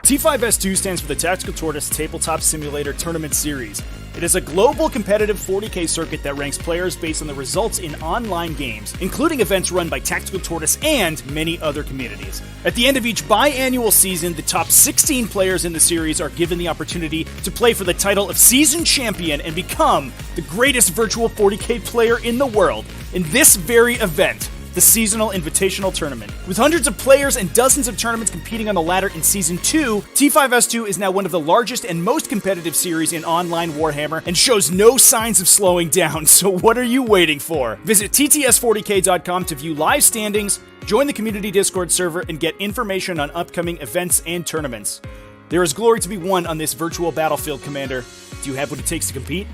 T5S2 stands for the Tactical Tortoise Tabletop Simulator Tournament Series. It is a global competitive 40K circuit that ranks players based on the results in online games, including events run by Tactical Tortoise and many other communities. At the end of each biannual season, the top 16 players in the series are given the opportunity to play for the title of Season Champion and become the greatest virtual 40K player in the world in this very event, the Seasonal Invitational Tournament. With hundreds of players and dozens of tournaments competing on the ladder in Season 2, T5S2 is now one of the largest and most competitive series in online Warhammer and shows no signs of slowing down, so what are you waiting for? Visit tts40k.com to view live standings, join the community Discord server, and get information on upcoming events and tournaments. There is glory to be won on this virtual battlefield, Commander. Do you have what it takes to compete?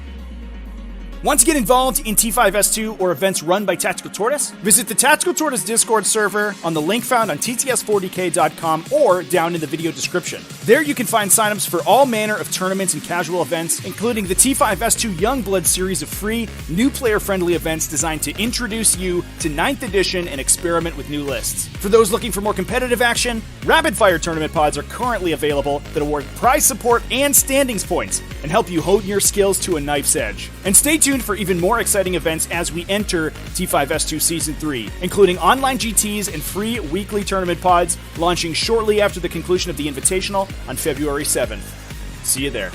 Want to get involved in T5S2 or events run by Tactical Tortoise? Visit the Tactical Tortoise Discord server on the link found on tts40k.com or down in the video description. There you can find signups for all manner of tournaments and casual events, including the T5S2 Youngblood series of free, new player-friendly events designed to introduce you to 9th edition and experiment with new lists. For those looking for more competitive action, rapid-fire tournament pods are currently available that award prize support and standings points and help you hone your skills to a knife's edge. And stay tuned for even more exciting events as we enter T5S2 Season 3, including online GTs and free weekly tournament pods launching shortly after the conclusion of the Invitational on February 7th. See you there.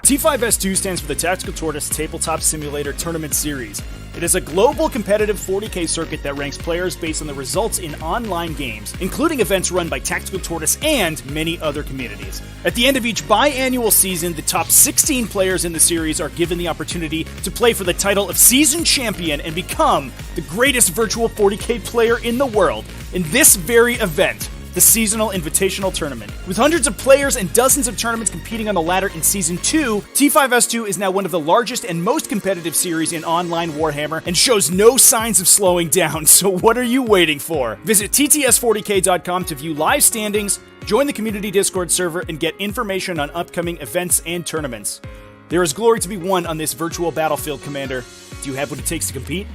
T5S2 stands for the Tactical Tortoise Tabletop Simulator Tournament Series. It is a global competitive 40K circuit that ranks players based on the results in online games, including events run by Tactical Tortoise and many other communities. At the end of each biannual season, the top 16 players in the series are given the opportunity to play for the title of Season Champion and become the greatest virtual 40K player in the world in this very event, the Seasonal Invitational Tournament. With hundreds of players and dozens of tournaments competing on the ladder in Season 2, T5S2 is now one of the largest and most competitive series in online Warhammer and shows no signs of slowing down, so what are you waiting for? Visit tts40k.com to view live standings, join the community Discord server, and get information on upcoming events and tournaments. There is glory to be won on this virtual battlefield, Commander. Do you have what it takes to compete?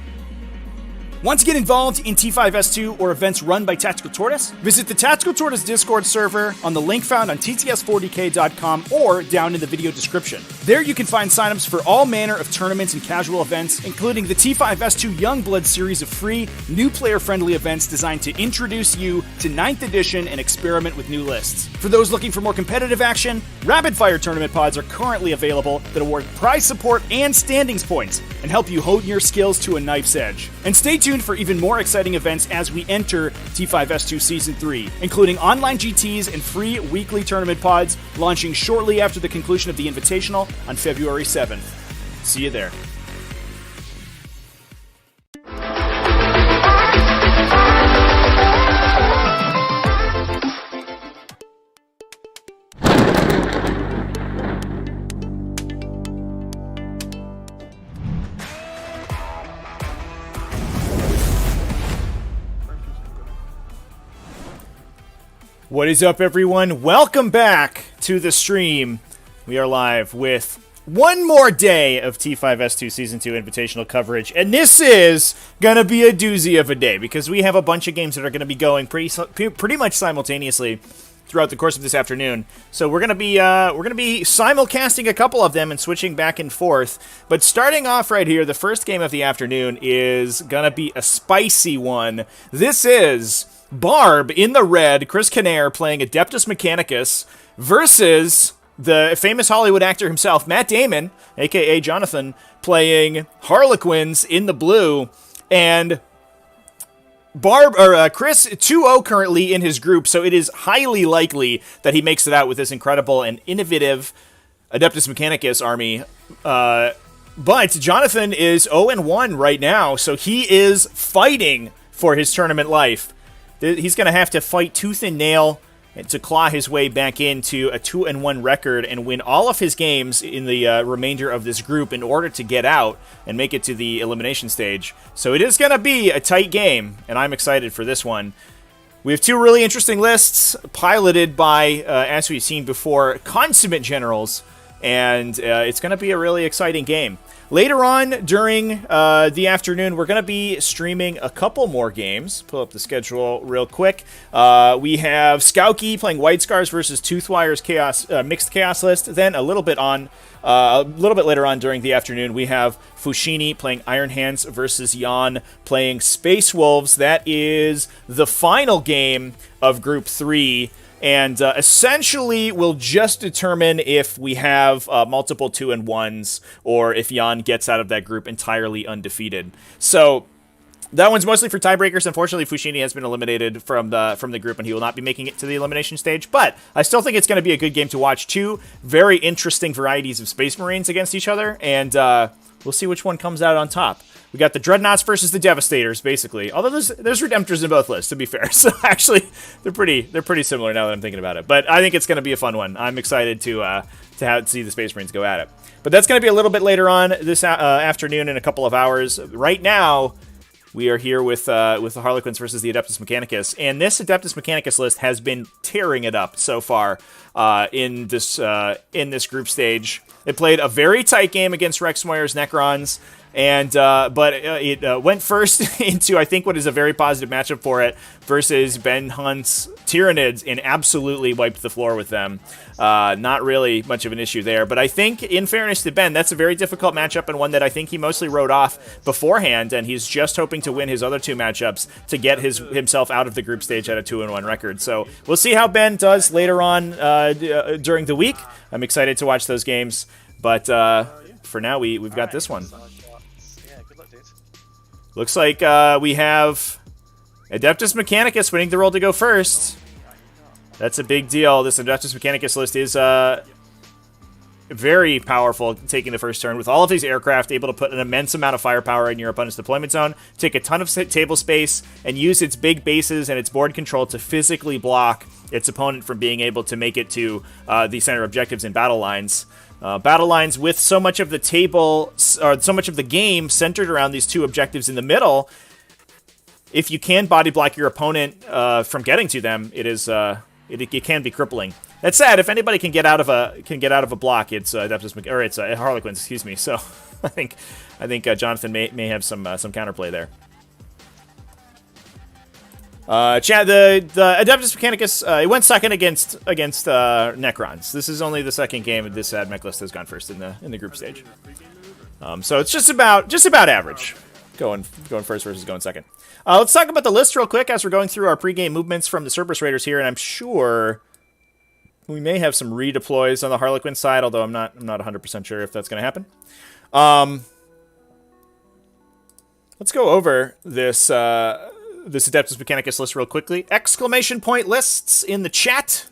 Want to get involved in T5S2 or events run by Tactical Tortoise? Visit the Tactical Tortoise Discord server on the link found on tts40k.com or down in the video description. There you can find signups for all manner of tournaments and casual events, including the T5S2 Youngblood series of free, new player-friendly events designed to introduce you to 9th edition and experiment with new lists. For those looking for more competitive action, rapid-fire tournament pods are currently available that award prize support and standings points and help you hone your skills to a knife's edge. And stay tuned for even more exciting events as we enter T5S2 Season 3, including online GTs and free weekly tournament pods launching shortly after the conclusion of the Invitational on February 7th. See you there. What is up, everyone? Welcome back to the stream. We are live with one more day of T5S2 Season 2 Invitational coverage, and this is going to be a doozy of a day because we have a bunch of games that are going to be going pretty much simultaneously throughout the course of this afternoon. So we're going to be simulcasting a couple of them and switching back and forth. But starting off right here, the first game of the afternoon is going to be a spicy one. This is Barb in the red, Chris Kinnair playing Adeptus Mechanicus versus the famous Hollywood actor himself, Matt Damon, aka Jonathan, playing Harlequins in the blue. And Chris 2-0 currently in his group, so it is highly likely that he makes it out with this incredible and innovative Adeptus Mechanicus army. But Jonathan is 0-1 right now, so he is fighting for his tournament life. He's going to have to fight tooth and nail to claw his way back into a 2-1 record and win all of his games in the remainder of this group in order to get out and make it to the elimination stage. So it is going to be a tight game, and I'm excited for this one. We have two really interesting lists piloted by, as we've seen before, consummate generals, and it's going to be a really exciting game. Later on during the afternoon, we're going to be streaming a couple more games. Pull up the schedule real quick. We have Skauki playing White Scars versus Toothwire's mixed chaos list. Then a little bit later on during the afternoon, we have Fushini playing Iron Hands versus Jan playing Space Wolves. That is the final game of Group 3. And essentially, we'll just determine if we have multiple 2-1s or if Jan gets out of that group entirely undefeated. So that one's mostly for tiebreakers. Unfortunately, Fushini has been eliminated from the group, and he will not be making it to the elimination stage. But I still think it's going to be a good game to watch. Two very interesting varieties of Space Marines against each other, and we'll see which one comes out on top. We got the Dreadnoughts versus the Devastators, basically. Although there's Redemptors in both lists, to be fair. So actually, they're pretty similar now that I'm thinking about it. But I think it's going to be a fun one. I'm excited to see the Space Marines go at it. But that's going to be a little bit later on this afternoon in a couple of hours. Right now, we are here with the Harlequins versus the Adeptus Mechanicus, and this Adeptus Mechanicus list has been tearing it up so far in this group stage. It played a very tight game against Rex Moyer's Necrons. But it went first into, I think, what is a very positive matchup for it versus Ben Hunt's Tyranids and absolutely wiped the floor with them. Not really much of an issue there. But I think, in fairness to Ben, that's a very difficult matchup and one that I think he mostly wrote off beforehand, and he's just hoping to win his other two matchups to get himself out of the group stage at a 2-1 record. So we'll see how Ben does later on during the week. I'm excited to watch those games. But for now, we've got this one. Yeah, good luck, dude. Looks like we have Adeptus Mechanicus winning the role to go first. That's a big deal. This Adeptus Mechanicus list is very powerful, taking the first turn with all of these aircraft, able to put an immense amount of firepower in your opponent's deployment zone, take a ton of table space, and use its big bases and its board control to physically block its opponent from being able to make it to the center objectives in battle lines. Battle lines with so much of the table, or so much of the game centered around these two objectives in the middle. If you can body block your opponent from getting to them, it can be crippling. That said, if anybody can get out of a block, it's it's Harlequins, excuse me. So I think Jonathan may have some counterplay there. Chad, the Adeptus Mechanicus, it went second against Necrons. This is only the second game this Admech list has gone first in the group stage. So it's just about average, going first versus going second. Let's talk about the list real quick as we're going through our pregame movements from the Cerberus Raiders here, and I'm sure we may have some redeploys on the Harlequin side, although I'm not 100% sure if that's going to happen. Let's go over this Adeptus Mechanicus list real quickly. Exclamation point lists in the chat.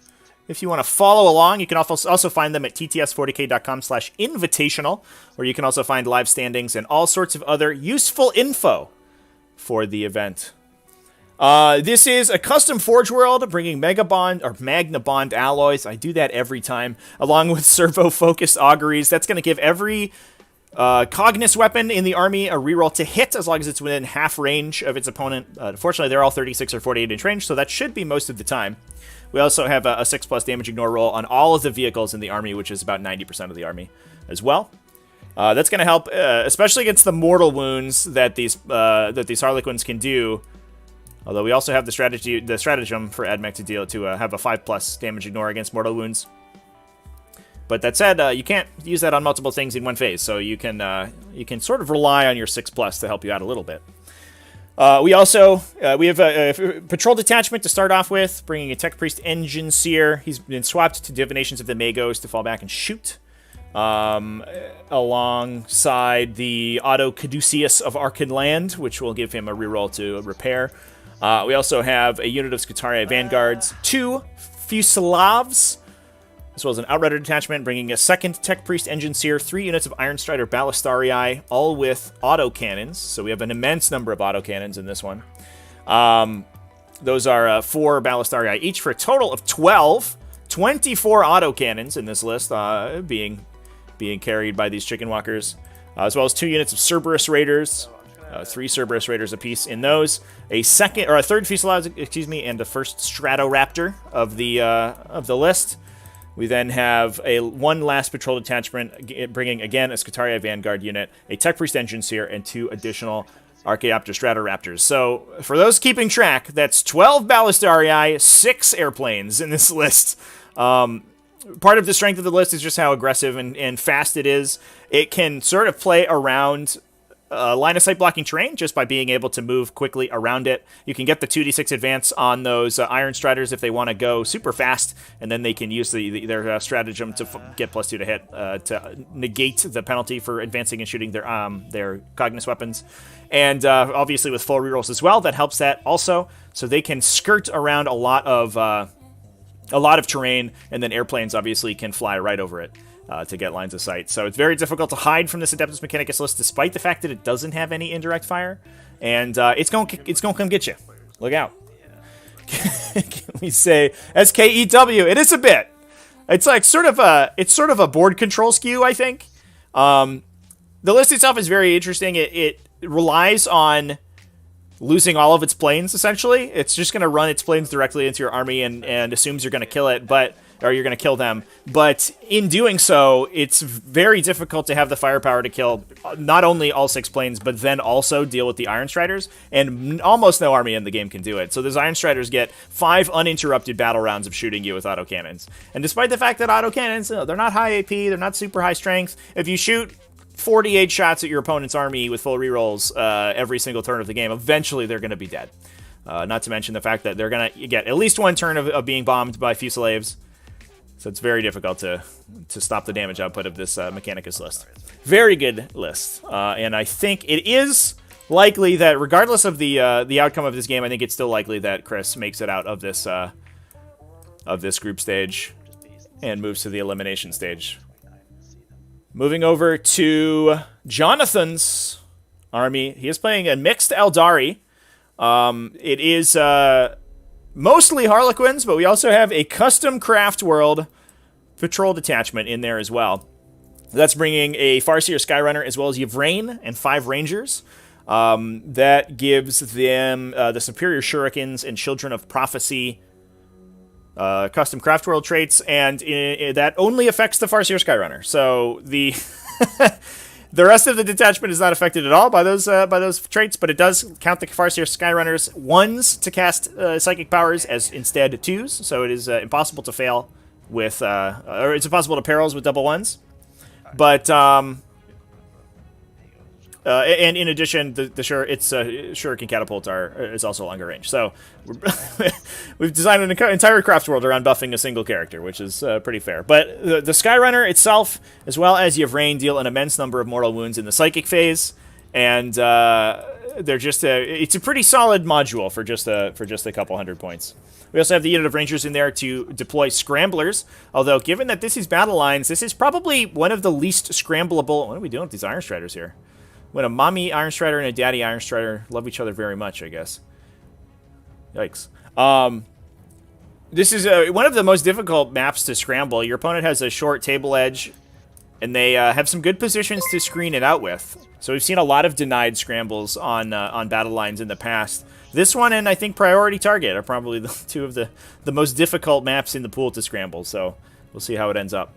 If you want to follow along, you can also find them at tts40k.com/invitational, where you can also find live standings and all sorts of other useful info for the event. This is a custom Forge World, bringing Magna Bond alloys. I do that every time, along with servo-focused auguries. That's going to give every Cognis weapon in the army a reroll to hit, as long as it's within half range of its opponent. Fortunately, they're all 36 or 48 inch range, so that should be most of the time. We also have a 6+ damage ignore roll on all of the vehicles in the army, which is about 90% of the army as well. That's going to help, especially against the mortal wounds that these Harlequins can do. Although we also have the stratagem for Admech to have a 5+ damage ignore against mortal wounds. But that said, you can't use that on multiple things in one phase, so you can sort of rely on your 6+ to help you out a little bit. We have a patrol detachment to start off with, bringing a Tech Priest Engine Seer. He's been swapped to Divinations of the Magos to fall back and shoot. Alongside the Auto Caduceus of Arkenland, which will give him a reroll to repair. We also have a unit of Skitarii Vanguards, 2 Fusilavs, as well as an Outrider detachment, bringing a second Tech Priest Engine Seer, 3 units of Iron Strider Ballastarii, all with auto cannons. So we have an immense number of auto cannons in this one. Those are 4 Ballastarii each for a total of 12. 24 auto cannons in this list, being carried by these Chicken Walkers, as well as 2 units of Cerberus Raiders. 3 Cerberus Raiders apiece in those, a third Fusilage, and the first Stratoraptor of the list. We then have one last patrol detachment, bringing again a Skitarii Vanguard unit, a Tech Priest Engine Seer, and 2 additional Archaeopter Stratoraptors. So for those keeping track, that's 12 Ballastarii, 6 airplanes in this list. Part of the strength of the list is just how aggressive and fast it is. It can sort of play around line of sight blocking terrain just by being able to move quickly around it. You can get the 2d6 advance on those Iron Striders if they want to go super fast, and then they can use their stratagem to get +2 to hit to negate the penalty for advancing and shooting their Cognis weapons. And obviously with full rerolls as well, that helps that also. So they can skirt around a lot of terrain, and then airplanes obviously can fly right over it to get lines of sight. So it's very difficult to hide from this Adeptus Mechanicus list, despite the fact that it doesn't have any indirect fire, and it's going to come get you. Look out! Can we say SKEW? It is a bit. It's like sort of a board control skew, I think. The list itself is very interesting. It relies on losing all of its planes, essentially. It's just going to run its planes directly into your army and assumes you're going to kill it, or you're going to kill them. But in doing so, it's very difficult to have the firepower to kill not only all 6 planes, but then also deal with the Iron Striders, and almost no army in the game can do it. So those Iron Striders get 5 uninterrupted battle rounds of shooting you with autocannons. And despite the fact that autocannons, they're not high AP, they're not super high strength, if you shoot 48 shots at your opponent's army with full rerolls every single turn of the game, eventually they're going to be dead. Not to mention the fact that they're going to get at least 1 turn of being bombed by Fusiliers. So it's very difficult to stop the damage output of this Mechanicus list. Very good list. And I think it is likely that regardless of the outcome of this game, I think it's still likely that Chris makes it out of this group stage and moves to the elimination stage. Moving over to Jonathan's army. He is playing a mixed Eldari. It is mostly Harlequins, but we also have a custom Craft World patrol detachment in there as well. That's bringing a Farseer Skyrunner as well as Yvrain and 5 Rangers. That gives them the Superior Shurikens and Children of Prophecy custom Craft World traits, and that only affects the Farseer Skyrunner. So the the rest of the detachment is not affected at all by those traits, but it does count the Farseer Skyrunner's 1s to cast psychic powers as instead 2s. So it is impossible to fail with, or it's impossible to perils with double 1s. But and in addition, Shuriken catapults is also longer range. So we've designed an entire craft world around buffing a single character, which is pretty fair. But the Skyrunner itself, as well as Yvrain, deal an immense number of mortal wounds in the psychic phase, and they're just it's a pretty solid module for just a couple hundred points. We also have the unit of Rangers in there to deploy Scramblers, although given that this is Battle Lines, this is probably one of the least scramblable. What are we doing with these Iron Striders here? When a mommy Iron Strider and a daddy Iron Strider love each other very much, I guess. Yikes. This is one of the most difficult maps to scramble. Your opponent has a short table edge, and they have some good positions to screen it out with. So we've seen a lot of denied scrambles on Battle Lines in the past. This one and I think Priority Target are probably the two of the most difficult maps in the pool to scramble. So we'll see how it ends up.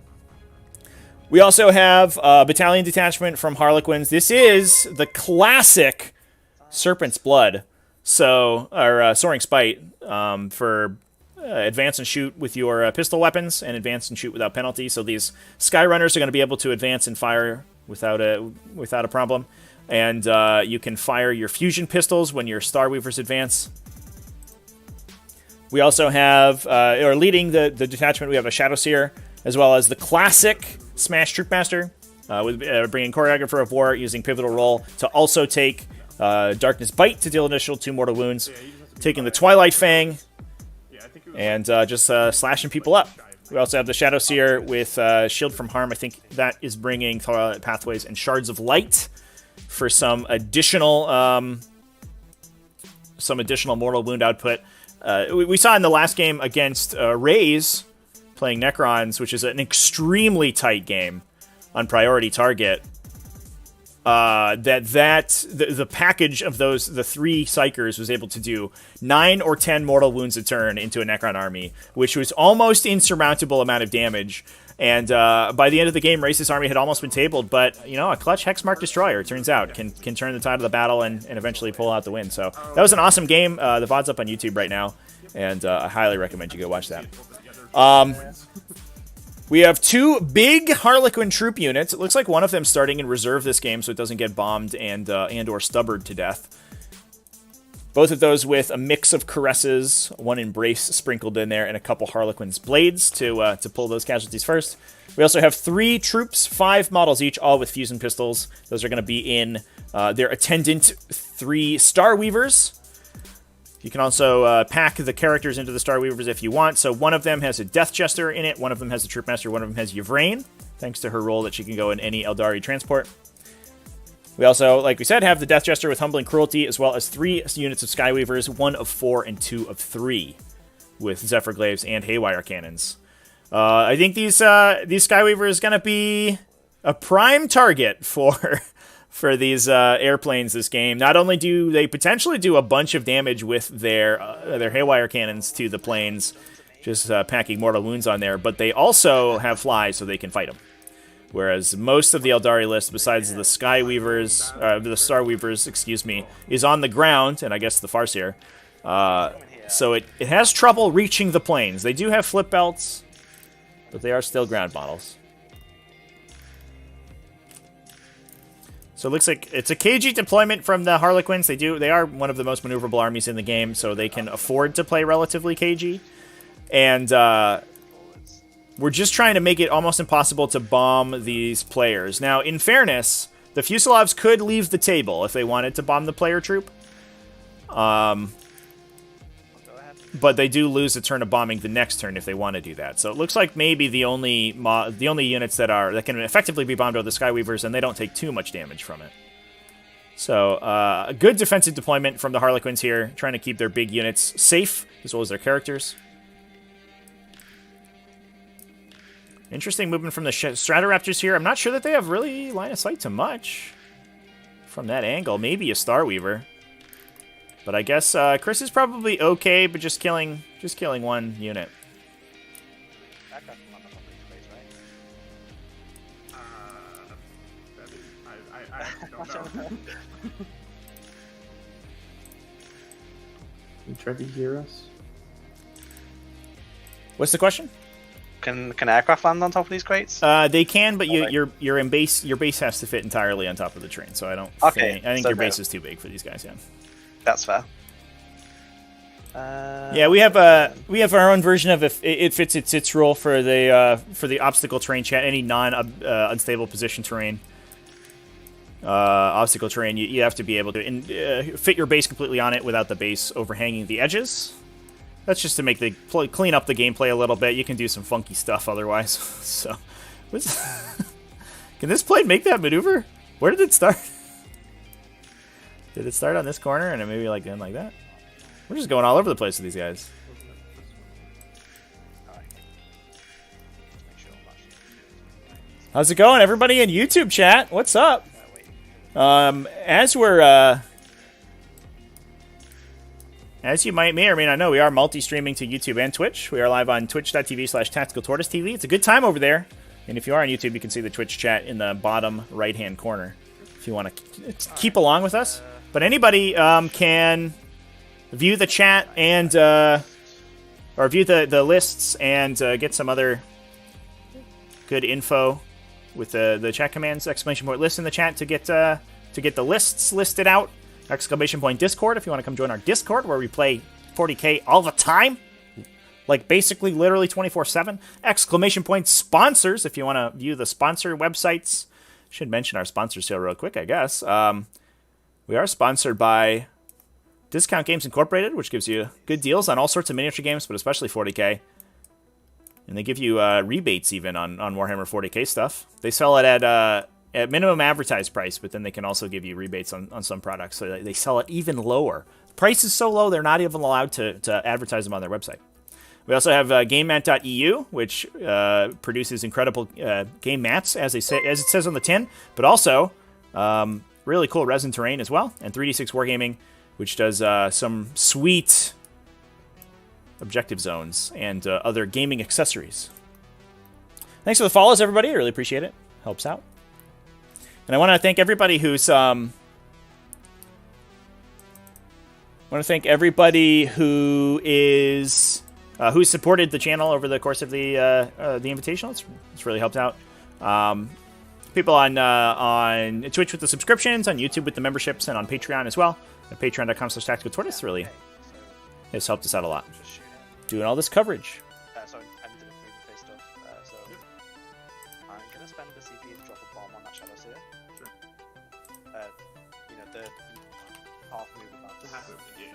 We also have a battalion detachment from Harlequins. This is the classic Serpent's Blood, or Soaring Spite, for advance and shoot with your pistol weapons and advance and shoot without penalty. So these Skyrunners are going to be able to advance and fire without a problem. And you can fire your fusion pistols when your Starweavers advance. We also have, or leading the detachment, we have a Shadowseer, as well as the classic Smash Troopmaster, with bringing Choreographer of War using Pivotal Roll to also take Darkness Bite to deal initial 2 mortal wounds, taking the Twilight Fang, and just slashing people up. We also have the Shadowseer with Shield from Harm. I think that is bringing Twilight Pathways and Shards of Light for some additional mortal wound output. We saw in the last game against Rays, playing Necrons, which is an extremely tight game on Priority Target, the package of the 3 Psychers was able to do 9 or 10 mortal wounds a turn into a Necron army, which was almost insurmountable amount of damage. And by the end of the game, Race's army had almost been tabled, but a clutch Hexmark Destroyer, it turns out, can turn the tide of the battle and eventually pull out the win. So that was an awesome game. The VOD's up on YouTube right now, and I highly recommend you go watch that. We have 2 big Harlequin troop units. It looks like one of them starting in reserve this game, so it doesn't get bombed and or stubbered to death. Both of those with a mix of caresses, 1 embrace sprinkled in there, and a couple Harlequin's blades to pull those casualties first. We also have 3 troops, 5 models each, all with fusion pistols. Those are going to be in their attendant 3 Starweavers. You can also pack the characters into the Starweavers if you want. So one of them has a Death Jester in it, one of them has a Troopmaster, one of them has Yvrain, thanks to her role that she can go in any Eldari transport. We also, like we said, have the Death Jester with Humbling Cruelty, as well as 3 units of Skyweavers, 1 of 4 and 2 of 3, with Zephyr Glaives and Haywire Cannons. I think these Skyweavers is going to be a prime target for these airplanes this game. Not only do they potentially do a bunch of damage with their Haywire Cannons to the planes, just packing mortal wounds on there, but they also have flies so they can fight them. Whereas most of the Eldari list, besides the Starweavers, excuse me, is on the ground, and I guess the Farseer. So it has trouble reaching the planes. They do have flip belts, but they are still ground models. So it looks like it's a cagey deployment from the Harlequins. They are one of the most maneuverable armies in the game, so they can afford to play relatively cagey. And we're just trying to make it almost impossible to bomb these players. Now, in fairness, the Fusilovs could leave the table if they wanted to bomb the player troop. But they do lose a turn of bombing the next turn if they want to do that. So it looks like maybe the only units that can effectively be bombed are the Skyweavers, and they don't take too much damage from it. So a good defensive deployment from the Harlequins here, trying to keep their big units safe as well as their characters. Interesting movement from the Stratoraptors here. I'm not sure that they have really line of sight to much from that angle. Maybe a Starweaver. But I guess Chris is probably okay, but just killing one unit. I don't know. You try to hear us? What's the question? Can aircraft land on top of these crates? They can, but you're in base. Your base has to fit entirely on top of the train. So I don't. Okay. I think your base is too big for these guys. Yeah. That's fair. Yeah, we have our own version of if it fits its role for the obstacle terrain chat. Any unstable position terrain, obstacle terrain, you have to be able to fit your base completely on it without the base overhanging the edges. That's just to make clean up the gameplay a little bit. You can do some funky stuff otherwise. So, can this plane make that maneuver? Where did it start? Did it start on this corner and it maybe like end like that? We're just going all over the place with these guys. How's it going, everybody in YouTube chat? What's up? As you may or may not know, we are multi-streaming to YouTube and Twitch. We are live on twitch.tv/tacticaltortoisetv. It's a good time over there. And if you are on YouTube, you can see the Twitch chat in the bottom right-hand corner if you want to keep along with us. But anybody can view the chat and or view the lists and get some other good info with the chat commands. Exclamation point list in the chat to get the lists listed out. Exclamation point Discord if you want to come join our Discord where we play 40k all the time. Like basically literally 24/7. Exclamation point sponsors if you want to view the sponsor websites. Should mention our sponsor sale real quick, I guess. We are sponsored by Discount Games Incorporated, which gives you good deals on all sorts of miniature games, but especially 40k. And they give you rebates even on Warhammer 40k stuff. They sell it at minimum advertised price, but then they can also give you rebates on some products. So they sell it even lower. The price is so low, they're not even allowed to advertise them on their website. We also have GameMat.eu, which produces incredible game mats, as it says on the tin, but also really cool resin terrain as well, and 3D6 Wargaming, which does some sweet objective zones and other gaming accessories. Thanks for the follows, everybody. I really appreciate it. Helps out. And I want to thank everybody who's who's supported the channel over the course of the Invitational. It's really helped out. People on Twitch with the subscriptions, on YouTube with the memberships, and on Patreon as well. At patreon.com/tacticaltortoise really has helped us out a lot. Doing all this coverage. Sorry, I need to do face stuff. So I'm gonna spend the CP to drop a bomb on that shadow seer. Sure. You know, the half move about to happen. Yeah.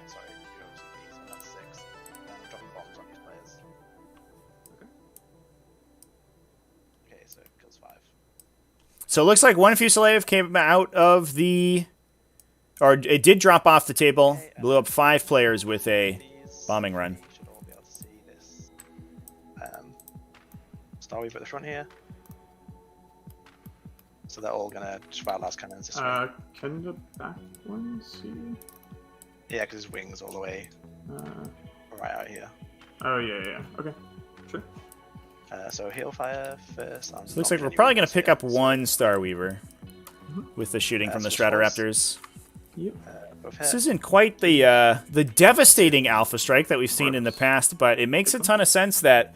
Sorry, you know, CP, so that's 6. And I'm dropping bombs on these players. Okay, so it kills 5. So it looks like one Fusilier came out of the... Or it did drop off the table. Blew up 5 players with a bombing run. You should all be able to see this. Starweaver at the front here. So they're all gonna fire last cannons this way. Can the back one see? Yeah, because his wings all the way right out here. Oh yeah. Okay, sure. So heal fire first. So it looks like we're probably going to pick up one Starweaver with the shooting from the Stratoraptors. Yep. This isn't quite the devastating Alpha Strike that we've seen in the past, but it makes a ton of sense that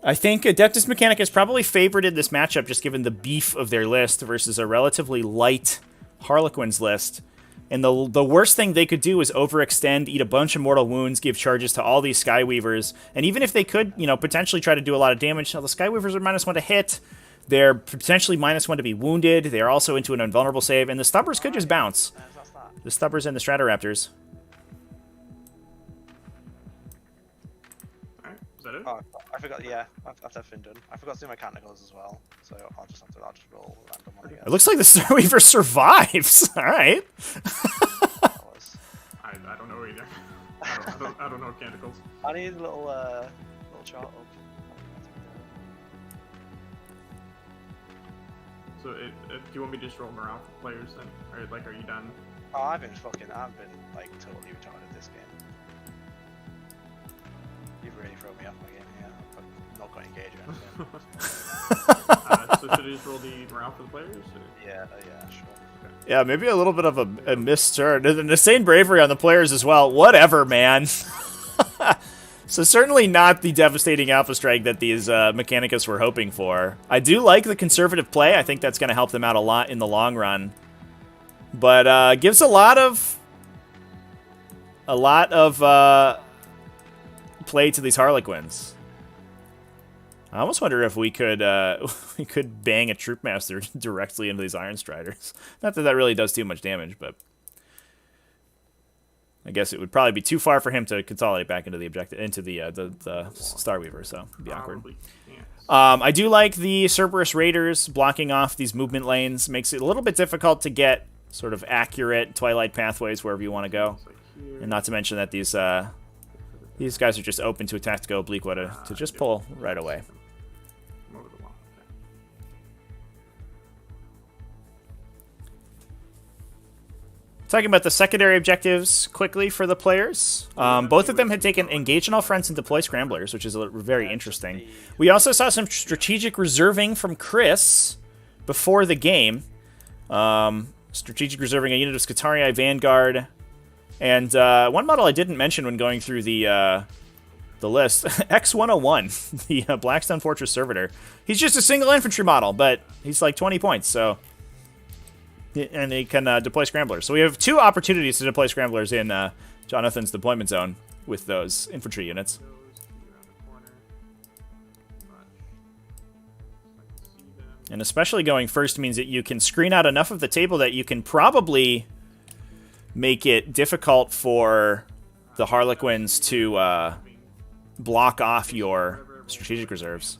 I think Adeptus Mechanicus probably favored in this matchup just given the beef of their list versus a relatively light Harlequins list. And the worst thing they could do is overextend, eat a bunch of mortal wounds, give charges to all these Skyweavers. And even if they could, you know, potentially try to do a lot of damage, now the Skyweavers are -1 to hit. They're potentially -1 to be wounded. They are also into an invulnerable save. And the Stubbers could just bounce. The Stubbers and the Stratoraptors. Alright, is that it? Oh, I forgot. Yeah, that's everything done. I forgot to do mechanicals as well, so I'll just roll random one again. It looks like the Starweaver survives. All right. That was- I don't know either. I don't know canticles. I need a little chart up. So do you want me to just roll morale for players then? Or like, are you done? Oh, I've been like totally retarded this game. You've really thrown me off my game here. I'm not got engaged or anything. So should I just roll the morale for the players? Or? Yeah, sure. Yeah, maybe a little bit of a missed turn. And the same bravery on the players as well. Whatever, man. So certainly not the devastating Alpha Strike that these Mechanicus were hoping for. I do like the conservative play. I think that's going to help them out a lot in the long run. But gives a lot of play to these Harlequins. I almost wonder if we could bang a Troop Master directly into these Iron Striders. Not that that really does too much damage, but I guess it would probably be too far for him to consolidate back into the Starweaver, so it'd be awkward. I do like the Cerberus Raiders blocking off these movement lanes. Makes it a little bit difficult to get sort of accurate Twilight pathways wherever you want to go. And not to mention that these guys are just open to a tactical oblique to just pull right away. Talking about the secondary objectives quickly for the players. Both of them had taken Engage on All Fronts and Deploy Scramblers, which is very interesting. We also saw some strategic reserving from Chris before the game. Strategic reserving a unit of Skitarii Vanguard. And one model I didn't mention when going through the list, X101, the Blackstone Fortress Servitor. He's just a single infantry model, but he's like 20 points, so... And he can deploy Scramblers. So we have two opportunities to deploy Scramblers in Jonathan's deployment zone with those infantry units. And especially going first means that you can screen out enough of the table that you can probably make it difficult for the Harlequins to block off your strategic reserves.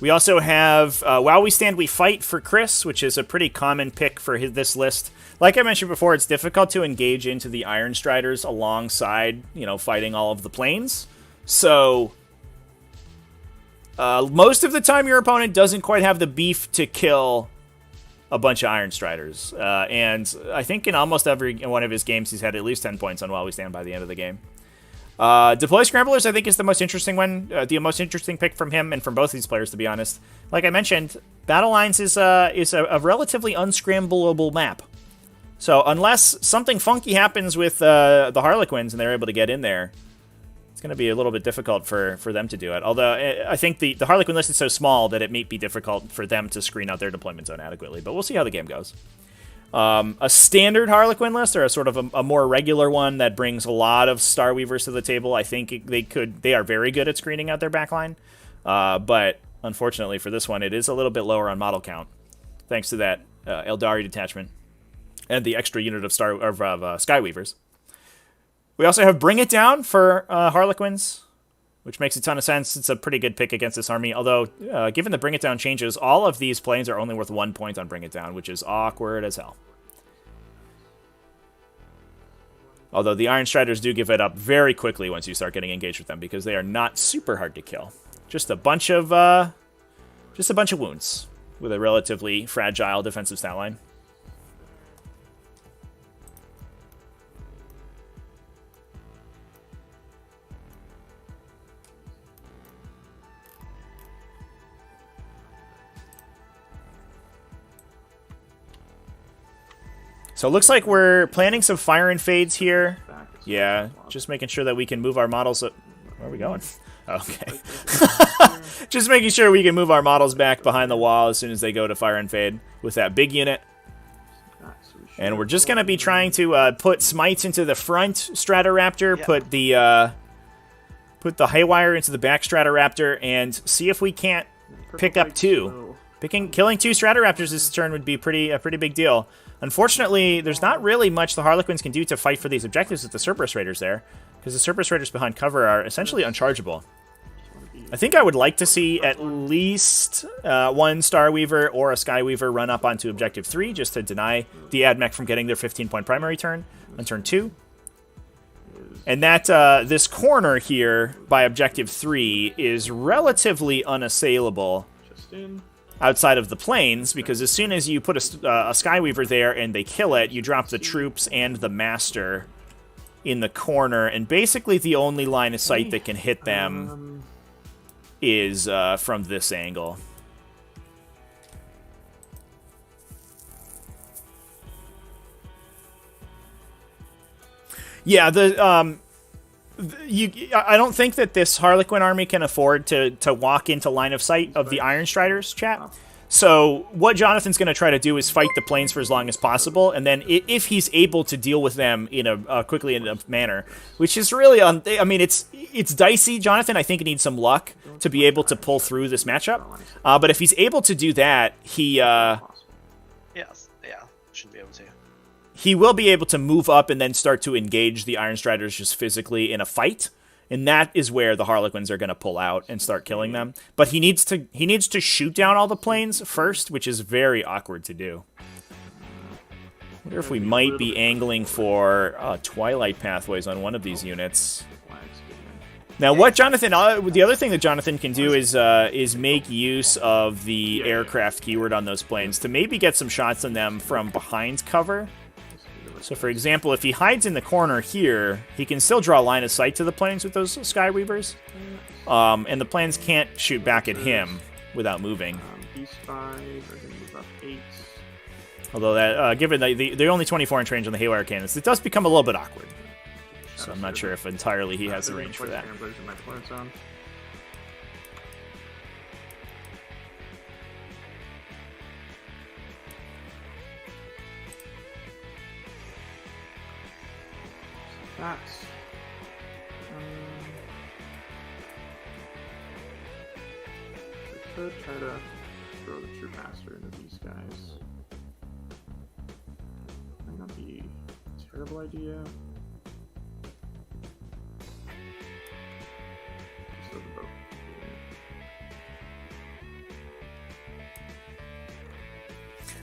We also have While We Stand, We Fight for Chris, which is a pretty common pick for this list. Like I mentioned before, it's difficult to engage into the Iron Striders alongside, fighting all of the planes. So most of the time your opponent doesn't quite have the beef to kill a bunch of Iron Striders. And I think in almost every one of his games, he's had at least 10 points on While We Stand by the end of the game. Deploy Scramblers, I think, is the most interesting one. The most interesting pick from him and from both these players, to be honest. Like I mentioned, Battle Lines is a relatively unscramblable map. So unless something funky happens with the Harlequins and they're able to get in there, it's going to be a little bit difficult for them to do it. Although I think the Harlequin list is so small that it may be difficult for them to screen out their deployment zone adequately. But we'll see how the game goes. A standard Harlequin list, or a sort of a more regular one that brings a lot of Starweavers to the table, I think they are very good at screening out their backline. But unfortunately for this one, it is a little bit lower on model count, thanks to that Eldari detachment and the extra unit of Skyweavers. We also have Bring It Down for Harlequins, which makes a ton of sense. It's a pretty good pick against this army, although given the Bring It Down changes, all of these planes are only worth 1 point on Bring It Down, which is awkward as hell. Although the Iron Striders do give it up very quickly once you start getting engaged with them, because they are not super hard to kill. Just a bunch of wounds with a relatively fragile defensive stat line. So it looks like we're planning some fire and fades here. Yeah, just making sure that we can move our models up. Where are we going? Okay. Just making sure we can move our models back behind the wall as soon as they go to fire and fade with that big unit. And we're just going to be trying to put smites into the front Stratoraptor, put the Haywire into the back Stratoraptor, and see if we can't pick up 2. Killing 2 Stratoraptors this turn would be a pretty big deal. Unfortunately, there's not really much the Harlequins can do to fight for these objectives with the Cerberus Raiders there, because the Cerberus Raiders behind cover are essentially unchargeable. I think I would like to see at least one Starweaver or a Skyweaver run up onto Objective 3 just to deny the Admech from getting their 15-point primary turn on turn 2. And that this corner here by Objective 3 is relatively unassailable outside of the planes, because as soon as you put a Skyweaver there and they kill it, you drop the troops and the Master in the corner, and basically the only line of sight that can hit them is from this angle. Yeah, I don't think that this Harlequin army can afford to walk into line of sight of the Iron Striders, chat. So what Jonathan's going to try to do is fight the planes for as long as possible, and then if he's able to deal with them in a quickly enough manner, which is really I mean, it's dicey. Jonathan, I think, needs some luck to be able to pull through this matchup. But if he's able to do that, he should be able to. He will be able to move up and then start to engage the Iron Striders just physically in a fight. And that is where the Harlequins are going to pull out and start killing them. But he needs to shoot down all the planes first, which is very awkward to do. I wonder if we might be angling for Twilight Pathways on one of these units. Now, what Jonathan, the other thing that Jonathan can do is make use of the aircraft keyword on those planes to maybe get some shots on them from behind cover. So, for example, if he hides in the corner here, he can still draw line of sight to the planes with those Skyweavers. And the planes can't shoot back at him without moving. These 5 are going to move up 8. Although, that, given the only 24-inch range on the Haywire cannons, it does become a little bit awkward. So I'm not sure if entirely he has the range for that. That's I could try to throw the Troop Master into these guys. Might not be a terrible idea. Still the boat.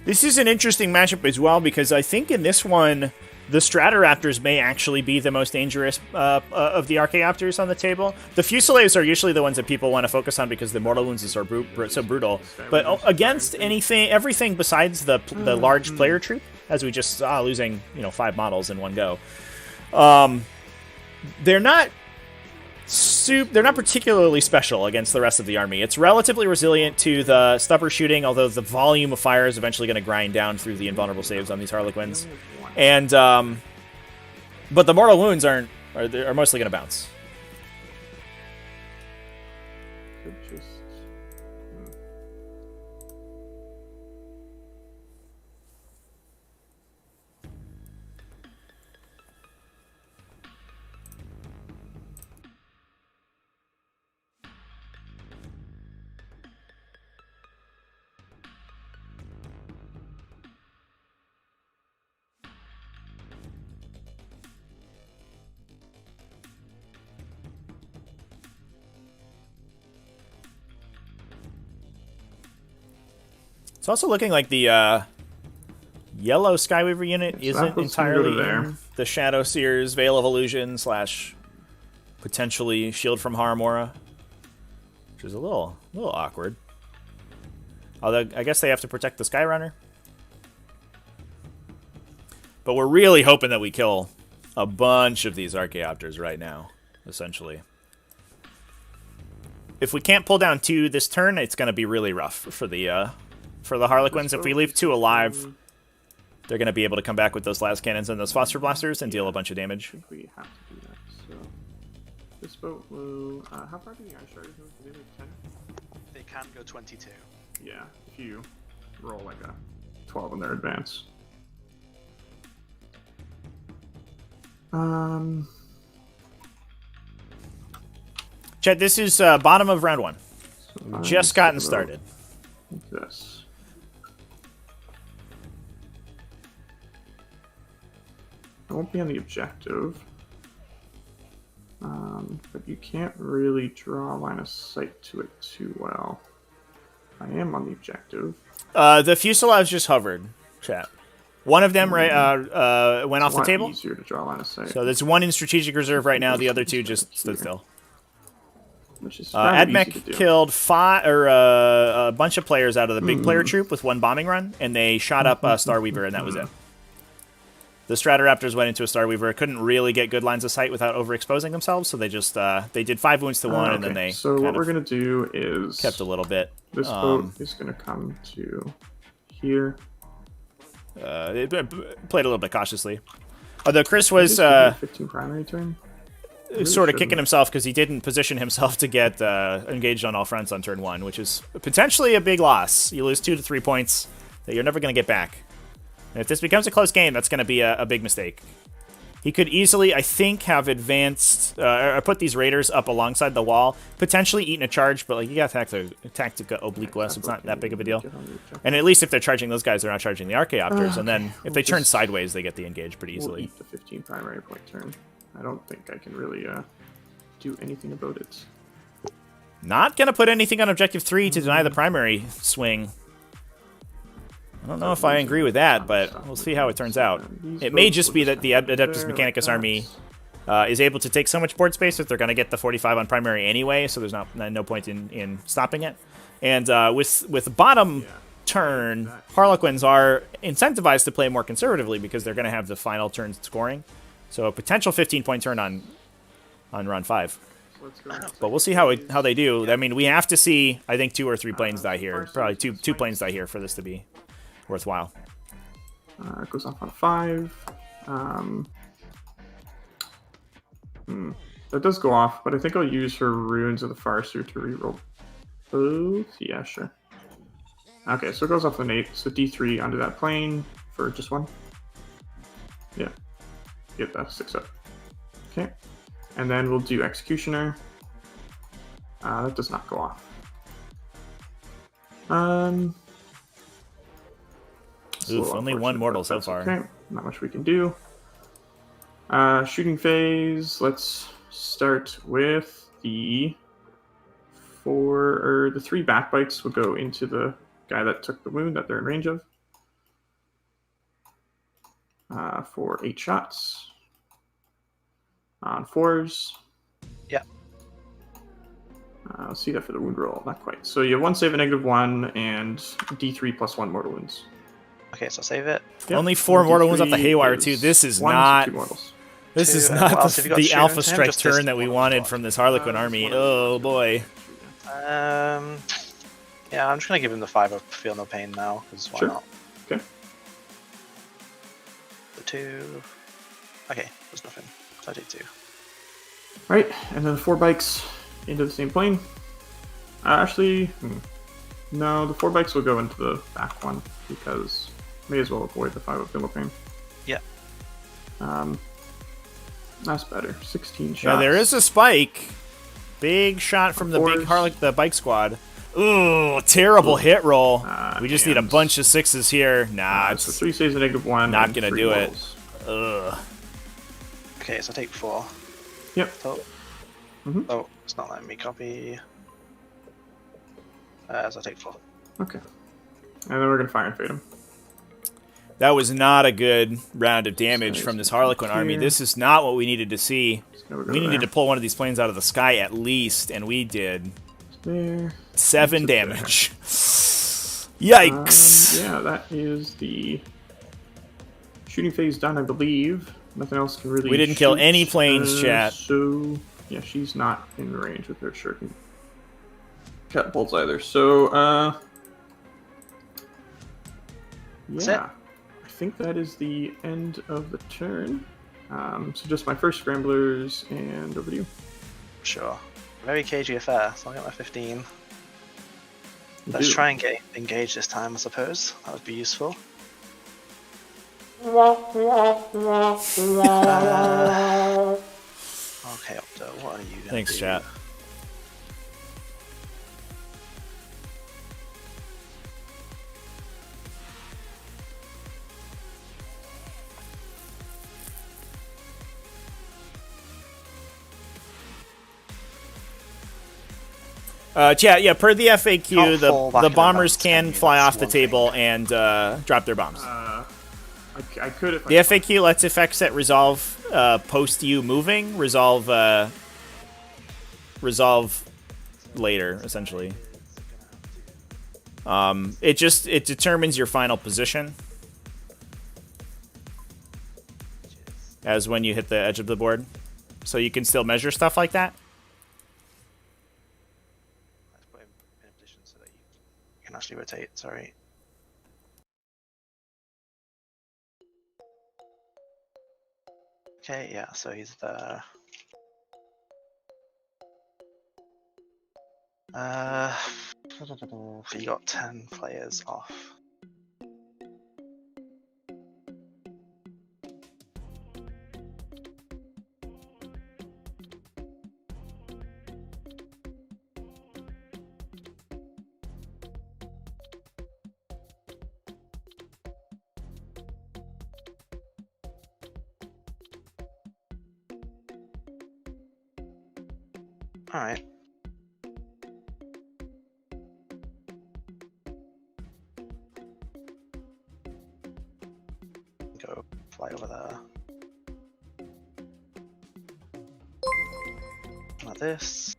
This is an interesting matchup as well, because I think in this one, the Stratoraptors may actually be the most dangerous of the Archaeopters on the table. The Fusiliers are usually the ones that people want to focus on because the mortal wounds are so brutal. But against everything besides the large player troop, as we just saw, losing 5 models in one go, they're not particularly special against the rest of the army. It's relatively resilient to the stubber shooting, although the volume of fire is eventually going to grind down through the invulnerable saves on these Harlequins. And but the mortal wounds are mostly going to bounce. It's also looking like the yellow Skyweaver unit isn't entirely in the Shadow Seer's Veil of Illusion / potentially Shield from Haramura, which is a little awkward. Although I guess they have to protect the Skyrunner. But we're really hoping that we kill a bunch of these Archaeopters right now, essentially. If we can't pull down 2 this turn, it's going to be really rough for the Harlequins. If we leave 2 alive, they're going to be able to come back with those last cannons and those phosphor blasters and deal a bunch of damage. I think we have to do that, so This boat will. How far do the ice riders move? Do they move 10? They can go 22. Yeah, if you roll like a 12 in their advance. Chet, this is bottom of round 1. So Just gotten started. Like this. I won't be on the objective. But you can't really draw a line of sight to it too well. I am on the objective. The fuselage just hovered, Chet. One of them went off the table. Easier to draw a line of sight. So there's one in strategic reserve right now. The other two just stood still. Which is Admech killed a bunch of players out of the big player troop with one bombing run, and they shot up Starweaver, and that was it. The Stratoraptors went into a Starweaver, couldn't really get good lines of sight without overexposing themselves, so they just they did 5 wounds to one, and then they. So what we're gonna do is kept a little bit. This boat is gonna come to here. It played a little bit cautiously. Although Chris was 15 primary turn. Sort of kicking himself because he didn't position himself to get engaged on all fronts on turn 1, which is potentially a big loss. You lose 2 to 3 points that you're never going to get back. And if this becomes a close game, that's going to be a big mistake. He could easily, I think, have advanced or put these raiders up alongside the wall, potentially eaten a charge, but like you got Tactica Obliqua, so it's not that big of a deal. And at least if they're charging those guys, they're not charging the Archaeopters, and then if they turn sideways, they get the engage pretty easily. We'll eat the 15 primary point turn. I don't think I can really do anything about it. Not going to put anything on Objective 3 to deny the primary swing. I don't know if I agree with that, but we'll see how it turns out. It may just be that the Adeptus Mechanicus army is able to take so much board space that they're going to get the 45 on primary anyway, so there's no point in stopping it. And with bottom turn, Harlequins are incentivized to play more conservatively because they're going to have the final turn scoring. So a potential 15-point turn on run 5. But we'll see how they do. I mean, we have to see, I think, 2 or 3 planes die here. Probably two planes die here for this to be worthwhile. It goes off on 5. That does go off, but I think I'll use her Ruins of the Farseer to reroll both. Yeah, sure. Okay, so it goes off an 8. So D3 onto that plane for just 1. Yeah. Get that 6 up. Okay. And then we'll do Executioner. That does not go off. Oof, only 1 mortal so far. Okay, not much we can do. Shooting phase. Let's start with the 3 backbites will go into the guy that took the wound that they're in range of. For 8 shots. On 4s. Yeah. Let's see that for the wound roll. Not quite. So you have 1 save, a -1, and D3 plus 1 mortal wounds. Okay, so save it. Yep. Only 4 mortal wounds off the Haywire too. This is not. This is not the Alpha Strike turn that we wanted from this Harlequin army. Oh boy. Yeah, I'm just gonna give him the 5 of Feel No Pain now, because why not? Okay. The 2. Okay, there's nothing. So I did 2. Right, and then the 4 bikes into the same plane. Actually, no, the 4 bikes will go into the back one because may as well avoid the 5 of Philippine. Yeah. That's better. 16 shots. Yeah, there is a spike. Big shot from the bike squad. Ooh, terrible hit roll. We just need a bunch of 6s here. Nah, it's so 3 saves, a -1. Not gonna do rolls. it. Ugh. Okay, so I take 4. Yep. Oh. Oh, it's not letting me copy. So I take 4. Okay. And then we're gonna fire and fade him. That was not a good round of damage from this Harlequin army. This is not what we needed to see. We needed to pull one of these planes out of the sky at least, and we did. There. 7 damage. Yikes! Yeah, that is the shooting phase done, I believe. Nothing else can really. We didn't kill any planes, chat. So yeah, she's not in range with her shuriken catapults either. So yeah, I think that is the end of the turn. So just my first scramblers, and over to you. Sure. Very cagey affair, so I'll get my 15. You Let's do. try and get engaged this time, I suppose. That would be useful. Okay, Opto, what are you gonna Thanks, do? chat. Chat, yeah, per the FAQ, Can't fall back the in bombers advance, can can you? fly That's off the one table thing. and drop their bombs. I could if The I FAQ lets effects that resolve post you moving, resolve later, essentially. It determines your final position as when you hit the edge of the board. So you can still measure stuff like that. Let's put him in a position so that you can actually rotate, sorry. Okay, yeah, so he's there. So you got 10 players off. Alright. Go fly over there. Like this.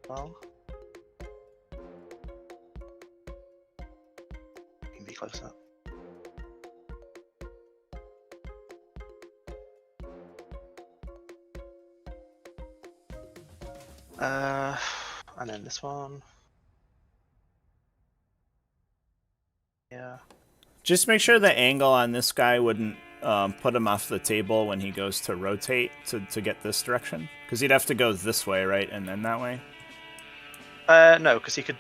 Well, can be closer. And then this one. Yeah. Just make sure the angle on this guy wouldn't put him off the table when he goes to rotate to get this direction. Because he'd have to go this way, right? And then that way? No, because he could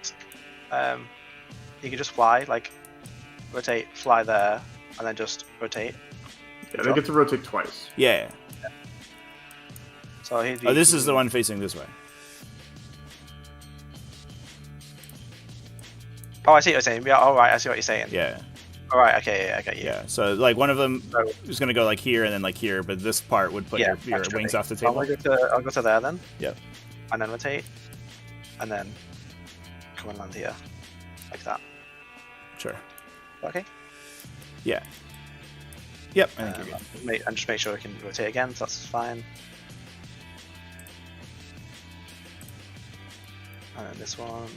just fly, like, rotate, fly there, and then just rotate. Yeah, they get to rotate twice. Yeah. So he'd be, Oh, this is the one facing this way. Oh, I see what you're saying. Yeah, alright, I see what you're saying. Yeah. Alright, okay, yeah, I get you. Yeah. So, like, one of them So- is going to go, like, here and then, like, here. But this part would put your actually. wings off the So table. I'll go to there then. Yep. And then rotate. And then come and land here. Like that. Sure. Okay? Yeah. Yep. I think you're good. And just make sure I can rotate again, so that's fine. And then this one.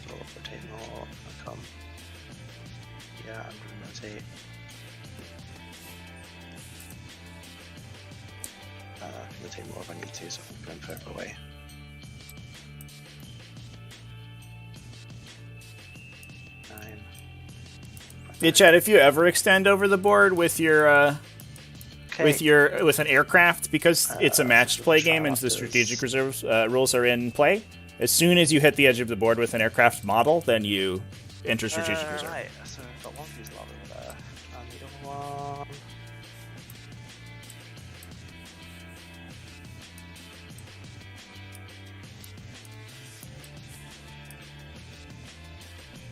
So rotate more and come. Yeah, and rotate. Rotate more if I need to, so I'm going further away. Yeah, Chad, if you ever extend over the board with your Okay. with an aircraft, because it's a matched play game and the strategic reserves rules are in play, as soon as you hit the edge of the board with an aircraft model, then you enter strategic reserve. Right, so I've got one fuse log over there, and the other one.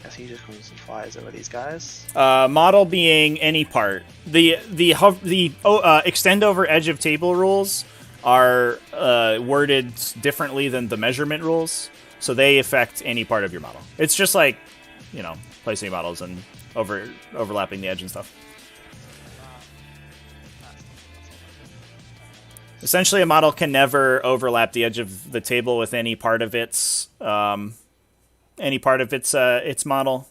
Guess he just comes and flies over these guys. Model being any part. The extend over edge of table rules are worded differently than the measurement rules, so they affect any part of your model. It's just like, you know, placing models and overlapping the edge and stuff. Essentially, a model can never overlap the edge of the table with any part of its model,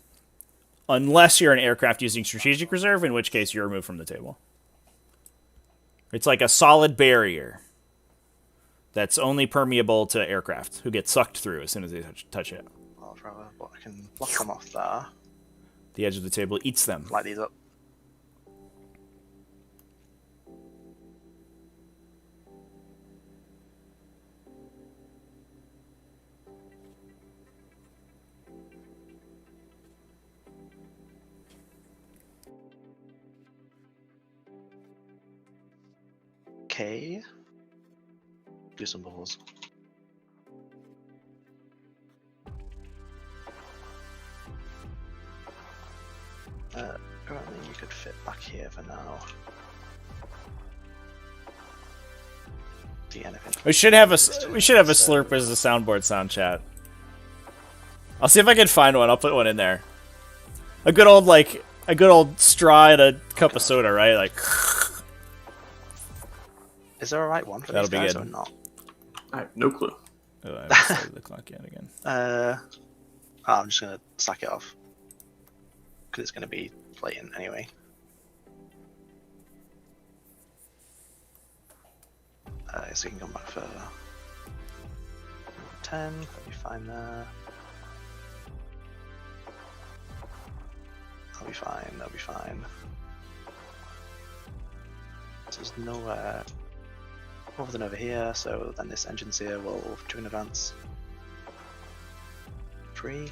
unless you're an aircraft using strategic reserve, in which case you're removed from the table. It's like a solid barrier. that's only permeable to aircraft, who get sucked through as soon as they touch it. Well, but I can block them off there. The edge of the table eats them. Light these up. Okay. Do some bubbles. Apparently you could fit back here for now. We should have a slurp as a soundboard sound chat. I'll see if I can find one. I'll put one in there. A good old straw and a cup of soda, right? Like. Is there a right one for That'll these guys be good. or not? I have no clue. Oh, I haven't started the clock yet again. I'm just gonna slack it off because it's gonna be blatant anyway. So you can come back for 10. That'll be fine there. That'll be fine. That'll be fine. So there's nowhere other than over here, so then this engine seer will do an advance. 3. You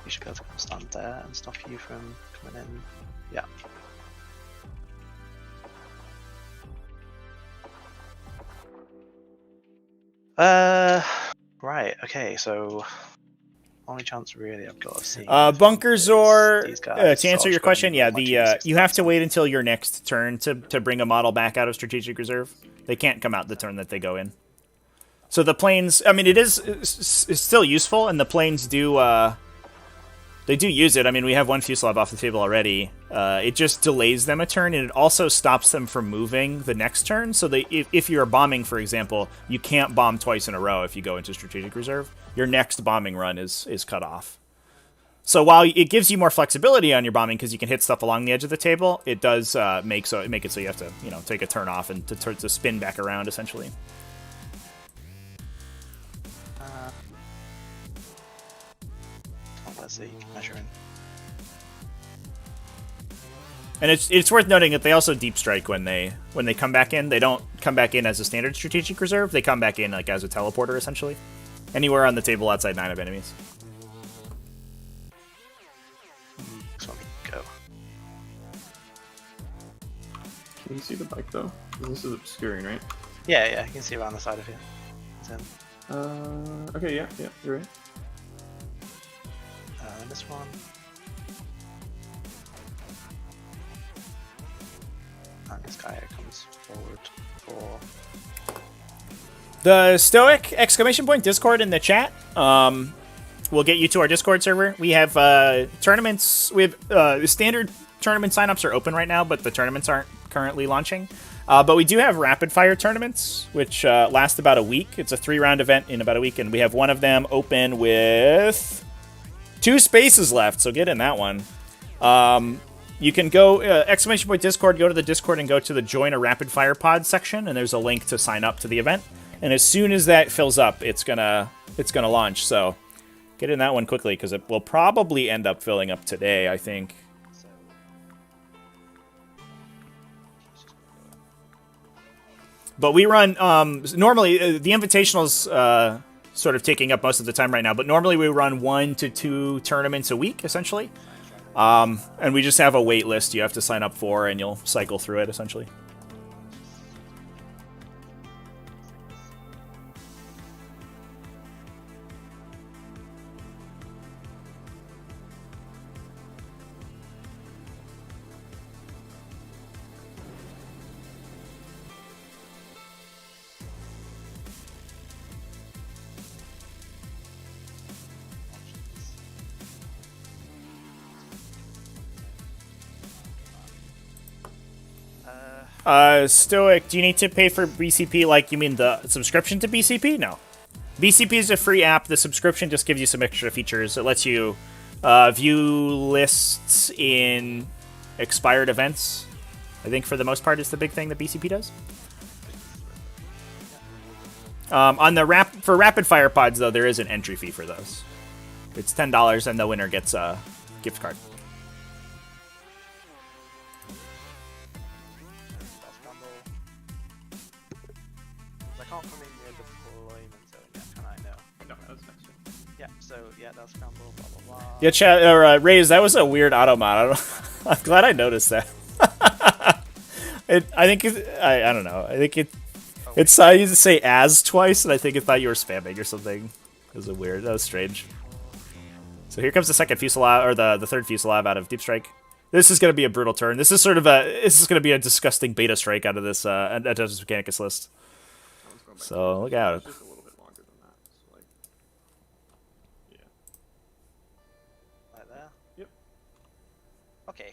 should be able to stand there and stop you from coming in. Yeah. Right, okay, so only chance really I've got of seeing Bunkerzor, these guys. to answer So your I'll question, just yeah, go and you have to wait until your next turn to bring a model back out of strategic reserve. They can't come out the turn that they go in. So the planes, I mean, it's still useful, and the planes do they do use it. I mean, we have one fuselage off the table already. It just delays them a turn, and it also stops them from moving the next turn. So if you're bombing, for example, you can't bomb twice in a row if you go into strategic reserve. Your next bombing run is cut off. So while it gives you more flexibility on your bombing because you can hit stuff along the edge of the table, it does make it so you have to take a turn off and to spin back around essentially. Let's see, measuring. And it's worth noting that they also deep strike when they come back in. They don't come back in as a standard strategic reserve. They come back in like as a teleporter essentially. Anywhere on the table outside 9 of enemies. So go. Can you see the bike though? This is obscuring, right? Yeah, you can see around the side of here. It's in. Okay, yeah, you're right. And this one. And this guy comes forward for... The Stoic Discord in the chat will get you to our Discord server. We have tournaments. We have standard tournament signups are open right now, but the tournaments aren't currently launching. But we do have rapid fire tournaments, which last about a week. It's a 3-round event in about a week, and we have one of them open with 2 spaces left, so get in that one. You can go Discord, go to the Discord and go to the join a rapid fire pod section, and there's a link to sign up to the event. And as soon as that fills up, it's gonna launch. So get in that one quickly because it will probably end up filling up today, I think. But we run normally the Invitational's sort of taking up most of the time right now. But normally we run 1 to 2 tournaments a week essentially. And we just have a wait list you have to sign up for, and you'll cycle through it, essentially. Stoic, do you need to pay for BCP? Like, you mean the subscription to BCP? No. BCP is a free app. The subscription just gives you some extra features. It lets you view lists in expired events. I think for the most part is the big thing that BCP does. On the for rapid fire pods though, there is an entry fee for those. It's $10 and the winner gets a gift card. I can't come in near deployment zone yet, can I? No. No, that's next turn. Yeah, so yeah, that's scramble, blah blah blah. Yeah, chat or Raze, that was a weird auto mod. I'm glad I noticed that. I think I don't know. I think it saw you say as twice, and I think it thought you were spamming or something. It was weird. That was strange. So here comes the second Fusillade, or the third Fusillade out of Deep Strike. This is going to be a brutal turn. This is sort of this is going to be a disgusting beta strike out of this Adeptus Mechanicus list. So look out. It's just a little bit longer than that. So like, yeah. Right there. Yep. Okay.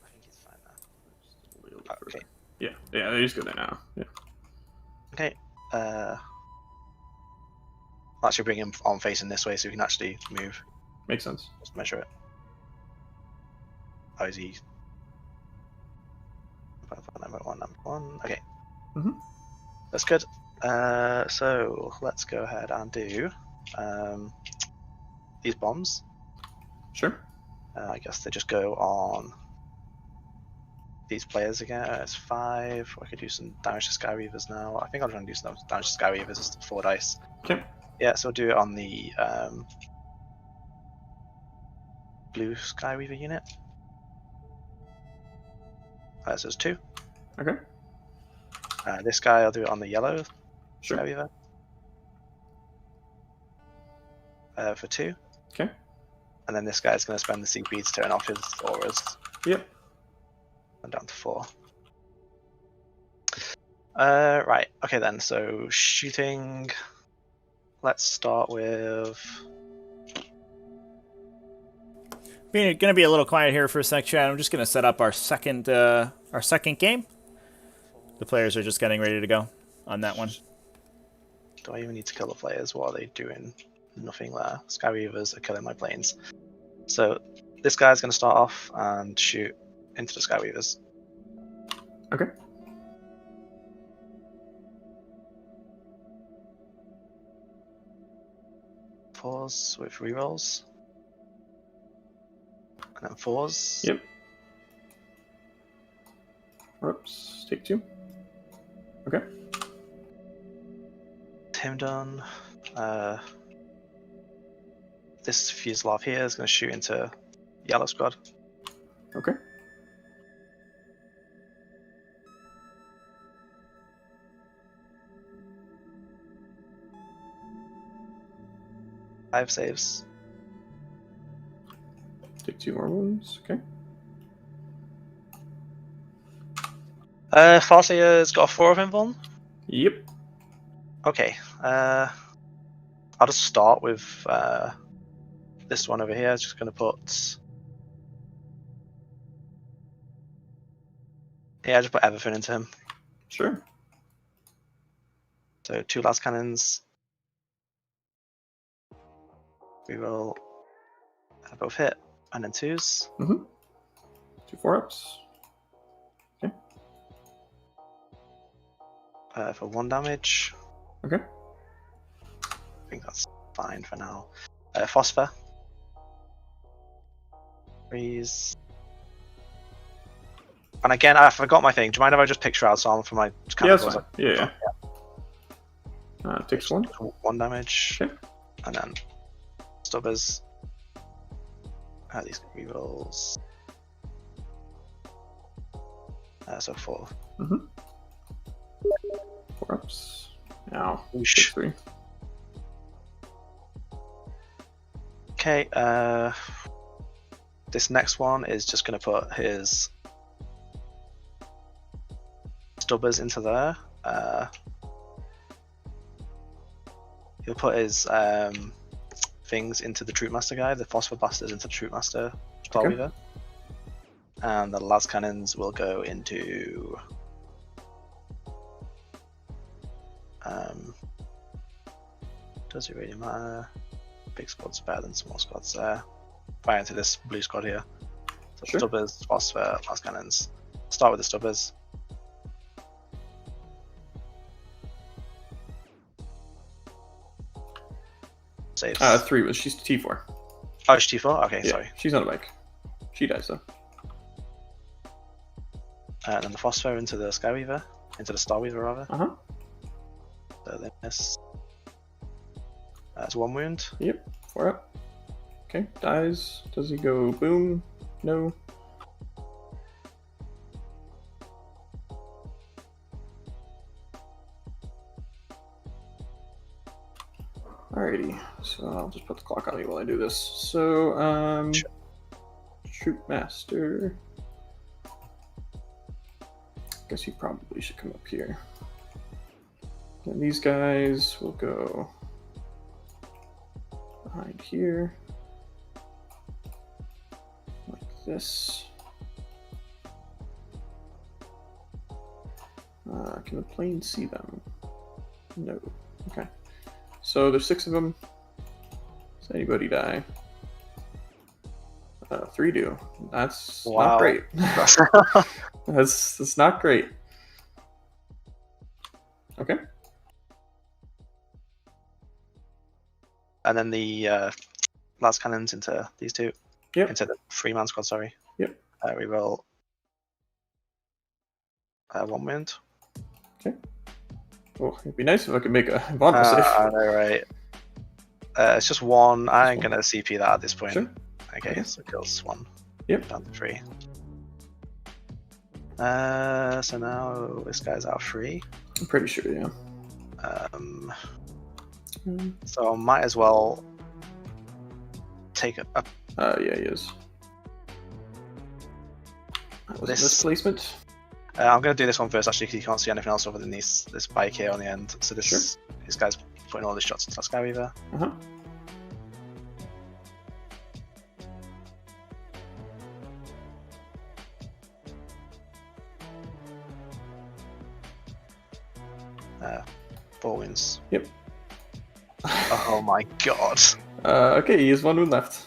I think he's fine now. Just a little bit Okay. further. Yeah, he's good there now. Yeah. Okay. I'll actually bring him on facing this way so we can actually move. Makes sense. Just measure it. How is he? Number one. Okay. Mhm. That's good. So let's go ahead and do these bombs. Sure. I guess they just go on these players again. It's 5. I could do some damage to Sky Reavers now. I think I'll try and do some damage to Sky Reavers. It's 4 dice. Okay. Yeah, so we'll do it on the blue Sky Reaver unit. So it's 2. Okay. This guy, I'll do it on the yellow Sure. Sky Reaver. For 2. Okay. And then this guy's going to spend the CP to turn off his auras. Yep. And down to 4. Right. Okay then. So shooting. Let's start with. We're gonna be a little quiet here for a sec, chat. I'm just gonna set up our second game. The players are just getting ready to go on that one. Do I even need to kill the players? What are they doing? Nothing there. Sky Reavers are killing my planes. So this guy's going to start off and shoot into the Sky Reavers. Okay. Fours with rerolls. And then 4s. Yep. Whoops. Take 2. Okay. Him done. This Fusillade here is going to shoot into Yellow Squad. Okay. Five saves. Take 2 more wounds. Okay. Farseer's got 4 of invuln. Yep. Okay. I'll just start with this one over here. Just going to put. Yeah, just put everything into him. Sure. So 2 last cannons. We will both hit, and then 2s. Mm-hmm. 2 4-ups. Okay. For 1 damage. Okay. I think that's fine for now. Phosphor. Freeze. And again, I forgot my thing. Do you mind if I just pick Shroud Psalm for my Yeah, that's fine. Yeah. Takes 1. 1 damage. Okay. And then Stubbers. These rerolls. So 4. Mm-hmm. 4-ups. Now. Whoosh. 3. Okay, this next one is just going to put his Stubbers into there. He'll put his things into the Troop Master guy, the Phosphor Blasters into the Troop Master Spell Weaver. And the las cannons will go into does it really matter? Big squad's better than small squads there. Fire into this blue squad here. So Sure. Stubbers, Phosphor, las cannons. Start with the Stubbers. Saves. 3 was she's T4. Oh, it's T4? Okay, Yeah, sorry. she's not a bike. She dies though. And then the Phosphor into the Skyweaver. Into the Starweaver, rather. Uh huh. So they miss. That's 1 wound. Yep. 4 up. Okay. Dies. Does he go boom? No. Alrighty. So I'll just put the clock on you while I do this. So Sure. Troop Master. Guess he probably should come up here. And these guys will go behind here. Like this. Can the plane see them? No. Okay. So there's 6 of them. Does anybody die? 3 do. That's not great. That's not great. Okay. And then the last cannons into these 2. Yep. Into the 3-man squad, sorry. Yep. We roll 1 wound. Okay. Oh, it'd be nice if I could make a Vonda save. I know, right? It's just 1. I ain't gonna CP that at this point. Sure. Okay, so it kills 1. Yep. Down to 3. So now this guy's out 3. I'm pretty sure, yeah. So I might as well take it up. Yeah, he is. This- Misplacement. I'm going to do this one first, actually, because you can't see anything else other than this bike here on the end. So this Sure. this guy's putting all his shots into that Skyweaver. Uh-huh. Four wins. Yep. Oh my god. Okay, he has 1 wound left.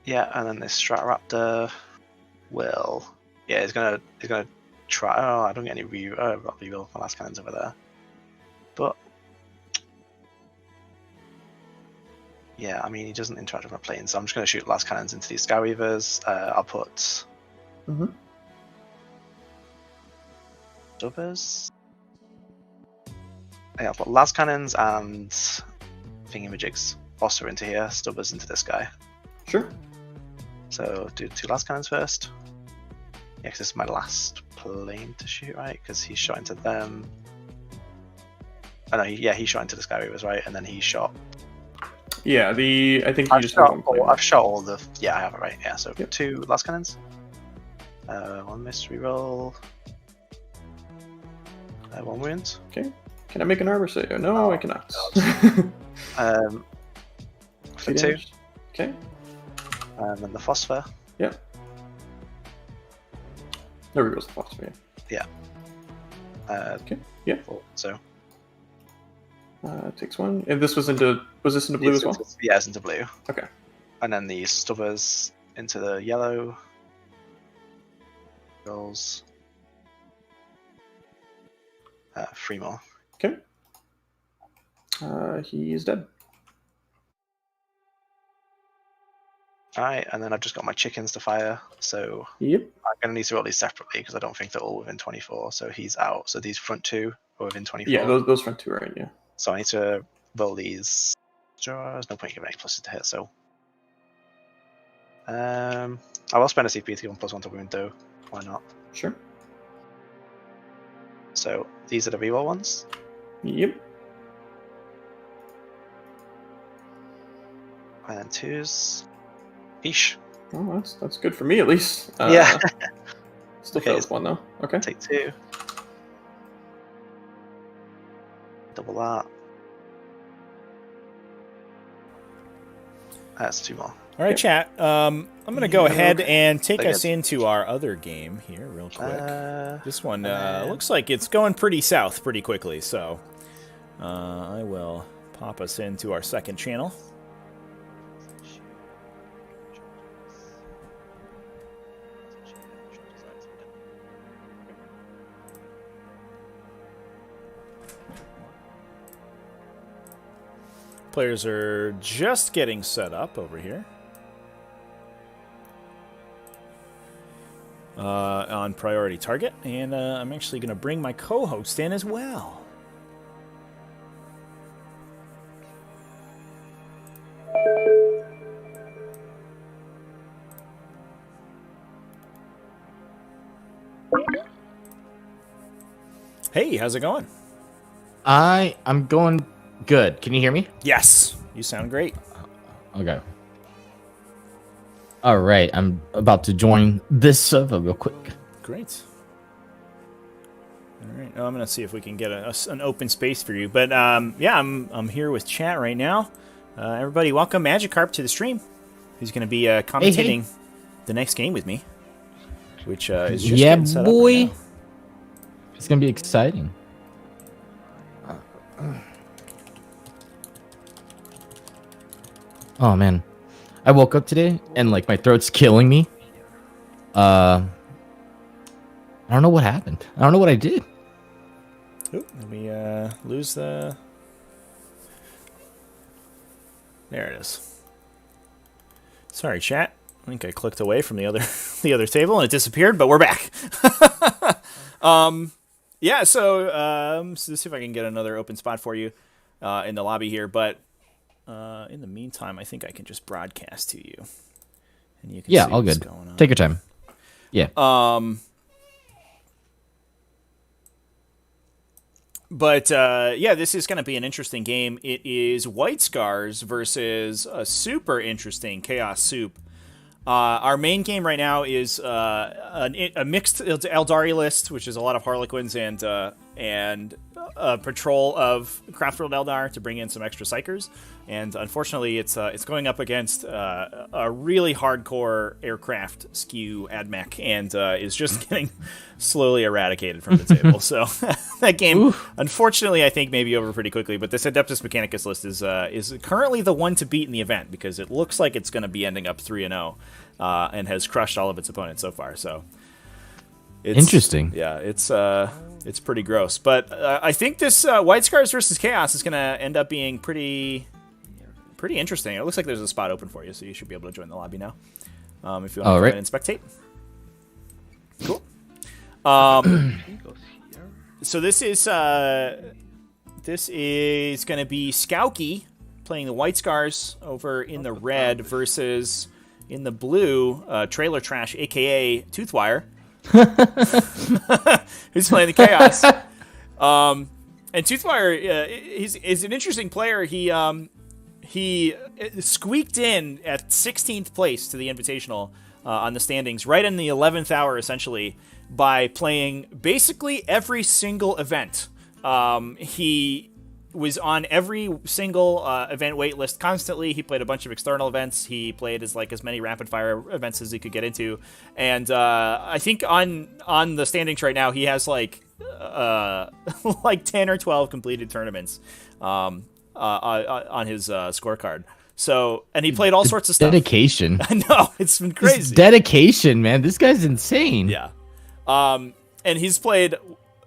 Yeah, and then this Stratoraptor will. Yeah, he's gonna try. Oh, I don't get any reroll. My last cannon's over there. But yeah, I mean he doesn't interact with my plane, so I'm just gonna shoot last cannons into these Skyweavers. I'll put Mm-hmm. Stubbers. Yeah, I'll put last cannons and thingamajigs. Foster into here, Stubbers into this guy. Sure. So do 2 last cannons first. Yeah, because this is my last plane to shoot, right? Because he shot into them. Oh no, he shot into the Skyweavers, right? And then he shot. Yeah, I think you I've just have shot, 1 plane. I've shot all the. Yeah, I have it right. Yeah, so Yep. 2 last cannons. 1 mystery roll. 1 wound. Okay. Can I make an arbor save? No, I cannot. For 2. damage. Okay. And then the Phosphor. Yep. There goes the phosphor. Yeah. Okay. Yeah. 4, so. Takes 1. And this was into. Was this into blue as well? Yeah, it's into blue. Okay. And then the Stubbers into the yellow. Rolls. 3 more. Okay. He is dead. Alright, and then I've just got my chickens to fire, so Yep. I'm going to need to roll these separately because I don't think they're all within 24, so he's out. So these front 2 are within 24. Yeah, those front 2 are right. Yeah. So I need to roll these. There's no point giving any pluses to hit, so. I will spend a CP to give him +1 to wound though. Why not? Sure. So these are the reroll ones. Yep. And then 2s. Eesh. Oh, that's good for me at least. Yeah. Still Okay. fails 1 though. Okay. Take 2. Double that. That's 2 more. All right, chat. I'm going to go ahead and take Okay. us into our other game here real quick. This one then- looks like it's going pretty south pretty quickly, so I will pop us into our second channel. Players are just getting set up over here. On priority target, and I'm actually going to bring my co-host in as well. Hey, how's it going? I'm going good. Can you hear me? Yes, you sound great. Okay. All right, I'm about to join this server real quick. Great. All right, I'm gonna see if we can get an open space for you. But yeah, I'm here with chat right now. Everybody, welcome Magikarp to the stream. Who's gonna be commentating the next game with me, which is just getting set up right now. It's gonna be exciting. Oh man. I woke up today and like my throat's killing me. I don't know what happened. I don't know what I did. Oop, let me lose the... There it is. Sorry, chat. I think I clicked away from the other table and it disappeared, but we're back. Yeah, so let's see if I can get another open spot for you in the lobby here, but in the meantime, I think I can just broadcast to you, and you can see all what's good. going on. Take your time. Yeah. But yeah, this is going to be an interesting game. It is White Scars versus a super interesting Chaos Soup. Our main game right now is a mixed Eldari list, which is a lot of Harlequins and a patrol of Craftworld Eldar to bring in some extra Psychers. And unfortunately, it's going up against a really hardcore aircraft skew Admech, and is just getting slowly eradicated from the table. So that game, unfortunately, I think may be over pretty quickly. But this Adeptus Mechanicus list is currently the one to beat in the event, because it looks like it's going to be ending up 3-0 and has crushed all of its opponents so far. So it's interesting. Yeah, it's pretty gross. But I think this White Scars versus Chaos is going to end up being pretty interesting. It looks like there's a spot open for you, so you should be able to join the lobby now if you want to come in and spectate. Cool. So this is going to be Skauki playing the White Scars over in the red versus in the blue Trailer Trash, aka Toothwire, who's playing the Chaos. And Toothwire, he's an interesting player. He squeaked in at 16th place to the Invitational on the standings, right in the 11th hour, essentially, by playing basically every single event. He was on every single event waitlist constantly. He played a bunch of external events. He played as many rapid fire events as he could get into. And I think on the standings right now, he has like 10 or 12 completed tournaments on his scorecard. So, and he played all sorts of stuff. Dedication. I know, it's been crazy. It's dedication, man. This guy's insane. Yeah. And he's played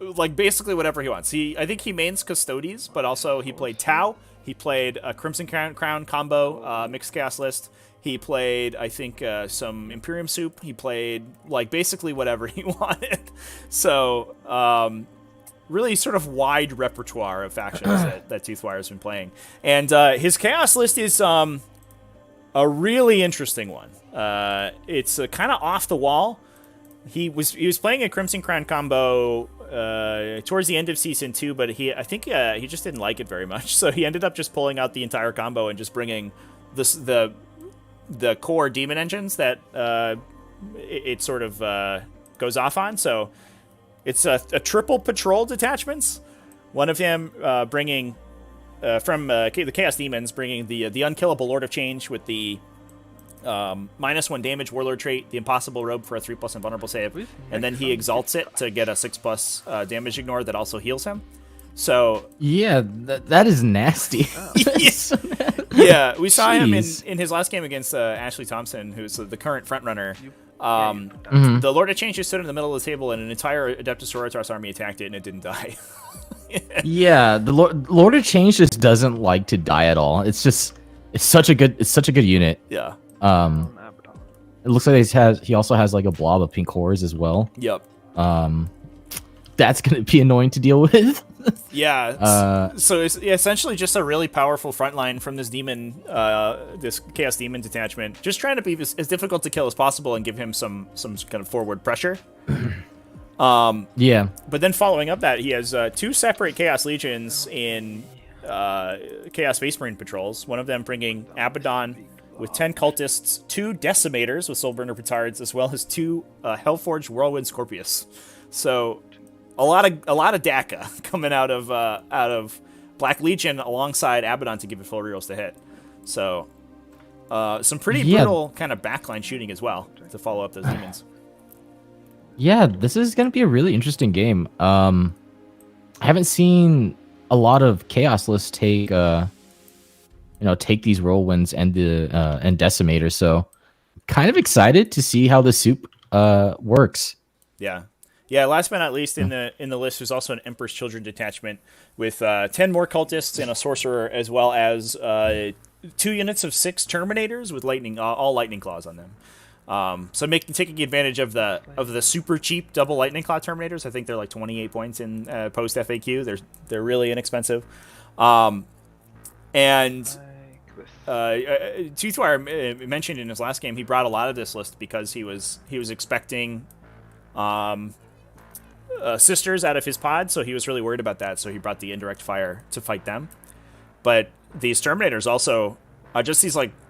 like basically whatever he wants. I think he mains Custodes, but also he played Tau. He played a Crimson Crown combo mixed chaos list. He played, I think, some Imperium Soup. He played like basically whatever he wanted. So, really sort of wide repertoire of factions that Toothwire has been playing. And his Chaos list is a really interesting one. It's kind of off the wall. He was playing a Crimson Crown combo towards the end of Season 2, but I think he just didn't like it very much. So he ended up just pulling out the entire combo and just bringing the core demon engines that it sort of goes off on. So it's a triple patrol detachments. One of them bringing from the Chaos Demons, bringing the unkillable Lord of Change with the -1 damage Warlord trait, the Impossible Robe for a 3+ invulnerable save, and then he exalts it to get a 6+ damage ignore that also heals him. So yeah, that is nasty. Yeah, we saw him in his last game against Ashley Thompson, who's the current frontrunner. The Lord of Change just stood in the middle of the table, and an entire Adeptus Sororitas army attacked it, and it didn't die. Yeah, the Lord of Change just doesn't like to die at all. It's such a good unit. Yeah. It looks like he also has like a blob of pink cores as well. Yep. That's gonna be annoying to deal with. Yeah. So it's essentially just a really powerful frontline from this demon, this Chaos Demon detachment. Just trying to be as difficult to kill as possible and give him some kind of forward pressure. Yeah. But then following up that, he has 2 separate Chaos Legions in Chaos Space Marine patrols. One of them bringing Abaddon with 10 cultists, 2 Decimators with Soulburner Petards, as well as 2 Hellforged Whirlwind Scorpius. So a lot of DACA coming out of Black Legion alongside Abaddon to give it full rerolls to hit. So some pretty brutal kind of backline shooting as well to follow up those demons. Yeah, this is gonna be a really interesting game. I haven't seen a lot of Chaos lists take take these Whirlwinds and the and Decimators, so kind of excited to see how the soup works. Yeah. Last but not least, in the list, there's also an Emperor's Children detachment with 10 more cultists and a sorcerer, as well as 2 units of 6 Terminators with all lightning claws on them. So taking advantage of the super cheap double lightning claw Terminators. I think they're like 28 points in post FAQ. They're really inexpensive. And Toothwire mentioned in his last game he brought a lot of this list because he was expecting sisters out of his pod, so he was really worried about that. So he brought the indirect fire to fight them. But these Terminators also are just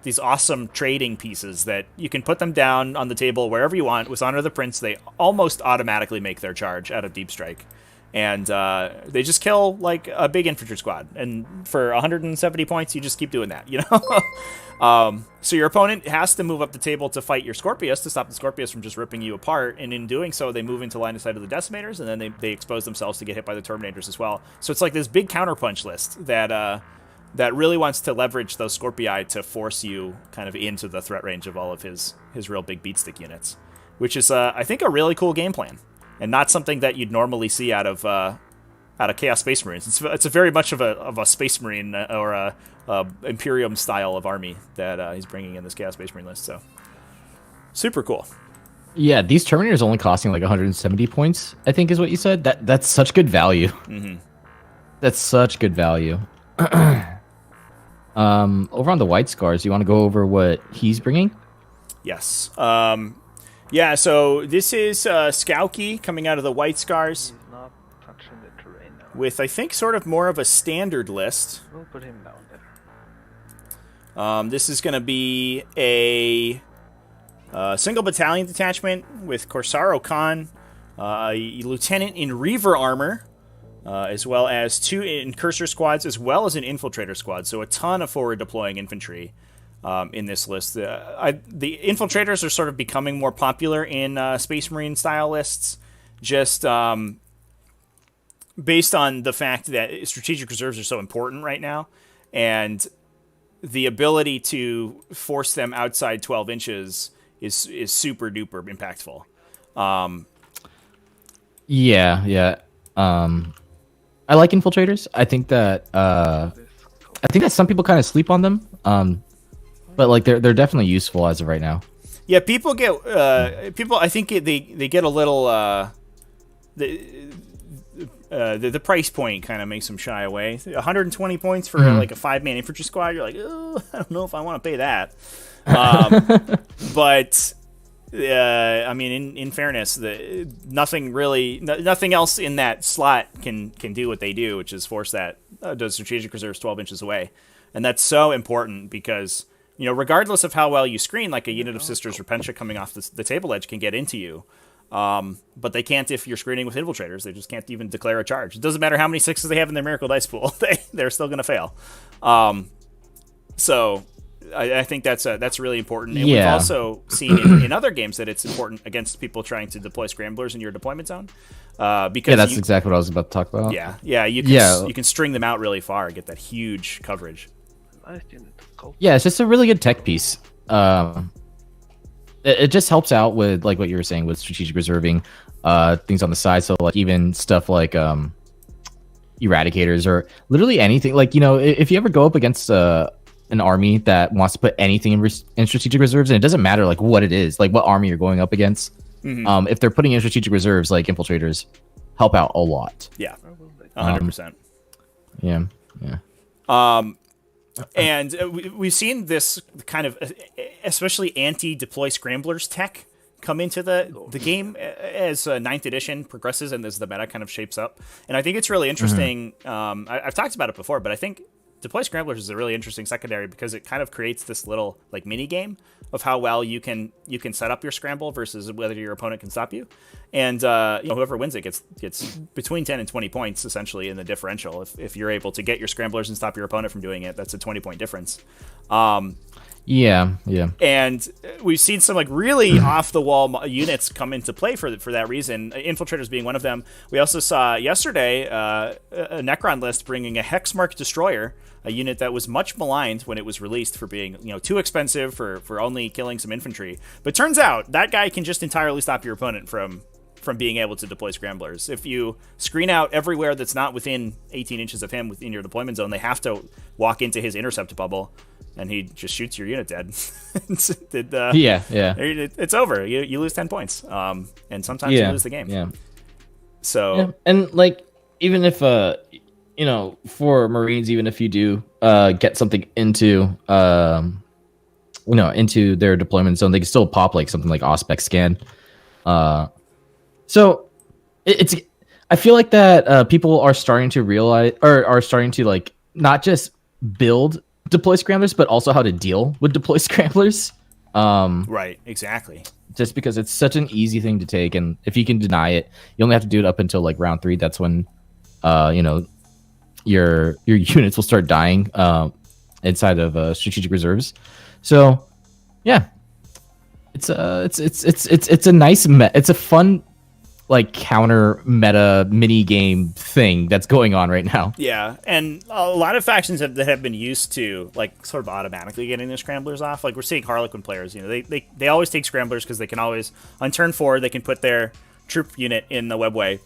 these awesome trading pieces that you can put them down on the table wherever you want. With Honor of the Prince, they almost automatically make their charge out of Deep Strike. And they just kill like a big infantry squad. And for 170 points, you just keep doing that, you know? So your opponent has to move up the table to fight your Scorpius, to stop the Scorpius from just ripping you apart. And in doing so, they move into line of sight of the Decimators, and then they expose themselves to get hit by the Terminators as well. So it's like this big counterpunch list that really wants to leverage those Scorpii to force you kind of into the threat range of all of his real big beatstick units, which is, I think, a really cool game plan. And not something that you'd normally see out of Chaos Space Marines. It's a very much of a Space Marine or a Imperium style of army that he's bringing in this Chaos Space Marine list. So super cool. Yeah, these Terminators only costing like 170 points, I think is what you said. That's such good value. Mm-hmm. That's such good value. Over on the White Scars, you want to go over what he's bringing? Yes. Yeah, so this is Skauki coming out of the White Scars. He's not touching the terrain now. With, I think, sort of more of a standard list. We'll put him down there. This is going to be a single battalion detachment with Corsaro Khan, a lieutenant in Reaver armor, as well as 2 Incursor squads, as well as an Infiltrator squad. So a ton of forward deploying infantry. In this list, the Infiltrators are sort of becoming more popular in Space Marine style lists, just based on the fact that strategic reserves are so important right now, and the ability to force them outside 12 inches is super duper impactful. Yeah. I like Infiltrators. I think that some people kind of sleep on them. But like they're definitely useful as of right now. Yeah, people get I think they get a little the price point kind of makes them shy away. 120 points for like a 5-man infantry squad. You're like, oh, I don't know if I want to pay that. But I mean, in fairness, nothing else in that slot can do what they do, which is force that those strategic reserves 12 inches away, and that's so important because. You know, regardless of how well you screen, like a unit of Sisters Repentia coming off the table edge can get into you. But they can't if you're screening with Infiltrators. They just can't even declare a charge. It doesn't matter how many 6s they have in their Miracle Dice pool. They're still going to fail. So I think that's really important. And we've also seen in other games that it's important against people trying to deploy Scramblers in your deployment zone. Because that's exactly what I was about to talk about. You can string them out really far and get that huge coverage. Nice unit. Yeah, it's just a really good tech piece. It just helps out with like what you were saying with strategic reserving things on the side. So like even stuff like eradicators or literally anything. Like, you know, if you ever go up against an army that wants to put anything in strategic reserves, and it doesn't matter like what it is, like what army you're going up against, if they're putting in strategic reserves, like infiltrators help out a lot. Yeah, 100%. Yeah. And we've seen this kind of, especially anti-deploy scramblers tech come into the game as 9th edition progresses and as the meta kind of shapes up. And I think it's really interesting. I've talked about it before, but I think deploy scramblers is a really interesting secondary because it kind of creates this little like mini game of how well you can set up your scramble versus whether your opponent can stop you. And whoever wins it gets between 10 and 20 points essentially in the differential. If you're able to get your scramblers and stop your opponent from doing it, that's a 20-point difference. Yeah. And we've seen some like really off the wall units come into play for that reason. Infiltrators being one of them. We also saw yesterday a Necron list bringing a Hexmark Destroyer, a unit that was much maligned when it was released for being too expensive for only killing some infantry. But turns out that guy can just entirely stop your opponent from being able to deploy scramblers. If you screen out everywhere that's not within 18 inches of him within your deployment zone, they have to walk into his intercept bubble. And he just shoots your unit dead. It's over. You lose 10 points. And sometimes you lose the game. Yeah. So and like even if for Marines, even if you do get something into into their deployment zone, they can still pop like something like Auspex scan. So I feel like that people are starting to realize or are starting to like not just build deploy scramblers, but also how to deal with deploy scramblers. Right, exactly. Just because it's such an easy thing to take, and if you can deny it, you only have to do it up until like round 3. That's when, your units will start dying inside of strategic reserves. So, yeah, it's a nice it's a fun like counter meta mini game thing that's going on right now. Yeah, and a lot of factions that have been used to like sort of automatically getting their scramblers off. Like we're seeing Harlequin players, they always take scramblers because they can always on turn 4 they can put their troop unit in the webway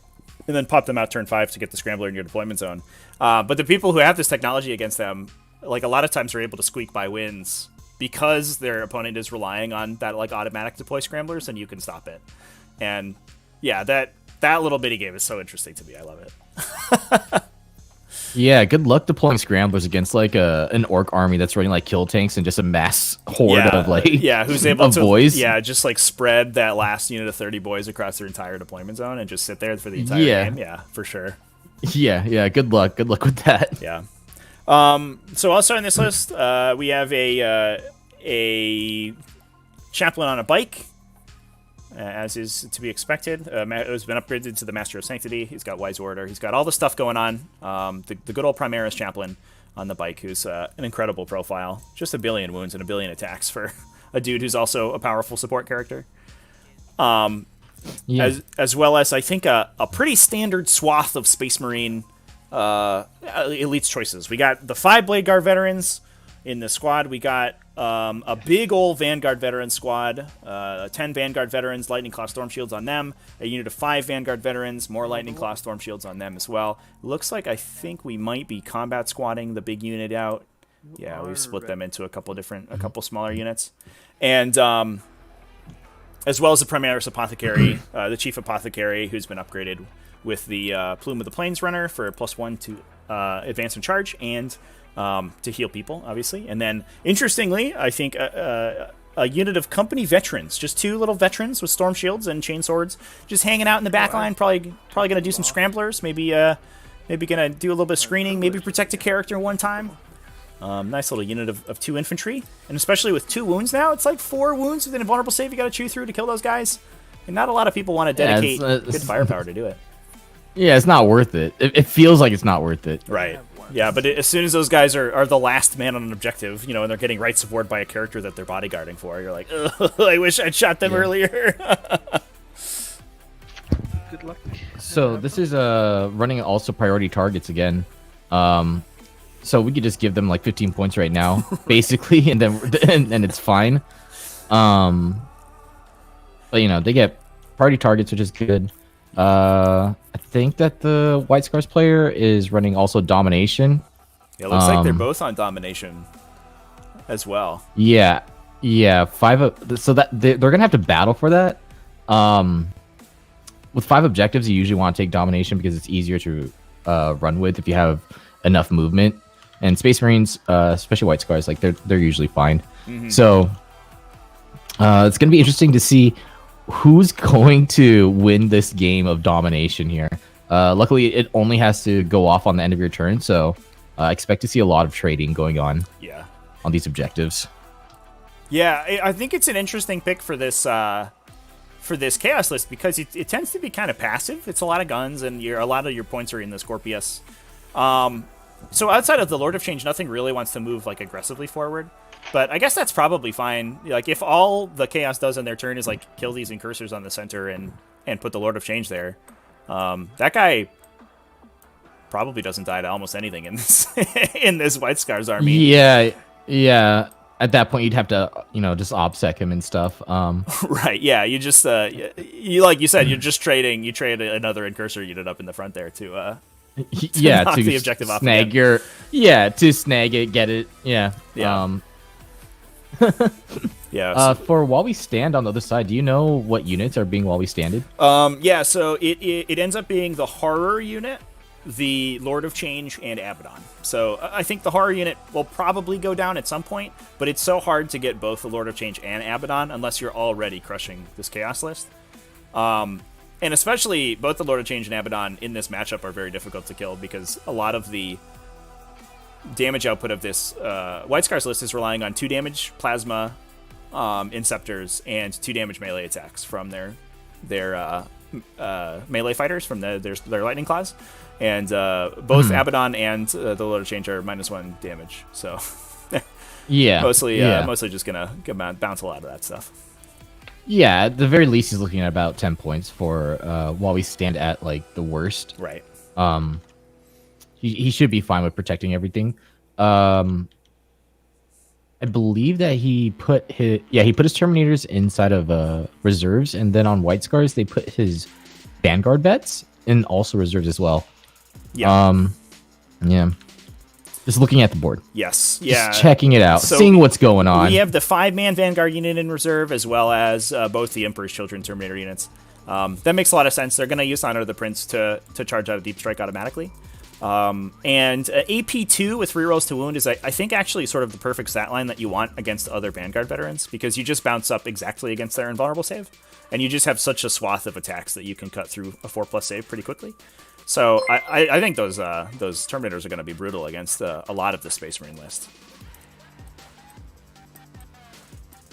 and then pop them out turn 5 to get the scrambler in your deployment zone. But the people who have this technology against them, like a lot of times are able to squeak by wins because their opponent is relying on that like automatic deploy scramblers and you can stop it. And yeah, that little bitty game is so interesting to me. I love it. Yeah, good luck deploying scramblers against like an orc army that's running like kill tanks and just a mass horde of like who's able to boys. Just like spread that last unit of 30 boys across their entire deployment zone and just sit there for the entire game. Yeah, for sure. Yeah. Good luck with that. Yeah. So also on this list, we have a chaplain on a bike. As is to be expected. It has been upgraded to the Master of Sanctity. He's got Wise Order. He's got all the stuff going on. The good old Primaris Chaplain on the bike, who's an incredible profile. Just 1 billion wounds and 1 billion attacks for a dude who's also a powerful support character. As well as, I think, a pretty standard swath of Space Marine elites choices. We got the 5 Blade Guard veterans in the squad. We got a big old Vanguard veteran squad, 10 Vanguard veterans, Lightning Claw Storm Shields on them, a unit of 5 Vanguard veterans, more Lightning Claw Storm Shields on them as well. Looks like I think we might be combat squatting the big unit out. Yeah, we've split them into a couple smaller units. And as well as the Primaris Apothecary, the Chief Apothecary, who's been upgraded with the Plume of the Plains Runner for +1 to advance and charge, and to heal people, obviously. And then, interestingly, I think a unit of company veterans, just 2 little veterans with storm shields and chain swords, just hanging out in the back line, probably going to do some scramblers, maybe going to do a little bit of screening, maybe protect a character one time. Nice little unit of 2 infantry, and especially with 2 wounds now, it's like 4 wounds with an invulnerable save you got to chew through to kill those guys. And not a lot of people want to dedicate good firepower to do it. Yeah, it's not worth it. It feels like it's not worth it. Right. Yeah, but as soon as those guys are the last man on an objective, and they're getting rights of ward by a character that they're bodyguarding for, you're like, I wish I'd shot them earlier. Good luck. So this is running also priority targets again. So we could just give them like 15 points right now, basically, and then and it's fine. But they get priority targets, which is good. I think that the White Scars player is running also Domination. It looks like they're both on domination as well. Yeah, yeah. So that they're gonna have to battle for that. With 5 objectives, you usually want to take domination because it's easier to run with if you have enough movement. And Space Marines, especially White Scars, like they're usually fine. So it's gonna be interesting to see who's going to win this game of domination here. Luckily, it only has to go off on the end of your turn, so I expect to see a lot of trading going on. Yeah. On these objectives. Yeah, I think it's an interesting pick for this chaos list because it tends to be kind of passive. It's a lot of guns, and a lot of your points are in the Scorpius. So outside of the Lord of Change, nothing really wants to move like aggressively forward. But I guess that's probably fine. Like if all the chaos does in their turn is like kill these incursors on the center and put the Lord of Change there, that guy probably doesn't die to almost anything in this in this White Scars army. Yeah. At that point, you'd have to, just obsec him and stuff. Right. Yeah. You just, you like you said, you're just trading. You trade another incursor unit up in the front there to knock the objective off. Snag again. to snag it, get it. Yeah. Yeah. For while we stand on the other side, do you know what units are being while we standed? Yeah. So it ends up being the horror unit, the Lord of Change, and Abaddon. So I think the horror unit will probably go down at some point, but it's so hard to get both the Lord of Change and Abaddon unless you're already crushing this chaos list. And especially both the Lord of Change and Abaddon in this matchup are very difficult to kill because a lot of the damage output of this White Scars list is relying on 2 damage plasma Inceptors and 2 damage melee attacks from their melee fighters from their lightning claws. And both Abaddon and the Lord of Change are -1 damage. So mostly just gonna bounce a lot of that stuff. Yeah, at the very least, he's looking at about 10 points for while we stand at like the worst. Right. He should be fine with protecting everything. I believe that he put his Terminators inside of reserves, and then on White Scars they put his Vanguard bets in also reserves as well. Yeah. Just looking at the board. Yes. Yeah. Just checking it out, So seeing what's going on. We have the 5-man Vanguard unit in reserve, as well as both the Emperor's Children Terminator units. That makes a lot of sense. They're going to use Honor of the Prince to charge out a Deep Strike automatically. And AP2 with rerolls to wound is, I think, actually sort of the perfect stat line that you want against other Vanguard veterans, because you just bounce up exactly against their invulnerable save, and you just have such a swath of attacks that you can cut through a 4+ save pretty quickly. So I think those Terminators are going to be brutal against a lot of the Space Marine list.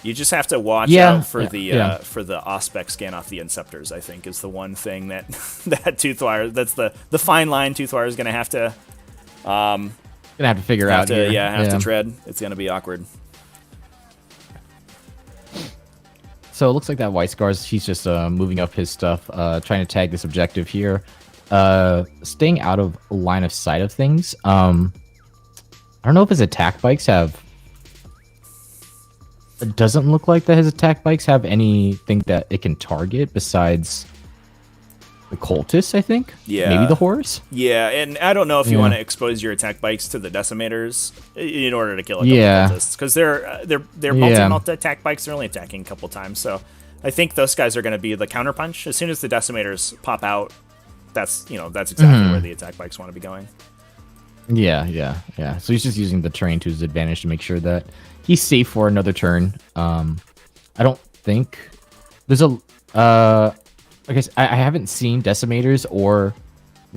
You just have to watch out for the Auspex scan off the Inceptors, I think, is the one thing that Toothwire, that's the fine line Toothwire is going to have to figure out here. To tread. It's going to be awkward. So it looks like that White Scars, he's just moving up his stuff, trying to tag this objective here. Staying out of line of sight of things. I don't know if his attack bikes have... It doesn't look like that his attack bikes have anything that it can target besides the Cultists, I think? Yeah. Maybe the Horse? Yeah, and I don't know if you want to expose your attack bikes to the Decimators in order to kill a couple Cultists, because they're multi-attack bikes. They're only attacking a couple times, so I think those guys are going to be the counterpunch. As soon as the Decimators pop out, that's exactly where the attack bikes want to be going. Yeah. So he's just using the terrain to his advantage to make sure that he's safe for another turn. I don't think there's I guess I haven't seen Decimators or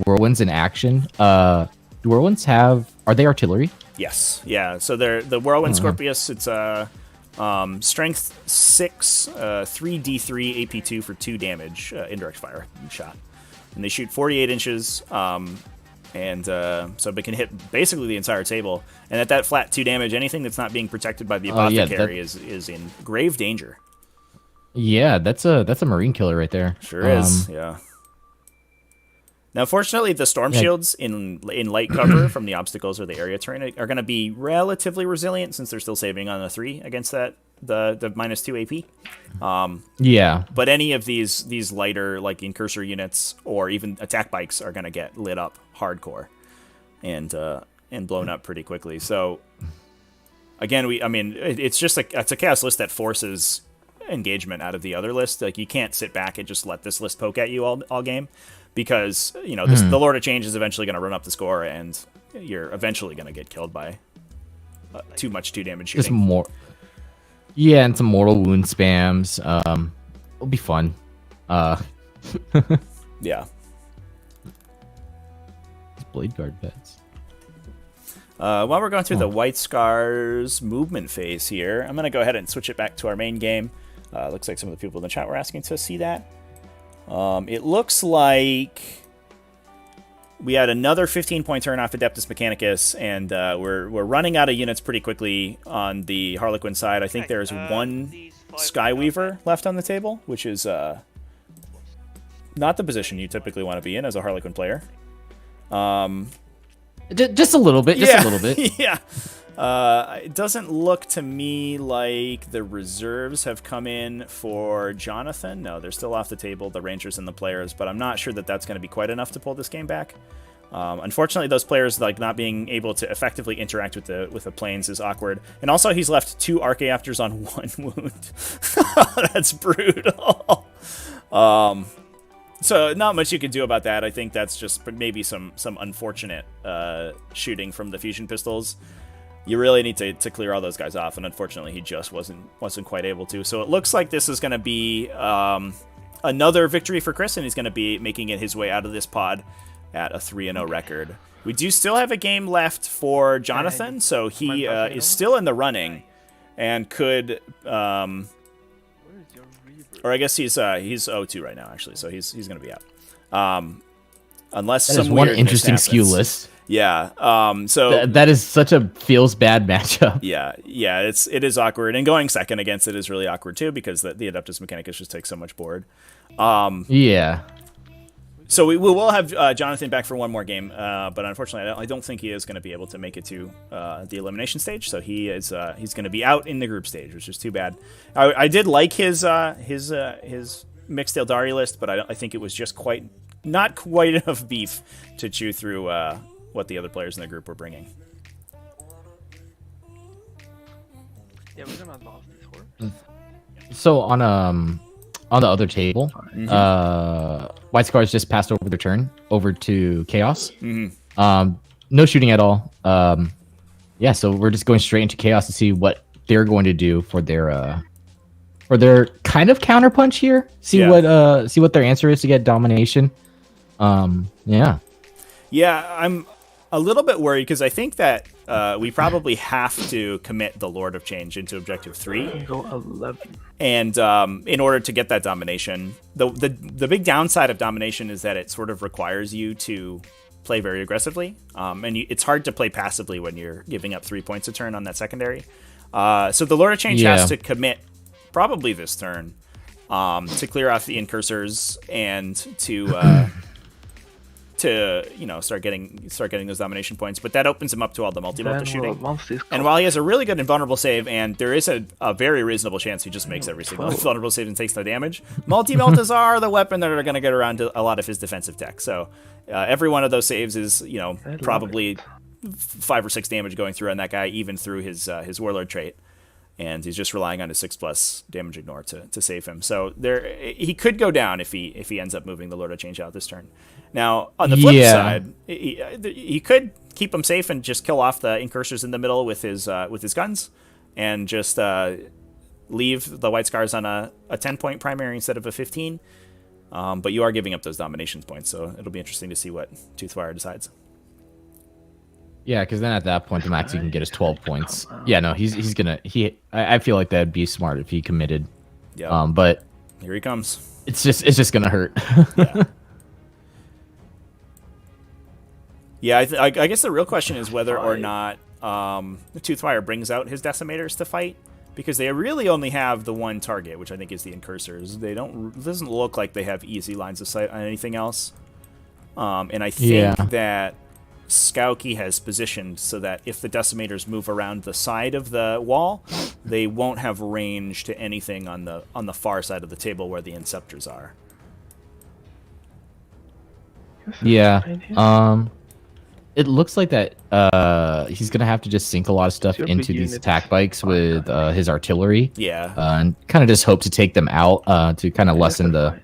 Whirlwinds in action. Do Whirlwinds are they artillery? Yes. Yeah. So they're the Whirlwind Scorpius. It's strength 6, 3d3 AP2 for 2 damage, indirect fire shot, and they shoot 48 inches. So it can hit basically the entire table. And at that flat 2 damage, anything that's not being protected by the Apothecary is in grave danger. Yeah, that's a Marine killer right there. Sure is, yeah. Now, fortunately, the Storm Shields in light cover from the obstacles or the area terrain are going to be relatively resilient, since they're still saving on a 3 against that the -2 AP. Yeah. But any of these lighter like incursor units or even attack bikes are going to get lit up hardcore and blown up pretty quickly. So again, it's a chaos list that forces engagement out of the other list. Like you can't sit back and just let this list poke at you all game, because the Lord of Change is eventually going to run up the score and you're eventually going to get killed by too much 2 damage shooting. Just more. Yeah, and some mortal wound spams. It'll be fun. Yeah. Blade guard beds. While we're going through the White Scars movement phase here, I'm going to go ahead and switch it back to our main game. Looks like some of the people in the chat were asking to see that. It looks like we had another 15-point turn off Adeptus Mechanicus, and we're running out of units pretty quickly on the Harlequin side. I think there's one Skyweaver left on the table, which is not the position you typically want to be in as a Harlequin player. Just a little bit. Just a little bit. Yeah. It doesn't look to me like the reserves have come in for Jonathan. No, they're still off the table, the Rangers and the players, but I'm not sure that that's going to be quite enough to pull this game back. Unfortunately, those players like not being able to effectively interact with the planes is awkward. And also, he's left 2 Archaeopters on 1 wound. That's brutal. So not much you can do about that. I think that's just maybe some unfortunate shooting from the fusion pistols. You really need to clear all those guys off, and unfortunately, he just wasn't quite able to. So it looks like this is going to be another victory for Chris, and he's going to be making it his way out of this pod at a 3-0 record. We do still have a game left for Jonathan, so he is still in the running, and could, or I guess he's 0-2 right now actually, so he's going to be out. Unless that some is one weirdness interesting happens. skew list. Yeah. So that is such a feels bad matchup. Yeah. It is awkward, and going second against it is really awkward too, because the Adeptus Mechanicus just takes so much board. Yeah. So we will have Jonathan back for one more game, but unfortunately, I don't think he is going to be able to make it to the elimination stage. So he's going to be out in the group stage, which is too bad. I did like his mixed Eldari list, but I think it was just not quite enough beef to chew through what the other players in the group were bringing. Yeah, we're gonna lose this horse. So on the other table, White Scars just passed over their turn over to Chaos. No shooting at all. Yeah, so we're just going straight into Chaos to see what they're going to do for their kind of counterpunch here. See what their answer is to get domination. Yeah. Yeah, I'm a little bit worried because I think that we probably have to commit the Lord of Change into Objective 3. Go 11. And in order to get that domination, the big downside of domination is that it sort of requires you to play very aggressively. And it's hard to play passively when you're giving up 3 points a turn on that secondary. So the Lord of Change has to commit probably this turn to clear off the incursors and to start getting those domination points, but that opens him up to all the multi-multi shooting. And while he has a really good invulnerable save, and there is a very reasonable chance he just makes every single invulnerable save and takes no damage, multi-multis are the weapon that are going to get around to a lot of his defensive tech. So every one of those saves is probably 5 or 6 damage going through on that guy, even through his warlord trait. And he's just relying on his 6+ damage ignore to save him. So he could go down if he ends up moving the Lord of Change out this turn. Now, on the flip side, he could keep him safe and just kill off the incursors in the middle with his guns, and just leave the White Scars on a 10-point primary instead of a 15. But you are giving up those dominations points, so it'll be interesting to see what Toothfire decides. Yeah, because then at that point, the max you can get is 12 points. Yeah, no, he's gonna. I feel like that'd be smart if he committed. Yeah. But here he comes. It's just gonna hurt. Yeah, I guess the real question is whether or not Toothfire brings out his decimators to fight, because they really only have the one target, which I think is the incursors. It doesn't look like they have easy lines of sight on anything else. And I think that Skauki has positioned so that if the decimators move around the side of the wall, they won't have range to anything on the far side of the table where the Inceptors are. Yeah. It looks like that he's gonna have to just sink a lot of stuff Your into big these units attack bikes with his artillery. Yeah. And kind of just hope to take them out to kind of lessen the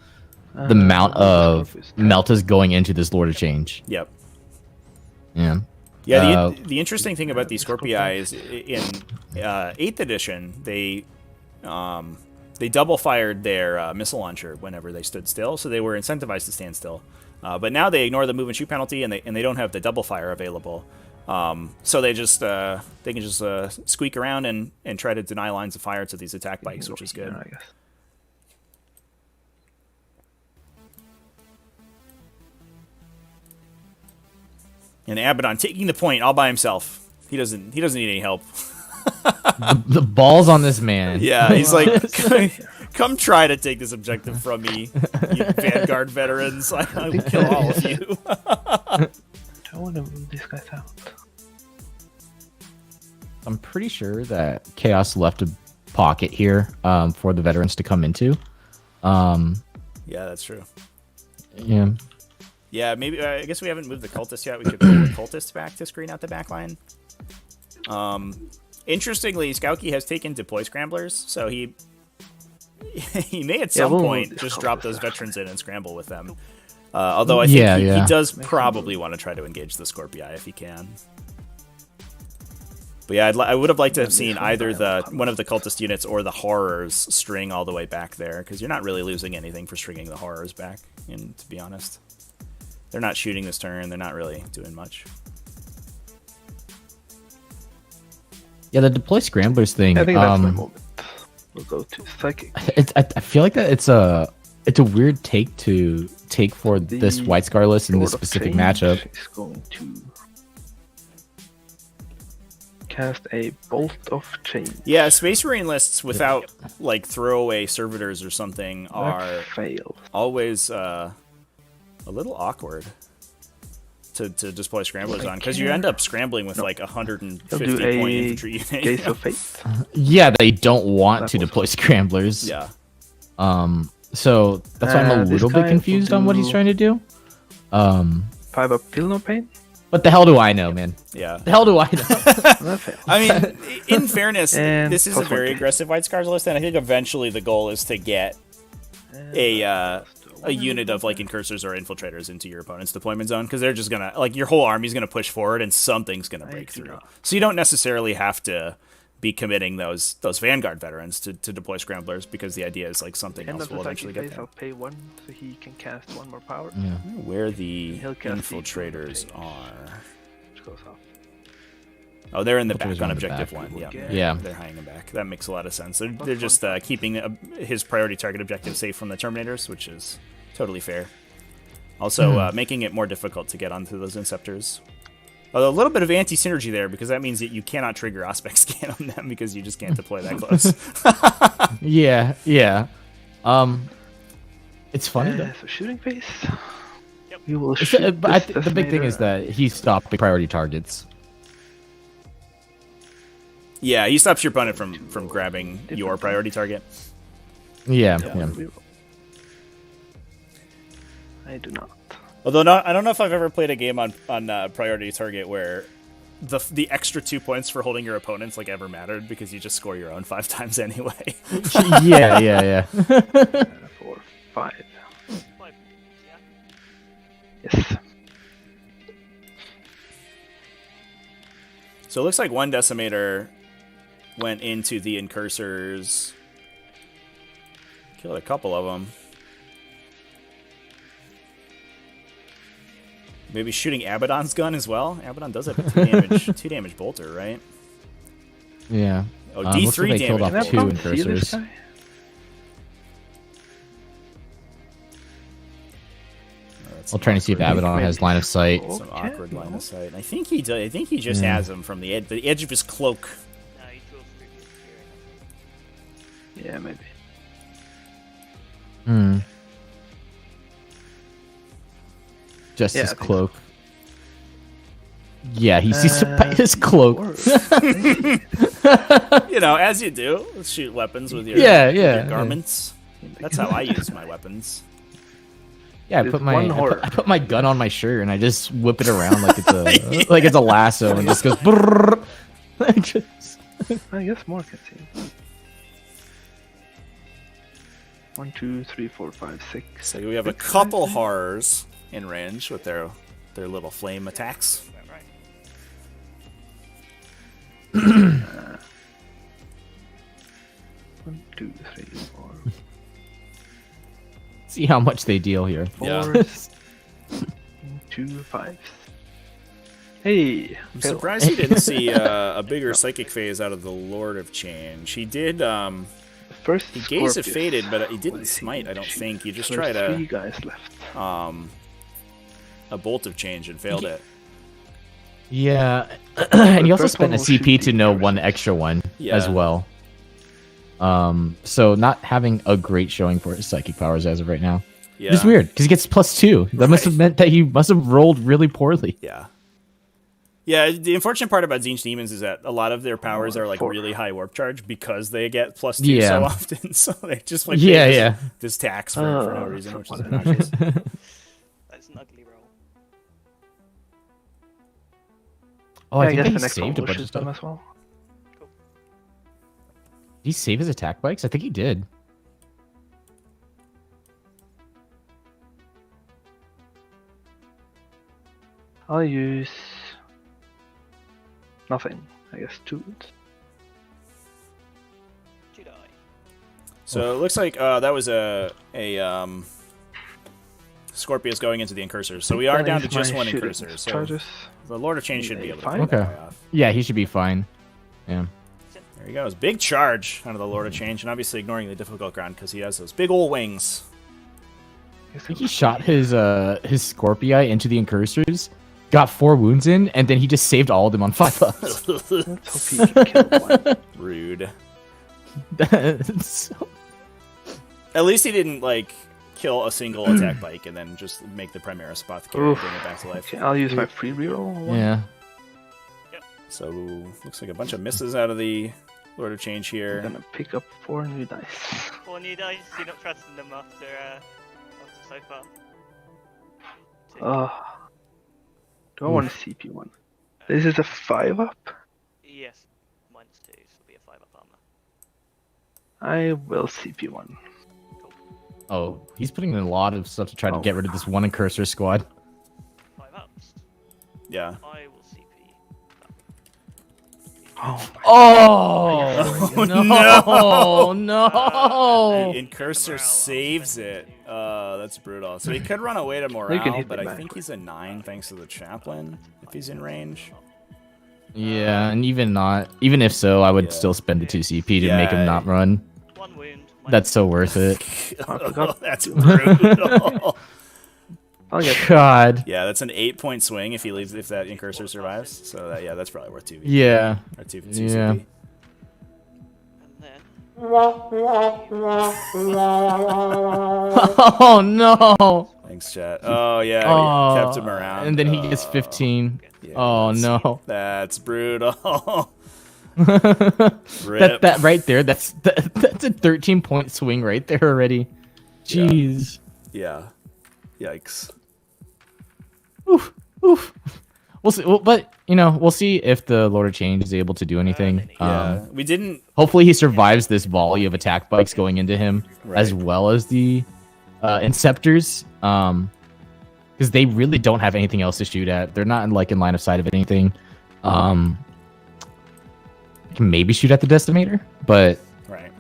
amount of Meltas going into this Lord of Change. Yep. Yeah. Yeah, the interesting thing about these Scorpii is in 8th edition, they double fired their missile launcher whenever they stood still, so they were incentivized to stand still. But now they ignore the move and shoot penalty, and they don't have the double fire available. So they just they can just squeak around and try to deny lines of fire to these attack bikes, which is good. I guess. And Abaddon taking the point all by himself. He doesn't need any help. The balls on this man. Yeah, he's like, come try to take this objective from me, you Vanguard veterans. I will kill all of you. I want to move these guys out. I'm pretty sure that Chaos left a pocket here for the veterans to come into. Yeah, that's true. Yeah. Yeah, maybe. I guess we haven't moved the cultists yet. We could pull the cultists back to screen out the back line. Interestingly, Skauki has taken deploy scramblers, so he may at some point just drop those veterans in and scramble with them. Although I think he does probably want to try to engage the Scorpii if he can. But yeah, I would have liked to have seen either one of the cultist units or the horrors string all the way back there, because you're not really losing anything for stringing the horrors back. And to be honest, they're not shooting this turn. They're not really doing much. Yeah, the deploy scramblers thing. I think that's my moment. We'll go to psychic. I feel like that it's a weird take for this White Scar list in this specific matchup. Is going to cast a bolt of change. Yeah, Space Marine lists without like throwaway servitors or something are always a little awkward to deploy scramblers on, because you end up scrambling with like 150 point infantry unit. Gaze of Fate. Yeah, they don't want to deploy scramblers. Yeah. So that's why I'm a little bit confused on what he's trying to do. 5 up, feel no pain. What the hell do I know, man? Yeah. The hell do I know? I mean, in fairness, this is a very aggressive White Scars list, and I think eventually the goal is to get a unit of like incursors or infiltrators into your opponent's deployment zone, because they're just gonna, like, your whole army's gonna push forward and something's gonna break through. So you don't necessarily have to be committing those Vanguard veterans to deploy scramblers, because the idea is like something else will eventually get there. I'll pay 1 so he can cast 1 more power. Yeah. Where the infiltrators are. Which goes off. Oh, they're in the back on objective 1. Yeah. Yeah. They're hanging back. That makes a lot of sense. They're just keeping his priority target objective safe from the Terminators, which is totally fair. Also, making it more difficult to get onto those Inceptors. Although a little bit of anti-synergy there, because that means that you cannot trigger Aspect Scan on them, because you just can't deploy that close. Yeah. It's funny though. So shooting phase. Yep. We will shoot But the big thing is that he stopped priority targets. Yeah, he stops your opponent from grabbing your priority target. Yeah. I do not. Although I don't know if I've ever played a game on priority target where the extra 2 points for holding your opponents like ever mattered, because you just score your own 5 times anyway. Yeah. 4, 5. Yes. So it looks like 1 decimator went into the incursors, killed a couple of them. Maybe shooting Abaddon's gun as well. Abaddon does have a 2 damage bolter, right? Yeah. Oh, looks like D3 they killed damage. off 2 incursors. I'll try to see if Abaddon has line of sight. Some awkward line of sight. I think he does. I think he just has him from the edge of his cloak. Yeah, maybe. Just his cloak. Yeah, he sees it by his cloak. You know, as you do, shoot weapons with your, Yeah, with yeah, your garments. That's how I use my weapons. Yeah, There's one horror. I put my gun on my shirt and I just whip it around like it's a like it's a lasso and just goes. Brrr. Like just- I guess more cutscenes. 1, 2, 3, 4, 5, 6. So we have a couple horrors in range with their little flame attacks. 1, 2, 3, 4. See how much they deal here. Yeah. 4, 2, 5. Hey, I'm Phil. surprised you didn't see a bigger psychic phase out of the Lord of Change. He did. First He Gaze of Scorpius. Faded, but he didn't Was smite. I don't think. He just There's tried 3 guys left. a Bolt of Change and failed it. Yeah, and he also first spent one a will shoot CP to the know first. one extra one as Yeah. well. So not having a great showing for his psychic powers as of right now. Yeah. It's weird because he gets +2. That must have Right. meant that he must have rolled really poorly. Yeah. Yeah, the unfortunate part about Zinch Demons is that a lot of their powers are like 4. really high warp charge because they get +2 Yeah. so often. So they just like Yeah, pay yeah. this tax for no Oh, reason, which is someone. obnoxious. That's an ugly roll. Oh, Yeah, I think guess he the next one saved a will bunch of shoot them stuff. as well. Did he save his attack bikes? I think he did. I'll use nothing. I guess 2. Jedi. So it looks like that was a Scorpius going into the Incursors. So we are down to just one Incursor. So Charges. the Lord of Change should be able to Fine. pull that Okay. guy off. Yeah, he should be fine. Yeah. There he goes. Big charge out of the Lord of Change, and obviously ignoring the difficult ground because he has those big old wings. I think he shot his Scorpii into the Incursors, got 4 wounds in, and then he just saved all of them on 5 ups. Let's hope he can kill one. Rude. That's so- At least he didn't like kill a single attack bike and then just make the Primaris Apothecary Oof. bring it back to life. Okay, I'll use my free reroll. one. yeah. So looks like a bunch of misses out of the Lord of Change I'm here. gonna pick up 4 new dice. 4 new dice, you're not trusting them after so far. 2. Do I want a CP one? This is a 5 up. Yes, -2, so it'll be a 5 up armor. I will CP one. Oh, he's putting in a lot of stuff to try to Oh. get rid of this one Incursor squad. 5 ups. Yeah. I will CP. Oh my Oh, no! no! The Incursor Morale saves it. That's brutal. So he could run away to You can morale, hit but me I back. think he's a 9 thanks to the Chaplain if he's in range. Yeah, and even if so, I would Yeah. still spend the 2 CP to make Yeah. him not run. 1 wound. That's so worth it. That's brutal. I'll get God. Yeah, that's an 8-point swing if that Incursor survives. So that's probably worth 2. Yeah. Or 2 Yeah. CP. And then Oh no. Thanks, chat. Oh yeah, Oh, we kept him around. and then he gets 15. Yeah, Oh that's- no. That's brutal. that Rip. that right there, that's a 13-point swing right there already. Jeez. Yeah. Yikes. Oof. Oof. We'll see. Well, but we'll see if the Lord of Change is able to do anything. Yeah. We didn't. Hopefully he survives this volley of attack bikes going into him, as Right. well as the Inceptors. Because they really don't have anything else to shoot at. They're not in line of sight of anything. Can maybe shoot at the Decimator, but Right.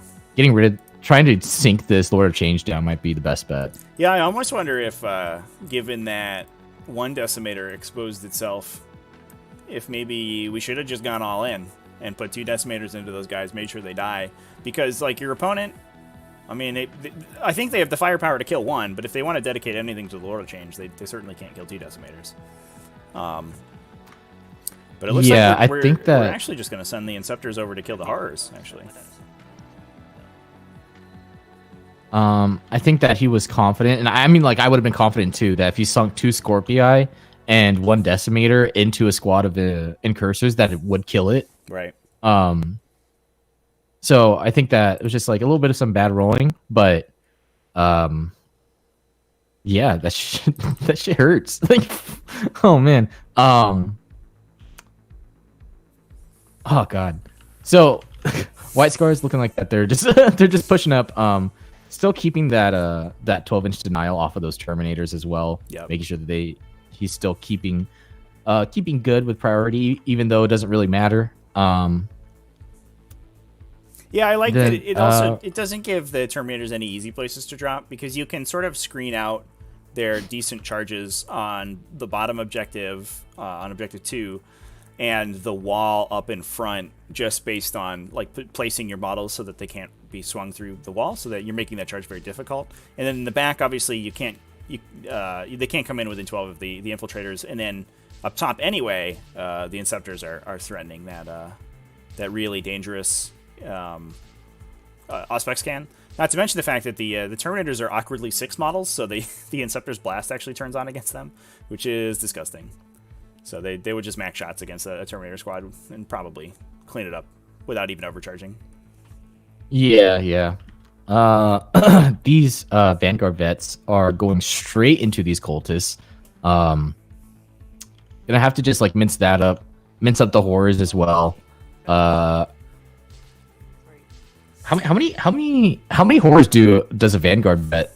trying to sink this Lord of Change down might be the best bet. Yeah, I almost wonder if, given that one Decimator exposed itself, if maybe we should have just gone all in and put 2 Decimators into those guys, made sure they die. Because, your opponent, I mean, I think they have the firepower to kill 1, but if they want to dedicate anything to the Lord of Change, they certainly can't kill 2 Decimators. But it looks Yeah, like I we're think that- actually just going to send the Inceptors over to kill the Horrors, actually. I think that he was confident, and I mean, I would have been confident too, that if he sunk 2 Scorpii and 1 decimator into a squad of incursors that it would kill it. Right. So I think that it was just like a little bit of some bad rolling, but yeah, that shit hurts. Like, oh man. Oh god. So White Scar is looking like that. They're just pushing up. Still keeping that 12-inch denial off of those Terminators as well. Yep. Making sure that he's still keeping good with priority, even though it doesn't really matter. Yeah, I like Then, that it also it doesn't give the Terminators any easy places to drop, because you can sort of screen out their decent charges on the bottom objective, on objective 2, and the wall up in front, just based on like placing your models so that they can't be swung through the wall, so that you're making that charge very difficult. And then in the back, obviously they can't come in within 12 of the infiltrators, and then up top anyway, the Inceptors are threatening that really dangerous Auspex can. Not to mention the fact that the Terminators are awkwardly 6 models, so the Inceptor's blast actually turns on against them, which is disgusting. So they would just max shots against a Terminator squad and probably clean it up without even overcharging. Yeah. These Vanguard vets are going straight into these cultists. Gonna have to just like mince up the horrors as well. How many horrors does a Vanguard vet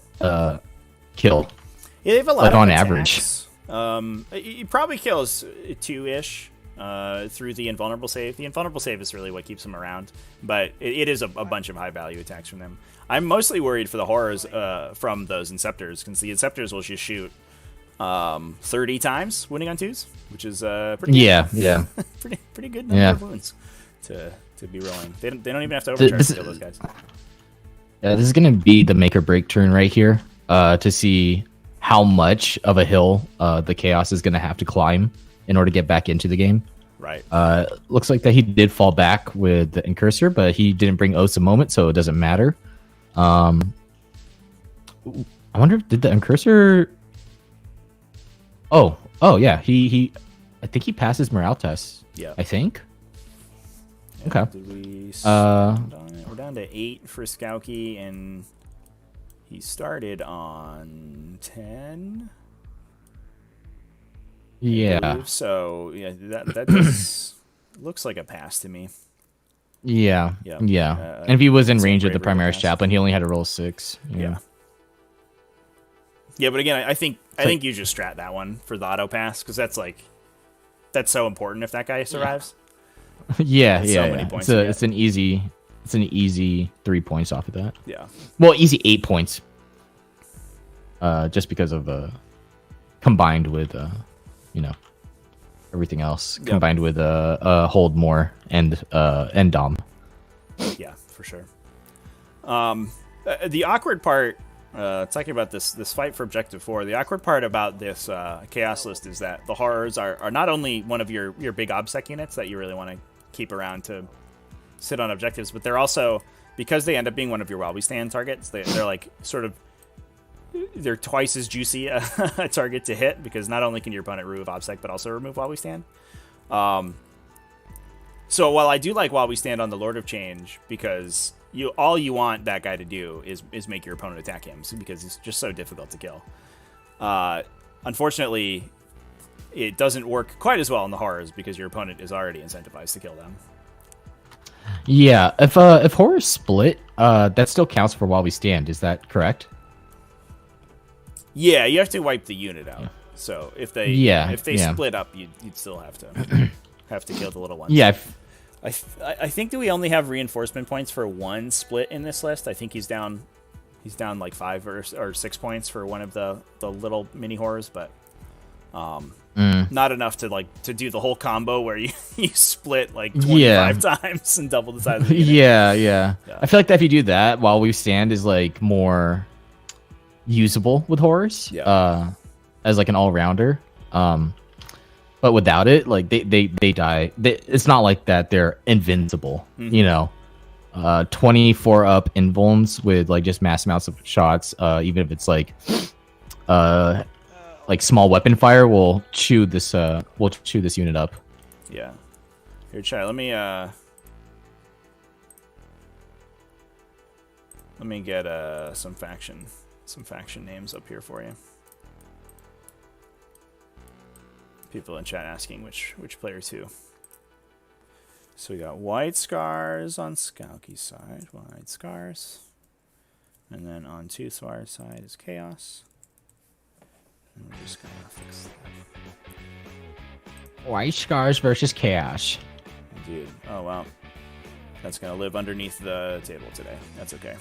kill? Yeah, they have a lot like of on attacks. Average. He probably kills 2-ish through the invulnerable save. The invulnerable save is really what keeps him around, but it is a bunch of high value attacks from them. I'm mostly worried for the horrors from those Inceptors, because the Inceptors will just shoot 30 times winning on 2s, which is pretty good. Yeah. pretty good number of wounds to be rolling. They don't even have to overcharge to kill those guys. Yeah, this is gonna be the make or break turn right here to see how much of a hill the Chaos is gonna have to climb in order to get back into the game. Right. Looks like that he did fall back with the Incursor, but he didn't bring Oaths of Moment, so it doesn't matter. I wonder, did the Incursor... Oh yeah, he I think he passes morale tests. Yeah. I think. Yeah, Okay. Did we we're down to 8 for Skauki, and he started on 10. Yeah. So yeah, that just looks like a pass to me. Yeah. Yeah. And if he was in it's a range of the bravery Primaris pass. Chaplain, he only had to roll 6. Yeah. Yeah, but again, I think you just strat that one for the auto pass, because that's so important if that guy survives. Yeah. So many points It's an easy 3 points off of that. Yeah. Well, easy 8 points. Just because of combined with everything else. Yep. Combined with hold more and Dom. Yeah, for sure. The awkward part, talking about this fight for Objective 4, the awkward part about this Chaos list is that the horrors are not only one of your big OBSEC units that you really want to keep around to sit on objectives, but they're also, because they end up being one of your while we stand targets, they're like sort of, they're twice as juicy a target to hit, because not only can your opponent remove OBSEC, but also remove while we stand. So while I do like while we stand on the Lord of Change, because all you want that guy to do is make your opponent attack him, because it's just so difficult to kill. Unfortunately, it doesn't work quite as well in the horrors, because your opponent is already incentivized to kill them. Yeah, if horrors split, that still counts for while we stand. Is that correct? Yeah, you have to wipe the unit out. Yeah. So if they split up, you'd still have to kill the little ones. Yeah. I think that we only have reinforcement points for one split in this list. I think he's down like 5 or 6 points for one of the little mini horrors, but not enough to do the whole combo where you split like 25 times and double the size of the unit. Yeah. I feel like that if you do that while we stand is like more usable with horrors. As like an all-rounder. But without it, like they die. It's not like that they're invincible. 24 up invulns with like just mass amounts of shots. Even if it's like like small weapon fire will chew this unit up. Yeah. Here, chat. Let me get some faction names up here for you. People in chat asking which player too. So we got White Scars on Skalky's side, White Scars. And then on Toothwire's side is Chaos. And we're just gonna fix that. White Scars versus Chaos. Dude, oh wow. That's gonna live underneath the table today. That's okay.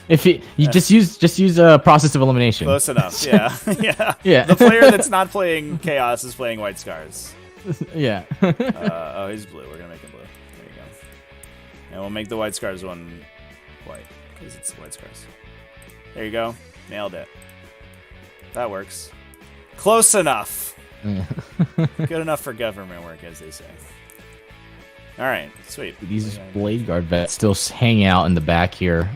If you just use a process of elimination. Close enough, yeah. Yeah. Yeah. The player that's not playing Chaos is playing White Scars. Yeah. Oh, he's blue. We're gonna make him blue. There you go. And we'll make the White Scars one white, because it's White Scars. There you go. Nailed it. That works. Close enough. Good enough for government work, as they say. All right, sweet. These Blade Guard vets still hanging out in the back here.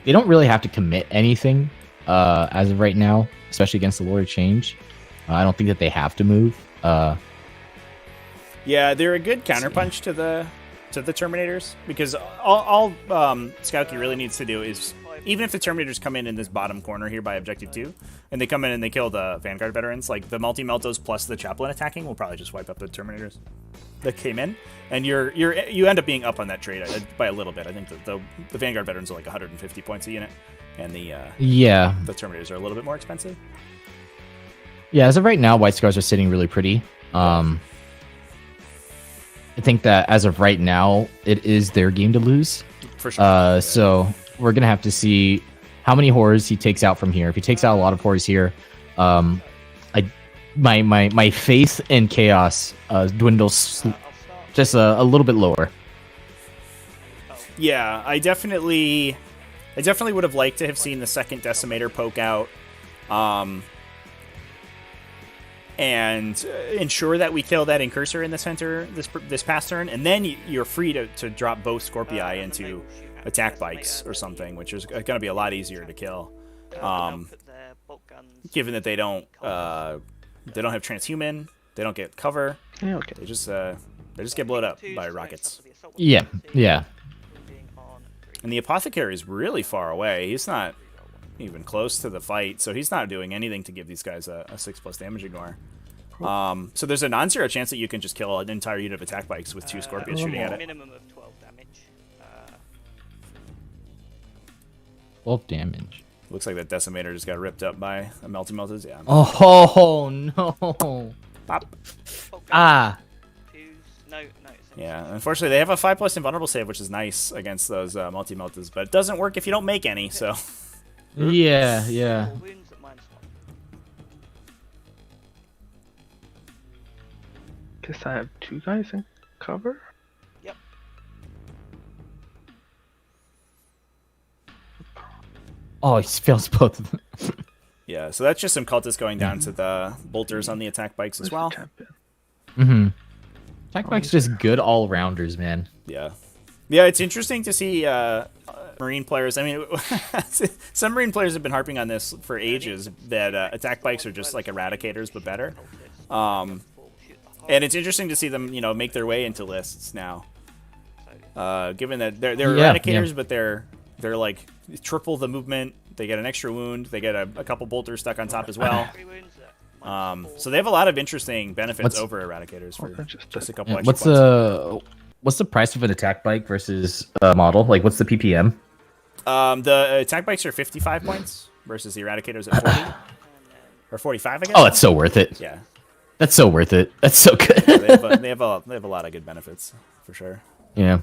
They don't really have to commit anything as of right now, especially against the Lord of Change. I don't think that they have to move. Yeah, they're a good counterpunch to the Terminators, because all Skalky really needs to do is, even if the Terminators come in this bottom corner here by Objective 2, and they come in and they kill the Vanguard veterans, like the multi-meltos plus the Chaplain attacking will probably just wipe up the Terminators that came in, and you end up being up on that trade by a little bit. I think the Vanguard veterans are like 150 points a unit, and the Terminators are a little bit more expensive. Yeah, as of right now, White Scars are sitting really pretty. I think that as of right now, it is their game to lose. For sure. So we're gonna have to see how many horrors he takes out from here. If he takes out a lot of horrors here, my faith in Chaos dwindles just a little bit lower. Yeah, I definitely would have liked to have seen the second Decimator poke out, and ensure that we kill that Incursor in the center this past turn, and then you're free to drop both Scorpii into attack bikes or something, which is going to be a lot easier to kill. Given that they don't have transhuman, they don't get cover. Yeah, okay. They just get blown up by rockets. Yeah. And the Apothecary is really far away. He's not even close to the fight, so he's not doing anything to give these guys a 6+ damage ignore. So there's a non-zero chance that you can just kill an entire unit of attack bikes with 2 Scorpions shooting at it. Minimum of 12 damage. 12 damage. Looks like that Decimator just got ripped up by a Melty-Meltas. Yeah. Oh no! Pop. Ah. No. Yeah, unfortunately, they have a 5+ invulnerable save, which is nice against those Multi-Meltas, but it doesn't work if you don't make any, so... Yeah. Wounds at -1. Guess I have 2 guys in cover. Yep. Oh, he fails both of them. Yeah, so that's just some cultists going down to the bolters on the attack bikes as well. Attack bikes just good all-rounders, man. Yeah, it's interesting to see Marine players. I mean, some Marine players have been harping on this for ages, that attack bikes are just like Eradicators, but better. And it's interesting to see them, make their way into lists now. Given that they're Eradicators, but they're like triple the movement. They get an extra wound. They get a couple bolters stuck on top as well. So they have a lot of interesting benefits over Eradicators for just a couple extra points. What's the price of an attack bike versus a model? Like, what's the PPM? The attack bikes are 55 points versus the Eradicators at 40 or 45, I guess. Oh, that's so worth it. Yeah, that's so worth it. That's so good. Yeah, they have a lot of good benefits for sure. Yeah.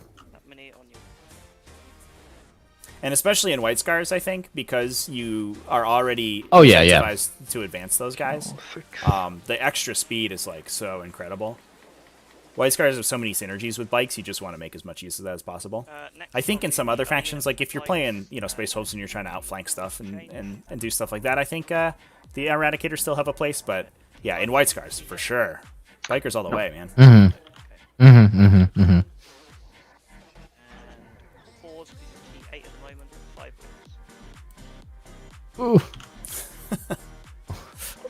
And especially in White Scars, I think, because you are already incentivized to advance those guys. The extra speed is like so incredible. White Scars have so many synergies with bikes, you just want to make as much use of that as possible. I think in some other factions, like if you're playing, Space Wolves and you're trying to outflank stuff and do stuff like that, I think the Eradicators still have a place. But yeah, in White Scars, for sure. Bikers all the way, man. Ooh.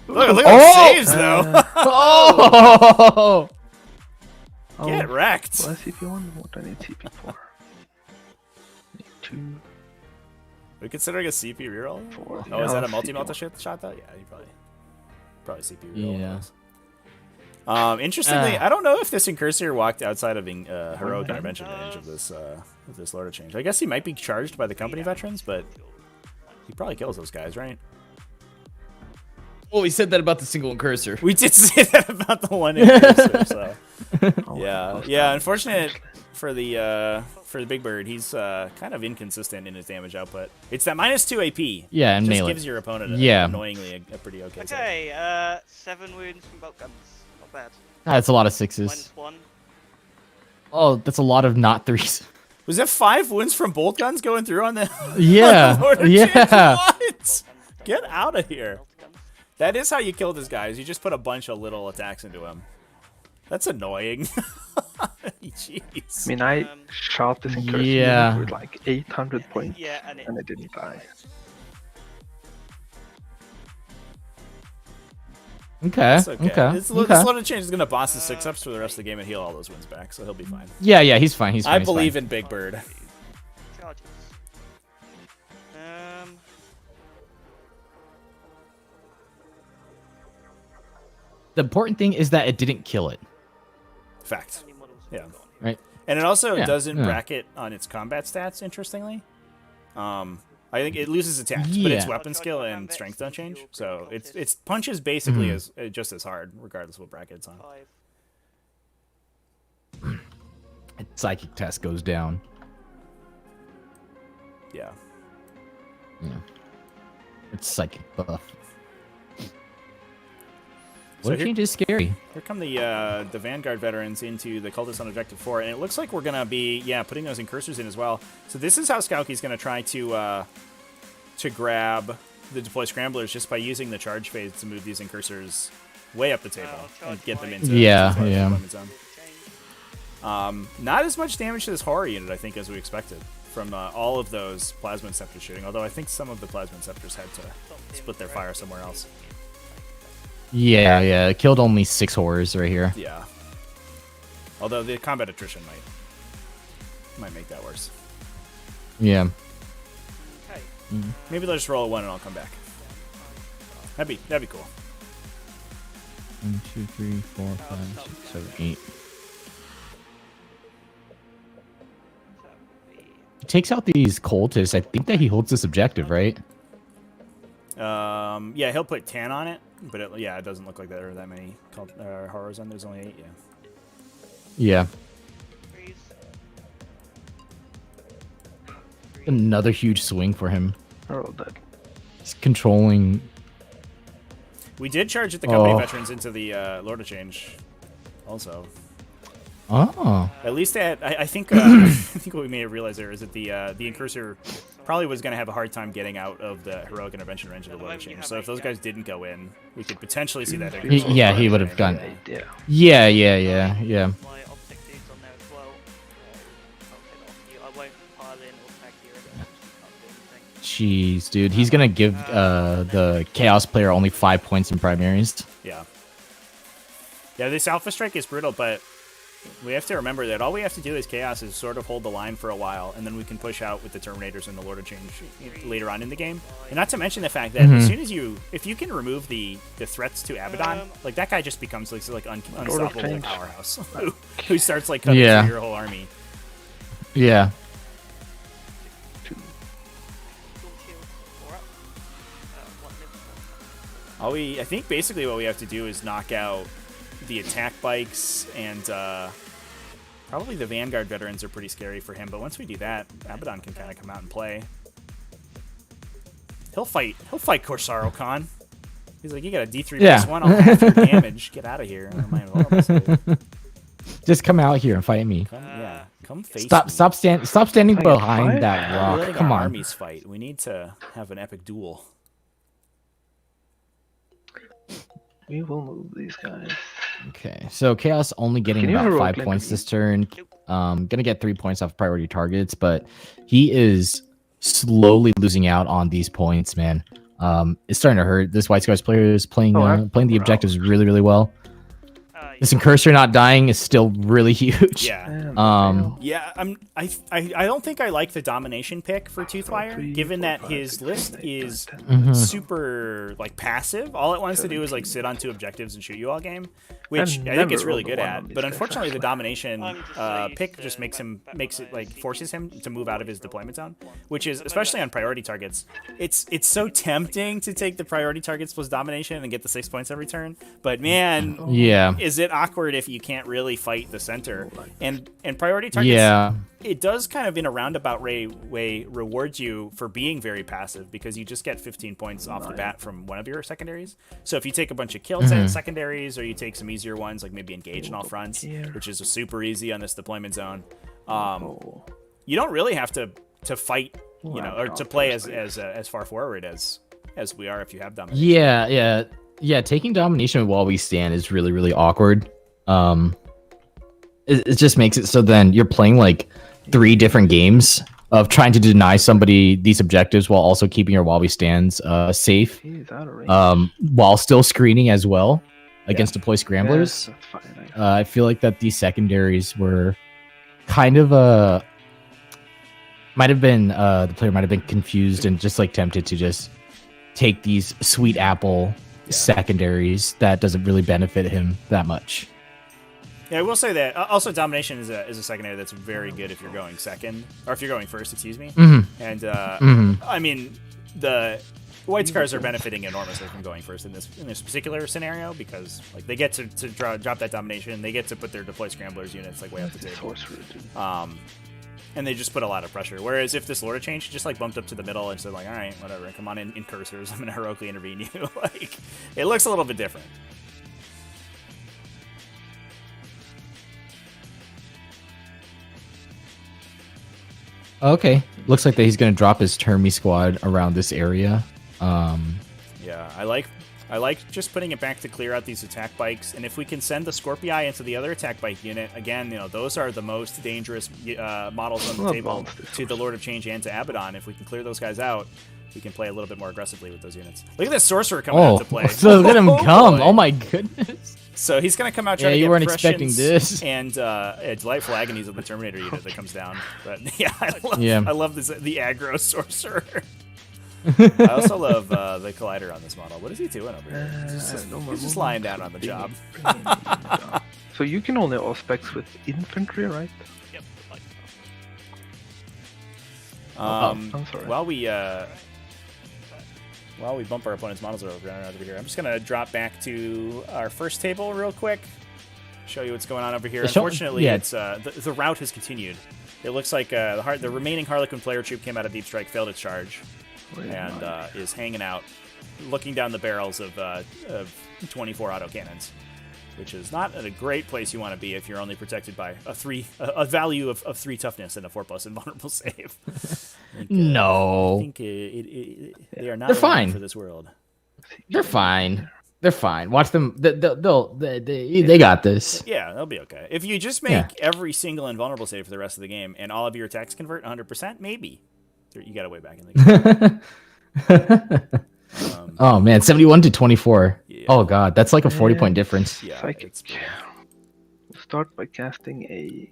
Look at those saves, though. Oh! Get wrecked. Will I CP1? What do I need CP for? Need 2, We considering a CP reroll? 4. Oh, is that a CP1. multi-multi shot though? Yeah, you probably CP reroll. Yeah. Interestingly, I don't know if this Incursor walked outside of heroic intervention range of this Lord of Change. I guess he might be charged by the company veterans, but he probably kills those guys, right? Oh, he said that about the single Incursor. We did say that about the one Incursor, so yeah. Unfortunate for the Big Bird, he's kind of inconsistent in his damage output. It's that -2 AP. Yeah, and just melee. gives your opponent annoyingly a pretty okay. save. Okay, 7 wounds from bolt guns. Not bad. That's a lot of 6s. -1. Oh, that's a lot of not 3s. Was that 5 wounds from bolt guns going through on the? Yeah, on the Lord of yeah. Change? What? Get out of here. That is how you kill this guy. Is you just put a bunch of little attacks into him. That's annoying. Jeez. I mean, I shot this Incursor Yeah. with like 800 points, Yeah, and and it didn't die. Okay. It's okay. Okay. This okay. Lord of Change is gonna boss his 6-ups for the rest of the game and heal all those wins back, so he'll be fine. Yeah, he's fine. He's fine. I he's believe fine. in Big Bird. charges. The important thing is that it didn't kill it. Fact. How many models have Yeah. we got on here? Right. And it also Yeah, doesn't yeah. bracket on its combat stats, interestingly. I think it loses attacks, but its Yeah. weapon skill and strength don't change. So its punches basically is just as hard, regardless of what bracket it's on. 5. Psychic test goes down. Yeah. Yeah. It's psychic buff. So What change is scary? Here come the Vanguard veterans into the Cultists on Objective 4, and it looks like we're going to be, putting those Incursors in as well. So this is how Skauki's going to try to grab the Deploy Scramblers just by using the charge phase to move these Incursors way up the table and get them into Yeah, the yeah. deployment zone. Not as much damage to this horror unit, I think, as we expected from all of those Plasma Scepters shooting, although I think some of the Plasma Scepters had to split their fire somewhere else. Yeah, it killed only 6 horrors right here. Yeah. Although the combat attrition might make that worse. Yeah. Okay. Maybe they'll just roll a 1 and I'll come back. That'd be cool. 1, 2, 3, 4, 5, 6, 7, 8. He takes out these cultists. I think that he holds this objective, right? Yeah, he'll put 10 on it, but it doesn't look like there are that many horrors on. There's only 8. Yeah. Freeze. Another huge swing for him. They're all dead. He's controlling. We did charge at the company veterans into the Lord of Change, also. Oh. At least I think I think what we may have realized there is that the Incursor probably was going to have a hard time getting out of the heroic intervention range of the Lord of Change. So if those guys didn't go in, we could potentially see that. He would have done. Yeah. Yeah. My optic dude's on there as well. I'll get off you. I won't pile in or tag you. Can't do anything. Jeez, dude. He's gonna give the Chaos player only 5 points in primaries. Yeah. Yeah, this Alpha Strike is brutal, but we have to remember that all we have to do as Chaos is sort of hold the line for a while, and then we can push out with the Terminators and the Lord of Change later on in the game. And not to mention the fact that as soon as if you can remove the threats to Abaddon, like that guy just becomes like unstoppable powerhouse who starts like cutting through your whole army. Yeah. I think basically what we have to do is knock out the attack bikes, and probably the Vanguard veterans are pretty scary for him. But once we do that, Abaddon can kind of come out and play. He'll fight Corsaro Khan. He's like, you got a D3 +1, I'll half your damage. Get out of here. I don't mind what I'm saying. Just come out here and fight me. Come face me. Stop standing Like a behind fight? that We're rock. letting Come our on. armies fight. We need to have an epic duel. We will move these guys. Okay, so Chaos only getting Can you about heroic 5 link points me? this turn. Gonna get 3 points off priority targets, but he is slowly losing out on these points, man. It's starting to hurt. This White Scars player is playing playing the objectives really, really well. This Incursor not dying is still really huge. Yeah. Yeah. I don't think I like the domination pick for Toothwire, given that his list is super like passive. All it wants to do is like sit on 2 objectives and shoot you all game, which I think it's really good at. But unfortunately, the domination pick just forces him to move out of his deployment zone, which is especially on priority targets. It's so tempting to take the priority targets plus domination and get the 6 points every turn. But man, is it awkward if you can't really fight the center? And priority targets, it does kind of in a roundabout way reward you for being very passive, because you just get 15 points off the bat from one of your secondaries. So if you take a bunch of kills and secondaries, or you take some easier ones like maybe engage in all fronts, which is super easy on this deployment zone, you don't really have to fight, or to play as far forward as we are if you have domination. Yeah, taking domination while we stand is really, really awkward. It just makes it so then you're playing like 3 different games of trying to deny somebody these objectives while also keeping your while we stands safe, while still screening as well against deploy scramblers. I feel like that these secondaries were kind of the player might have been confused and just like tempted to just take these sweet apple secondaries that doesn't really benefit him that much. Yeah, I will say that also domination is a secondary that's very good if you're going second, or if you're going first, excuse me. And I mean, the White Scars are benefiting enormously from going first in this particular scenario, because like they get to drop that domination, they get to put their deploy scramblers units like way up the table. And they just put a lot of pressure. Whereas if this Lord of Change just like bumped up to the middle and said like, all right, whatever, come on in cursors, I'm gonna heroically intervene you. Like, it looks a little bit different. Okay, looks like that he's gonna drop his Termi squad around this area. Yeah, I like just putting it back to clear out these attack bikes, and if we can send the Scorpii into the other attack bike unit, again, those are the most dangerous models on the table to the Lord of Change and to Abaddon. If we can clear those guys out, we can play a little bit more aggressively with those units. Look at this Sorcerer coming out to play. So look at him come! Oh my goodness! So he's going to come out trying to get you weren't expecting this. And Delightful Agonies of the Terminator unit that comes down. But yeah, I love this, the aggro Sorcerer. I also love the Collider on this model. What is he doing over here? He's just lying down on the job. So you can only all specs with infantry, right? Yep. I'm sorry. While we bump our opponent's models over here, I'm just going to drop back to our first table real quick, show you what's going on over here. Unfortunately, it's the rout has continued. It looks like the remaining Harlequin player troop came out of Deep Strike, failed its charge, and is hanging out, looking down the barrels of 24 autocannons, which is not a great place you want to be if you're only protected by a value of 3 toughness and a 4+ invulnerable save. I think they are not fine for this world. They're fine. They're fine. Watch them. They got this. Yeah, they'll be okay. If you just make every single invulnerable save for the rest of the game and all of your attacks convert 100%, maybe you got a way back in the game. Oh man, 71 to 24. Yeah. Oh god, that's like a 40-point difference. Yeah. We'll start by casting a.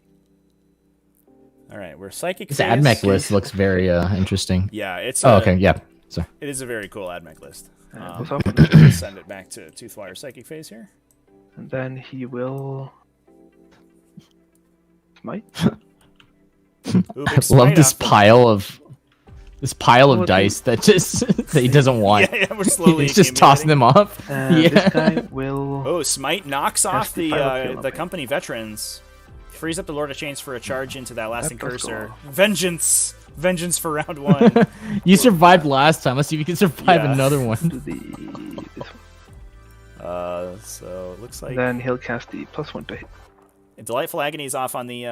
All right, we're psychic. This Admech list looks very interesting. Yeah, it's. Okay, yeah. So it is a very cool Admech list. Send it back to Toothwire psychic phase here. And then he will smite. I love this pile of dice that he doesn't want. We're slowly. He's just tossing them off. This guy will. Oh, smite knocks off the company veterans. Frees up the Lord of Chains for a charge into that last Incursor. Vengeance for round 1. You survived last time. Let's see if you can survive another one. So it looks like. Then he'll cast the +1 to hit. Delightful Agony's off on the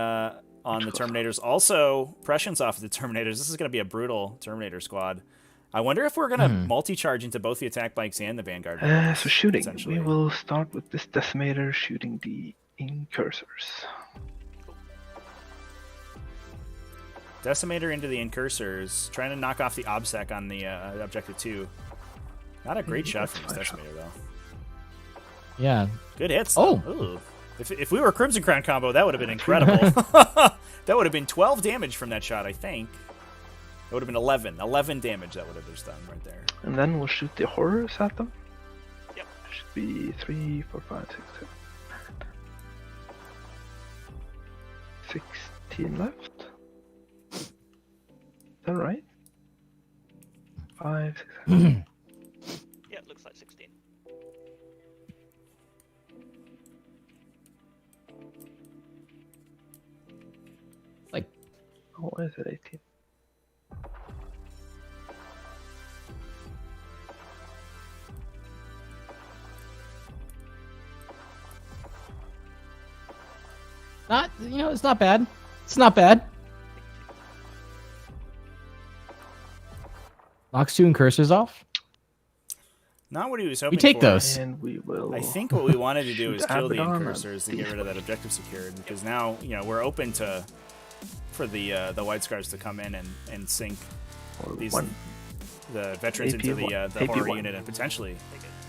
Terminators. Also, Prescience off the Terminators. This is going to be a brutal Terminator squad. I wonder if we're going to multi-charge into both the attack bikes and the Vanguard. So shooting. We will start with this Decimator shooting the Incursors. Decimator into the Incursors, trying to knock off the Obsec on the Objective 2. Not a great shot That's from this fine. Decimator, though. Yeah. Good hits. Oh. Ooh. If we were Crimson Crown combo, that would have been incredible. That would have been 12 damage from that shot, I think. It would have been 11. 11 damage that would have just done right there. And then we'll shoot the horrors at them. Yep. Should be 3, 4, 5, 6, 7. 16 left. Is that right? 5, 6, 7. Yeah, it looks like 16. Like, Oh, why is it 18? not, you know, it's not bad. It's not bad. Knocks 2 incursors off. Not what he was hoping We take for. those. And we will. I think what we wanted to do is shoot kill the Abaddon incursors to and get rid of that objective secured, because now, you know, we're open for the White Scars to come in and sink or these one. the veterans into the AP1. horror unit and potentially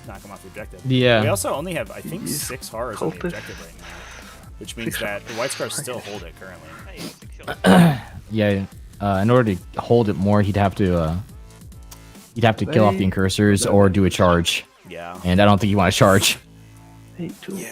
knock them off the objective. Yeah. We also only have, I think, These 6 horrors on the cultists. objective right now, which means 6 that the White Scars still hold it currently. Hey, it's a kill. Yeah. In order to hold it more, he'd have to kill off the incursors or do a charge. Yeah. And I don't think you want to charge. 8, 2.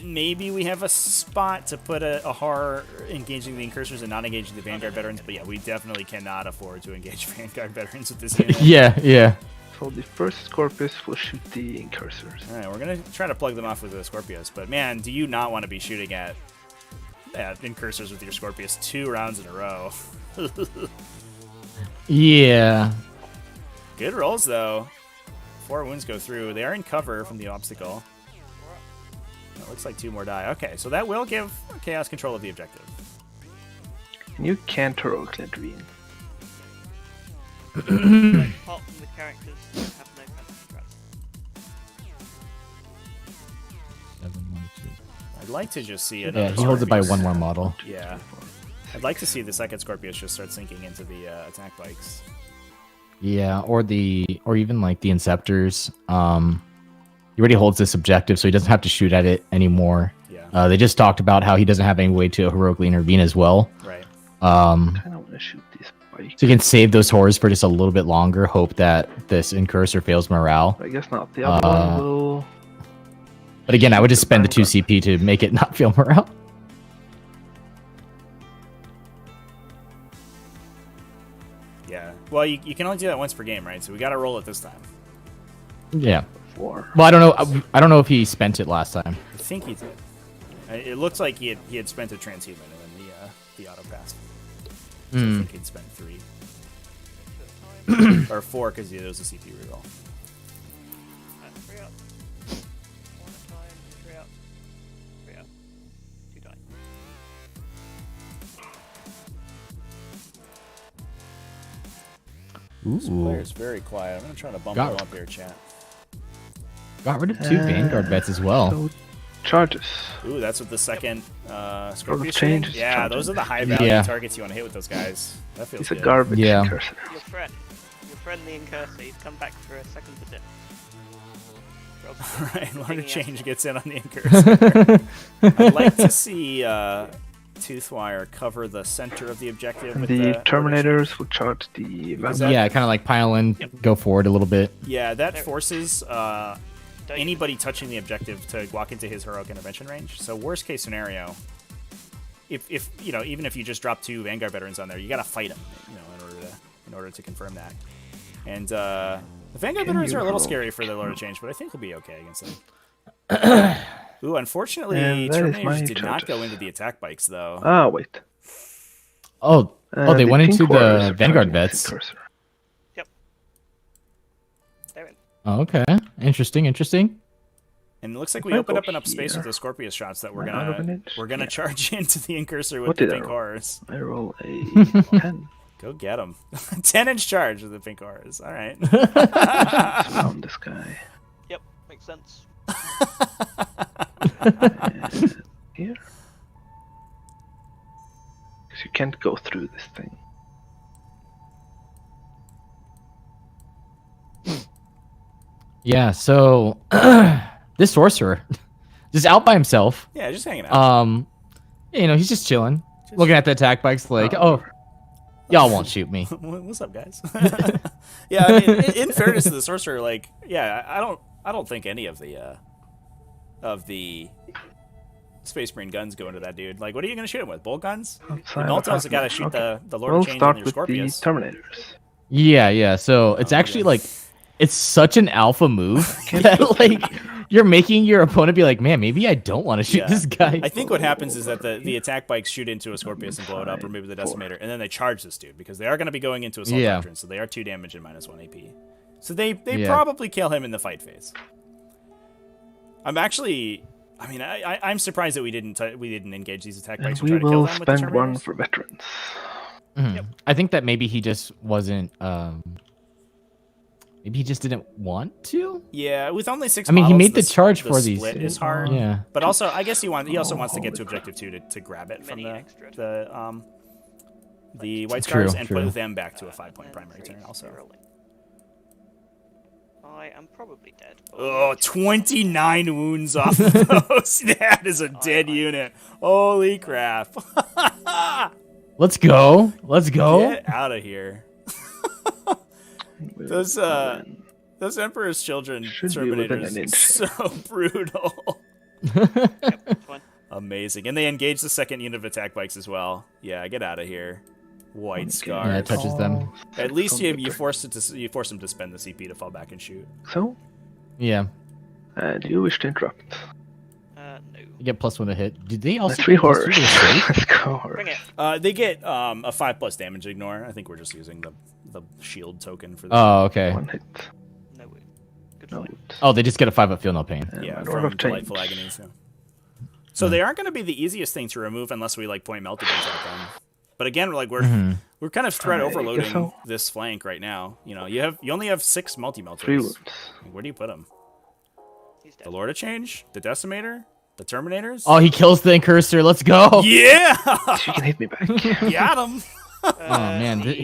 Maybe we have a spot to put a horror engaging the incursors and not engaging the Vanguard veterans, but yeah, we definitely cannot afford to engage Vanguard veterans with this unit. Yeah. So the first Scorpius will shoot the incursors. Alright, we're gonna try to plug them off with the Scorpius, but man, do you not want to be shooting at incursors with your Scorpius 2 rounds in a row? Yeah. Good rolls though. 4 wounds go through. They are in cover from the obstacle. It looks like 2 more die. Okay, so that will give Chaos control of the objective. And you can't heroically intervene. Apart from the characters that have no fantasy traps. I'd like to just see it. Yeah, he holds it by 1 more model. Yeah. I'd like to see the second Scorpius just start sinking into the attack bikes. Yeah, or even like the Inceptors. He already holds this objective, so he doesn't have to shoot at it anymore. Yeah. They just talked about how he doesn't have any way to heroically intervene as well. Right. I kind of want to shoot these spikes. So you can save those horrors for just a little bit longer, hope that this incursor fails morale. I guess not. The other one will. But again, I would just spend the 2 CP to make it not fail morale. Yeah. Well, you can only do that once per game, right? So we got to roll it this time. Yeah. 4. Well, I don't know. I don't know if he spent it last time. I think he did. It looks like he had spent a transhuman and then the auto pass. So I think he'd spent 3 or 4 because there was a CP reroll. 3 up. 1 at a time. 3 up. 3 up. 2 die. This Ooh. player's very quiet. I'm gonna try to bump Got him it. up here, chat. Got rid of 2 Vanguard bets as well. So charges. Ooh, that's with the second Scorpius change shooting? is Yeah, charging. those are the high value Yeah. targets you want to hit with those guys. That feels He's a good. garbage Yeah. incursor. Your friend the Incursor, he's come back for a second visit. Right, Lord of Hanging out. Change gets in on the incursor. I'd like to see Toothwire cover the center of the objective And with the Lord of Terminators will charge the Is Vanguard. that- Yeah, kind of like pile in, go forward a little bit. Yeah, that There- forces Don't anybody touching the objective to walk into his heroic intervention range. So worst case scenario, if you know, even if you just drop 2 Vanguard veterans on there, you got to fight them, you know, in order to confirm that. And the Vanguard veterans are a little scary for the Lord of Change, but I think he'll be okay against them. Ooh, unfortunately, And that is my Terminators did not go charges. into the attack bikes though. Ah, wait. Oh, they the went into pink warriors the are Vanguard charging bets. Incursor. They're in. Okay, interesting. And it looks like If we I opened go up enough space here, with the Scorpius shots that am I out of an inch? we're gonna Yeah. charge into the Incursor with What the did I pink roll? horrors. I roll a 10. Go get them. 10-inch charge with the pink horrors. All right. Surround this guy. Yep, makes sense. And here. Because you can't go through this thing. Yeah, so this sorcerer just out by himself. Yeah, just hanging out. He's just chilling, looking at the attack bikes like, oh, y'all won't shoot me. What's up, guys? Yeah, I mean, in fairness to the sorcerer, like, yeah, I don't think any of the Space Marine guns go into that dude. Like, what are you gonna shoot him with? Bolt guns? Melton's got to shoot the Lord We'll of Change start on your with Scorpius. the Terminators. Yeah. So it's actually like, it's such an alpha move that like you're making your opponent be like, man, maybe I don't want to shoot this guy. I think what happens is that the attack bikes shoot into a Scorpius and blow it up, or maybe the Decimator, and then they charge this dude because they are going to be going into Assault Doctrine, so they are 2 damage and -1 AP. So they probably kill him in the fight phase. I'm surprised that we didn't engage these attack bikes and We try to kill will them with the spend one Terminators. for veterans. I think that maybe he just wasn't. Maybe he just didn't want to. Yeah, with only 6 I mean, he models, made the charge for these. split is hard. Yeah. But also, I guess he also wants to get to objective 2 to grab it from Many the White Scars and True. put them back to a 5-point primary turn also. I am probably dead. Oh, 29 wounds off of those. That is a dead unit. Holy crap. Let's go. Let's go. Get out of here. Those Emperor's Children Should be within an Terminators inch. so brutal. Yep, fine. Amazing. And they engage the second unit of attack bikes as well. Yeah, get out of here. White Scar. Yeah, it touches them. At least you force them to spend the CP to fall back and shoot. So, Yeah. do you wish to interrupt? No. You get +1 to hit. Did they also 3 get +2 horrors. to escape? Let's go Bring horrors. it. They get a 5+ damage ignore. I think we're just using the shield token for this. Oh, okay. 1 hit. No wound. Good No fight. wound. Oh, they just get a 5-up feel no pain. And Yeah, my from Lord of Change. Delightful Agonies. Yeah. So they aren't going to be the easiest thing to remove unless we like point Meltagens at them. But again, we're kind of threat I overloading guess so. this flank right now. You know, you only have 6 multi 3 melters. wounds. Where do you put them? He's dead. The Lord of Change, the Decimator, the Terminators. Oh, he kills the Incursor. Let's go. Yeah, She can hit me back. got him. Oh man, this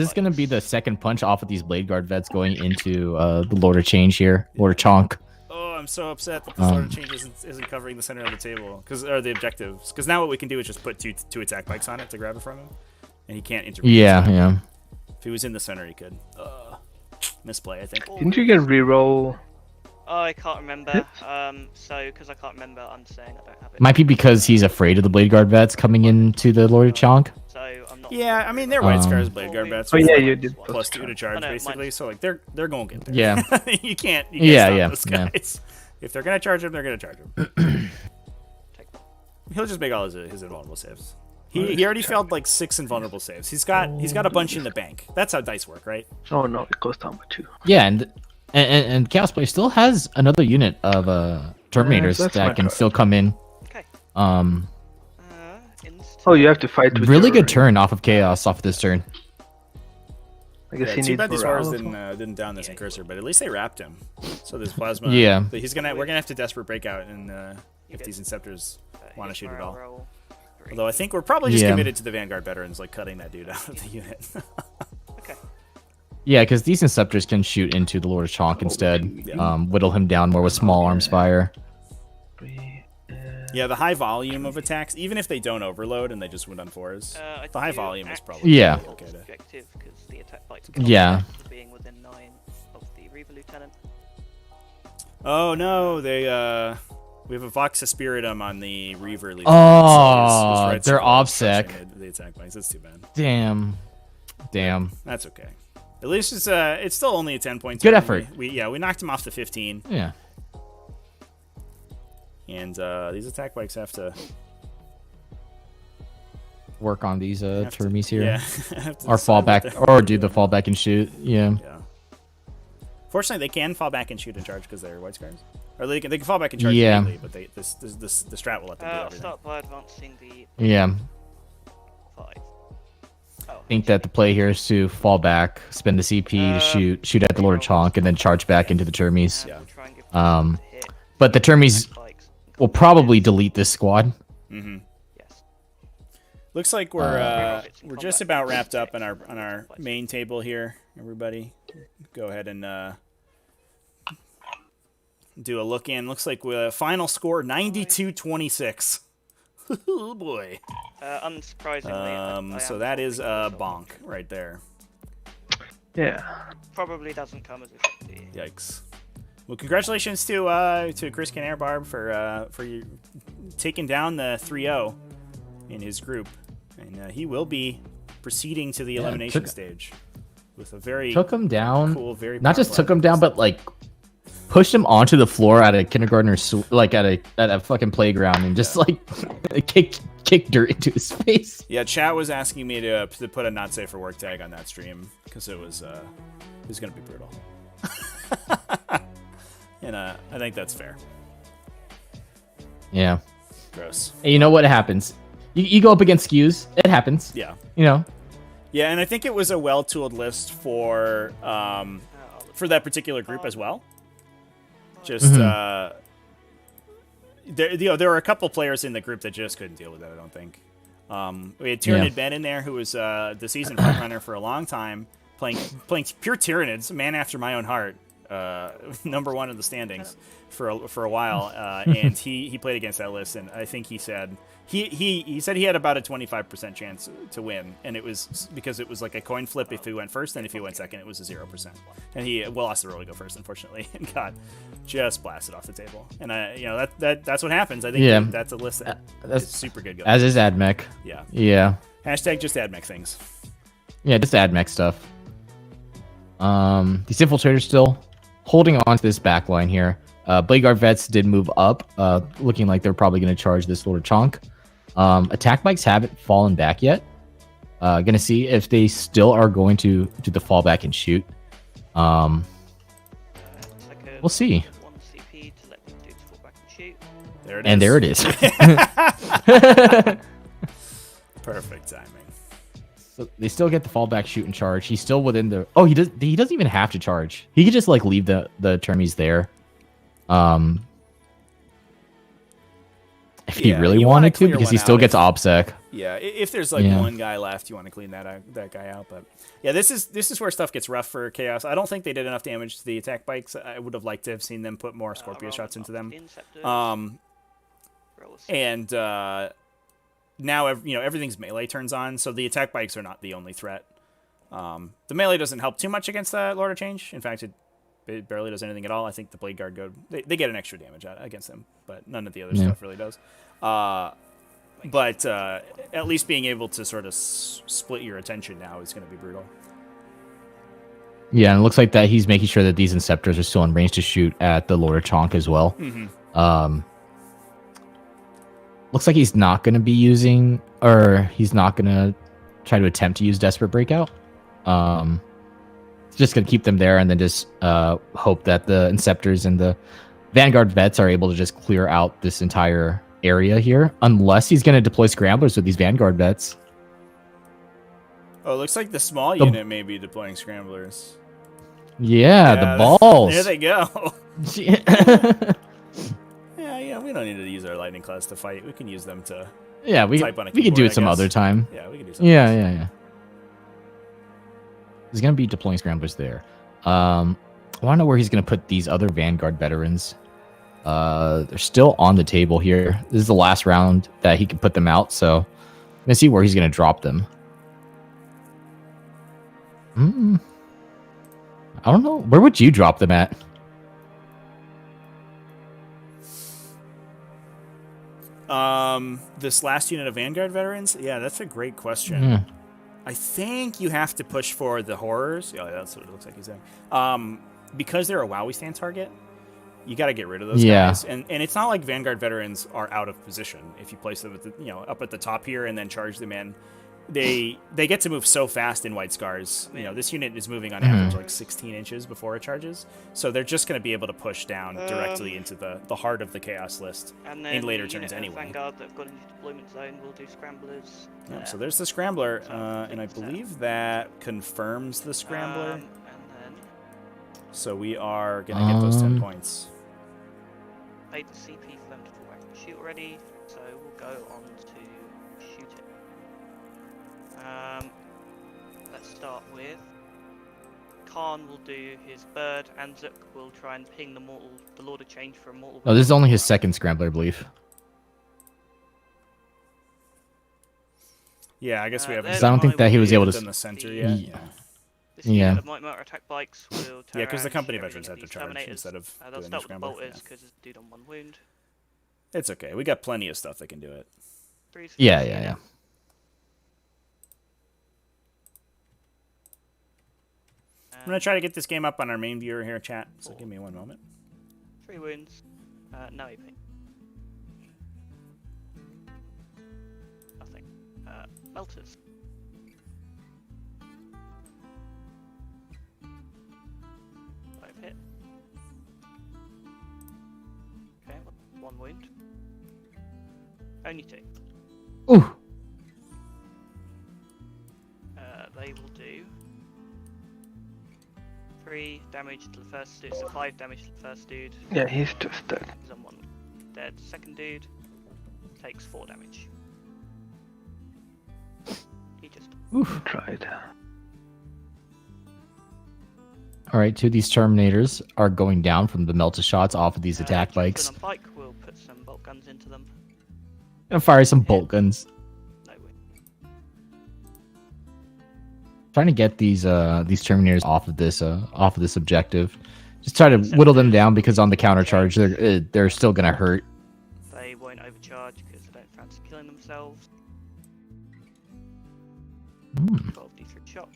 is gonna be the second punch off of these Blade Guard vets going into the Lord of Change here, Lord of Chonk. Oh, I'm so upset that the Lord of Change isn't covering the center of the table, or the objectives. Because now what we can do is just put two attack bikes on it to grab it from him, and he can't intervene. Yeah. If he was in the center, he could. Misplay, I think. Didn't you get reroll? Oh, I can't remember. So because I can't remember, I'm saying I don't have it. Might be because he's afraid of the Blade Guard vets coming into the Lord of Chonk. So I'm not. Yeah, I mean they're White Scars Blade Guard bats. Oh with yeah, like you did. +2 to charge Oh, no, basically. mine- So like they're gonna get there. Yeah. you can't stop those yeah. guys. If they're gonna charge him, they're gonna charge him. He'll just make all his invulnerable saves. He already failed like 6 invulnerable saves. He's got a bunch in the bank. That's how dice work, right? Oh no, it goes down by 2. Yeah, and Chaos Play still has another unit of Terminators that's that my can card. still come in. Okay. Oh, you have to fight with Really your- good turn off of Chaos off of this turn. I guess Yeah, he too needs bad these morale horrors as well. didn't down this Incursor, but at least they wrapped him. So this plasma. Yeah. But we're gonna have to desperate breakout, and if these Inceptors want to His shoot at morale all. roll, 3. Although I think we're probably just Yeah. committed to the Vanguard veterans, like cutting that dude out of the unit. Okay. Yeah, because these Inceptors can shoot into the Lord of Chonk instead. Yeah. Whittle him down more with small arms fire. 3, Yeah, the high volume of attacks, even if they don't overload and they just win on 4s, I the high do volume is actually probably Yeah. okay to. objective because the attack bikes Yeah. for being within 9 of the Reaver Lieutenant. Oh no, we have a Vox Spiritum on the Reaver. Lead. Oh, Red they're Skull OBSEC. crushing The attack bikes. That's too bad. Damn. That's okay. At least it's still only a 10 point. Good turn. effort. We knocked him off to 15, Yeah. and these attack bikes have to Work on these have to- Termies here. Yeah, have to Or fall decide what back, they- or do the fall back and shoot. Yeah. Yeah. Fortunately, they can fall back and shoot and charge because they're White Scars. Or they can fall back and charge Yeah. immediately, but the strat will let them do I'll everything. start by advancing the Yeah. 5. Oh, I think that the play here is to fall back, spend the CP to shoot at the Lord of Chonk, and then charge back into the Termies. Yeah. we'll try and give Um, to hit But the Termies bikes. will probably delete this squad. Mm-hmm. Yes. Looks like we're just about wrapped up on our main table here. Everybody, go ahead and do a look in. Looks like final score 92-26. Oh boy. Unsurprisingly, So that is a bonk right there. Yeah. probably doesn't come as a shock to you. Yikes. Well, congratulations to Chris Canarbarb for you taking down the 3-0 in his group, and he will be proceeding to the elimination stage with a very took him down. Cool, very not just powerful took him down, but like pushed him onto the floor at a kindergartner, like at a fucking playground, and just like kicked dirt into his face. Yeah, chat was asking me to put a not safe for work tag on that stream because it was gonna be brutal. And I think that's fair. Yeah. Gross. And you know what happens? You go up against skews. It happens. Yeah. You know. Yeah, and I think it was a well-tooled list for that particular group as well. Just there were a couple players in the group that just couldn't deal with it. I don't think. We had Tyrannid Ben in there, who was the season frontrunner for a long time, playing pure Tyranids, man after my own heart. Number one in the standings for a while, and he played against that list, and I think he said he said he had about a 25% chance to win, and it was because it was like a coin flip if he went first, and if he went second, it was a 0%, and he lost the roll to go first, unfortunately, and got just blasted off the table, and that's what happens. I think that's a list that's super good. As is Admech. Yeah. Hashtag just Admech things. Yeah, just Admech stuff. These infiltrators still holding on to this back line here. Blade Guard vets did move up, looking like they're probably going to charge this little chunk. Attack bikes haven't fallen back yet. Gonna see if they still are going to do the fall back and shoot. We'll see. One CP to let them do the fall back and shoot. There it is. And there it is. Perfect timing. So they still get the fallback shoot and charge. He's still within the. Oh, he doesn't even have to charge. He could just like leave the termies there. If he really wanted to, because he still gets OBSEC. Yeah, if there's like one guy left, you want to clean that guy out. But yeah, this is where stuff gets rough for Chaos. I don't think they did enough damage to the attack bikes. I would have liked to have seen them put more Scorpio shots into them. And now everything's melee turns on, so the attack bikes are not the only threat. The melee doesn't help too much against the Lord of Change. In fact, it barely does anything at all. I think the Blade Guard they get an extra damage against them, but none of the other stuff really does. But at least being able to sort of split your attention now is going to be brutal. Yeah, and it looks like that he's making sure that these Inceptors are still in range to shoot at the Lord of Chonk as well. Looks like he's not going to be using, or he's not going to try to attempt to use Desperate Breakout. Just going to keep them there and then just hope that the Inceptors and the Vanguard vets are able to just clear out this entire area here, unless he's going to deploy Scramblers with these Vanguard vets. Oh, it looks like the small unit may be deploying Scramblers. Yeah, the balls. There they go. Yeah, we don't need to use our Lightning Claws to fight. We can use them to type on a keyboard, we can do it some other time. Yeah, we can do something. Yeah. He's going to be deploying Scramblers there. I want to know where he's going to put these other Vanguard veterans. They're still on the table here. This is the last round that he can put them out, so I'm going to see where he's going to drop them. I don't know. Where would you drop them at? This last unit of Vanguard veterans? Yeah, that's a great question. I think you have to push for the Horrors. Yeah, that's what it looks like he's saying. Because they're a WoWie stand target, you got to get rid of those guys. And it's not like Vanguard veterans are out of position if you place them at the, up at the top here and then charge them in. They get to move so fast in White Scars. This unit is moving on average like 16 inches before it charges. So they're just going to be able to push down directly into the heart of the Chaos list in later turns anyway. Vanguard that have got into deployment zone will do Scramblers. So there's the Scrambler, and I believe that confirms the Scrambler. So we are going to get those 10 points. Made the CP for them to fall back and shoot already, so we'll go on to shoot it. Let's start with Khan will do his bird, and Zook will try and ping the Lord of Change for a mortal. No, this is only his second scrambler, I believe. Yeah, I guess we have. Then Because I don't think that he was able to. in the center yet. Yeah. This Yeah. unit of Might Motor attack bikes will Yeah, tear because the around company every veterans unit had of to these charge Terminators. instead of They'll doing the start with the scrambler. bolters Yeah. because there's a dude on 1 wound. It's okay. We got plenty of stuff that can do it. Threes for Yeah, this yeah, unit. yeah. I'm gonna try to get this game up on our main viewer here, chat. So give me 1 moment. 3 wounds. No AP. Nothing. Melters. Five hit. Okay, 1 wound. Only 2. Ooh. They will do 3 damage to the first dude, so 5 damage to the first dude. Yeah, he's just dead. He's on 1 dead. Second dude takes 4 damage. He just Oof. Tried. All right, 2 of these Terminators are going down from the melted shots off of these attack Javelin bikes. on bike will put some bolt guns into them. And fire some bolt guns. No win. Trying to get these Terminators off of this objective. Just try to whittle them down because on the counter charge they're still gonna hurt. They won't overcharge because they don't fancy killing themselves. 12d3 shot.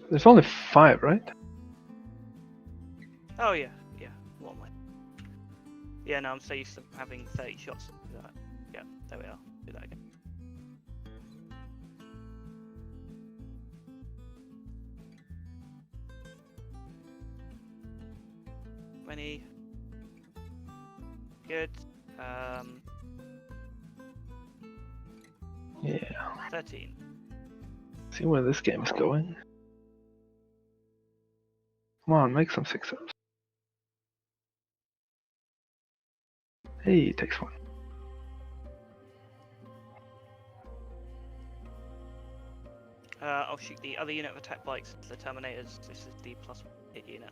There's only 5, right? Oh yeah, 1 way. Yeah, no, I'm so used to having 30 shots. Do that. Yeah, there we are. Do that again. Many. Good. Yeah. 13. See where this game is going. Come on, make some 6-ups. Hey, takes 1. I'll shoot the other unit of attack bikes into the Terminators. This is the +1 hit unit.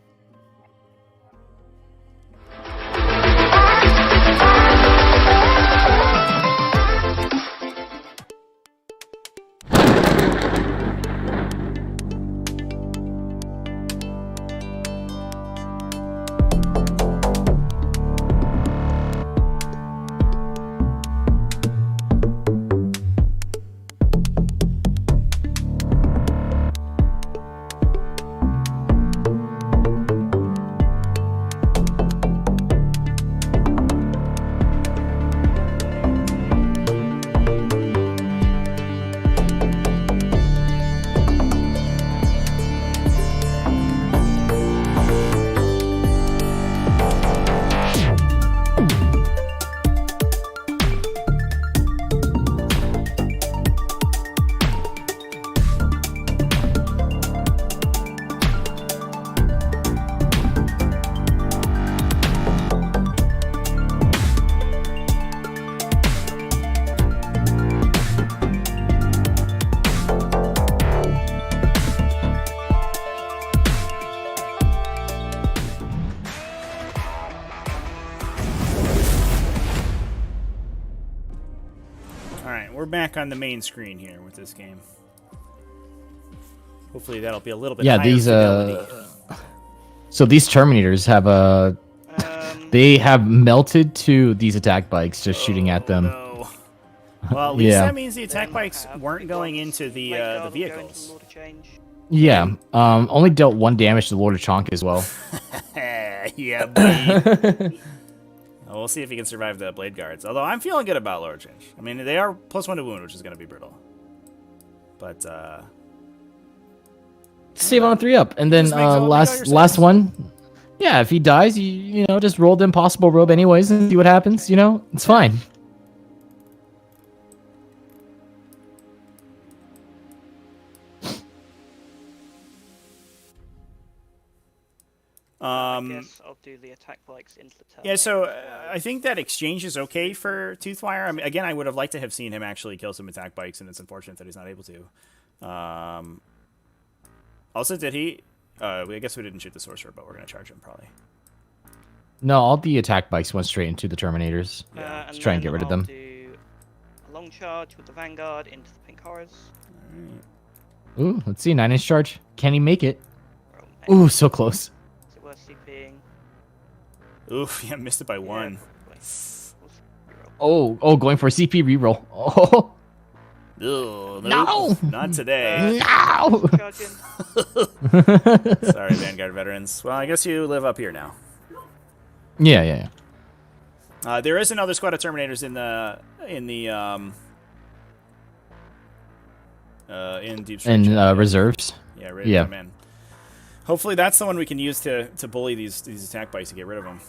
We're back on the main screen here with this game. Hopefully that'll be a little bit Yeah, higher these fidelity. so these Terminators have they have melted to these attack bikes just shooting at them. No. Well, at least Yeah. that means the attack bikes weren't going into the vehicles. Yeah, only dealt 1 damage to the Lord of Chonk as well. Yeah, buddy. Well, we'll see if he can survive the blade guards. Although I'm feeling good about Lord Change. I mean, they are +1 to wound, which is going to be brutal. But Save on a 3-up, and then Just makes all the last one. Yeah, if he dies, you know, just roll the impossible robe anyways and see what happens. You know, it's fine. I guess I'll do the attack bikes into the turn. Yeah, so I think that exchange is okay for Toothwire. I mean, again, I would have liked to have seen him actually kill some attack bikes, and it's unfortunate that he's not able to. Also, did he? I guess we didn't shoot the sorcerer, but we're gonna charge him probably. No, all the attack bikes went straight into the Terminators. Yeah. And Let's try and then get rid of I'll them. do a long charge with the Vanguard into the pink horrors. Ooh, let's see. 9-inch charge. Can he make it? Roll Ooh, so close. Is it worth CPing? Oof, yeah, missed it by one. Yeah, reroll. Oh, going for a CP reroll. Oh, Ugh, No! nope, not today. no! Charging. Sorry, Vanguard veterans. Well, I guess you live up here now. Yeah. There is another squad of Terminators in Deep Street. And reserves. Yeah, ready to come in. Hopefully that's the one we can use to bully these attack bikes to get rid of them.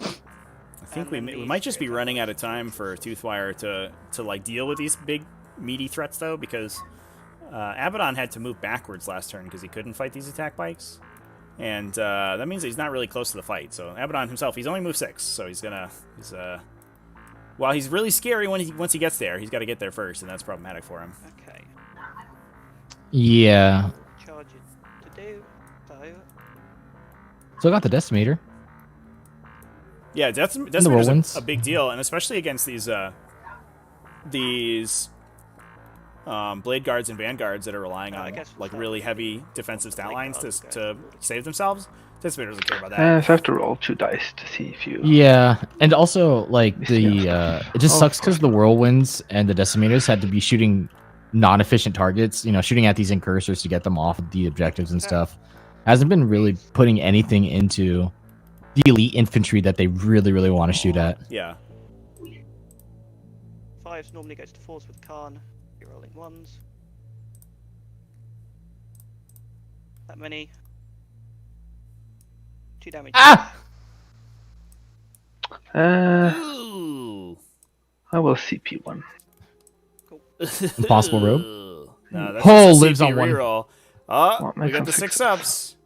I think we might just be running out of time for Toothwire to like deal with these big meaty threats though, because Abaddon had to move backwards last turn because he couldn't fight these attack bikes, and that means that he's not really close to the fight. So Abaddon himself, he's only moved 6, so while he's really scary once he gets there, he's got to get there first, and that's problematic for him. Okay. Yeah. Charge it to do. So, Still got the Decimator. Yeah, Decimator's whirlwinds. a big deal, and especially against these Blade Guards and Vanguards that are relying on like really heavy defensive stat lines to save themselves. Decimator doesn't care about that. So I have to roll 2 dice to see if you. Yeah, and also like it just sucks because the whirlwinds and the Decimators had to be shooting non-efficient targets. You know, shooting at these incursors to get them off of the objectives and stuff. Hasn't been really putting anything into the elite infantry that they really want to shoot at. Yeah. 5s normally goes to 4s with Khan. You're rolling 1s. That many. 2 damage. Ah! Ooh. I will CP 1. Impossible robe. No, that's Oh, just a lives CP on one. reroll. Oh, Well, we make got him the 6 6 ups.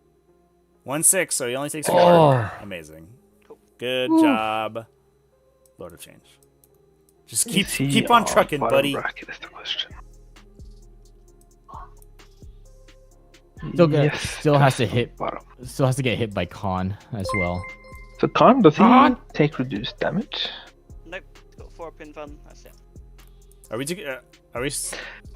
1-6, so he only takes 4. Oh. Amazing. Good job. Lord of Change. Just keep on trucking, buddy. Bracket is the question. Still has to hit. Bottom. Still has to get hit by Khan as well. So Khan, does he Khan? take reduced damage? Nope. It's got 4 up in fun. That's it. Are we? So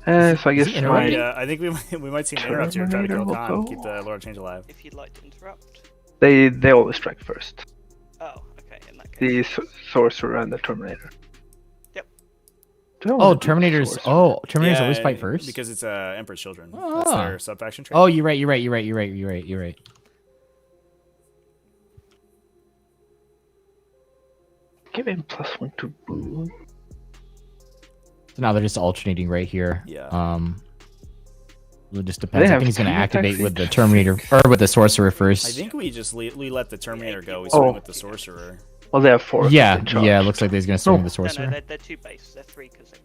I guess he interrupting? my, I think we might see an interrupt here. Try to kill Terminator will Khan. go. Keep the Lord of Change alive. If you'd like to interrupt. they always strike first. Oh, okay. In that case. The sorcerer and the Terminator. Yep. Do I Oh, wanna do Terminators. sorcerer? Oh, Terminators Yeah, always fight first. because it's Emperor's Children. That's Ah. their sub-faction trait. Oh, you're right. Give him +1 to boon. So now they're just alternating right here. Yeah. It just depends. I have think he's going to 2 activate attacks with the each? Terminator or with the Sorcerer first. I think we just we let the Terminator go. We Oh. swing with the Sorcerer. Well, they have 4. Yeah, they charge. yeah. It looks like he's going to swing No. with the No, Sorcerer. they're 2 base. They're 3 because they.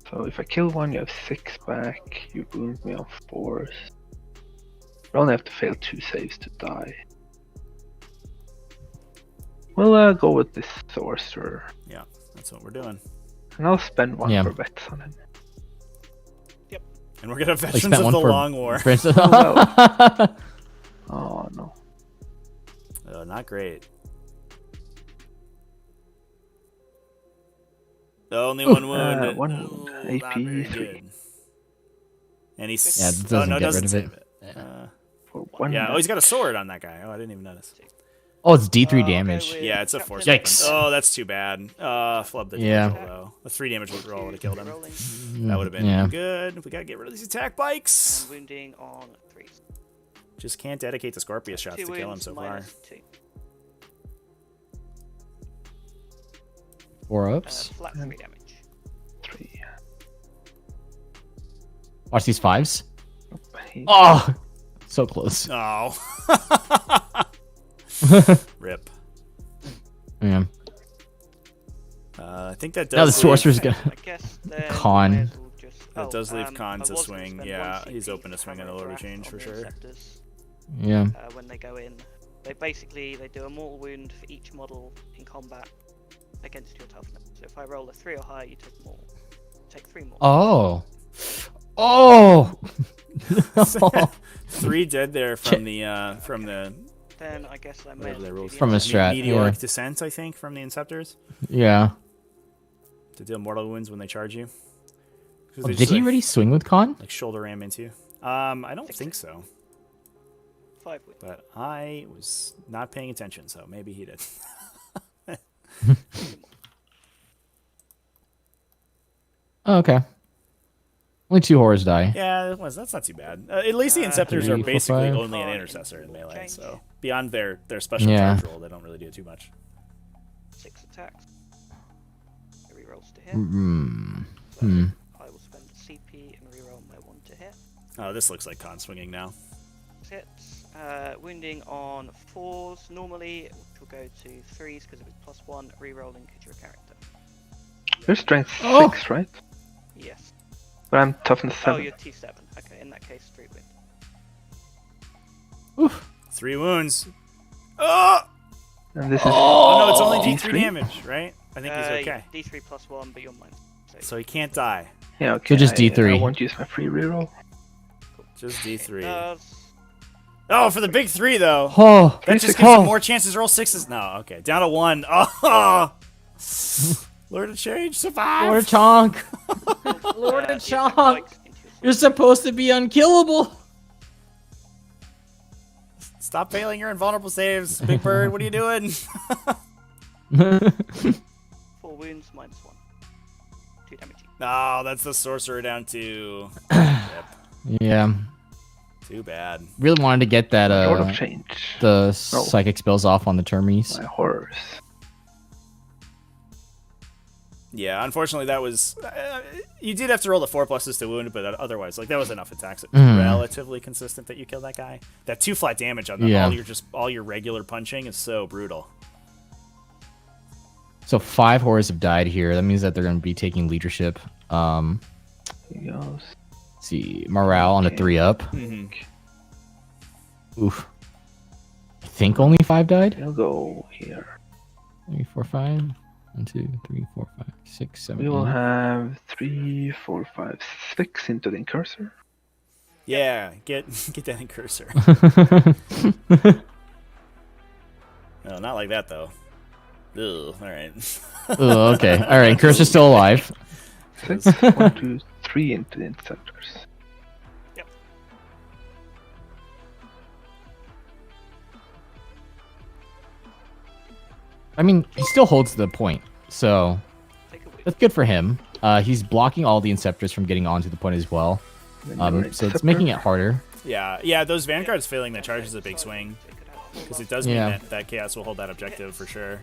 So if I kill one, you have 6 back. You wound me on 4s. You only have to fail 2 saves to die. We'll go with this sorcerer, Yeah, that's what we're doing. and I'll spend 1 Yeah. for bets on him. And we're gonna Like, Veterans spent of one the for- Long War. for instance- Oh no. Not great. Only 1 wound. 1 Ooh, wound. not AP very 3. good. And he's Yeah, it doesn't get rid of save it. it. For 1 Yeah. Oh, he's got a sword on that guy. Oh, I didn't even notice. Oh, it's D3 I'll go damage. with Yeah, it's a Captain force Yikes. weapon. Oh, that's too bad. Flub the Yeah. damage roll, though. A 3 damage roll would have killed him. Rolling That would have been Yeah. good. We gotta get rid of these attack bikes. and wounding on 3s. Just can't dedicate the Scorpius shots 2 to kill him wounds so far. minus 2. 4 ups. Flat 3 damage. 3. Watch these 5s. He- Oh, so close. Oh. Rip. Yeah. I think that does. Now the leave- Sorcerer's gonna. I guess then Con. we may as well just- That does leave I Con to was gonna swing. spend Yeah, 1 he's CP open to for swing at a Hammer loader Draft change on for the sure. Interceptors, Yeah. when they go in, they do a mortal wound for each model in combat, against your toughness. So if I roll a 3 or higher, you take more. Take 3 more. Oh. Oh. 3 dead there from the Then I guess I may whatever they rolled. From a strat, meteoric yeah. descent, I think, from the Inceptors Yeah. to deal mortal wounds when they charge you. 'Cause Oh, they did just, he like, already swing with con? like shoulder ram into you? I don't 6. think so, 5 wounds. but I was not paying attention, so maybe he did. Oh, okay. Only 2 horrors die. Yeah, that's not too bad. At least the Inceptors 3, are 4, basically 5. only an intercessor in melee, so beyond their special Yeah. charge roll, they don't really do too much. 6 attacks. 3 rolls to hit. Hmm. So Hmm. I will spend the CP and reroll my 1 to hit. Oh, this looks like con swinging now. Hits. Wounding on 4s normally, which will go to 3s because it was +1. Rerolling because you're a character. You're strength Oh. 6, right? Yes. But I'm toughness Oh, 7. you're T7. Okay, in that case, 3 wounds. Oof. 3 wounds. Oh! And this is Oh no, it's only D3 D3? damage, right? I think he's okay. Yeah, D3 +1, but you're mine. So he can't die. yeah, okay. just I D3. won't use my free reroll. Just It D3. does. Oh, for the big 3 though. Oh. That just six- gives him oh. more chances to roll 6s. No, okay. Down to 1. Oh! Lord of Change, survive! Lord Chonk. Lord the of attack Chonk. spikes into your You're sword. supposed to be unkillable. Stop failing your invulnerable saves, Big Bird. What are you doing? 4 wounds, -1. 2 damage each. No, that's the sorcerer down to. Yep. Yeah. Too bad. Really wanted to get that Lord of Change. the psychic spells off on the Termies. My horrors. Yeah, unfortunately, that was. You did have to roll the 4 pluses to wound, but otherwise, like that was enough attacks. It was Mhm. relatively consistent that you killed that guy. That 2 flat damage on them, Yeah. all your regular punching is so brutal. So 5 horrors have died here. That means that they're going to be taking leadership. Here goes. Let's see, morale on a Okay. 3 up. Mm-hmm. Oof. I think only 5 died. He'll go here. 3, 4, 5. 1, 2, 3, 4, 5, 6, 7. We will 8. have 3, 4, 5, 6 into the incursor. Yeah, get that in cursor. No, not like that though. Ugh, all right. Oh, okay. All right. Curse is still alive. 6, 1, 2, 3 into the interceptors. I mean, he still holds the point, so Take a wound. that's good for him. He's blocking all the Inceptors from getting onto the point as well. Then your So it's interceptor. making it harder. Yeah. Those vanguards failing that charge is a big swing Take it out. because it does mean Yeah. that chaos will hold that objective for sure.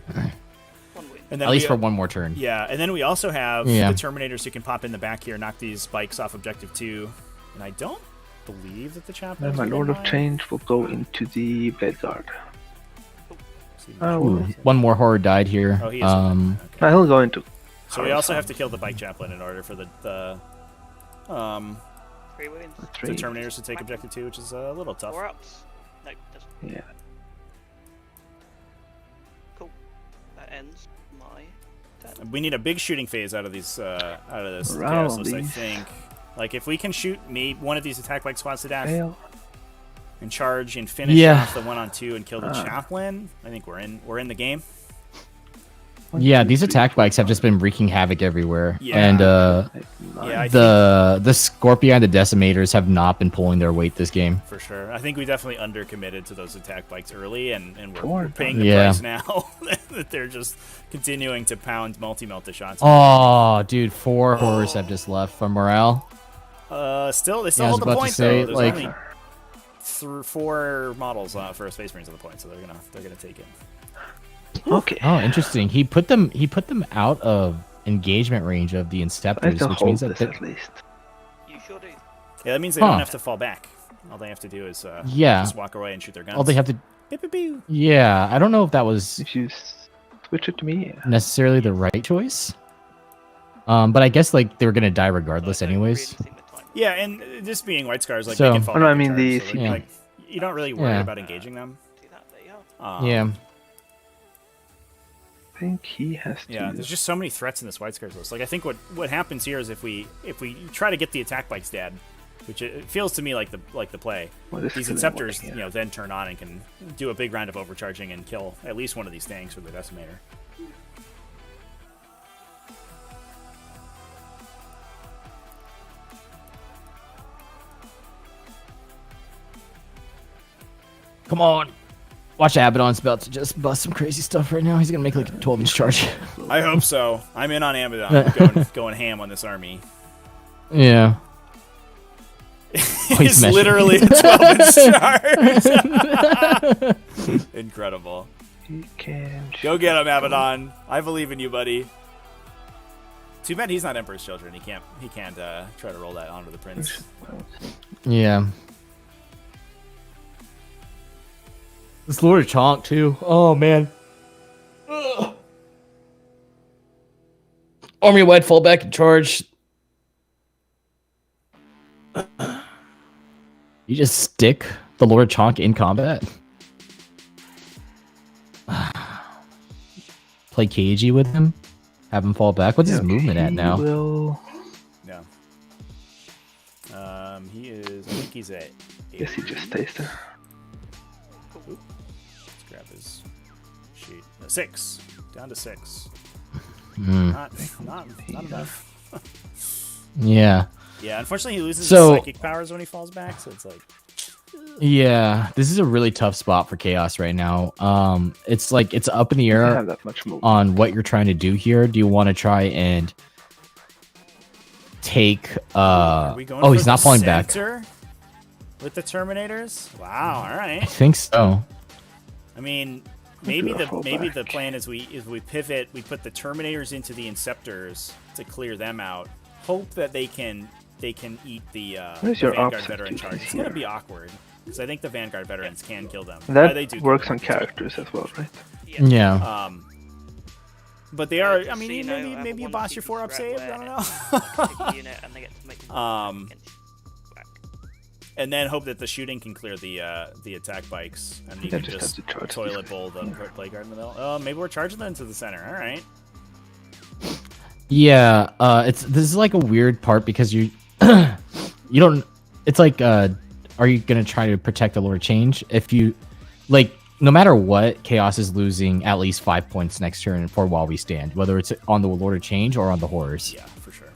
1 wound. And then At least we- for one more turn. Yeah, and then we also have Yeah. the Terminators who can pop in the back here, knock these spikes off objective 2. And I don't believe that the chaplain. Then my Lord of Change will go into the Blade Guard. Ooh, one more horror died here. Oh, he is. Okay. No, he'll go into. So we also have to kill the bike chaplain in order for the 3 wounds. the 3. Terminators to take objective 2, which is a little tough. 4 ups. No, doesn't. Yeah. Cool. That ends my turn. We need a big shooting phase out of these out of this Morale chaos list, I these. think. Like if we can shoot one of these attack bike squads to death Fail. and charge and finish Yeah. off the 1-on-2 and kill the chaplain, I think we're in the game. Yeah, these attack bikes have just been wreaking havoc everywhere. Yeah. And Yeah, I the Scorpia and the Decimators have not been pulling their weight this game. For sure. I think we definitely undercommitted to those attack bikes early, and we're Four. paying the Yeah. price now that they're just continuing to pound multi-melta shots. Oh, dude, 4 horrors have just left from morale. They still Yeah, I was hold the about to point, say, though. There's like- only 4 models for Space Marines on the point, so they're gonna take it. Okay. Oh, interesting. He put them out of engagement range of the I Inceptors, have to which hold means that this they- at least. You sure do. Yeah, that means they Huh. don't have to fall back. All they have to do is Yeah. just walk away and shoot their guns. all they have to. Pew, pew, pew. Yeah, I don't know if that was If you switch it to me, yeah. necessarily the right choice. But I guess like they were gonna die regardless, I don't anyways. really think the time. Yeah, and just being White Scars, like So- they can fall Oh, no, back I and mean charge, the so, like, CP. like, you don't really worry Yeah. about engaging them. Do that, there you are. Yeah. think he has to. Yeah, there's just so many threats in this White Scars list. Like, I think what happens here is if we try to get the attack bikes dead, which it feels to me like the play, Well, this these is Inceptors, working, you know, then turn on and can do a big round of overcharging and kill at least one of these tanks with the Decimator. Come on. Watch Abaddon's about to just bust some crazy stuff right now. He's going to make like a 12-inch charge. I hope so. I'm in on Abaddon, going ham on this army. Yeah. It's literally a 12-inch charge. Incredible. He can Go get him, Abaddon. I believe in you, buddy. Too bad he's not Emperor's Children. He can't try to roll that onto the Prince. Yeah. This Lord of Chonk, too. Oh, man. Ugh. Army wide, fall back and charge. You just stick the Lord of Chonk in combat. Play KG with him. Have him fall back. What's his movement at now? Will... No. He is. I think he's at. Guess he just stays there. Let's grab his sheet. 6. Down to 6. Not enough. Yeah. Yeah, unfortunately he loses his So- psychic powers when he falls back, so it's like Yeah, this is a really tough spot for Chaos right now. It's like it's up in the I don't air have that much movement. on what you're trying to do here. Do you want to try and take are we going oh, for he's not the falling back. center with the Terminators? Wow, all I right. think so. I mean, maybe do a full the back. plan is we pivot, we put the Terminators into the Inceptors to clear them out. Hope that they can eat the Where's the your Vanguard opposite veteran dude charge. It's here? gonna be awkward because I think the Vanguard veterans can kill them. That They do works kill on them. characters as well, right? Yeah. But they are. I Just so mean, you know, maybe you one boss your secret 4-up threat save. I don't where know. pick a unit and they get to make them against whack. And then hope that the shooting can clear the attack bikes, and you Yeah, can just just have to charge toilet these bowl the guys. play guard in the middle. Oh, maybe we're charging them to the center. All right. Yeah, this is like a weird part because you you don't. It's like, are you gonna try to protect the Lord Change? If you like, no matter what, Chaos is losing at least 5 points next turn for while we stand, whether it's on the Lord of Change or on the Horrors. Yeah, for sure.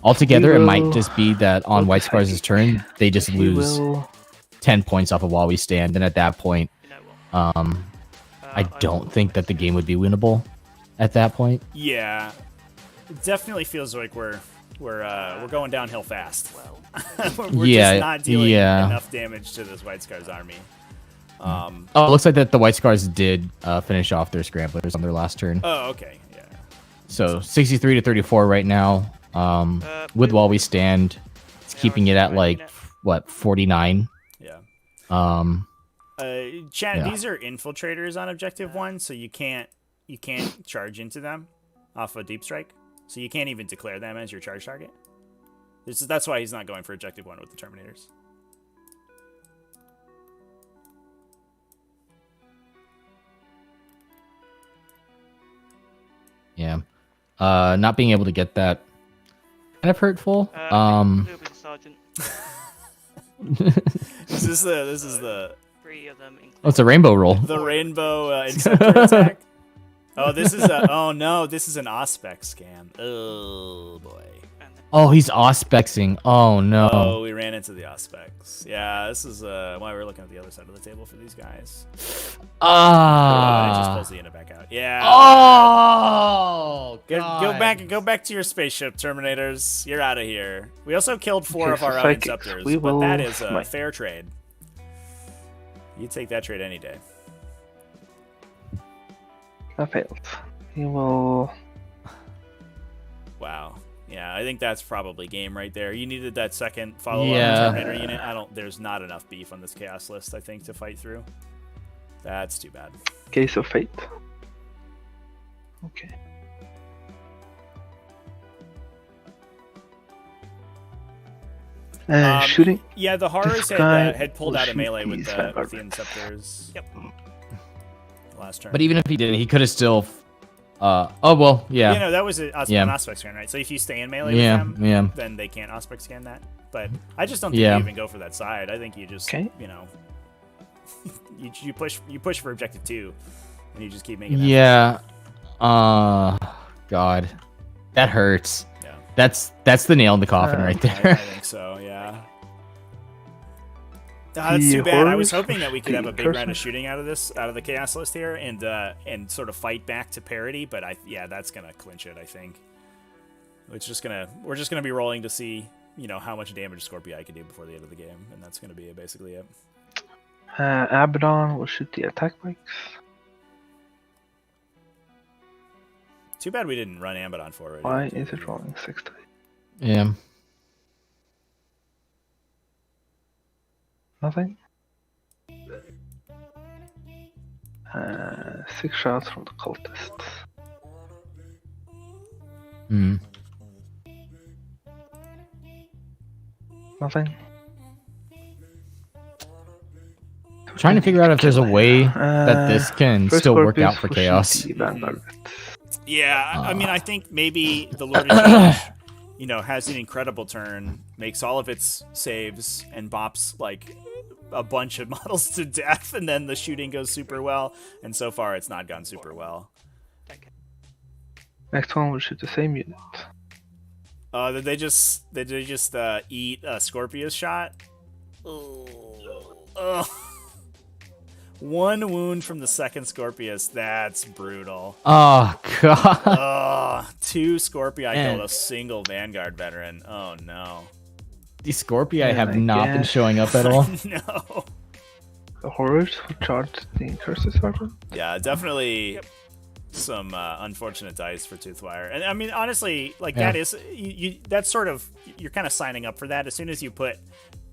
Altogether, it might will- just be that on will White Scars' turn they just He lose will... 10 points off of while we stand, and at that point, You know what? I don't think that the game would be winnable. At that point, Yeah, it definitely feels like we're going downhill fast. Well, we're Yeah, just not dealing yeah. enough damage to this White Scars army. oh, it looks like that the White Scars did finish off their scramblers on their last turn. Oh, okay. Yeah. So 63 to 34 right now. With while we stand, it's keeping it at like what 49. Yeah. Chad, Yeah. these are infiltrators on objective 1, so you can't charge into them off a deep strike. So you can't even declare them as your charge target. That's why he's not going for objective 1 with the Terminators. Yeah. Not being able to get that kind of hurtful. little bit of sergeant. This is the 3 of them. Oh, it's a rainbow roll. the rainbow Inceptor attack. Oh, this is this is an Auspec scam. Oh boy. And then Oh, he's Auspexing. Oh no. Oh, we ran into the Auspecs. Yeah, this is why we're looking at the other side of the table for these guys. It just pulls the unit back out. Yeah. Oh, Go back to your spaceship, Terminators. You're out of here. We also killed 4 Okay, of our so own psychics, Inceptors, we but that will is a smite. fair trade. You take that trade any day. That failed. He will... Wow. Yeah, I think that's probably game right there. You needed that second follow-up Yeah. Terminator unit. There's not enough beef on this chaos list, I think, to fight through. That's too bad. Case of Fate. Okay. Shooting. Yeah, the horrors This guy had pulled will out a shoot melee with these the Vanguard. Inceptors. Yep. last turn. But even if he didn't, he could have still. Oh well, yeah. Yeah, no, that was an Auspex scan, right? So if you stay in melee with them, then they can't Auspex scan that. But I just don't think you even go for that side. I think you just, you know, you push for objective 2, and you just keep making. Yeah. God, that hurts. Yeah. That's the nail in the coffin right there. I think so. Yeah. That's too bad. I was hoping that we could have a big round of shooting out of the chaos list here, and sort of fight back to parity. But that's gonna clinch it. I think. We're just gonna be rolling to see, you know, how much damage Scorpii can do before the end of the game, and that's gonna be basically it. Abaddon will shoot the attack bikes. Too bad we didn't run Abaddon for it. Why is it rolling 6 dice? Yeah. Nothing. 6 shots from the cultists. Hmm. Nothing. Trying to figure out if there's a way that this can still work out for chaos. Yeah, I mean, I think maybe the Lord of Change, you know, has an incredible turn, makes all of its saves, and bops like a bunch of models to death, and then the shooting goes super well. And so far, it's not gone super well. Next one will shoot the same unit. Did they just eat a Scorpius shot? Oh. 1 wound from the second Scorpius. That's brutal. Oh god. 2 Scorpii killed a single Vanguard veteran. Oh no. These Scorpii have not been showing up at all. No. The horrors who charged the Curses Sergeant? Yeah, definitely some unfortunate dice for Toothwire. And I mean, honestly, like that is that's sort of, you're kind of signing up for that as soon as you put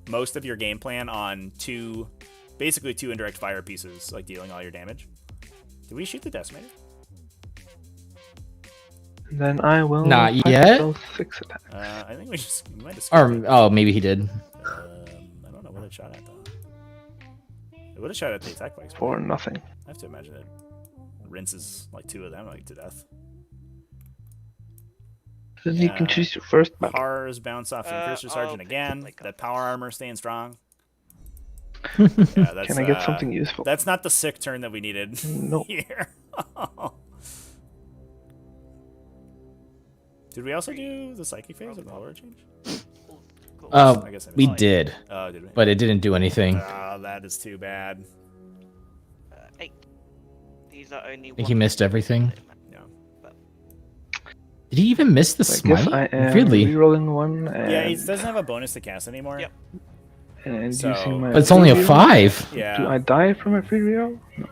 most of your game plan on basically 2 indirect fire pieces, like dealing all your damage. Did we shoot the Decimator? Then I will not yet. 6 attacks. I think we might have. Maybe he did. I don't know what it shot at though. It would have shot at the attack bikes. For nothing. I have to imagine it rinses like 2 of them like to death. Then you can choose your first battle. Cars bounce off Incurser Sergeant again. That power armor staying strong. Yeah, that's, can I get something useful? That's not the sick turn that we needed here. Did we also do the psychic phase of the Lord Change? I guess we did. Oh, did we? But it didn't do anything. Oh, that is too bad. 8. These are only. I think he missed everything. No. Did he even miss the smite? I am really? rerolling 1. Yeah, he doesn't have a bonus to cast anymore. Yep. And So- using my But it's only a free reroll. 5. Yeah. Do I die from a free reroll? No.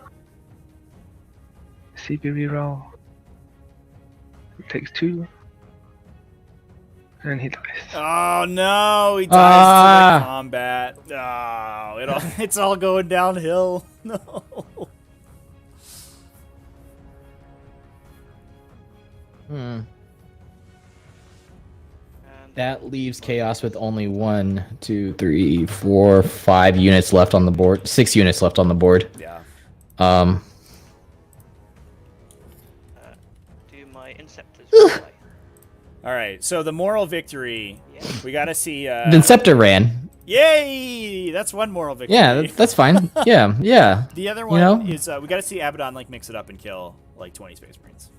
CP reroll. It takes 2. And he dies. Oh no, he dies to the combat. Oh, it's all going downhill. No. That leaves chaos with only 1, 2, 3, 4, 5 units left on the board. 6 units left on the board. Yeah. Do my Inceptors. All right. So the moral victory. We got to see. The Scepter ran. Yay! That's one moral victory. Yeah, that's fine. Yeah, yeah. The other one is we got to see Abaddon like mix it up and kill like 20 Space Marines.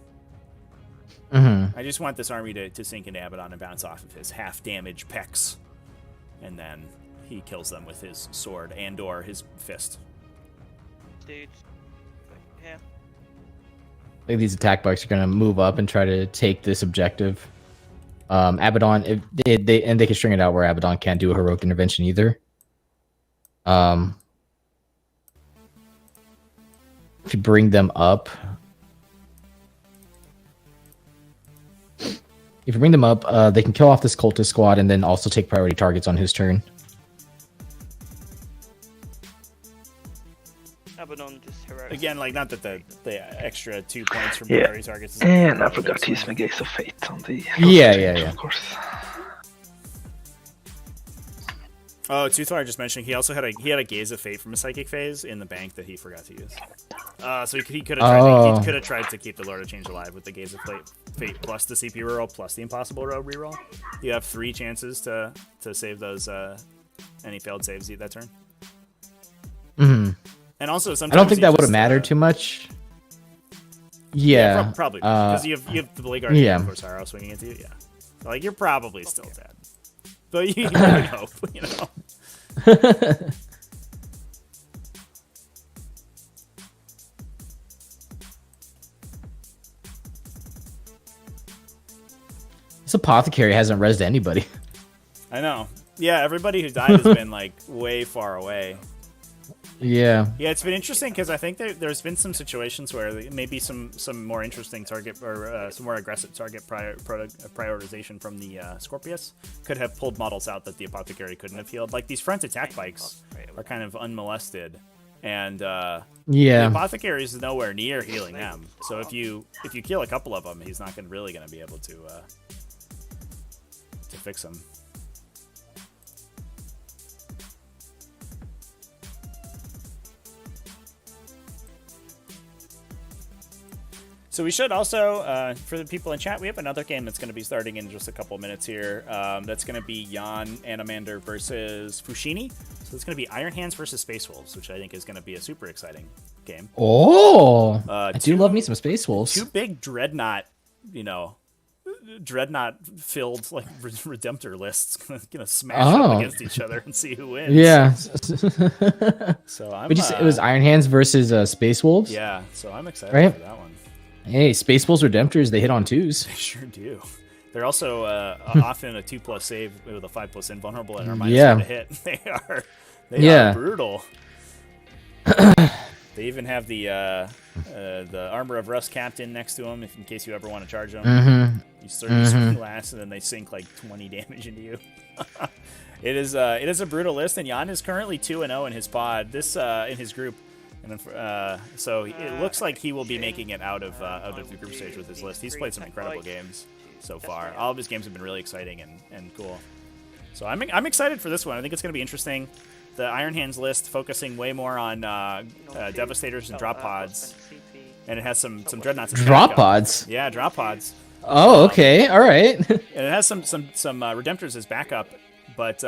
Mm-hmm. I just want this army to sink into Abaddon and bounce off of his half damage pecs, and then he kills them with his sword and/or his fist. Dude. Yeah. I think these attack bikes are gonna move up and try to take this objective. Abaddon, if they can string it out where Abaddon can't do a heroic intervention either. If you bring them up, they can kill off this cultist squad and then also take priority targets on his turn. Abaddon just heroic. Again, like not that the extra 2 points from priority targets. Is And I forgot to use my Gaze of Fate on the... Yeah. Of course. Oh, Toothwire just mentioning he also had a Gaze of Fate from a Psychic Phase in the bank that he forgot to use. So he could have tried to keep the Lord of Change alive with the Gaze of Fate plus the CP reroll plus the Impossible Road reroll. You have 3 chances to save those any failed saves that turn. Mm-hmm. And also sometimes I don't think that would have mattered too much. Yeah, probably because you have the Blade Guardian and Corsaro swinging into you. Yeah, like you're probably still dead, but you can hope, you know. This Apothecary hasn't rezzed anybody. I know. Yeah, everybody who died has been like way far away. Yeah. Yeah, it's been interesting because I think there's been some situations where maybe some more interesting target or some more aggressive target prioritization from the Scorpius could have pulled models out that the Apothecary couldn't have healed. Like these front attack bikes are kind of unmolested, and the Apothecary is nowhere near healing them. So if you kill a couple of them, he's not really going to be able to fix them. So we should also, for the people in chat, we have another game that's going to be starting in just a couple minutes here. That's going to be Jan Animander versus Fushini. So it's going to be Iron Hands versus Space Wolves, which I think is going to be a super exciting game. Oh, I do love me some Space Wolves. 2 big Dreadnought, Dreadnought-filled like Redemptor lists gonna smash up against each other and see who wins. Yeah. So I'm. But you said it was Iron Hands versus Space Wolves. Yeah. So I'm excited for that one. Hey, Space Wolves Redemptors, they hit on 2s. They sure do. They're also often a 2+ save with a 5+ invulnerable and are -1 to hit. They are brutal. They even have the Armor of Rust Captain next to them, in case you ever want to charge them. Mm-hmm. You swing last, and then they sink like 20 damage into you. It is a brutal list, and Jan is currently 2-0 in his pod. In his group. And then so it looks like he will be making it out of the group stage with his list. He's played some incredible games so far. All of his games have been really exciting and cool. So I'm excited for this one. I think it's going to be interesting. The Iron Hands list focusing way more on Devastators and Drop Pods, and it has some Dreadnoughts. Drop Pods. Yeah, Drop Pods. Oh, okay, all right. And it has some Redemptors as backup, but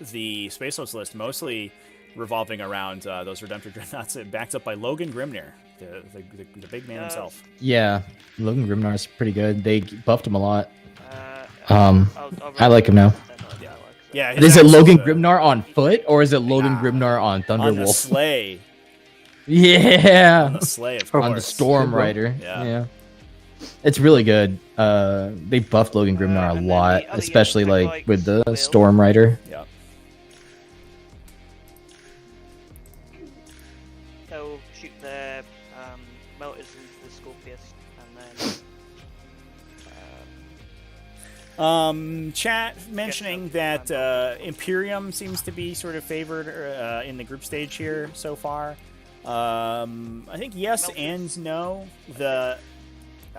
the Space Wolves list mostly revolving around those Redemptor Dreadnoughts, backed up by Logan Grimnir, the big man himself. Yeah, Logan Grimnar is pretty good. They buffed him a lot. I like him now. Yeah. Is it Logan Grimnar on foot, or is it Logan Grimnar on Thunderwolf? On the sleigh. Yeah. On the sleigh, of course. On the Storm Rider. Yeah. It's really good. They buffed Logan Grimnar a lot, especially like with the Storm Rider. Yeah. They'll shoot their melters into the Scorpius, and then chat mentioning that Imperium seems to be sort of favored in the group stage here so far. I think yes and no.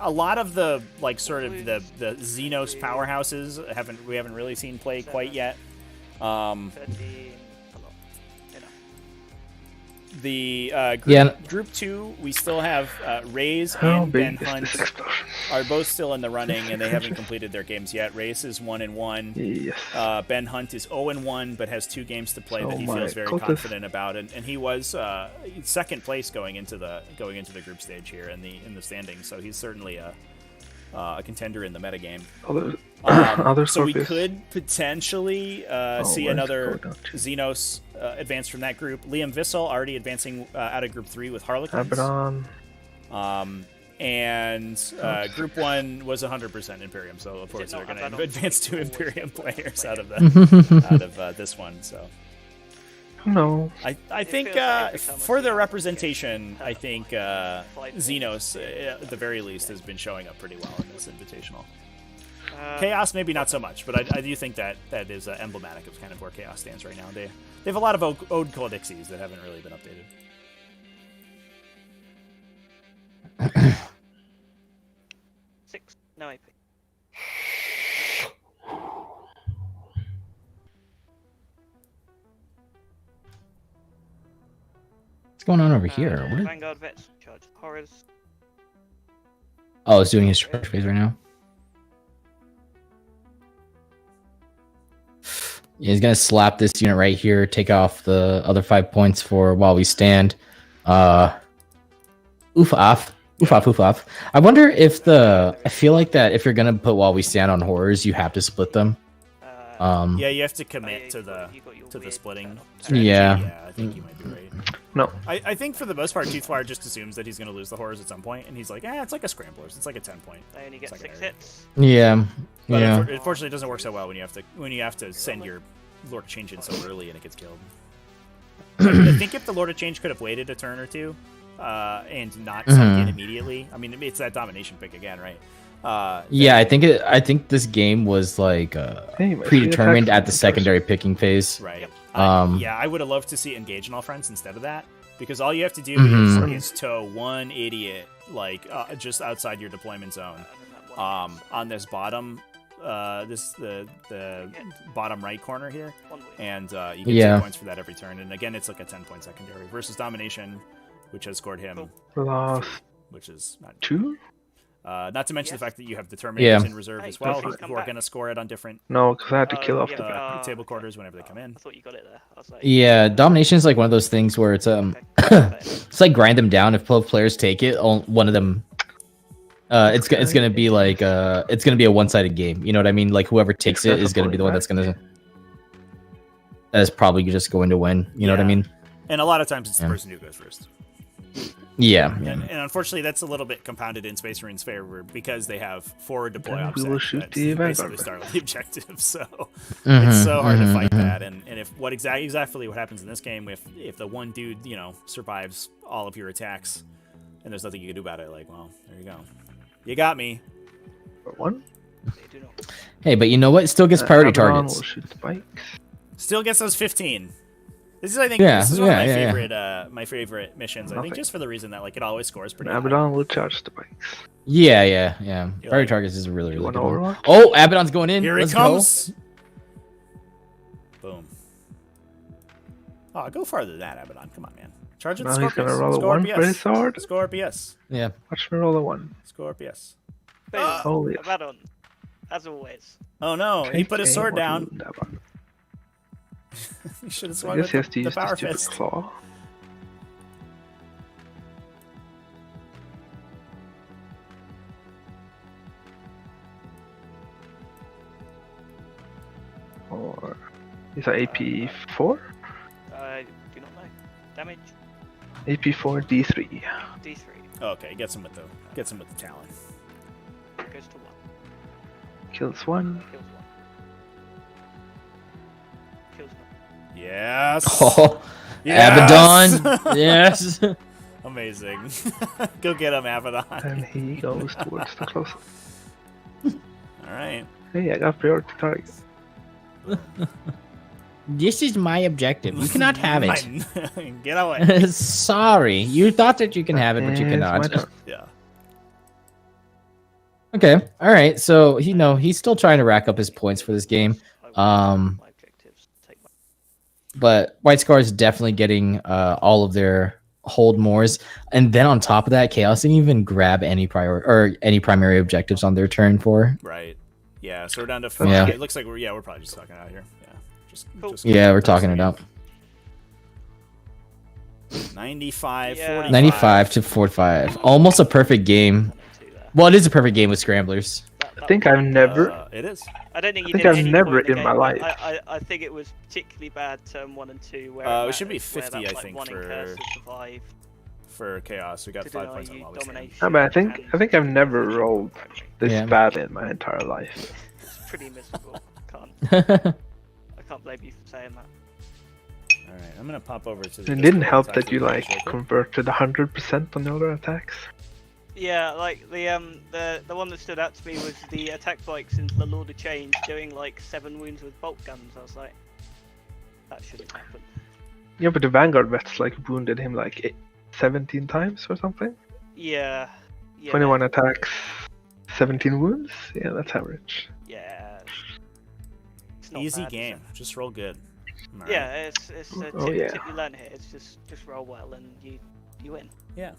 A lot of the sort of the Xenos powerhouses we haven't really seen play quite yet. The group 2, we still have Raze and Ben Hunt are both still in the running, and they haven't completed their games yet. Raze is 1-1. Yes. Ben Hunt is 0-1, but has 2 games to play that he feels very confident about, and he was second place going into the group stage here in the standings. So he's certainly a contender in the metagame. So we could potentially see another Xenos advance from that group. Liam Vissel already advancing out of Group 3 with Harlequins. And Group 1 was 100% Imperium, so of course they're going to advance 2 Imperium players out of this one. So no, I think for the representation, I think Xenos at the very least has been showing up pretty well in this Invitational. Chaos maybe not so much, but I do think that is emblematic of kind of where Chaos stands right now. They have a lot of Ode Codices that haven't really been updated. 6, no AP. going on over here? What is... Vanguard vets charge horrors. Oh, it's doing his charge phase right now. He's gonna slap this unit right here, take off the other 5 points for while we stand. Oof off. Oof off, oof off. I wonder if I feel like that if you're gonna put while we stand on horrors, you have to split them. Yeah, you have to commit to the splitting. Strategy. Yeah. Yeah, I think you might be right. No. I think for the most part, Toothfire just assumes that he's going to lose the horrors at some point, and he's like, it's like a Scramblers. It's like a 10-point. They only get 6 secondary. hits. Yeah. But Yeah. unfortunately, it doesn't work so well when you have to send your Lord of Change in so early and it gets killed. I think if the Lord of Change could have waited a turn or two and not sunk in immediately, I mean, it's that domination pick again, right? Yeah, I think this game was like Hey, predetermined at the secondary picking phase. Right. Um, I would have loved to see Engage in all fronts instead of that, because all you have to do is tow one idiot just outside your deployment zone on this bottom the bottom right corner here, and you get 2 points for that every turn. And again, it's like a 10-point secondary versus Domination, which has scored him Lost which is not 2. not to mention the fact that you have the Terminators in reserve as well, Perfect. who are going to score it on different No, because I had to kill off the table quarters whenever they come in. I thought you got it there. I was like, Yeah, Domination is like one of those things where it's it's like grind them down. If both players take it, one of them, it's gonna be like it's gonna be a one-sided game. You know what I mean? Like whoever takes it is gonna be the one that's probably just going to win. You know what I mean? And a lot of times it's the person who goes first. Yeah. And unfortunately, that's a little bit compounded in Space Marine's favor because they have forward deploy Then options. we will shoot the basically Vanguard. start with the objective. So it's so hard to fight that. And if exactly what happens in this game, if the one dude survives all of your attacks, and there's nothing you can do about it, like, well, there you go, you got me. For 1. they do not. Hey, but you know what? It still gets priority Abaddon targets. will shoot spikes. Still gets those 15. This is, I think, Yeah, this is one of my yeah. favorite, my favorite missions. I think Nothing. just for the reason that it always scores pretty high. Abaddon will charge spikes. Yeah. Priority like- targets is a really, You really want good one. Overwatch? Oh, Abaddon's going in. Here Let's it comes. Go. Boom. Oh, go farther than that, Abaddon. Come on, man. Charge with Now the he's Scorpius. gonna roll a Score 1 for his RPS. sword. Score RPS. Yeah. Watch me roll a 1. Score RPS. Boom. Holy. Abaddon, as always. Oh no, he put his sword down. Abaddon. He should have I swung guess with he has to the use the power stupid fist. claw. Or is that AP4? I do not know. Damage AP4 D3. D3 Okay, gets him with the talon. goes to 1. Kills 1. Kills 1. Kills 1. Yes. Oh, Yes! Abaddon. Yes. Amazing. Go get him, Abaddon. And he goes towards the closest. All right. Hey, I got priority target. This is my objective. You cannot have it. Get away. Sorry, you thought that you can have it, but you And it's my cannot. turn. Yeah. Okay, all right. So he's still trying to rack up his points for this game. My objectives. Take my... But White Scar is definitely getting all of their hold mores, and then on top of that, Chaos didn't even grab any primary objectives on their turn for. Right. Yeah. So we're down to 5. Yeah. It looks like we're probably just talking out here. Yeah. Cool. Yeah, we're talking it out. 95, Yeah. 45. 95 to 45, almost a perfect game. Well, it is a perfect game with scramblers. I think I've never. It is. I don't think you I think did I've any never point the in my game. life. I think it was particularly bad turn 1 and 2. Where It should be matters, where 50, that, I like, think, one in for- curse to survive, For Chaos, we got to 5 deny points on you while we stand. domination. No, but I think and I've never rolled primary. this Yeah. bad in my entire life. It's pretty miserable. I can't blame you for saying that. All right, I'm gonna pop over to the. It didn't Discord help and that talk you to like guys real quick. converted 100% on the other attacks. Yeah, like the one that stood out to me was the attack bikes into the Lord of Change doing like 7 wounds with bolt guns. I was like, that shouldn't happen. Yeah, but the Vanguard vets like wounded him like 17 times or something. Yeah. 21 attacks, 17 wounds. Yeah, that's average. Yeah. It's not Easy bad, is game. it? Just roll good. All right. Yeah, it's a Oh, tip, yeah. tip you learn here. It's just roll well and you win. Yeah.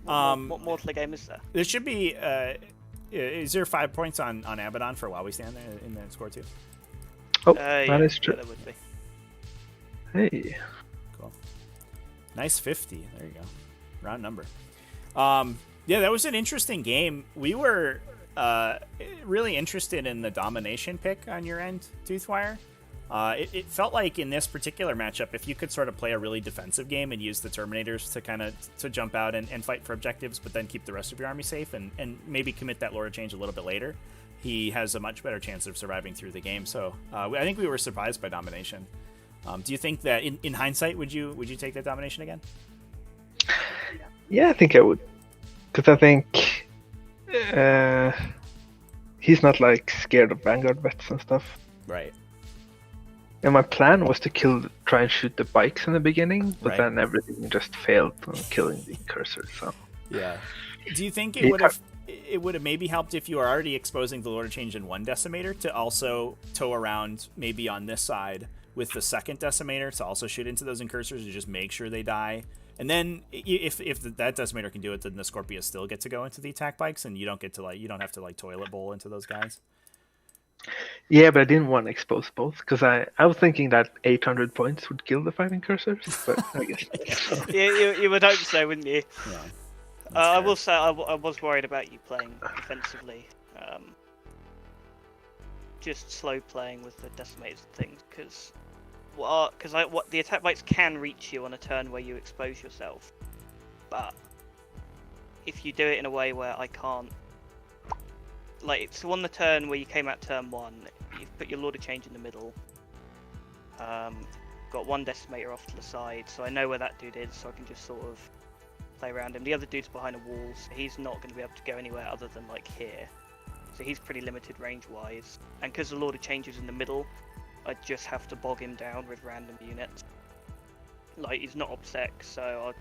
What more to the game is there? There should be. Is there 5 points on Abaddon for while we stand there in the score too? Oh, Yeah, that is true. there would be. Hey. Cool. Nice 50. There you go. Round number. Yeah, that was an interesting game. We were really interested in the domination pick on your end, Toothwire. It felt like in this particular matchup, if you could sort of play a really defensive game and use the Terminators to jump out and fight for objectives, but then keep the rest of your army safe and maybe commit that Lord of Change a little bit later, he has a much better chance of surviving through the game. So I think we were surprised by domination. Do you think that in hindsight, would you take that domination again? Yeah, I think I would. Because I think he's not like scared of Vanguard vets and stuff. Right. And my plan was to try and shoot the bikes in the beginning, but Right. then everything just failed on killing the cursor. So Yeah. Do you think it would have maybe helped if you were already exposing the Lord of Change in one decimator to also tow around maybe on this side with the second decimator to also shoot into those incursors to just make sure they die? And then if that decimator can do it, then the Scorpius still get to go into the attack bikes, and you don't have to toilet bowl into those guys. yeah, but I didn't want to expose both because I was thinking that 800 points would kill the 5 incursors, but I guess. You would hope so, wouldn't you? Yeah. I will say I was worried about you playing defensively. Just slow playing with the decimators and things, because the attack bikes can reach you on a turn where you expose yourself, but if you do it in a way where I can't, like, so on the turn where you came out turn 1, you've put your Lord of Change in the middle, got one decimator off to the side, so I know where that dude is, so I can just sort of play around him. The other dude's behind a wall, so he's not going to be able to go anywhere other than like here, so he's pretty limited range wise, and because the Lord of Change is in the middle, I just have to bog him down with random units. Like, he's not obsec, so I'll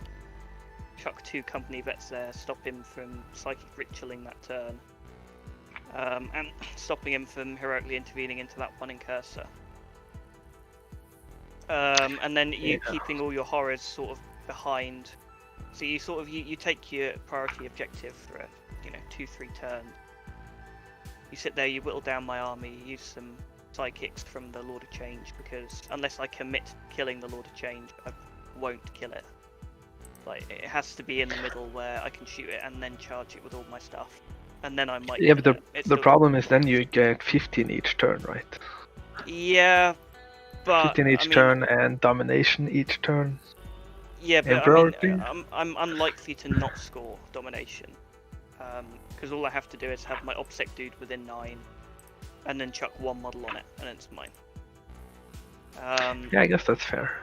chuck 2 company vets there, stop him from psychic ritualing that turn, and stopping him from heroically intervening into that one incursor. And then you keeping all your horrors sort of behind. So you take your priority objective for a 2-3 turns. You sit there, you whittle down my army, use some psychics from the Lord of Change, because unless I commit to killing the Lord of Change, I won't kill it. Like, it has to be in the middle where I can shoot it and then charge it with all my stuff, and then I might. Yeah, but the kill it. problem is then you get 15 each turn, right? Yeah, but 15 each turn and domination each turn. Yeah, but priority? I'm unlikely to not score domination, because all I have to do is have my obsec dude within 9, and then chuck 1 model on it, and it's mine. Yeah, I guess that's fair.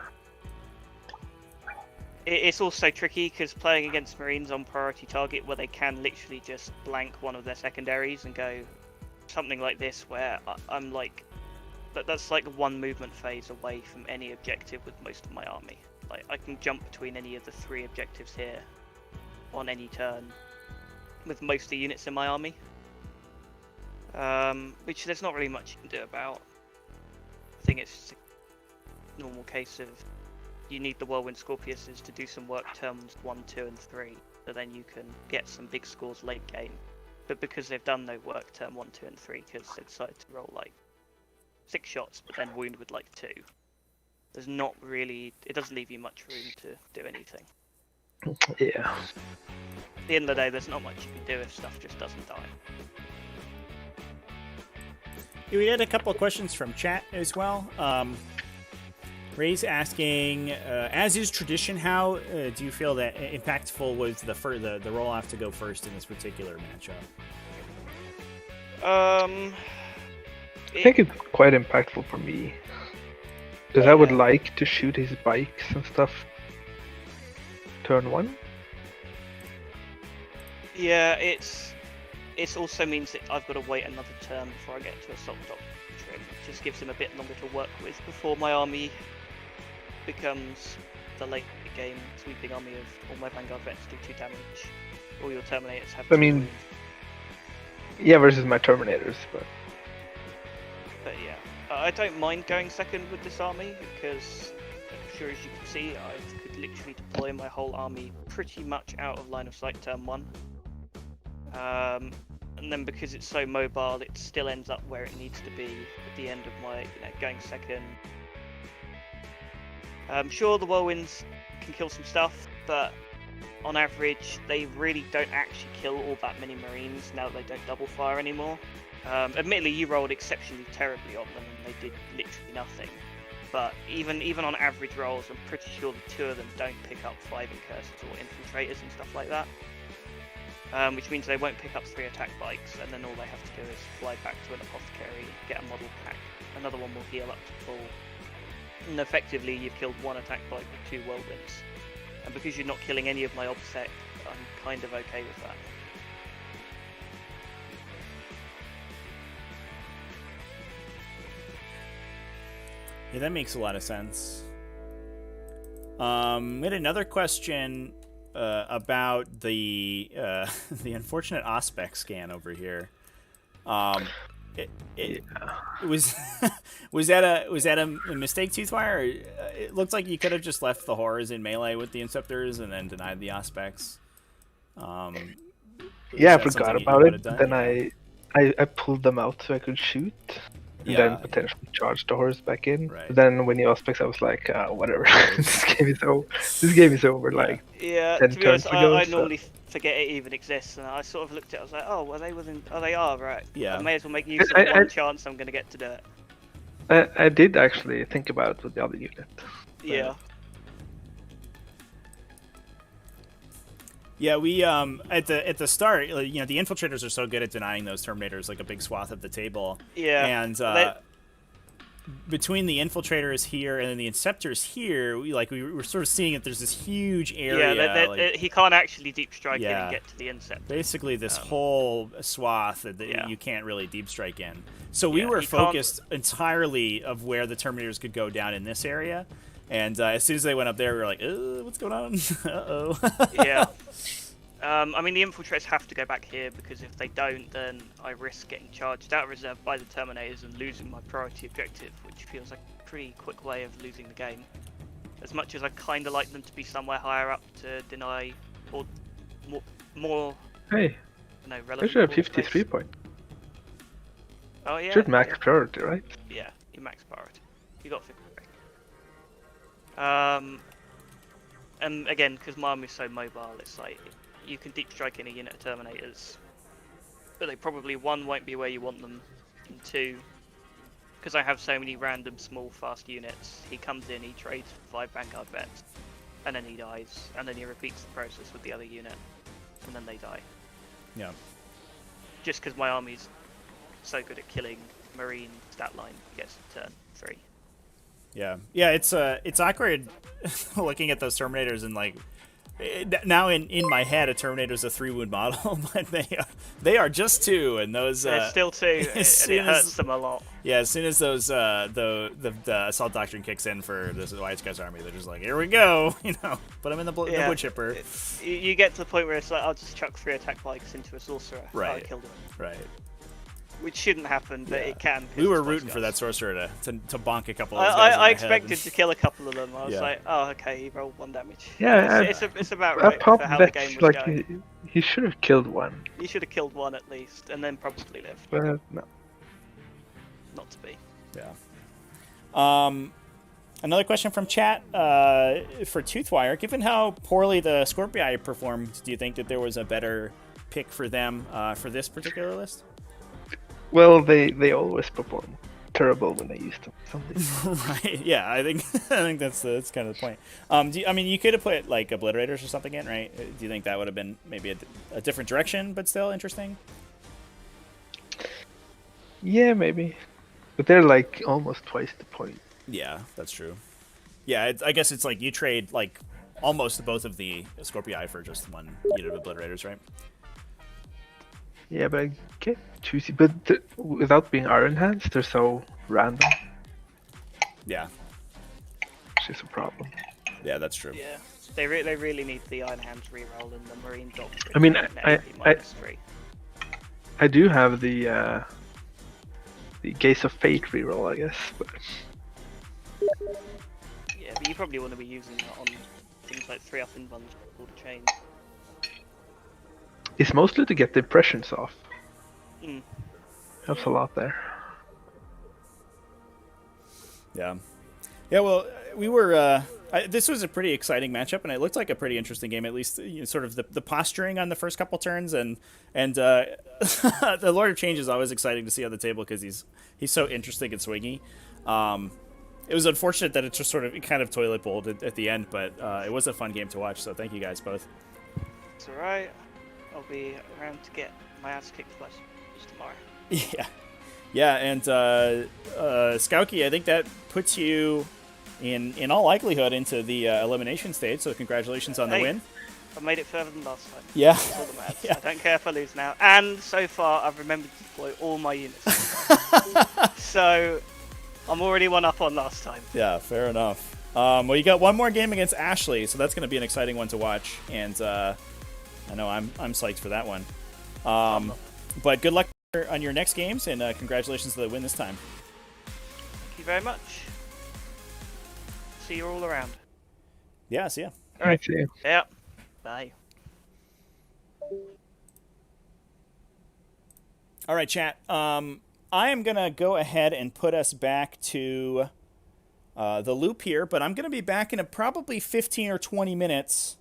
It's also tricky because playing against Marines on priority target, where they can literally just blank one of their secondaries and go something like this, where I'm like, that's like 1 movement phase away from any objective with most of my army. Like, I can jump between any of the 3 objectives here on any turn with most of the units in my army, which there's not really much you can do about. I think it's just a normal case of you need the Whirlwind Scorpiuses to do some work turns 1, 2, and 3, so then you can get some big scores late game. But because they've done no work turn 1, 2, and 3, because they decided to roll like 6 shots but then wound with like 2, there's not really, it doesn't leave you much room to do anything. Yeah. At the end of the day, there's not much you can do if stuff just doesn't die. We had a couple of questions from chat as well. Ray's asking, as is tradition, how do you feel that impactful was the roll-off to go first in this particular matchup? I think it's quite impactful for me, because I would like to shoot his bikes and stuff turn 1. Yeah, it's also means that I've got to wait another turn before I get to Assault Doctrine. It just gives him a bit longer to work with before my army becomes the late game sweeping army of all my Vanguard vets do 2 damage. All your Terminators have 2 yeah, versus my Terminators, but yeah. I don't mind going second with this army because, I'm sure as you can see, I could literally deploy my whole army pretty much out of line of sight turn 1. And then because it's so mobile, it still ends up where it needs to be at the end of my, going second. Sure, the whirlwinds can kill some stuff, but on average, they really don't actually kill all that many marines now that they don't double fire anymore. Admittedly, you rolled exceptionally terribly on them, and they did literally nothing. But even on average rolls, I'm pretty sure the 2 of them don't pick up 5 incursors or infiltrators and stuff like that. Which means they won't pick up 3 attack bikes, and then all they have to do is fly back to an apothecary, get a model pack. Another one will heal up to full. And effectively, you've killed 1 attack bike with 2 whirlwinds. And because you're not killing any of my obsec, I'm kind of okay with that. Yeah, that makes a lot of sense. We had another question about the the unfortunate Auspex scan over here. It was was that a mistake, Toothwire? It looked like you could have just left the horrors in melee with the Inceptors and then denied the Auspex. Yeah, I forgot about it. Then I pulled them out so I could shoot. And then potentially charge the horse back in. Right. But then when he Auspex, I was like, whatever. This game is over. Like 10 to be honest, turns ago. I normally forget it even exists, and I sort of looked at it. I was like, oh, were they within? Oh, they are, right. Yeah. I may as well make use of the one chance I'm going to get to do it. I did actually think about it with the other unit. Yeah. Yeah, we at the start, the infiltrators are so good at denying those Terminators like a big swath of the table. Yeah. And between the infiltrators here and then the Inceptors here, we're sort of seeing that there's this huge area. Yeah, he can't actually deep strike in and get to the Incept. Basically, this whole swath that you can't really deep strike in. So we were focused entirely of where the Terminators could go down in this area. And as soon as they went up there, we were like, what's going on? Uh-oh. Yeah. I mean, the infiltrators have to go back here, because if they don't, then I risk getting charged out of reserve by the Terminators and losing my priority objective, which feels like a pretty quick way of losing the game. As much as I kind of like them to be somewhere higher up to deny or more Hey, relevant. I should have 53 points. Oh yeah. Should max priority, right? Yeah, you max priority. You got 53. And again, because my army is so mobile, it's like you can deep strike any unit of Terminators, but they probably, 1, won't be where you want them, and 2, because I have so many random small fast units, he comes in, he trades for 5 Vanguard bets, and then he dies, and then he repeats the process with the other unit, and then they die. Yeah. Just because my army's so good at killing Marine stat line gets to turn 3. Yeah, it's awkward looking at those Terminators and now in my head a Terminator's a 3-wound model, but they are just 2, and those they're still 2, and it hurts them a lot. Yeah, as soon as those the assault doctrine kicks in for this White Sky's army, they're just like, here we go, put them in the wood chipper. You get to the point where it's like, I'll just chuck 3 attack bikes into a sorcerer. Right. I killed him. Right. Which shouldn't happen, but it can. We were rooting for that sorcerer to bonk a couple of those guys I in the expected head. to kill a couple of them. I was like, oh, okay, he rolled 1 damage. Yeah, it's about right for how the game was going. He should have killed 1. You should have killed 1 at least, and then probably lived. But no. Not to be. Yeah. Another question from chat for Toothwire. Given how poorly the Scorpii performed, do you think that there was a better pick for them for this particular list? Well, they always perform terrible when they use them. Right. Yeah, I think that's kind of the point. You could have put obliterators or something in, right? Do you think that would have been maybe a different direction, but still interesting? Yeah, maybe. But they're almost twice the point. Yeah, that's true. Yeah, I guess it's you trade almost both of the Scorpii for just 1 unit of obliterators, right? Yeah, but I get choosy. But without being Iron Hands, they're so random. Yeah. Which is a problem. Yeah, that's true. Yeah, they really need the Iron Hands reroll in the Marine Doctrine. I mean, I do I do have the the Gaze of Fate reroll, I guess. But Yeah, but you probably want to be using that on things like 3-up in ones or the chain. it's mostly to get the impressions off. Mm. Helps a lot there. Yeah. Yeah, well, we were. This was a pretty exciting matchup, and it looked like a pretty interesting game. At least, sort of the posturing on the first couple turns, and the Lord of Change is always exciting to see on the table because he's so interesting and swingy. It was unfortunate that it just sort of kind of toilet bowled at the end, but it was a fun game to watch. So thank you guys both. It's alright. I'll be around to get my ass kicked twice tomorrow. Yeah, yeah, and Skauki, I think that puts you in all likelihood into the elimination stage. So congratulations on the win. I made it further than last time. Yeah. That's all that matters. Yeah. I don't care if I lose now. And so far, I've remembered to deploy all my units. So I'm already one up on last time. Yeah, fair enough. Well, you got one more game against Ashley, so that's going to be an exciting one to watch. And I know I'm psyched for that one. But good luck on your next games, and congratulations to the win this time. Thank you very much. See you all around. Yeah, see ya. Alright, see you. Yeah. Bye. All right, chat. I am going to go ahead and put us back to the loop here, but I'm going to be back in probably 15 or 20 minutes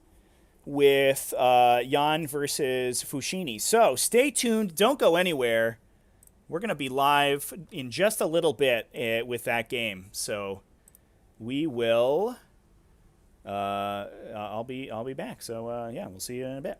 with Jan versus Fushini. So stay tuned. Don't go anywhere. We're going to be live in just a little bit with that game. So we will... I'll be back. So yeah, we'll see you in a bit.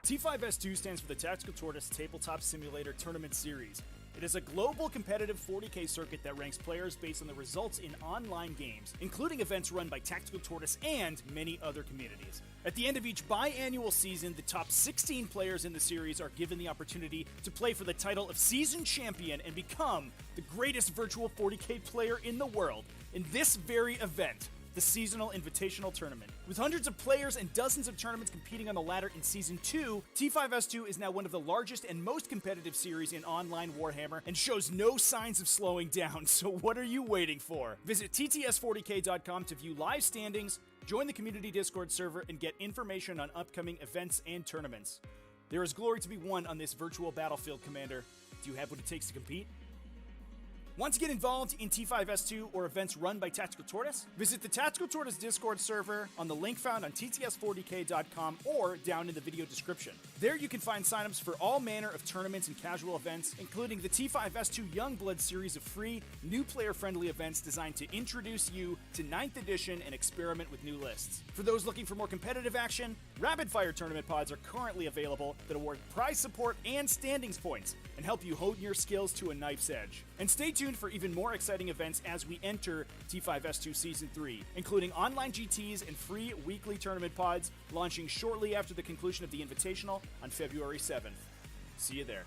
T5S2 stands for the Tactical Tortoise Tabletop Simulator Tournament Series. It is a global competitive 40k circuit that ranks players based on the results in online games, including events run by Tactical Tortoise and many other communities. At the end of each biannual season, the top 16 players in the series are given the opportunity to play for the title of Season Champion and become the greatest virtual 40k player in the world in this very event, the Seasonal Invitational Tournament. With hundreds of players and dozens of tournaments competing on the ladder in Season 2, T5S2 is now one of the largest and most competitive series in online Warhammer and shows no signs of slowing down, so what are you waiting for? Visit tts40k.com to view live standings, join the community Discord server, and get information on upcoming events and tournaments. There is glory to be won on this virtual battlefield, Commander. Do you have what it takes to compete? Want to get involved in T5S2 or events run by Tactical Tortoise? Visit the Tactical Tortoise Discord server on the link found on tts40k.com or down in the video description. There you can find signups for all manner of tournaments and casual events, including the T5S2 Youngblood series of free, new player-friendly events designed to introduce you to 9th edition and experiment with new lists. For those looking for more competitive action, rapid-fire tournament pods are currently available that award prize support and standings points and help you hone your skills to a knife's edge. And stay tuned for even more exciting events as we enter T5S2 Season 3, including online GTs and free weekly tournament pods launching shortly after the conclusion of the Invitational on February 7th. See you there.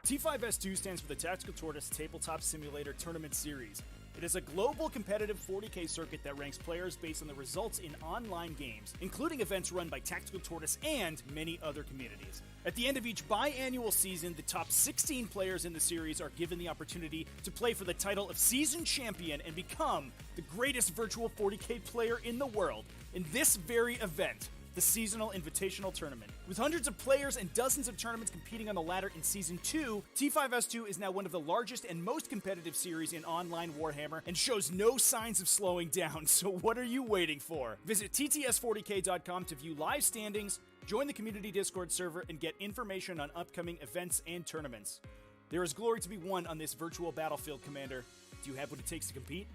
T5S2 stands for the Tactical Tortoise Tabletop Simulator Tournament Series. It is a global competitive 40k circuit that ranks players based on the results in online games, including events run by Tactical Tortoise and many other communities. At the end of each biannual season, the top 16 players in the series are given the opportunity to play for the title of Season Champion and become the greatest virtual 40k player in the world in this very event, the Seasonal Invitational Tournament. With hundreds of players and dozens of tournaments competing on the ladder in Season 2, T5S2 is now one of the largest and most competitive series in online Warhammer and shows no signs of slowing down, so what are you waiting for? Visit tts40k.com to view live standings, join the community Discord server, and get information on upcoming events and tournaments. There is glory to be won on this virtual battlefield, Commander. Do you have what it takes to compete?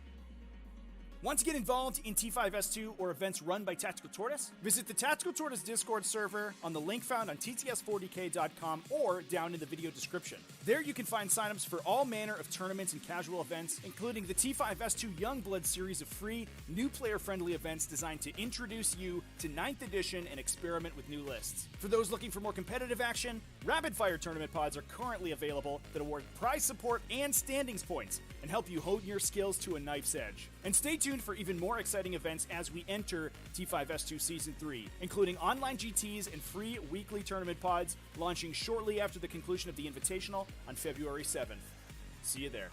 Want to get involved in T5S2 or events run by Tactical Tortoise? Visit the Tactical Tortoise Discord server on the link found on tts40k.com or down in the video description. There you can find signups for all manner of tournaments and casual events, including the T5S2 Youngblood series of free, new player-friendly events designed to introduce you to 9th edition and experiment with new lists. For those looking for more competitive action, rapid-fire tournament pods are currently available that award prize support and standings points and help you hone your skills to a knife's edge. And stay tuned for even more exciting events as we enter T5S2 Season 3, including online GTs and free weekly tournament pods launching shortly after the conclusion of the Invitational on February 7th. See you there.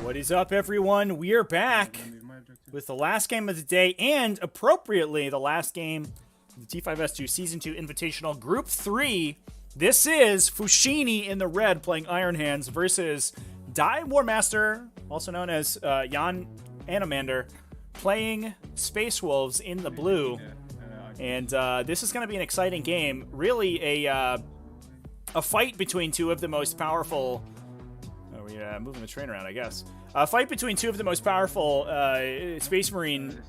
What is up, everyone? We are back with the last game of the day, and appropriately, the last game of the T5S2 Season 2 Invitational Group 3. This is Fushini in the red playing Iron Hands versus Die War Master, also known as Jan Animander, playing Space Wolves in the blue. And this is going to be an exciting game. Really a fight between two of the most powerful... Oh, we're moving the train around, I guess. A fight between two of the most powerful Space Marine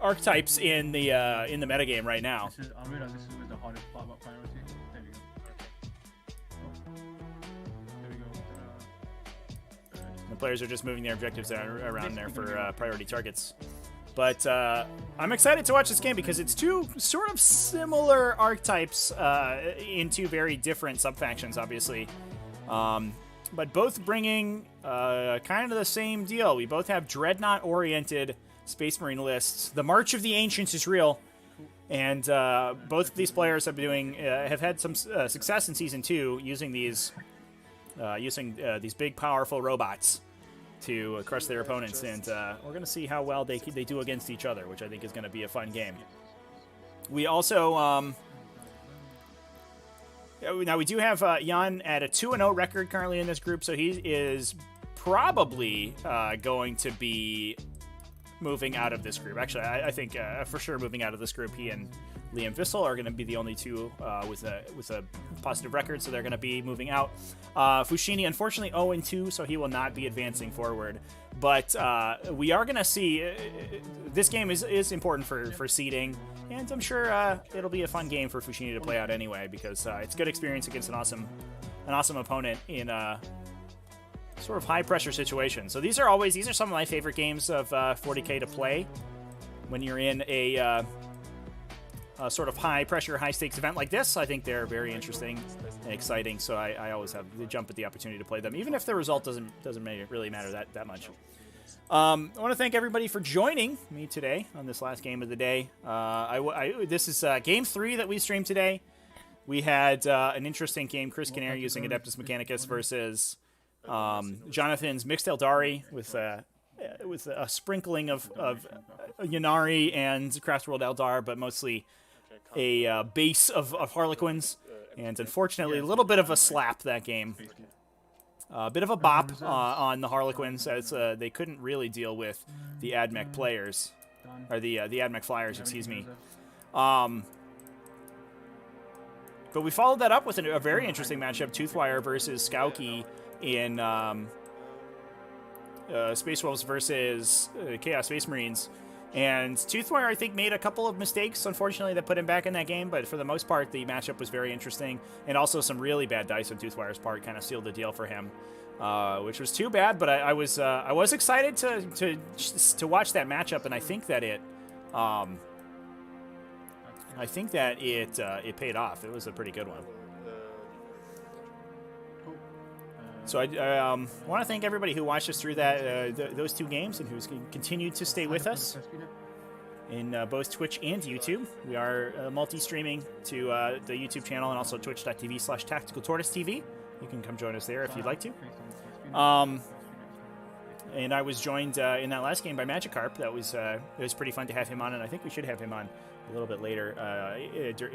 archetypes in the metagame right now. I realize this is the hardest part about priority. There we go. There we go. The players are just moving their objectives around there for priority targets. But I'm excited to watch this game because it's two sort of similar archetypes in two very different subfactions, obviously. But both bringing kind of the same deal. We both have Dreadnought-oriented Space Marine lists. The March of the Ancients is real. And both of these players have had some success in Season 2 using these big, powerful robots to crush their opponents, and we're going to see how well they do against each other, which I think is going to be a fun game. We also now we do have Jan at a 2-0 record currently in this group, so he is probably going to be moving out of this group. Actually, I think for sure moving out of this group. He and Liam Vissel are going to be the only two with a positive record, so they're going to be moving out. Fushini, unfortunately, 0-2, so he will not be advancing forward. But we are going to see this game is important for seeding, and I'm sure it'll be a fun game for Fushini to play out anyway, because it's good experience against an awesome opponent in a sort of high pressure situation. So these are some of my favorite games of 40K to play when you're in a sort of high pressure, high stakes event like this. I think they're very interesting and exciting, so I always have the jump at the opportunity to play them, even if the result doesn't really matter that much. I want to thank everybody for joining me today on this last game of the day. This is game 3 that we streamed today. We had an interesting game, Chris Canary using Adeptus Mechanicus versus Jonathan's Mixed Eldari with a sprinkling of Yanari and Craftworld Eldar, but mostly a base of Harlequins. And unfortunately, a little bit of a slap that game. A bit of a bop on the Harlequins, as they couldn't really deal with the Admech players, or the Admech Flyers, excuse me. But we followed that up with a very interesting matchup, Toothwire versus Skauki in Space Wolves versus Chaos Space Marines. And Toothwire, I think, made a couple of mistakes, unfortunately, that put him back in that game. But for the most part, the matchup was very interesting. And also some really bad dice on Toothwire's part kind of sealed the deal for him, which was too bad. But I was excited to watch that matchup, and I think that it paid off. It was a pretty good one. So I want to thank everybody who watched us through those two games and who's continued to stay with us in both Twitch and YouTube. We are multi-streaming to the YouTube channel and also twitch.tv/TacticalTortoiseTV. You can come join us there if you'd like to. And I was joined in that last game by Magikarp. It was pretty fun to have him on, and I think we should have him on a little bit later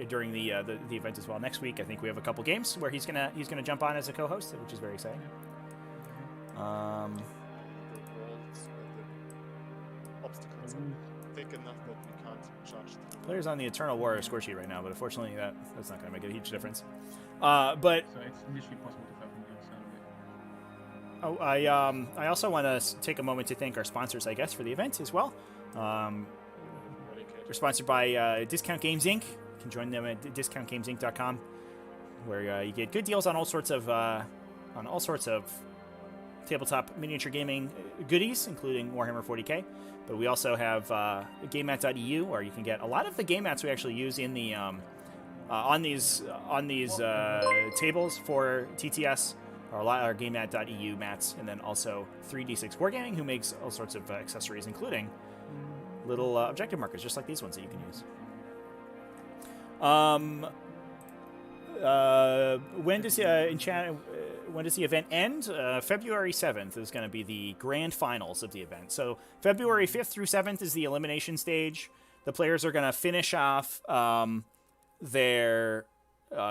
during the event as well. Next week, I think we have a couple games where he's gonna jump on as a co-host, which is very exciting. Players on the Eternal War are squishy right now, but unfortunately that's not gonna make a huge difference. But So it's initially possible to from the other side of it. I also want to take a moment to thank our sponsors, I guess, for the event as well. We're sponsored by Discount Games Inc. You can join them at discountgamesinc.com, where you get good deals on all sorts of tabletop miniature gaming goodies, including Warhammer 40K. But we also have GameMat.eu, where you can get a lot of the game mats we actually use in the on these tables for TTS. Our GameMat.eu mats, and then also 3D6 Wargaming, who makes all sorts of accessories, including little objective markers, just like these ones that you can use. When does the event end? February 7th is going to be the grand finals of the event. So February 5th through 7th is the elimination stage. The players are going to finish off their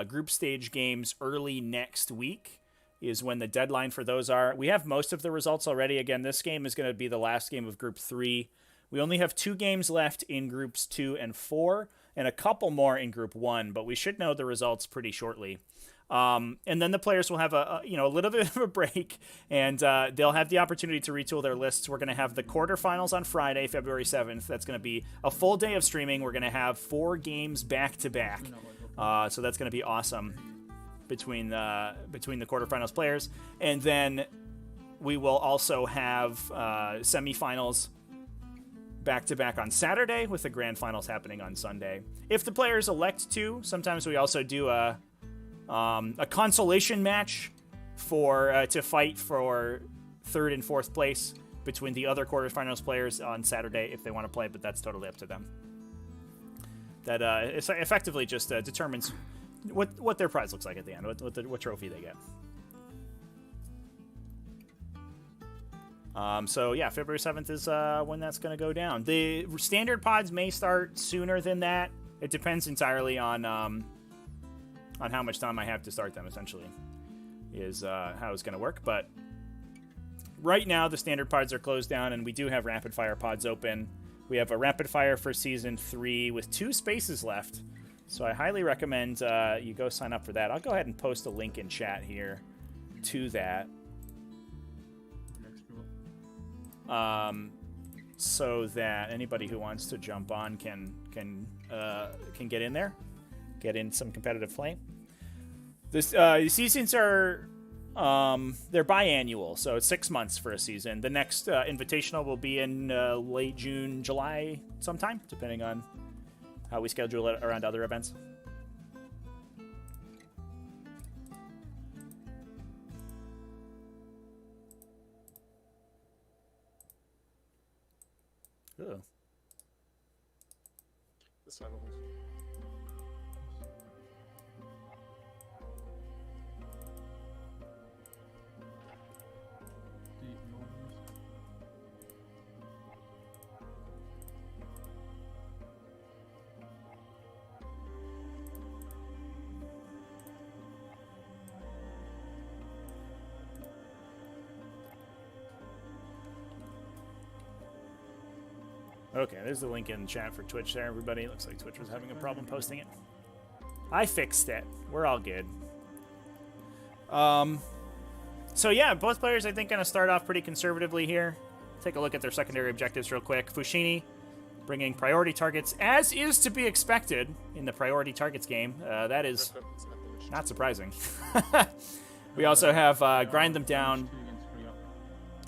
group stage games early next week. is when the deadline for those are. We have most of the results already. Again, this game is going to be the last game of Group 3. We only have 2 games left in Groups 2 and 4, and a couple more in Group 1, but we should know the results pretty shortly. And then the players will have a little bit of a break, and they'll have the opportunity to retool their lists. We're going to have the quarterfinals on Friday, February 7th. That's going to be a full day of streaming. We're going to have 4 games back-to-back. So that's going to be awesome between the quarterfinals players. And then we will also have semifinals back-to-back on Saturday, with the grand finals happening on Sunday. If the players elect to, sometimes we also do a consolation match to fight for 3rd and 4th place between the other quarterfinals players on Saturday if they want to play, but that's totally up to them. That effectively just determines what their prize looks like at the end, what trophy they get. So yeah, February 7th is when that's going to go down. The standard pods may start sooner than that. It depends entirely on how much time I have to start them, essentially, is how it's going to work. But right now, the standard pods are closed down, and we do have rapid fire pods open. We have a rapid fire for Season 3 with 2 spaces left. So I highly recommend you go sign up for that. I'll go ahead and post a link in chat here to that. So that anybody who wants to jump on can get in there, get in some competitive play. This seasons are they're biannual, so it's 6 months for a season. The next invitational will be in late June, July, sometime, depending on how we schedule it around other events. Ugh. This side of Okay, there's the link in the chat for Twitch there, everybody. Looks like Twitch was having a problem posting it. I fixed it. We're all good. So yeah, both players, I think, going to start off pretty conservatively here. Take a look at their secondary objectives real quick. Fushini bringing priority targets, as is to be expected in the priority targets game. That is not surprising. We also have grind them down,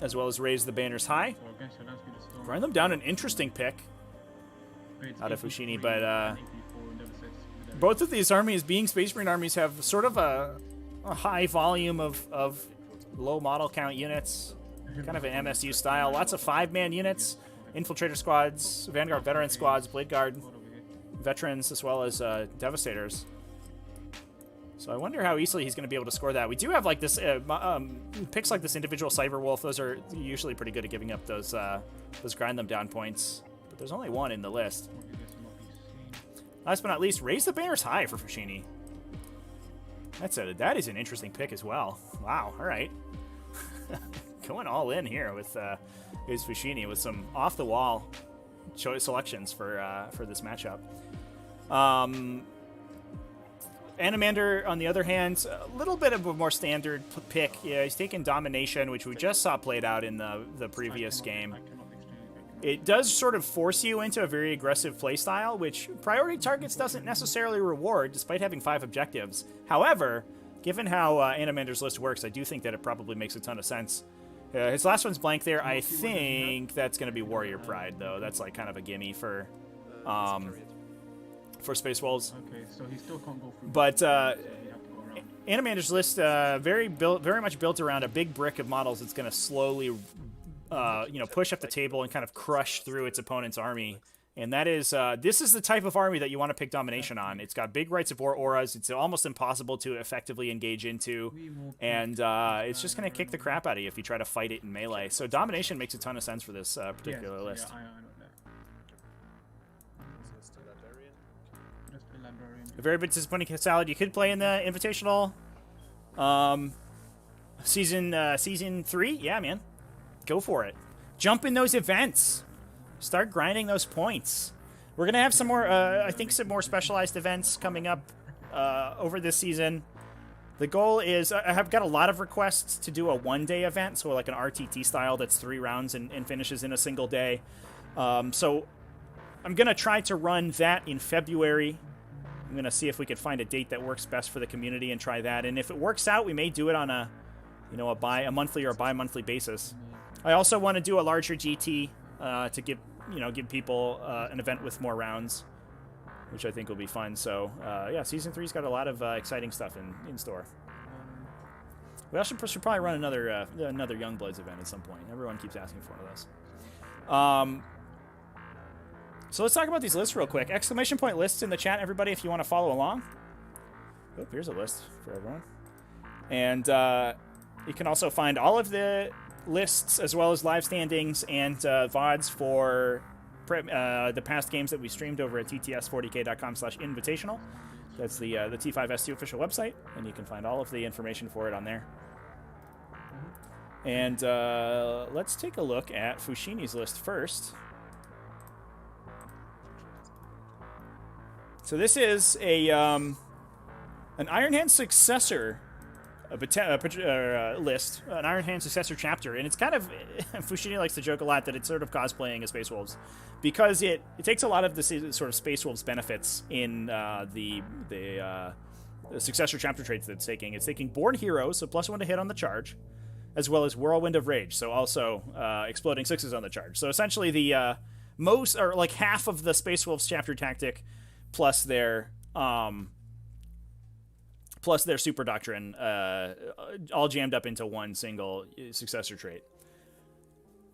as well as raise the banners high. Grind them down, an interesting pick out of Fushini, but both of these armies, being Space Marine armies, have sort of a high volume of low model count units, kind of an MSU style. Lots of 5-man units, Infiltrator squads, Vanguard veteran squads, Blade Guard veterans, as well as Devastators. So I wonder how easily he's going to be able to score that. We do have like this picks like this individual Cyberwolf. Those are usually pretty good at giving up those grind them down points. But there's only one in the list. Last but not least, raise the banners high for Fushini. That is an interesting pick as well. Wow. All right, going all in here with is Fushini with some off the wall choice selections for this matchup. Animander, on the other hand, a little bit of a more standard pick. Yeah, he's taken Domination, which we just saw played out in the previous game. It does sort of force you into a very aggressive playstyle, which priority targets doesn't necessarily reward, despite having 5 objectives. However, given how Animander's list works, I do think that it probably makes a ton of sense. His last one's blank there. I think that's going to be Warrior Pride, though. That's like kind of a gimme for Space Wolves. Okay, so he still can't go through. But Animander's list very much built around a big brick of models that's going to slowly push up the table and kind of crush through its opponent's army. And that is this is the type of army that you want to pick Domination on. It's got big Rights of War auras. It's almost impossible to effectively engage into, and it's just going to kick the crap out of you if you try to fight it in melee. So Domination makes a ton of sense for this particular list. Yeah, I know that. A very bit disappointing salad. You could play in the Invitational. Season 3? Yeah, man. Go for it. Jump in those events. Start grinding those points. We're going to have some more, I think some more specialized events coming up over this season. The goal is, I have got a lot of requests to do a one-day event, so like an RTT style that's 3 rounds and finishes in a single day. So I'm going to try to run that in February. I'm going to see if we can find a date that works best for the community and try that. And if it works out, we may do it on a monthly or a bi-monthly basis. I also want to do a larger GT to give people an event with more rounds, which I think will be fun. So yeah, Season 3's got a lot of exciting stuff in store. We also should probably run another Youngbloods event at some point. Everyone keeps asking for one of those. So let's talk about these lists real quick. Exclamation point lists in the chat, everybody, if you want to follow along. Oh, here's a list for everyone. And you can also find all of the lists as well as live standings and VODs for the past games that we streamed over at tts40k.com/invitational. That's the T5S2 official website, and you can find all of the information for it on there. And let's take a look at Fushini's list first. So this is an Iron Hand successor list, an Iron Hand successor chapter, and it's kind of Fushini likes to joke a lot that it's sort of cosplaying as Space Wolves because it takes a lot of the sort of Space Wolves benefits in the successor chapter traits that it's taking. It's taking Born Heroes, so +1 to hit on the charge, as well as Whirlwind of Rage, so also exploding 6s on the charge. So essentially the most, or like half of the Space Wolves chapter tactic plus their super doctrine, all jammed up into one single successor trait.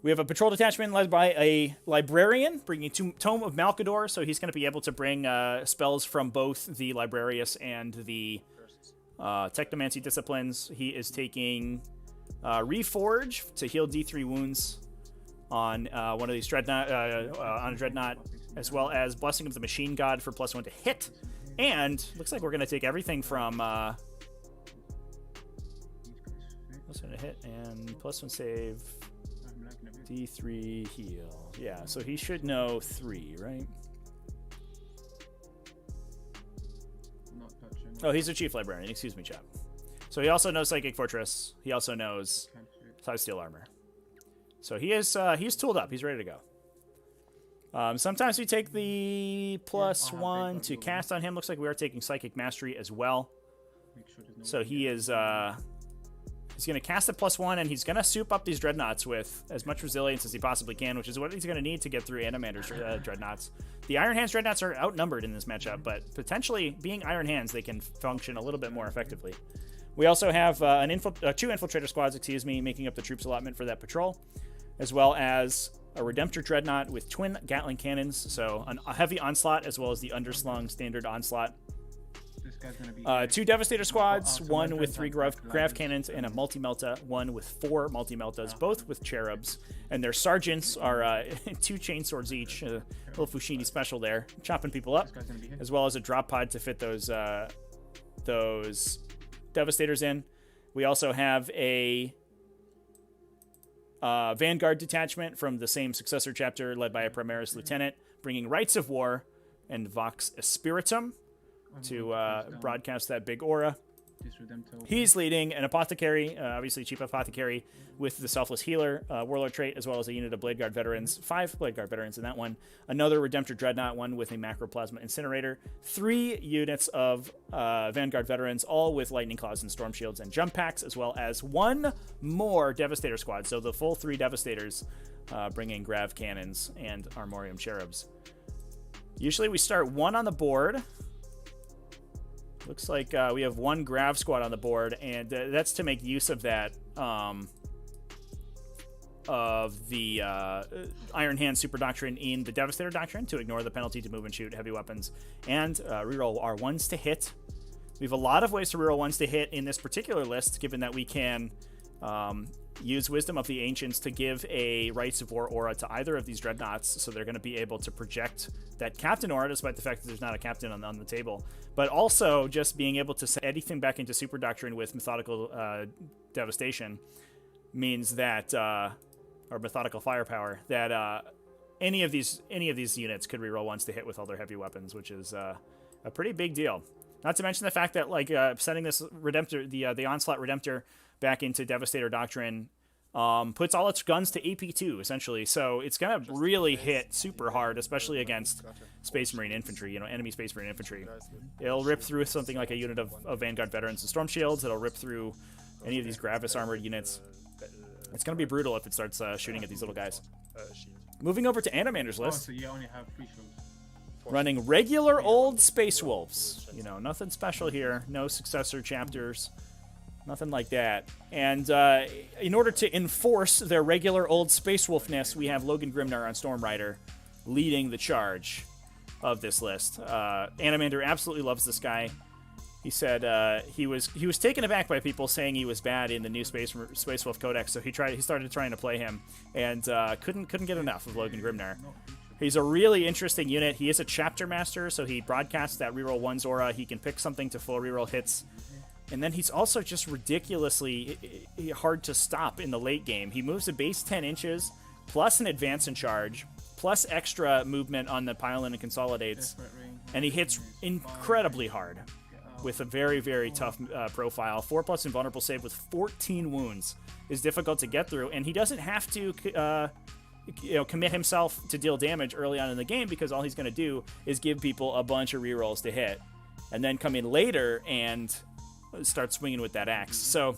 We have a patrol detachment led by a librarian, bringing Tome of Malkador, so he's going to be able to bring spells from both the Librarius and the Technomancy disciplines. He is taking Reforge to heal D3 wounds on one of these Dreadnought, on a Dreadnought, as well as Blessing of the Machine God for +1 to hit. And looks like we're going to take everything from +1 to hit and +1 save, D3 heal. Yeah, so he should know 3, right? Oh, he's a Chief Librarian. Excuse me, chap. So he also knows Psychic Fortress. He also knows 5 Steel Armor. So he's tooled up. He's ready to go. Sometimes we take the +1 to cast on him. Looks like we are taking Psychic Mastery as well. So he is he's going to cast at +1, and he's going to soup up these Dreadnoughts with as much resilience as he possibly can, which is what he's going to need to get through Animander's Dreadnoughts. The Iron Hands Dreadnoughts are outnumbered in this matchup, but potentially being Iron Hands, they can function a little bit more effectively. We also have 2 Infiltrator Squads, making up the troops allotment for that patrol, as well as a Redemptor Dreadnought with twin Gatling cannons, so a heavy onslaught as well as the underslung standard onslaught. 2 Devastator Squads, 1 with 3 Grav cannons, and a Multi-Melta, 1 with 4 Multi-Meltas, both with Cherubs. And their sergeants are 2 chainswords each, a little Fushini special there, chopping people up, as well as a drop pod to fit those Devastators in. We also have a Vanguard detachment from the same successor chapter led by a Primaris Lieutenant, bringing Rites of War and Vox Espiritum to broadcast that big aura. He's leading an Apothecary, obviously Chief Apothecary, with the Selfless Healer, Warlord trait, as well as a unit of Blade Guard veterans. 5 Blade Guard veterans in that one. Another Redemptor Dreadnought, 1 with a Macroplasma Incinerator. 3 units of Vanguard veterans, all with Lightning Claws and Storm Shields and Jump Packs, as well as 1 more Devastator Squad. So the full 3 Devastators, bringing Grav Cannons and Armorium Cherubs. Usually we start 1 on the board. Looks like we have 1 Grav squad on the board, and that's to make use of that, of the Iron Hand Super Doctrine in the Devastator Doctrine to ignore the penalty to move and shoot heavy weapons, and reroll our 1s to hit. We have a lot of ways to reroll 1s to hit in this particular list, given that we can use Wisdom of the Ancients to give a Rites of War aura to either of these Dreadnoughts, so they're going to be able to project that Captain aura, despite the fact that there's not a Captain on the table. But also, just being able to set anything back into Super Doctrine with Methodical Devastation means that, or Methodical Firepower, that any of these units could reroll once to hit with all their heavy weapons, which is a pretty big deal. Not to mention the fact that setting this Redemptor, the Onslaught Redemptor, back into Devastator Doctrine puts all its guns to AP2 essentially, so it's gonna really hit super hard, especially against Space Marine infantry. Enemy Space Marine infantry. It'll rip through something like a unit of Vanguard veterans and Storm Shields. It'll rip through any of these Gravis armored units. It's gonna be brutal if it starts shooting at these little guys. Moving over to Animander's list. So you only have 3 shields. Running regular old Space Wolves. Nothing special here. No successor chapters. Nothing like that. And in order to enforce their regular old Space Wolfness, we have Logan Grimnar on Storm Rider leading the charge of this list. Animander absolutely loves this guy. He said he was taken aback by people saying he was bad in the new Space Wolf Codex, so he started trying to play him and couldn't get enough of Logan Grimnar. He's a really interesting unit. He is a chapter master, so he broadcasts that reroll 1's aura. He can pick something to full reroll hits. And then he's also just ridiculously hard to stop in the late game. He moves a base 10 inches, plus an advance and charge, plus extra movement on the pile-in and consolidates. And he hits incredibly hard with a very, very tough profile. 4+ invulnerable save with 14 wounds is difficult to get through. And he doesn't have to commit himself to deal damage early on in the game, because all he's going to do is give people a bunch of rerolls to hit, and then come in later and start swinging with that axe. So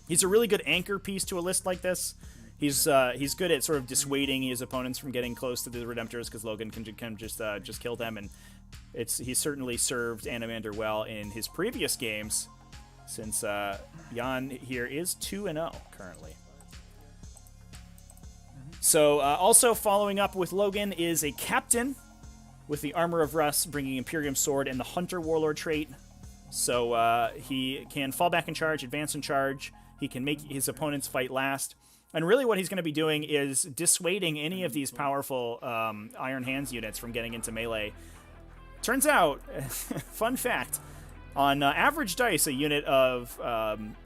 he's a really good anchor piece to a list like this. He's good at sort of dissuading his opponents from getting close to the Redemptors, because Logan can just kill them, and he's certainly served Animander well in his previous games, since Jan here is 2-0 currently. So also following up with Logan is a captain with the Armor of Rust, bringing Imperium Sword and the Hunter Warlord trait. So he can fall back in charge, advance in charge. He can make his opponents fight last. And really what he's going to be doing is dissuading any of these powerful Iron Hands units from getting into melee. Turns out, fun fact, on average dice, a unit of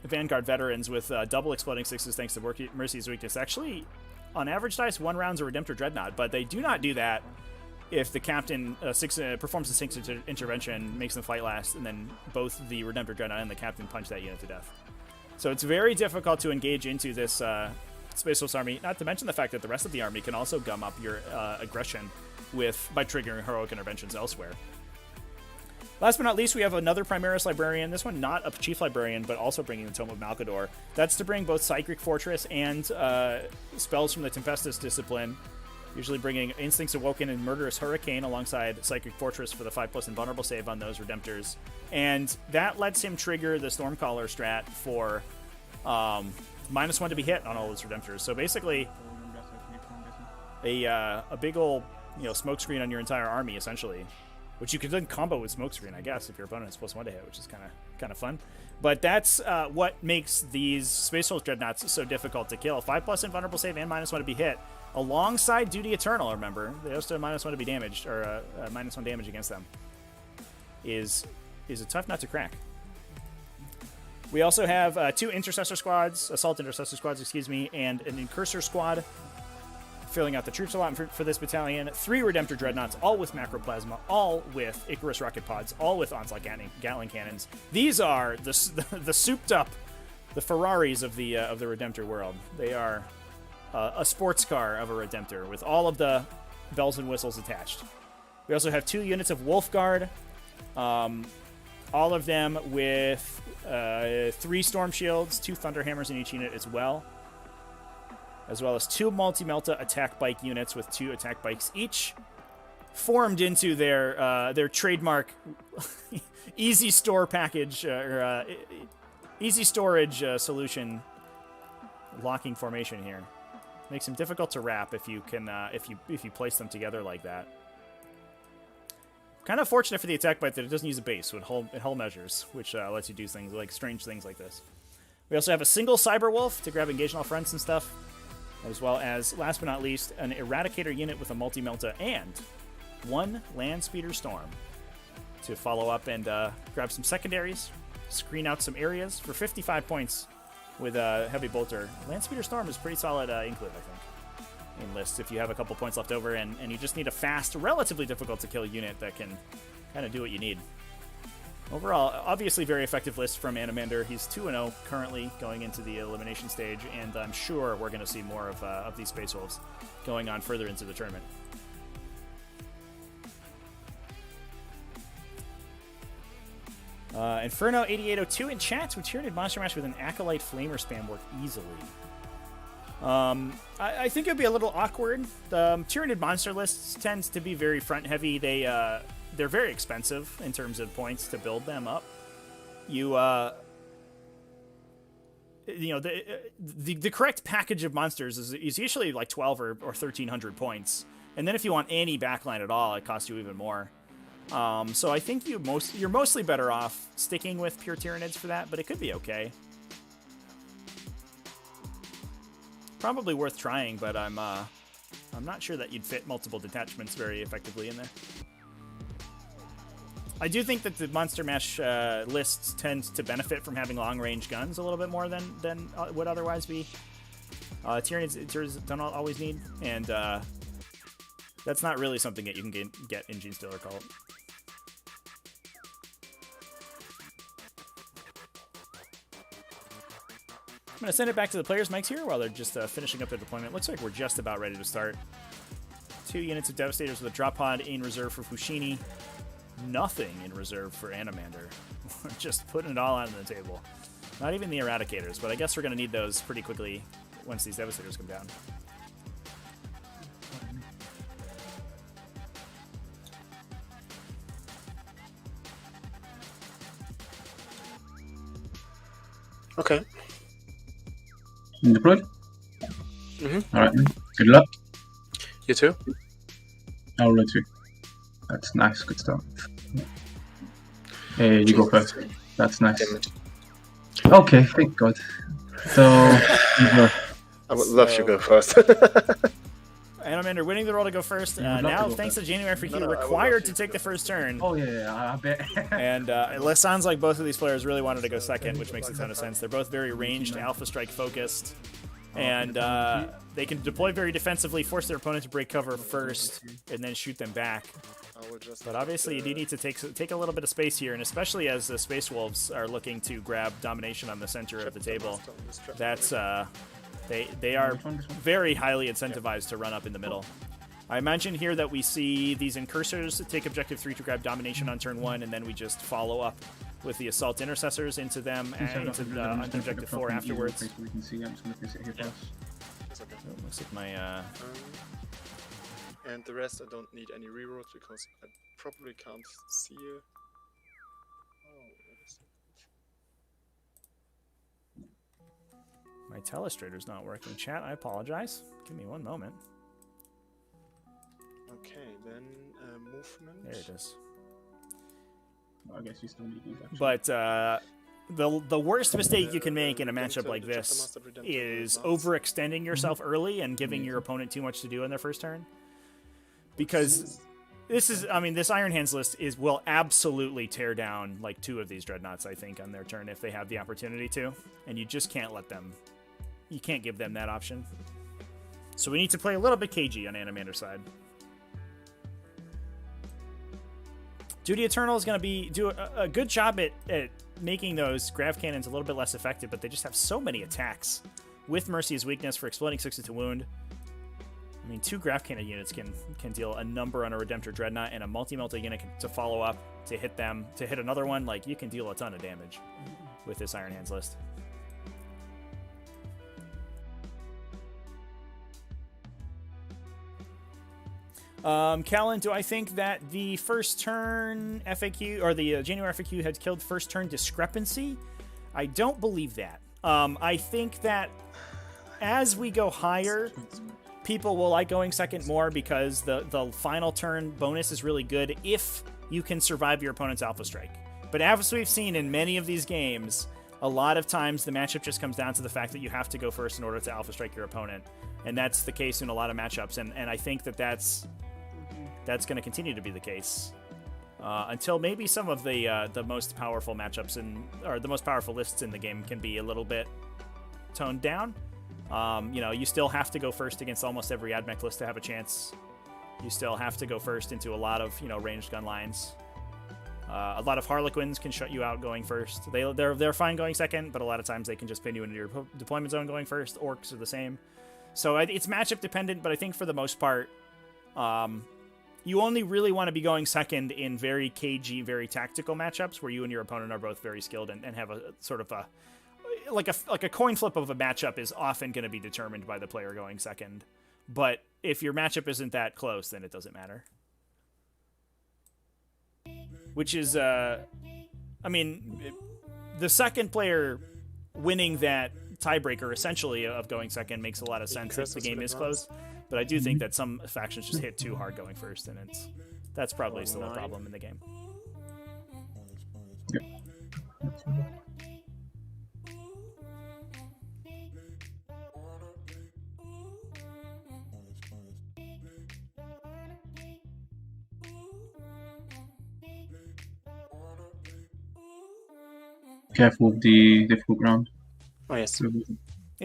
Vanguard veterans with double exploding sixes thanks to Mercy's weakness actually, on average dice, 1 round's a Redemptor Dreadnought, but they do not do that if the captain performs a 6 intervention, makes them fight last, and then both the Redemptor Dreadnought and the captain punch that unit to death. So it's very difficult to engage into this Space Wolves army, not to mention the fact that the rest of the army can also gum up your aggression by triggering heroic interventions elsewhere. Last but not least, we have another Primaris Librarian. This one not a Chief Librarian, but also bringing the Tome of Malkador. That's to bring both Psychic Fortress and spells from the Tempestus discipline, usually bringing Instincts Awoken and Murderous Hurricane alongside Psychic Fortress for the 5+ invulnerable save on those Redemptors. And that lets him trigger the Stormcaller strat for -1 to be hit on all those Redemptors. So basically, a big old smokescreen on your entire army, essentially. Which you could then combo with Smokescreen, I guess, if your opponent is +1 to hit, which is kind of fun. But that's what makes these Space Wolf Dreadnoughts so difficult to kill. 5+ invulnerable save and -1 to be hit, alongside Duty Eternal. Remember, they also have -1 to be damaged, or -1 damage against them. Is a tough nut to crack. We also have 2 Intercessor squads, Assault Intercessor squads, excuse me, and an Incursor squad, filling out the troops allotment for this battalion. 3 Redemptor Dreadnoughts, all with Macroplasma, all with Icarus rocket pods, all with Onslaught Gatling cannons. These are the souped up, the Ferraris of the Redemptor world. They are a sports car of a Redemptor with all of the bells and whistles attached. We also have 2 units of Wolf Guard, all of them with 3 Storm Shields, 2 Thunder Hammers in each unit as well as 2 Multi-Melta attack bike units with 2 attack bikes each, formed into their trademark easy store package or easy storage solution locking formation here. Makes them difficult to wrap if you can if you place them together like that. Kind of fortunate for the attack bike that it doesn't use a base, so it whole measures, which lets you do things like strange things like this. We also have a single Cyber Wolf to grab engage on all fronts and stuff, as well as, last but not least, an Eradicator unit with a Multi-Melta and 1 Land Speeder Storm to follow up and grab some secondaries, screen out some areas for 55 points with a Heavy Bolter. Land Speeder Storm is pretty solid include, I think, in lists if you have a couple points left over and you just need a fast, relatively difficult to kill unit that can kind of do what you need. Overall, obviously very effective list from Animander. He's 2-0 currently going into the elimination stage, and I'm sure we're going to see more of these Space Wolves going on further into the tournament. Inferno 8802 in chat. Would Tyranid Monster Mash with an Acolyte Flamer spam work easily? I think it'd be a little awkward. The Tyranid Monster lists tends to be very front heavy. They're very expensive in terms of points to build them up. The correct package of monsters is usually like 12 or 1,300 points, and then if you want any backline at all, it costs you even more. So I think you're mostly better off sticking with pure Tyranids for that, but it could be okay. Probably worth trying, but I'm not sure that you'd fit multiple detachments very effectively in there. I do think that the Monster Mash lists tend to benefit from having long-range guns a little bit more than would otherwise be. Tyranids don't always need, and that's not really something that you can get in Gene Stealer Cult. I'm going to send it back to the players' mics here while they're just finishing up their deployment. Looks like we're just about ready to start. 2 units of Devastators with a drop pod in reserve for Fushini. Nothing in reserve for Animander. We're just putting it all on the table. Not even the Eradicators, but I guess we're going to need those pretty quickly once these Devastators come down. Okay. Deployed? Mm-hmm. Alright, good luck. You too? I'll roll 2. That's nice, good start. Hey, you go first. That's nice. Damn it. Okay, thank God. So, I would love to go first. Animander winning the roll to go first. Now, thanks to January for you, No, required to take the first turn. oh yeah, I bet. And it sounds like both of these players really wanted to go second, which makes a ton of sense. They're both very ranged, Alpha Strike focused, and they can deploy very defensively, force their opponent to break cover first, and then shoot them back. But obviously, you do need to take a little bit of space here, and especially as the Space Wolves are looking to grab domination on the center of the table, that's they are very highly incentivized to run up in the middle. I imagine here that we see these Incursors take Objective 3 to grab domination on turn 1, and then we just follow up with the Assault Intercessors into them and into Objective 4 afterwards. We can see. I'm just gonna place it here first. It's okay. Oh, looks like my And the rest, I don't need any rerolls because I probably can't see you. Oh, what is it? my Telestrator's not working. Chat, I apologize. Give me one moment. Okay, then movement. There it is. I guess you still need these actually. But the worst mistake you can make in a matchup like this is overextending yourself early and giving your opponent too much to do in their first turn. Because this Iron Hands list will absolutely tear down like 2 of these Dreadnoughts, I think, on their turn if they have the opportunity to. And you just can't let them. You can't give them that option. So we need to play a little bit cagey on Animander's side. Duty Eternal is going to do a good job at making those Grav Cannons a little bit less effective, but they just have so many attacks. With Mercy's weakness for exploding 6 to wound. I mean, 2 Grav Cannon units can deal a number on a Redemptor Dreadnought, and a Multi-Melta unit to follow up, to hit them, to hit another one. Like, you can deal a ton of damage with this Iron Hands list. Callan, do I think that the first turn FAQ, or the January FAQ had killed first turn discrepancy? I don't believe that. I think that as we go higher, people will like going second more because the final turn bonus is really good if you can survive your opponent's Alpha Strike. But as we've seen in many of these games, A lot of times the matchup just comes down to the fact that you have to go first in order to alpha strike your opponent. And that's the case in a lot of matchups. And I think that's going to continue to be the case. Until maybe some of the most powerful matchups or the most powerful lists in the game can be a little bit toned down. You still have to go first against almost every Admech list to have a chance. You still have to go first into a lot of ranged gun lines. A lot of Harlequins can shut you out going first. They're fine going second, but a lot of times they can just pin you into your deployment zone going first. Orcs are the same. So it's matchup dependent, but I think for the most part, you only really want to be going second in very cagey, very tactical matchups where you and your opponent are both very skilled and have a sort of like a coin flip of a matchup is often going to be determined by the player going second. But if your matchup isn't that close, then it doesn't matter. Which is, the second player winning that tiebreaker, essentially, of going second makes a lot of sense if the game is close. But I do think that some factions just hit too hard going first, and that's probably still a problem in the game. Yep. Careful of the difficult ground. Oh, yes.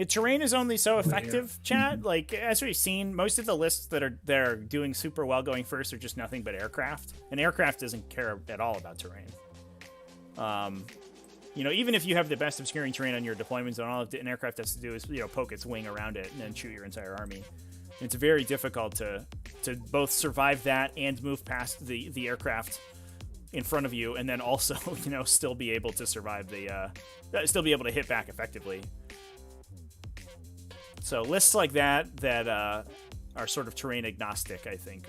Terrain is only so effective, chat. Like, as we've seen, most of the lists that are doing super well going first are just nothing but aircraft. And aircraft doesn't care at all about terrain. Even if you have the best obscuring terrain on your deployment zone, all an aircraft has to do is, poke its wing around it and then shoot your entire army. It's very difficult to both survive that and move past the aircraft in front of you, and then also, still be able to survive still be able to hit back effectively. So lists like that are sort of terrain agnostic, I think,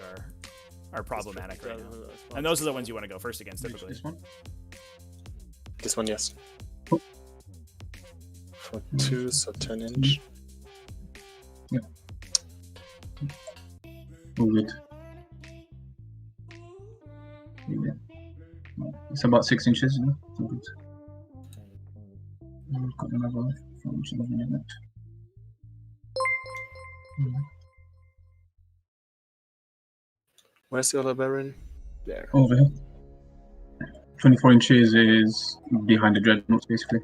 are problematic right now. And those are the ones you want to go first against, typically. This one? This one, yes. For 2, so 10 inch. Yeah. All good. Yeah. It's about 6 inches, isn't it? All good. We've got another 4 inches of it. Where's the other Baron? There. Over here. 24 inches is behind the dreadnoughts, basically.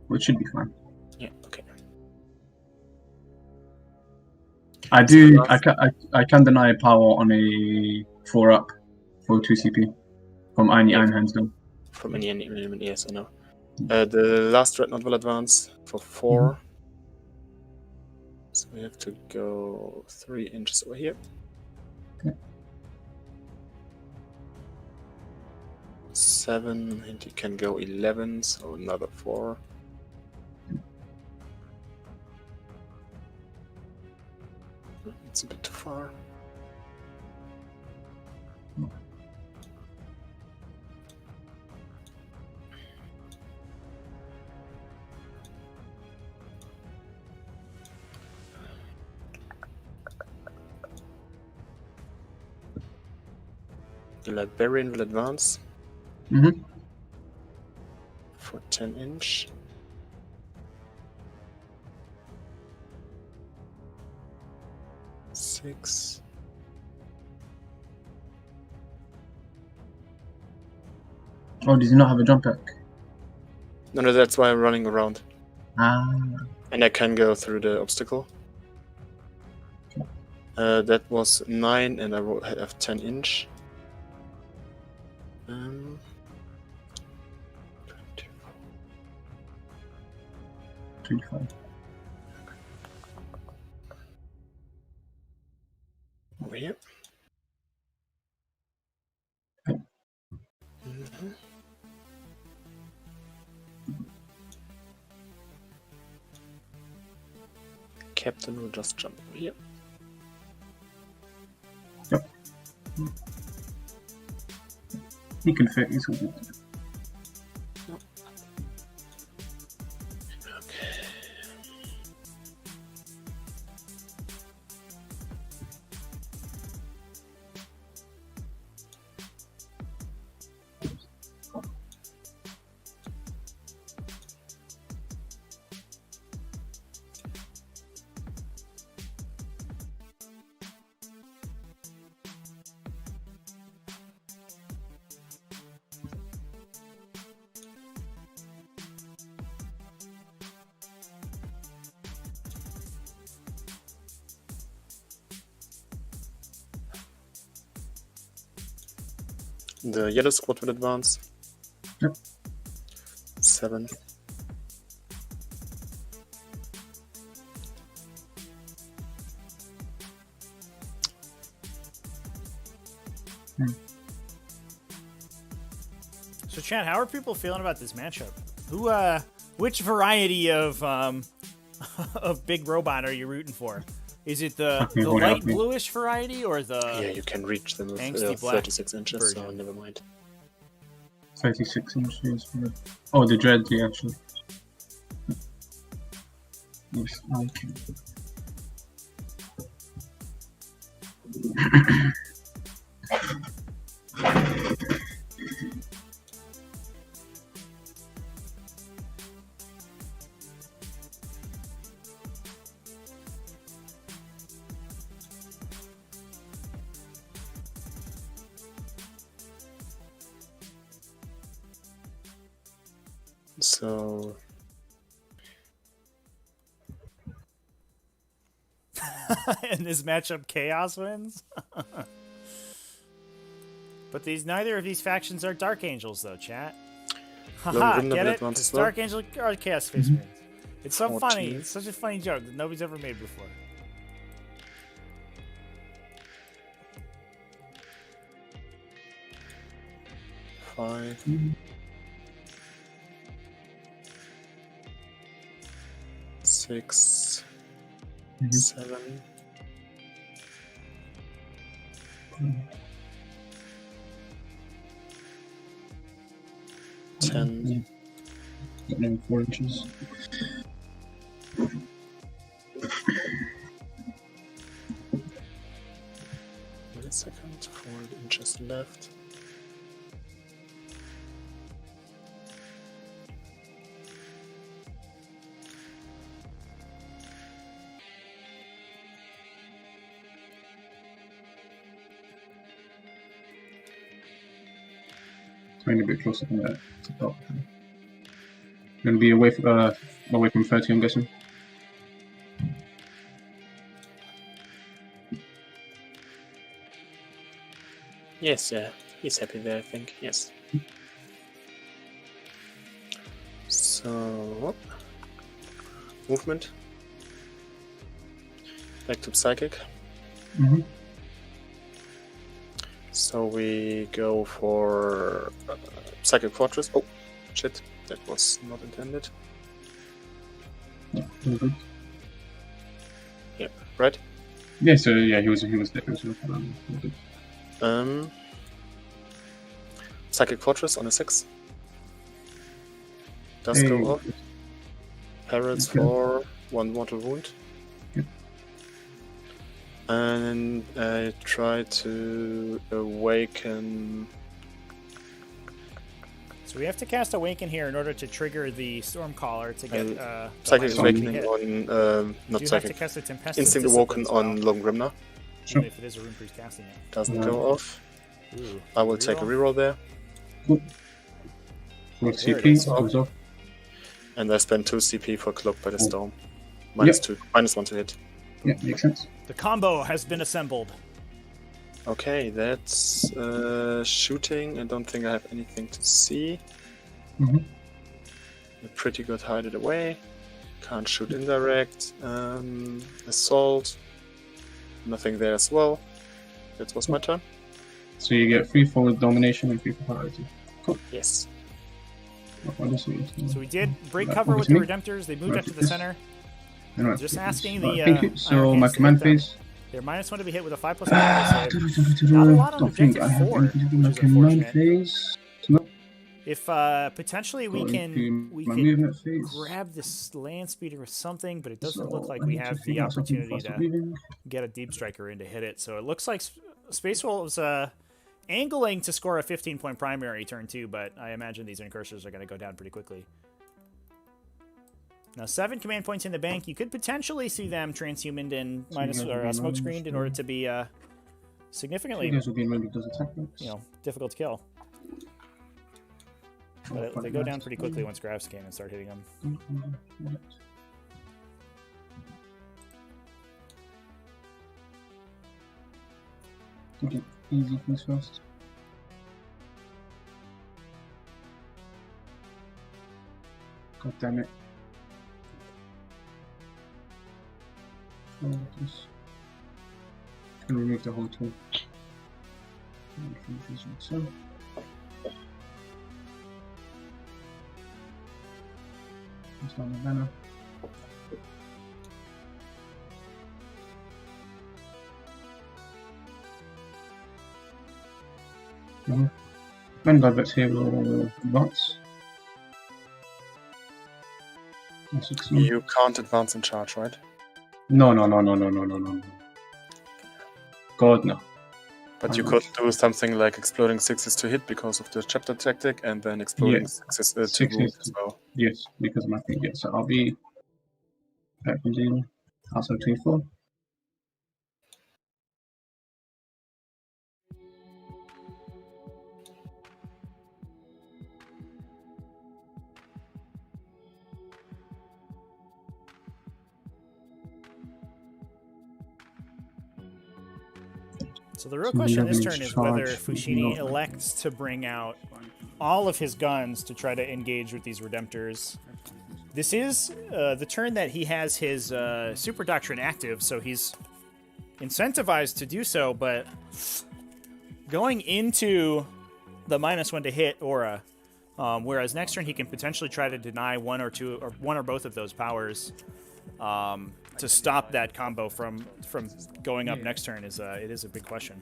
Which should be fine. Yeah, okay. I can deny power on a 4-up for 2 CP from any hands down. From any element, yes, I know. The last Dreadnought will advance for 4. So we have to go 3 inches over here. Okay. 7, and you can go 11, so another 4. It's a bit too far. The Librarian will advance for 10 inch. Six. Oh, does he not have a jump pack? No, that's why I'm running around. Ah. And I can go through the obstacle. That was 9, and I will have 10 inch. 25. Over here. Captain will just jump over here. Yep. He can fit, he's all good. The yellow squad will advance. Yep. 7. So, Chad, how are people feeling about this matchup? Which variety of of big robot are you rooting for? Is it the light bluish variety or the Yeah, you can reach them with angsty black 36 inches, so version? never mind. 36 inches. Oh, the dread, yeah, actually. Yes, okay. So In this matchup, Chaos wins. But neither of these factions are Dark Angels, though, chat. Haha, Grimna get will it? advance It's as well. Dark Angel or Chaos Space Marines. It's so 14. funny. It's such a funny joke that nobody's ever made before. Five. 6. 7. 10. Got no 4 inches. Wait a second. 4 inches left. Trying a bit closer than that. Gonna be away from 30, I'm guessing. Yes, yeah. He's happy there, I think. Yes. So movement. Back to Psychic. Mm-hmm. So we go for Psychic Fortress. Oh, shit. That was not intended. Yeah, good. Yeah, right? Yeah, so yeah, he was there. Good. Psychic Fortress on a 6. Does Hey. go off. Parrots Okay. for 1 mortal wound. Yep. And I try to awaken. So we have to cast Awaken here in order to trigger the Stormcaller to get the Psychic minus Awakening hit. on. Not You Psychic. have to cast a Tempestus Instinct Discipline Awoken spell, on Long Grimna. even if it is a Rune Priest casting it. Doesn't go off. Ooh, I will take a reroll there. What There it CP is. goes off? And I spend 2 CP for Cloak by the Storm. -2. -1 to hit. Yeah, makes sense. The combo has been assembled. Okay, that's shooting. I don't think I have anything to see. Mm-hmm. A pretty good hide it away. Can't shoot indirect. Assault. Nothing there as well. That was my turn. So you get 3 for domination and 3 for priority. Cool. Yes. So we did break cover over with to the me. Redemptors. They moved Right, up to the yes. center. Alright, Just asking alright, the thank you. Iron So Hands my to command hit them. phase. They're -1 to be hit with a 5+1 save. Not a lot on Don't think I objective have 4, anything to do which my is command unfortunate. phase. No. If potentially we Going can to we my could movement phase. grab this land speeder or something, but it doesn't So look like I we need to have the figure out something opportunity faster to breathing. get a deep striker in to hit it. So it looks like Space Wolves angling to score a 15-point primary turn 2, but I imagine these incursors are going to go down pretty quickly. Now 7 command points in the bank. You could potentially see them transhumaned and smoke screened in order to be significantly, You guys will be in range of those attack rolls. difficult to kill. But they go down pretty quickly once Grafs came and start hitting them. Okay, easy things first. God damn it. Oh, this. Can remove the whole tool. So. It's not a banner. When Divert's here will advance. You can't advance in charge, right? No. God, no. But you could do something like exploding sixes to hit because of the chapter tactic, and then exploding sixes to wound as well. Yes, because of my thing. Yes, so I'll be back from deal. Also 24. So the real question this turn is whether Fushini elects to bring out all of his guns to try to engage with these Redemptors. This is the turn that he has his Super Doctrine active, so he's incentivized to do so, but going into the -1 to hit aura, whereas next turn he can potentially try to deny one or both of those powers to stop that combo from going up next turn is it is a big question.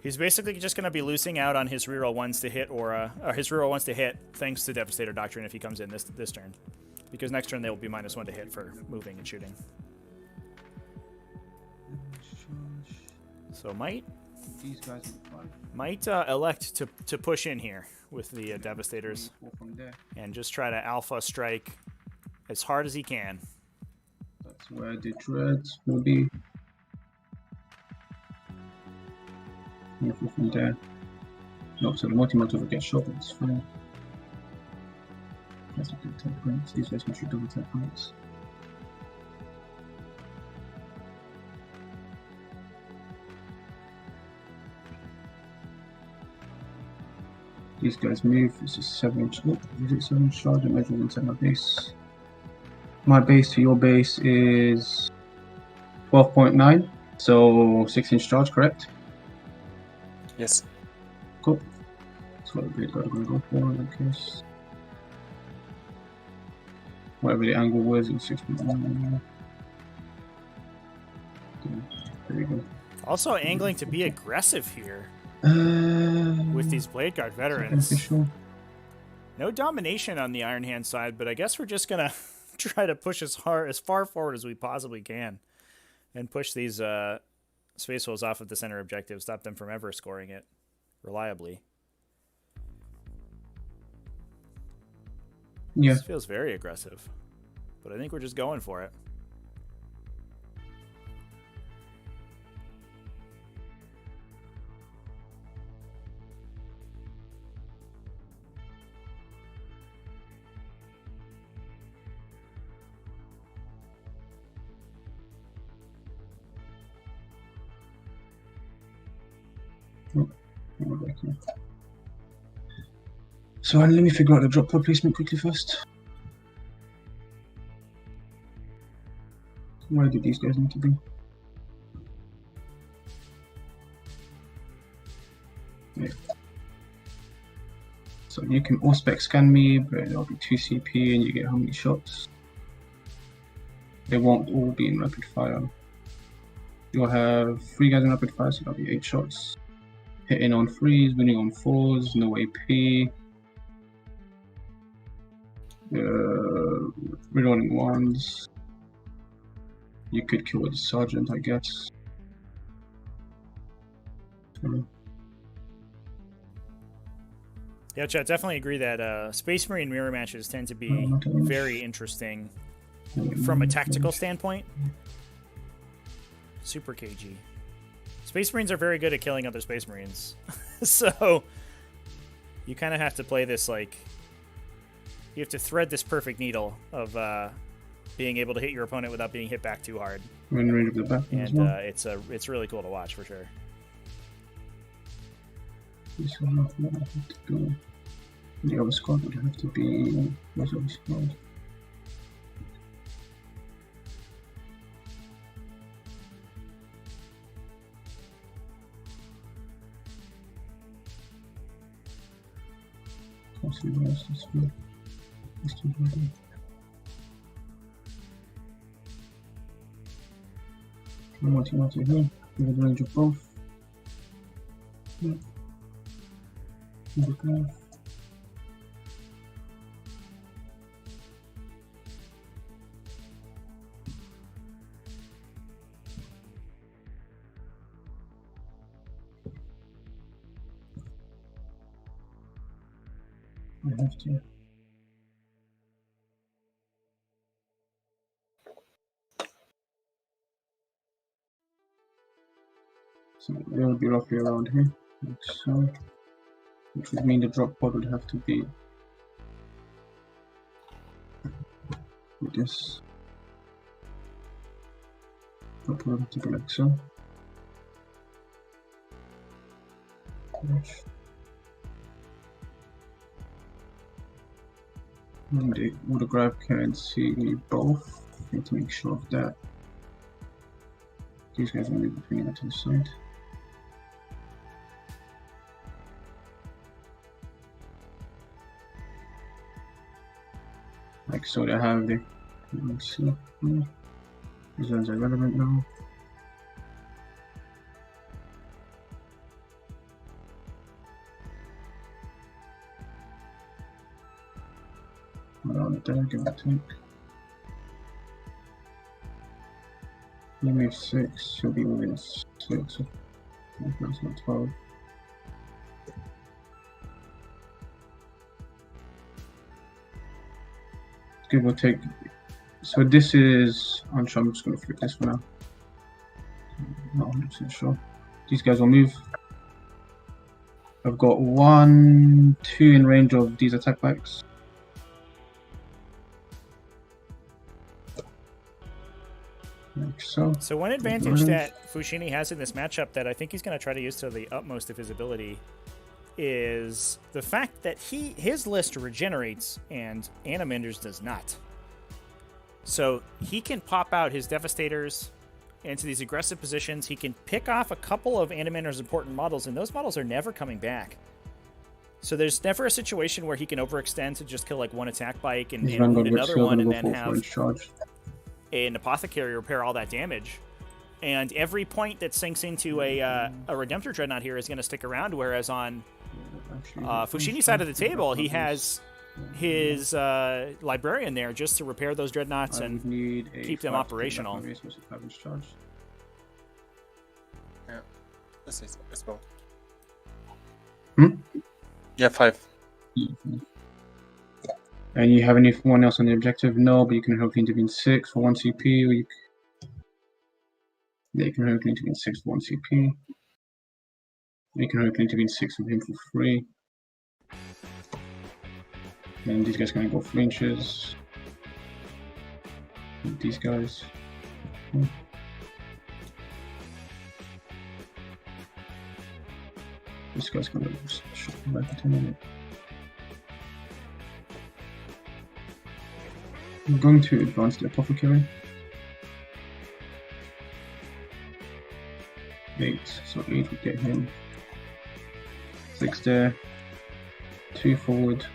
He's basically just going to be losing out on his reroll ones to hit aura, or his reroll ones to hit, thanks to Devastator Doctrine if he comes in this turn, because next turn they will be -1 to hit for moving and shooting. So might elect to push in here with the Devastators and just try to alpha strike as hard as he can. That's where the dreads will be. From there. No, so the multi-motor will get shot, but it's fine. That's a good 10 points. These guys should double 10 points. These guys move. This is 7-inch. Oh, is it 7-inch charge? I'm measuring inside my base. My base to your base is 12.9, so 6-inch charge, correct? Yes. Cool. That's what we're going to go for in that case. Whatever the angle was, it was 6.1. There we go. Also angling to be aggressive here with these Blade Guard veterans. Beneficial. No domination on the Iron Hand side, but I guess we're just going to try to push as far forward as we possibly can and push these Space Wolves off of the center objective, stop them from ever scoring it reliably. Yeah. This feels very aggressive, but I think we're just going for it. So let me figure out the drop pod placement quickly first. Where do these guys need to be? Yeah. So you can all-spec scan me, but it'll be 2 CP and you get how many shots? They won't all be in rapid fire. You'll have 3 guys in rapid fire, so that'll be 8 shots. Hitting on 3s, winning on 4s, no AP. Rerolling 1s. You could kill with the sergeant, I guess. Yeah, chat, definitely agree that Space Marine mirror matches tend to be very interesting from a tactical standpoint. Super KG. Space Marines are very good at killing other Space Marines. So you kind of have to play this like... You have to thread this perfect needle of being able to hit your opponent without being hit back too hard. And it's really cool to watch for sure. The other squad would have to be. Where's the other squad? Possibly where's this one? This two ready. Multi here. With a range of both. Yeah. Okay. I have to. So it'll be roughly around here, like so. Which would mean the drop pod would have to be with this. Drop pod would have to be like so. And the autograph can see both. Need to make sure of that. These guys will be between that to the side. Like so, they have the. Let's see. These ones are relevant now. Around there, give it a take. You move 6, you'll be within 6. So that's not 12. Give or take. So this is. I'm sure I'm just going to flip this for now. Not 100% sure. These guys will move. I've got 1, 2 in range of these attack bikes. Like so. So one advantage that Fushini has in this matchup that I think he's going to try to use to the utmost of his ability is the fact that his list regenerates and Animender's does not. So he can pop out his Devastators into these aggressive positions. He can pick off a couple of Animender's important models, and those models are never coming back. So there's never a situation where he can overextend to just kill like one attack bike and wound another one and then have an Apothecary repair all that damage. And every point that sinks into a Redemptor Dreadnought here is going to stick around, whereas on Fushini's side of the table, he has his Librarian there just to repair those Dreadnoughts and keep them operational. Yeah, this is as well. Hmm? Yeah, 5. And you have anyone else on the objective? No, but you can hopefully intervene 6 for 1 CP, or you can hopefully intervene 6 for 1 CP. You can hopefully intervene 6 with him for free. And these guys can go 3 inches. And these guys. This guy's gonna shot back at 10 minutes. I'm going to advance the Apothecary. 8, so 8 would get him. 6 there. 2 forward.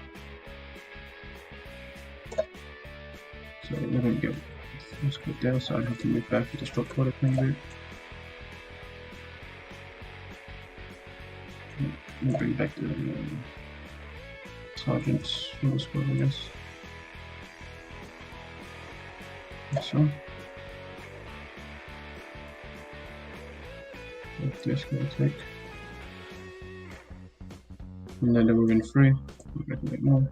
So 11 go. Let's go there, so I'd have to move back with the drop pod a bit. We'll bring back the sergeants for the squad, I guess. So. This going to take. And then we're in 3. We're a bit more.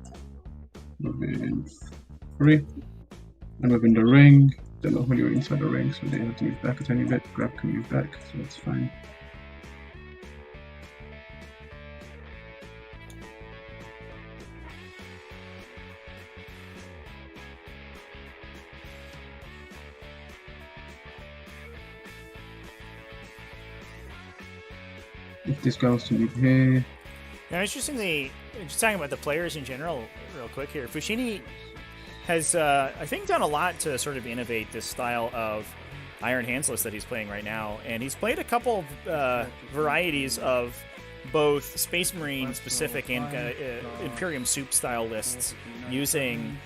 We're in 3. And we're in the ring. They're not really inside the ring, so they have to move back a tiny bit. Grab can move back, so that's fine. If this goes to move here. Now, interestingly, just talking about the players in general, real quick here. Fushini has, I think, done a lot to sort of innovate this style of Iron Hands list that he's playing right now, and he's played a couple of varieties of both Space Marine specific and Imperium Soup style lists using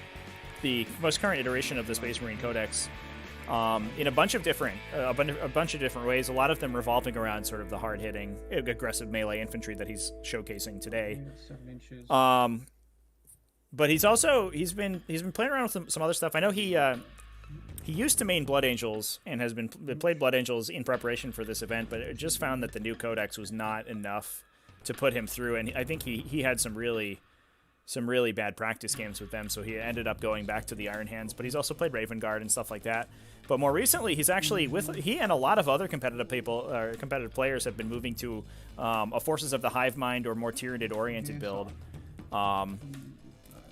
the most current iteration of the Space Marine Codex in a bunch of different ways. A lot of them revolving around sort of the hard hitting, aggressive melee infantry that he's showcasing today. But he's been playing around with some other stuff. I know he used to main Blood Angels and has been played Blood Angels in preparation for this event, but it just found that the new Codex was not enough to put him through, and I think he had some really bad practice games with them, so he ended up going back to the Iron Hands. But he's also played Raven Guard and stuff like that. But more recently, he's actually he and a lot of other competitive players have been moving to a Forces of the Hive Mind or more Tyranid oriented build,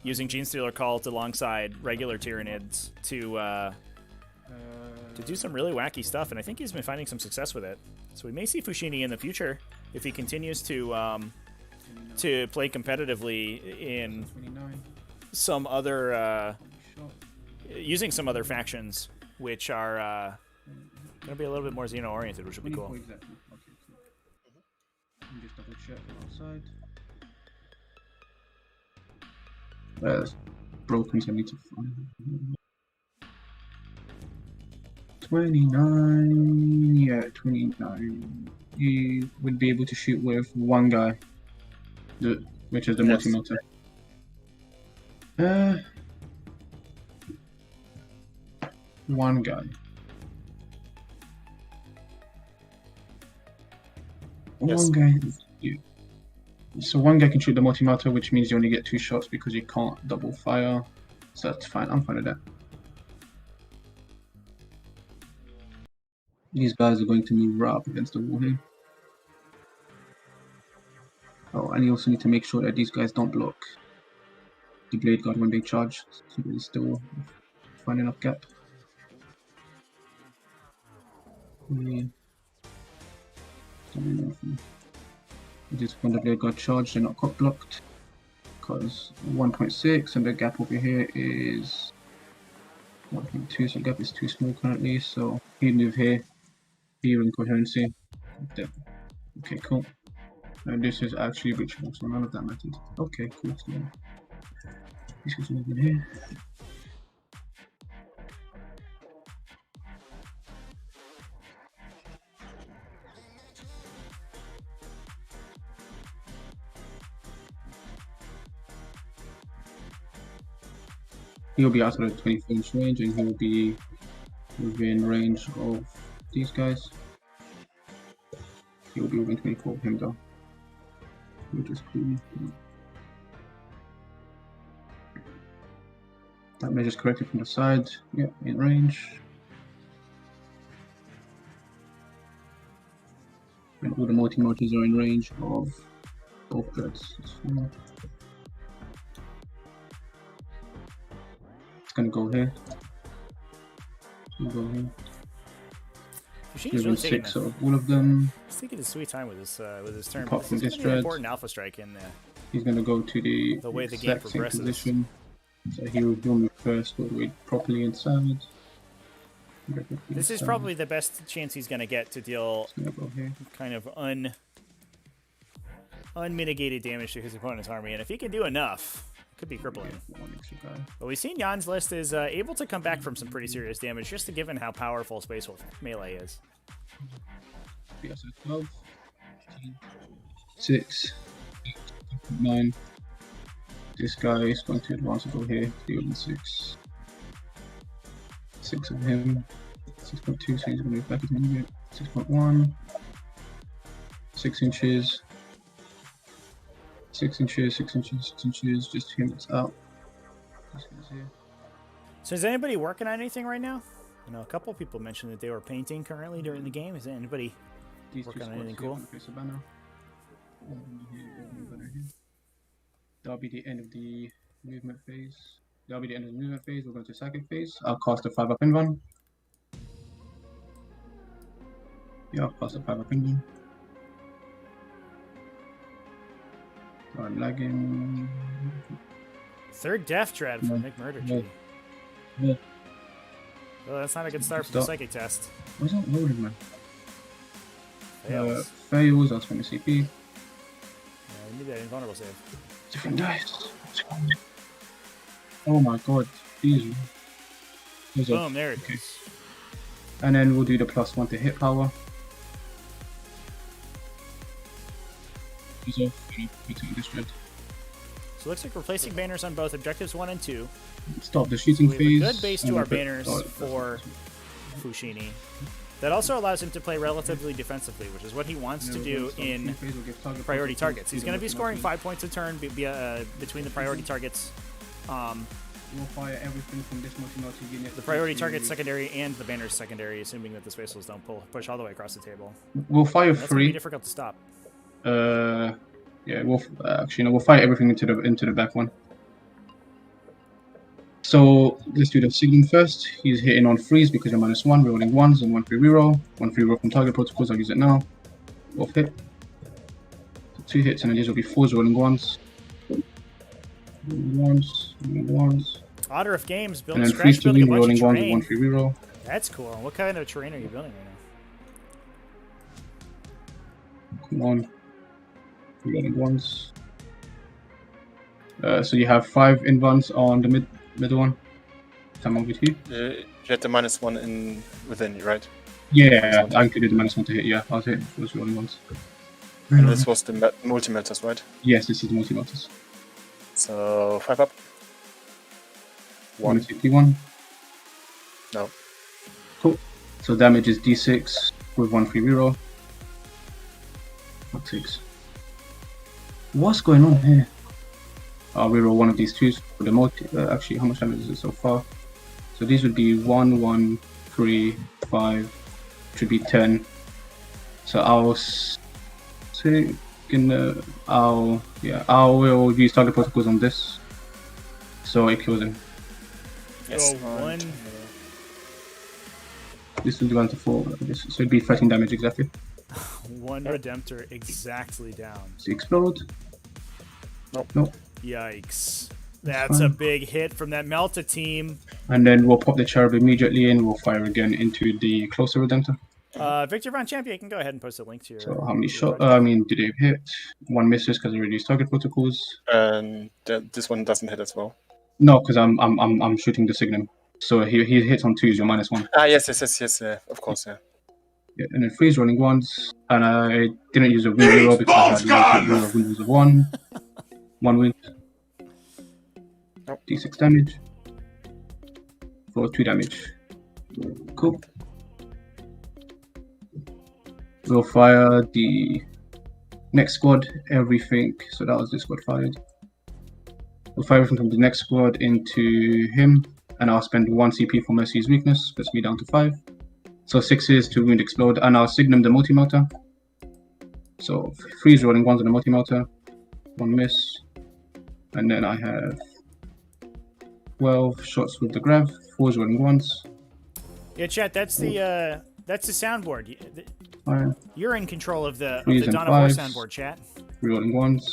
using Genestealer Cult alongside regular Tyranids to do some really wacky stuff, and I think he's been finding some success with it. So we may see Fushini in the future if he continues to play competitively in some other using some other factions, which are going to be a little bit more Xeno oriented, which would be cool. Just double check outside. There's broken, so I need to find 29. Yeah, 29. You would be able to shoot with one guy, which is the multi-motor. One guy. Yes. One guy. So one guy can shoot the multi-motor, which means you only get 2 shots because you can't double fire. So that's fine. I'm fine with that. These guys are going to move right up against the wall here. Oh, and you also need to make sure that these guys don't block the Blade Guard when they charge, so there's still find enough gap. Just when the Blade Guard charge, they're not cock blocked because 1.6 and the gap over here is 1.2, so the gap is too small currently, so he'd move here in coherency. Okay, cool. And this is actually reachable, so none of that mattered. Okay, cool. So this goes over here. He'll be outside of the 24-inch range, and he'll be within range of these guys. He'll be within 24 of him though. We'll just that measure's corrected from the side. Yeah, in range. And all the multi-motors are in range of both dreads. It's gonna go here. Go here. She's really taking 6 of all of them. He's taking his sweet time with his turn. Apart from this an dread, important alpha strike in he's going to go to the way the game progresses. Position. So he'll move first, all the way properly inside. This is probably the best chance he's going to get to deal kind of unmitigated damage to his opponent's army, and if he can do enough, it could be crippling. But we've seen Jan's list is able to come back from some pretty serious damage, just given how powerful Space Wolf melee is. 12, 6, 8, 9. This guy is going to advance to go here. 6. 6 of him. 6.2, so he's going to move back a little bit. 6.1. 6 inches. 6 inches, 6 inches, 6 inches, just him that's out. So is anybody working on anything right now? I know a couple of people mentioned that they were painting currently during the game. Is anybody working on anything cool? That'll be the end of the movement phase. We're going to psychic phase. I'll cast a 5-up in one. Yeah, I'll cast a 5-up in one. I'm lagging. Third Death Dread from Nick Murdergy. Yeah. Well, that's not a good start for the psychic test. Where's that loaded, man? Fails. Fails, I'll spend the CP. Yeah, we need that invulnerable save. Different dice. Oh my god, please. Boom, there it is. And then we'll do the +1 to hit power. So it looks like replacing banners on both objectives 1 and 2. Stop the shooting So we phase. have a good base to our banners for Fushini. That also allows him to play relatively defensively, which is what he wants to do in priority targets. He's going to be scoring 5 points a turn between the priority targets. We'll fire everything from this multi unit. The priority target secondary and the banner's secondary, assuming that the Spacels don't push all the way across the table. We'll fire That's going to be 3. difficult to stop. Yeah, we'll actually no, we'll fire everything into the back one. So let's do the Signum first. He's hitting on freeze because you're -1, rolling 1s and 1 free reroll. 1 free roll from target protocols, I'll use it now. Both hit. So 2 hits and then these will be 4s rolling 1s. Rolling 1s. Otter of Games And building then freeze scratch to building a win, bunch rolling of 1s and 1 terrain. free reroll. That's cool. What kind of terrain are you building right now? Come on. Rolling 1s. So you have 5 invuns on the middle one. Come over to you. You had the -1 within, right? Yeah, I included the -1 to hit. Yeah, I'll hit those rolling ones. And this was the multi-melters, right? Yes, this is multi-melters. So 5 up. 1. 1. No. Cool. So damage is D6 with 1 free reroll. 6. What's going on here? I'll reroll one of these 2s for the multi. Actually, how much damage is it so far? So these would be 1, 1, 3, 5. Should be 10. So I'll say I will use target protocols on this. So it kills him. Yes. So 1. This will do 1 to 4. So it'd be 13 damage exactly. 1 Redemptor exactly down. Does he explode? Nope. Yikes. That's a big hit from that Melta team. And then we'll pop the cherub immediately in. We'll fire again into the closer Redemptor. Victor Von Champion, you can go ahead and post a link to your... So how many shots? Did they hit? 1 misses because I reduced target protocols. And this one doesn't hit as well. No, because I'm shooting the Signum. So he hits on 2s, you're -1. Ah, yes, of course, yeah. Yeah, and then freeze rolling 1s. And I didn't use a win reroll because I had a win of 1. 1 win. D6 damage. For 2 damage. Cool. We'll fire the next squad, everything. So that was this squad fired. We'll fire everything from the next squad into him. And I'll spend 1 CP for Mercy's weakness. Puts me down to 5. So 6s to wound explode. And I'll signum the multi-melter. So freeze rolling 1s on the multi-melter. 1 miss. And then I have 12 shots with the grav. 4s rolling 1s. Yeah, chat, that's the soundboard. You're in control of the Dawn of War soundboard, chat. Rolling 1s.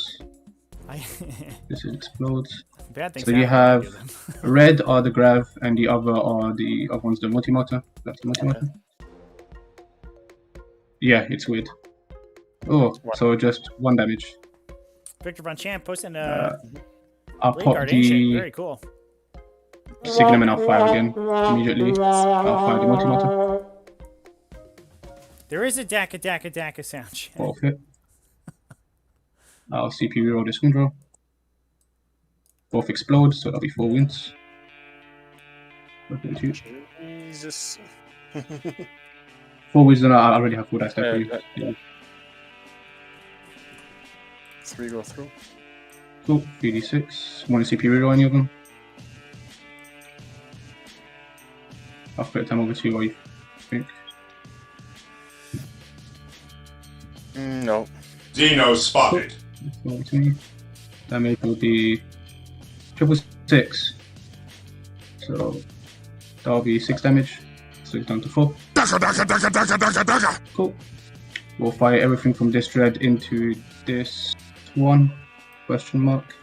This explodes. Bad things so you have red are the grav and the other one's the multi-motor. That's the multi-motor. Okay. Yeah, it's weird. Oh, so just 1 damage. Victor Von Champ posting I'll pop the very cool. Signum and I'll fire again immediately. I'll fire the multi-motor. There is a Daka sound check. Both hit. I'll CP reroll this wound roll. Both explode, so that'll be 4 wounds. Jesus. 4 wounds, and I already have 4 dice there for you. Yeah. 3 go through. Cool, 3d6. Want to CP reroll any of them? I'll put the time over to you, what you think. No. Dino spotted. Cool. To me. Damage will be 666. So that'll be 6 damage. So it's down to 4. Cool. We'll fire everything from this dread into this one. Question mark.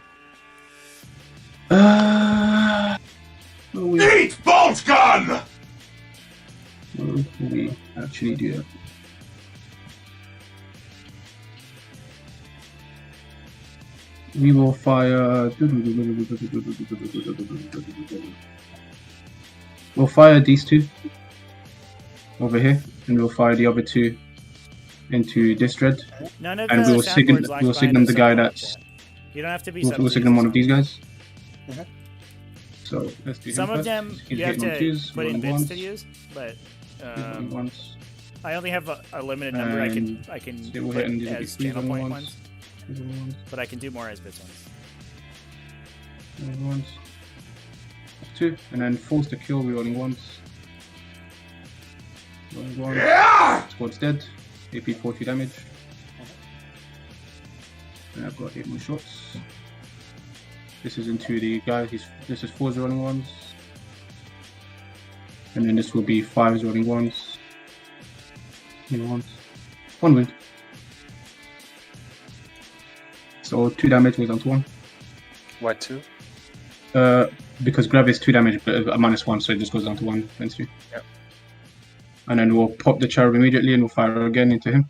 Eat bolt gun! Will we actually do that? We will fire. We'll fire these two over here, and we'll fire the other two into this dread. None of And the we'll signal the guy that's. You don't have to be. We'll signal one of these guys. Mhm. So let's do Some him of first. them He's you have hitting on to twos, put in rolling bits ones, to use, but rolling ones. I only have a limited number. I can So we'll put hit and these will be as threes channel rolling point ones. ones, Threes rolling ones. but I can do more as bits ones. Rolling ones. That's two, and then force to kill. Rerolling ones. Rolling ones. Squad's dead. AP 40 damage. And I've got 8 more shots. This is into the guy. This is 4s rolling ones. And then this will be 5s rolling ones. Ones. 1 wound. So 2 damage goes down to 1. Why 2? Because grab is 2 damage, but a -1, so it just goes down to 1 eventually. Yeah. And then we'll pop the cherub immediately and we'll fire again into him.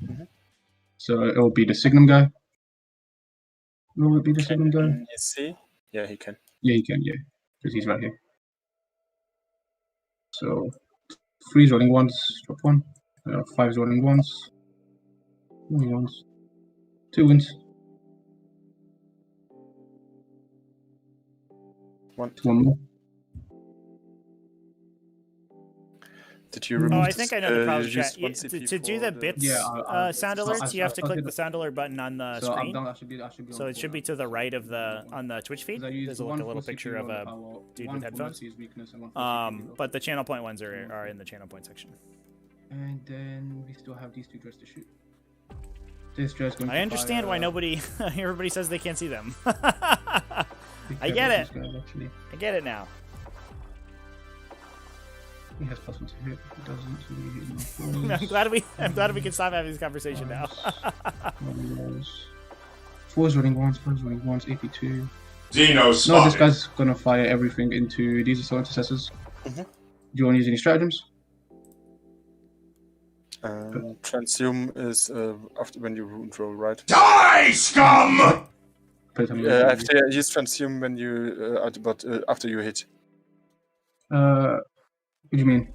Mhm. So it will be the Signum guy. Will it be the Signum guy? Can you see? Yeah, he can. Yeah, he can, yeah. Because he's right here. So 3s rolling ones, drop 1. 5s rolling ones. Rolling ones. 2 wins. 1. 1 more. Did you remove I think I know the problem. use Chat. one To CP do the for bits sound alerts, you have to click the sound alert button on the So screen. I should be So it should be to the right of the on the Twitch feed. There's a little picture of a dude with headphones. But the channel point ones are in the channel point section. And then we still have these 2 dreads to shoot. This dread's going to I understand why everybody says they can't see them. I get it. I get it now. He has +1 to hit. He doesn't. So we hit no I'm glad we can stop having this conversation now. 4s rolling ones, 5s rolling ones, AP2. Xeno No, spotted. this guy's gonna fire everything into these assault intercessors. Mhm. Do you want to use any stratagems? Transhume is after when you wound roll, right? Die, scum! Put it on I have to use Transhume when you after you hit. What do you mean?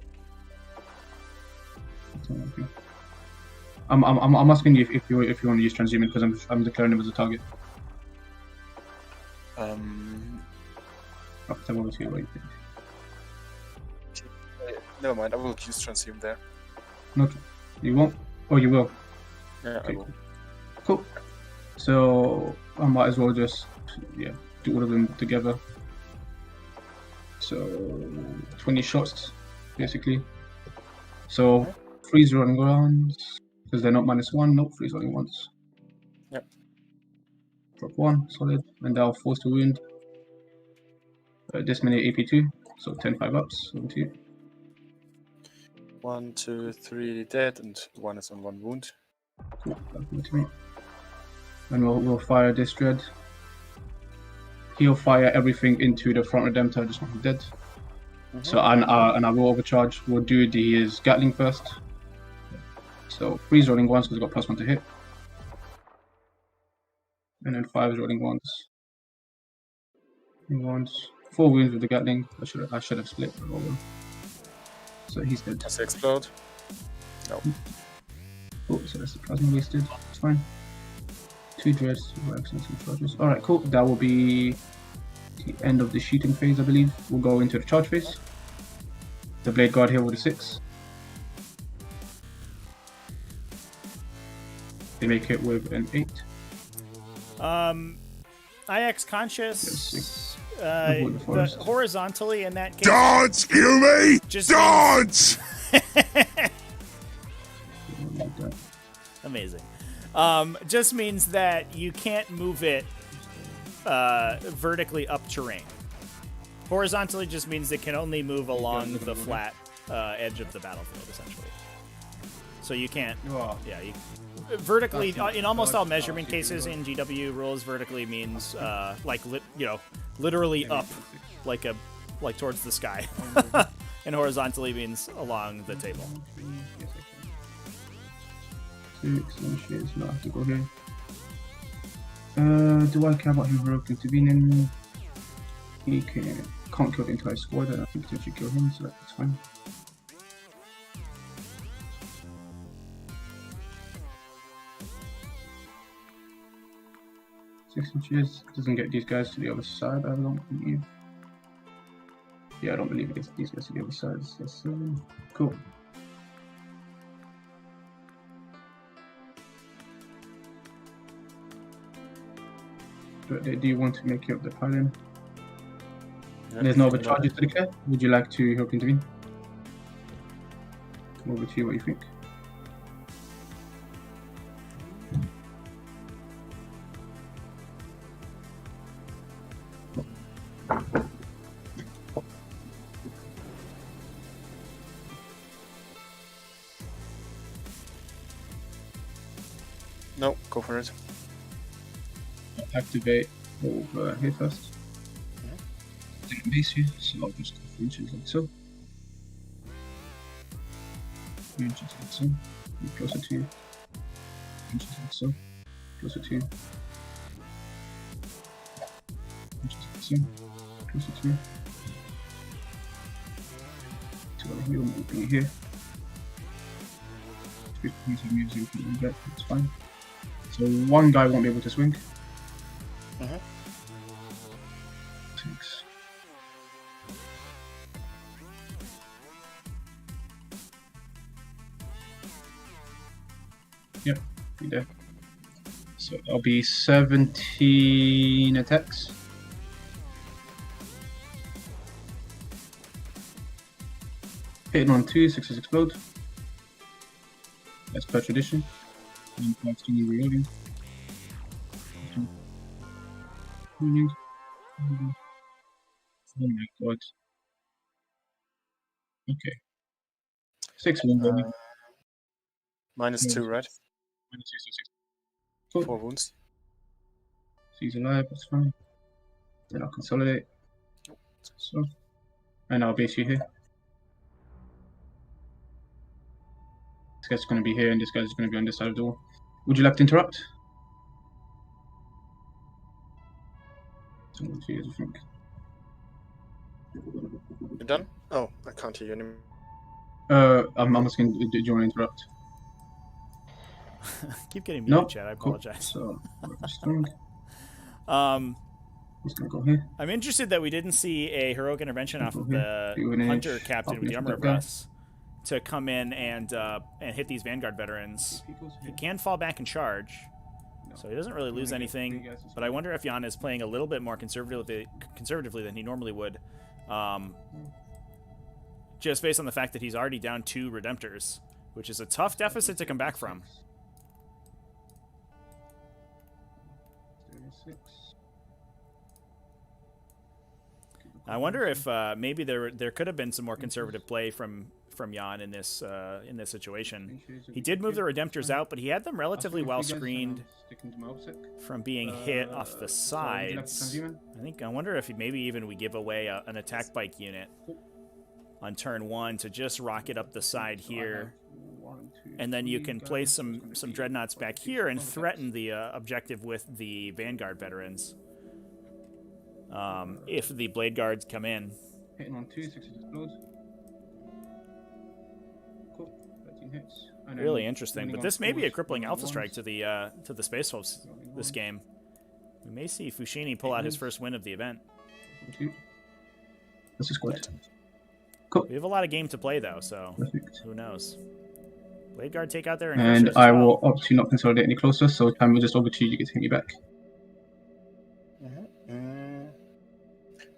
I'm asking you if you want to use transhumant because I'm declaring him as a target. I'll tell over to you what you think. Never mind, I will use Transhume there. No, you won't. Oh, you will. Yeah, Okay, I will. Cool. So I might as well just do all of them together. So 20 shots basically. So 3s rolling ones because they're not -1. Nope, 3s rolling ones. Yep. Drop 1, solid, and they'll force to wound. This many AP2, so 10 5-ups. 1, 2. 1, 2, 3 dead, and 1 is on 1 wound. Cool, that's good to me. And we'll fire this dread. He'll fire everything into the front redemptor, just one dead. So and I will overcharge. We'll do his Gatling first. So 3s rolling ones because I've got +1 to hit. And then 5s rolling ones. 4 wounds with the Gatling. I should have split. So he's dead. Does he explode? No. Cool, so that's the plasma wasted. It's fine. 2 dreads, 2 accents, 2 charges. Alright, cool. That will be the end of the shooting phase, I believe. We'll go into the charge phase. The blade guard here with a 6. They make it with an 8. IX conscious. Yes, The horizontally in that case. Dance, kill me! Just Dance! Amazing. Just means that you can't move it vertically up terrain. Horizontally just means it can only move along the flat edge of the battlefield, essentially. So you can't. Oh. Yeah. vertically That's in almost not all dodge, measurement you cases do in GW rules, vertically means literally up, like towards the sky, and horizontally means along the table. Six inches. No, I have to go here. Do I care about him heroic intervening? He can't kill the entire squad, and I can potentially kill him, so that's fine. Six inches doesn't get these guys to the other side. I don't believe. Yeah, I don't believe it gets these guys to the other side. That's cool. But do you want to make you up the pylon? There's no other charges to declare. Would you like to help intervene? Come over to you, what you think? No, go for it. Activate over here first. Didn't base you, so I'll just go 3 inches like so. 3 inches like so. And closer to you. 3 inches like so. Closer to you. Inches like so. Closer to you. So here, we'll bring it here. 3 points of music you can get, that's fine. So one guy won't be able to swing. Uh-huh. 6. Yep, be there. So I'll be 17 attacks. Hitting on 2, 6s explode. That's per tradition. And 5 stinging reloading. Oh my god. Okay. 6 wounds. -2, right? -2, so 6. Cool. 4 wounds. So he's alive, that's fine. Then I'll consolidate. So. And I'll base you here. This guy's going to be here, and this guy's going to be on this side of the wall. Would you like to interrupt? So, what do you think? You're done? Oh, I can't hear you anymore. I'm asking, do you want to interrupt? Keep getting muted, No? Chad. I Cool. apologize. So, he's going to go here. I'm interested that we didn't see a heroic intervention off of the UNH, Hunter captain with the armor of guy. Russ to come in and hit these Vanguard veterans. He can fall back and charge, so he doesn't really lose anything. But I wonder if Jan is playing a little bit more conservatively than he normally would, just based on the fact that he's already down 2 Redemptors, which is a tough deficit to come back from. I wonder if maybe there could have been some more conservative play from Jan in this situation. He did move the Redemptors out, but he had them relatively well screened from being hit off the sides. I wonder if maybe even we give away an attack bike unit on turn 1 to just rocket up the side here, and then you can place some dreadnoughts back here and threaten the objective with the Vanguard veterans. If the Blade Guards come in. Hitting on 2, 6 explodes. Cool. 13 hits. Really interesting, but this may be a crippling alpha strike to the Space Wolves this game. We may see Fushini pull out his first win of the event. This is good. Cool. We have a lot of game to play though, so who knows? Blade Guard take out their and I will opt to not consolidate any closer, so time will just over to you. You get to hit me back.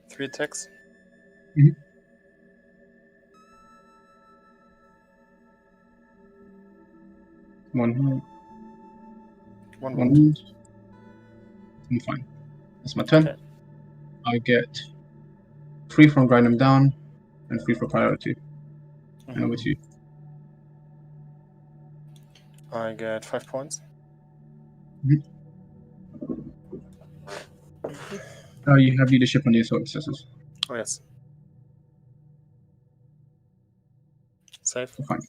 3 attacks. Mm-hmm. One wound. I'm fine. That's my turn. Okay. I get 3 from grind them down and 3 for priority. And over to you. I get 5 points. You have leadership on the assault successes. Oh, yes. Save. Fine.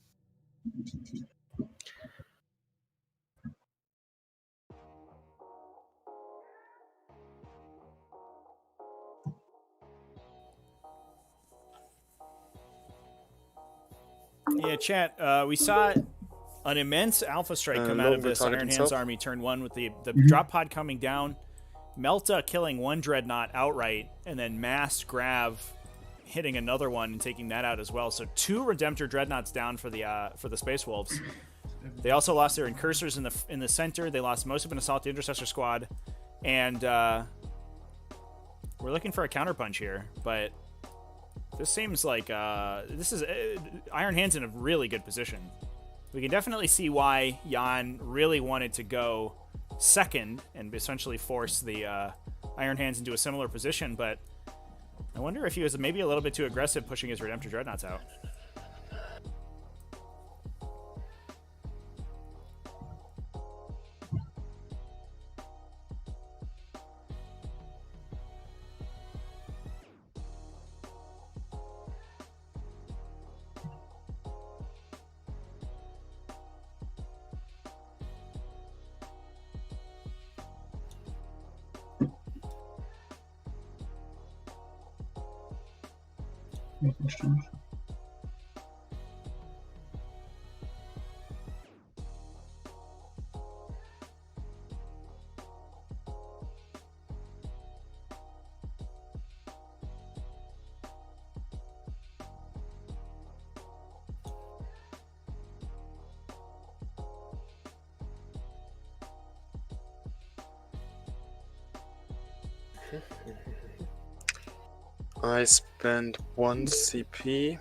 Yeah, chat. We saw an immense alpha strike come out of this Iron Hands army turn 1 with the drop pod coming down, Melta killing one Dreadnought outright, and then Mass Grav hitting another one and taking that out as well. So 2 Redemptor Dreadnoughts down for the Space Wolves. They also lost their Incursors in the center. They lost most of an Assault Intercessor squad, and we're looking for a counterpunch here, but this seems like this is Iron Hand's in a really good position. We can definitely see why Jan really wanted to go second and essentially force the Iron Hands into a similar position, but I wonder if he was maybe a little bit too aggressive pushing his Redemptor Dreadnoughts out. I spent 1 CP.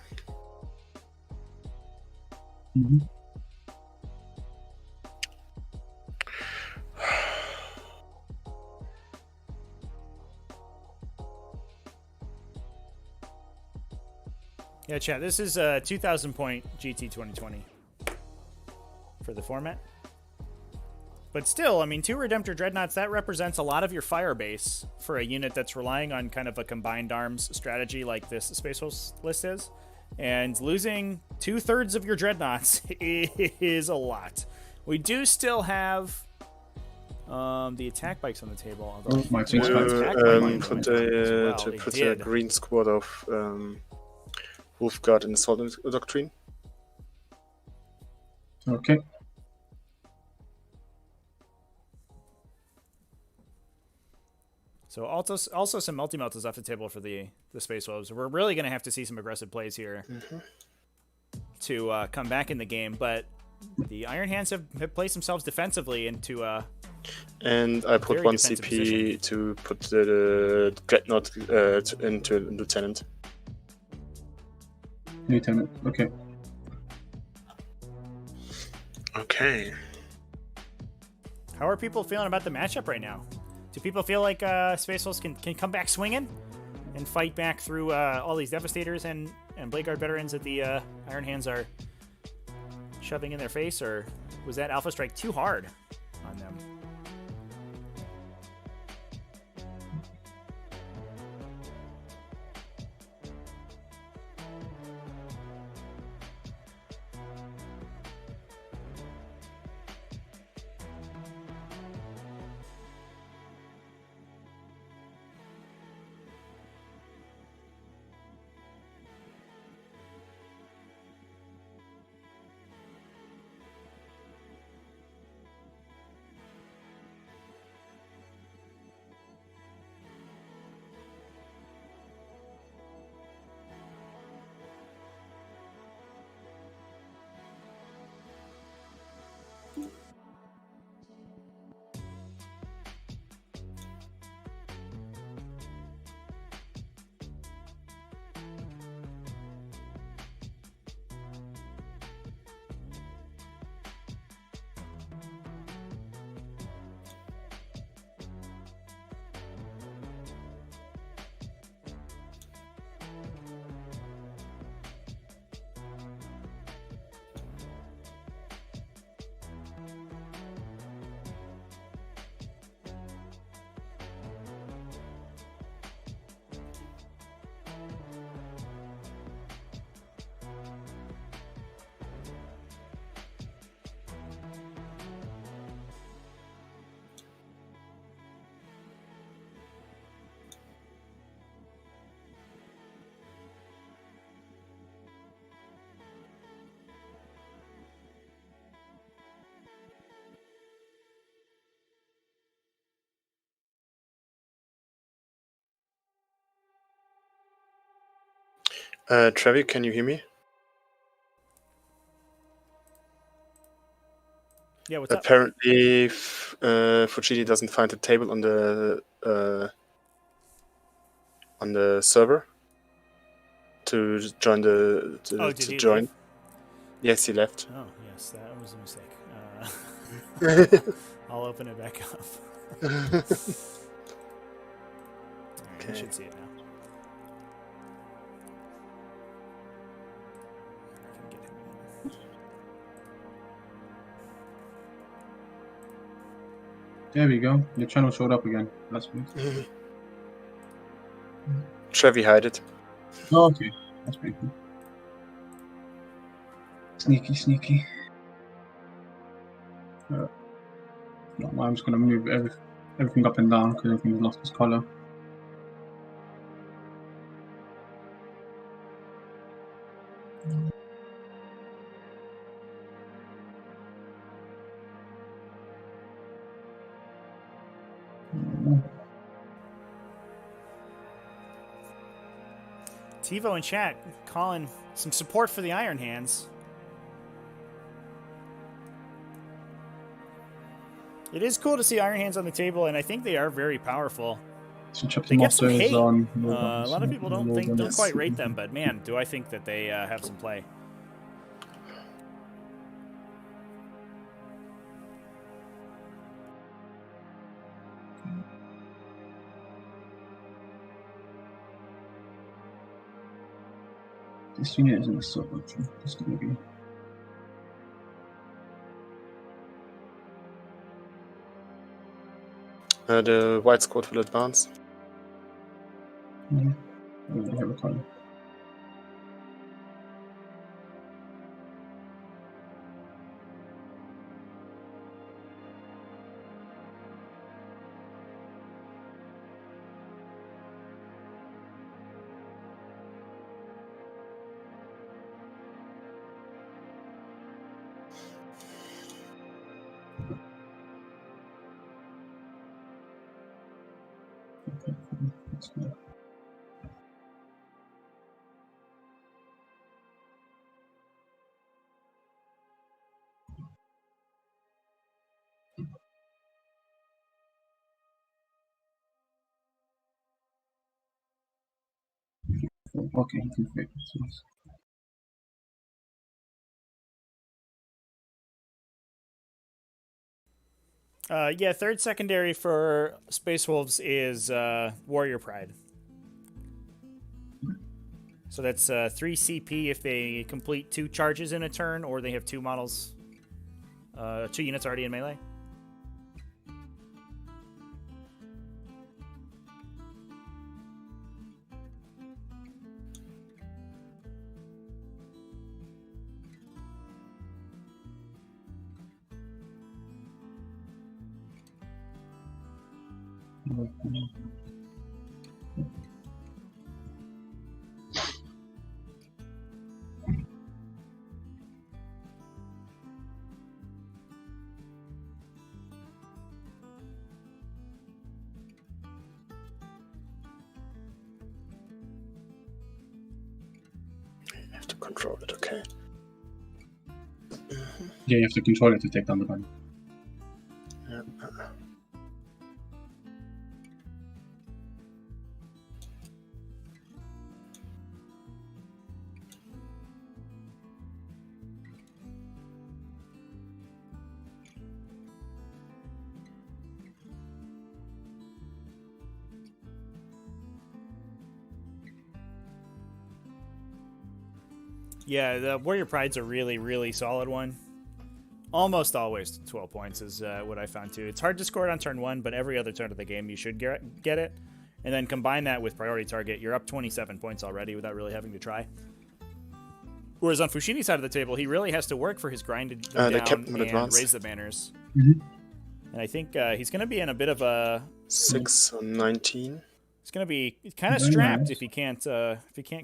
Yeah, chat, this is a 2,000 point GT 2020 for the format. But still, I mean, 2 Redemptor Dreadnoughts, that represents a lot of your fire base for a unit that's relying on kind of a combined arms strategy like this Space Wolves list is. And losing 2/3 of your Dreadnoughts is a lot. We do still have the attack bikes on the table. Although put a green squad of Wolfguard and Assault Doctrine. Okay. So also some multi-meltas off the table for the Space Wolves. We're really going to have to see some aggressive plays here to come back in the game. But the Iron Hands have placed themselves defensively into and I put 1 CP to put the Dreadnought into Lieutenant. Lieutenant, okay. Okay. How are people feeling about the matchup right now? Do people feel like Space Wolves can come back swinging and fight back through all these Devastators and Blade Guard veterans that the Iron Hands are shoving in their face, or was that Alpha Strike too hard on them? Trevi, can you hear me? Yeah, what's up? Apparently, Fujiti doesn't find the table on the server to join the Oh, did to he join. leave? Yes, he left. Oh, yes, that was a mistake. I'll open it back up. Alright, you should see it now. I can get him in. There we go. Your channel showed up again. That's good. Trevi hide it. Oh, okay. That's pretty cool. Sneaky, sneaky. No, I'm just gonna move everything up and down because everything's lost its color. TiVo in chat calling some support for the Iron Hands. It is cool to see Iron Hands on the table, and I think they are very powerful. They get some hate. A lot of people don't quite rate them, but man, do I think that they have some play. This unit isn't a silver. It's gonna be. The white squad will advance. I already have a color. That's good. Okay, you can fit this. Yeah, third secondary for Space Wolves is Warrior Pride. So that's 3 CP if they complete 2 charges in a turn, or they have 2 models, 2 units already in melee. You have to control it, okay. Yeah, you have to control it to take down the bunny. Yeah. Yeah, the Warrior Pride's a really, really solid one. Almost always 12 points is what I found too. It's hard to score it on turn 1, but every other turn of the game you should get it. And then combine that with priority target, you're up 27 points already without really having to try. Whereas on Fushini's side of the table, he really has to work for his grind to go down and raise the banners. Mm-hmm. And I think he's going to be in a bit of a 6 on 19. He's going to be kind of strapped if he can't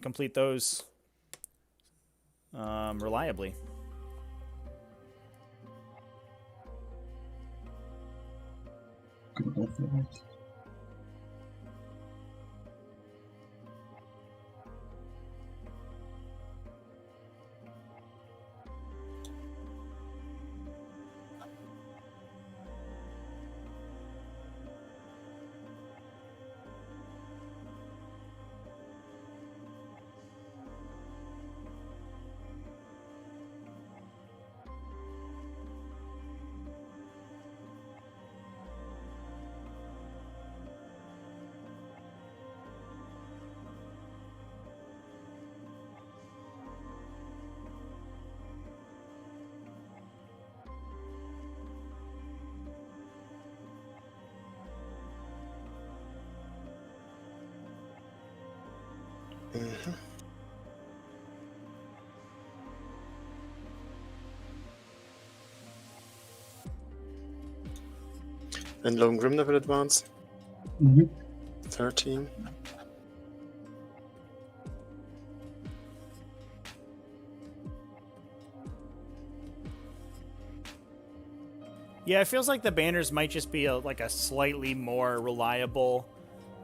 complete those reliably. Mhm. And Lone Grimner will advance. Mm-hmm. 13. Yeah, it feels like the banners might just be like a slightly more reliable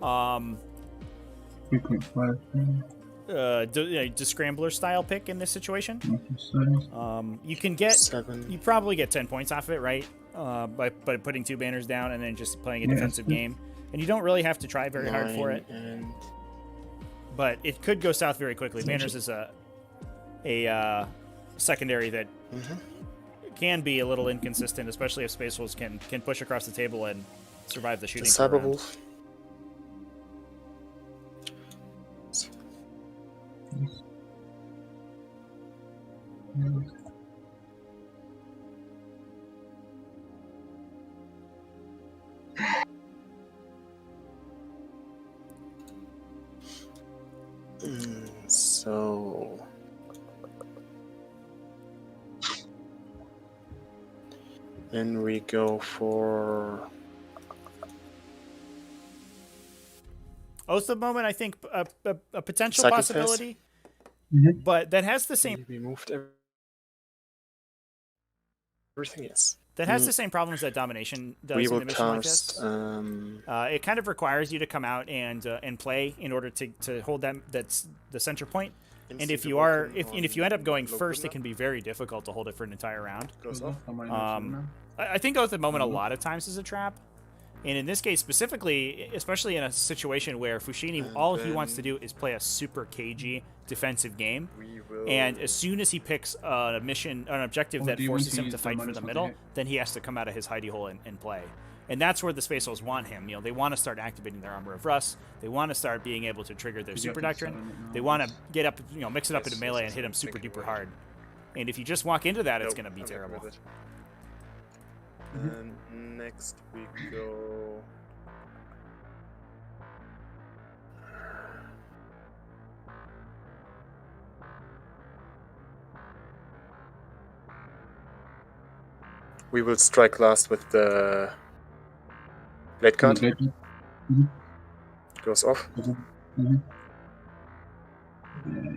3.5. Scrambler style pick in this situation. Okay, You can get 7. you probably get 10 points off of it, right? By putting 2 banners down and then just playing a Yeah, defensive that's good. game, and you don't really have to try very hard for it. 9 and But it could go south very quickly. Banners is a secondary that can be a little inconsistent, especially if Space Wolves can push across the table and survive the the shooting. for a round. Cyberwolf. So then we go for Oath of Moment, I think a potential Sacrifice. possibility, Mhm. but that has the same we moved everything. Yes, that has the same problems that Domination does we in will a mission like cast. this. It kind of requires you to come out and play in order to hold that's the center point. And if you are if you end up going first, it can be very difficult to hold it for an entire round. Goes off. I think Oath of Moment a lot of times is a trap. And in this case specifically, especially in a situation where Fushini, And all he wants to then- do is play a super cagey defensive game. We will. And as soon as he picks an objective that do you want forces to him use to the fight for minus the one to middle, hit? then he has to come out of his hidey hole and play. And that's where the Space Wolves want him. They want to start activating their Armor of Rust. They want to start being able to trigger their You Super got to Doctrine. summon it They now. want to get up, mix it up Yes, into melee yes, and hit him yes, super thinking duper about hard. And if you just walk into that, it's Nope, going to be I'm happy terrible. with it. And next we go. We will strike last with the blade card. Goes off. Mm-hmm.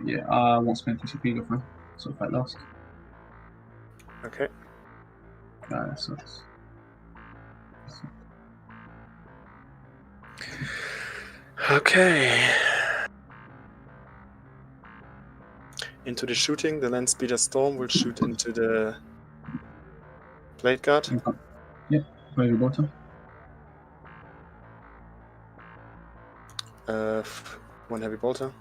Yeah, I won't spend TCP, go for it. So fight last. Okay. That sucks. Okay. Into the shooting, the land speeder storm will shoot into the blade guard. Yep, play your bottom. One heavy bolter.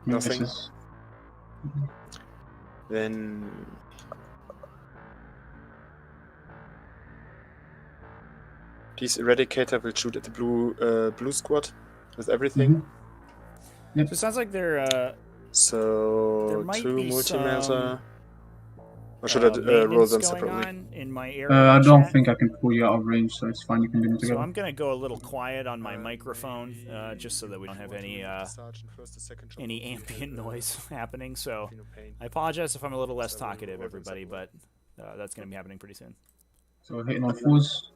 Nothing. Misses. Then this eradicator will shoot at the blue squad with everything. So it sounds like they're There So might 2 be multi-melter. some, Or should I roll maintenance them going separately? on in my area. I don't chat. think I can pull you out of range, so it's fine. You can do them So together. I'm gonna go a little quiet on my microphone, just so that we don't have any ambient noise happening. So I apologize if I'm a little less talkative, everybody, but that's gonna be happening pretty soon. So hitting on 4s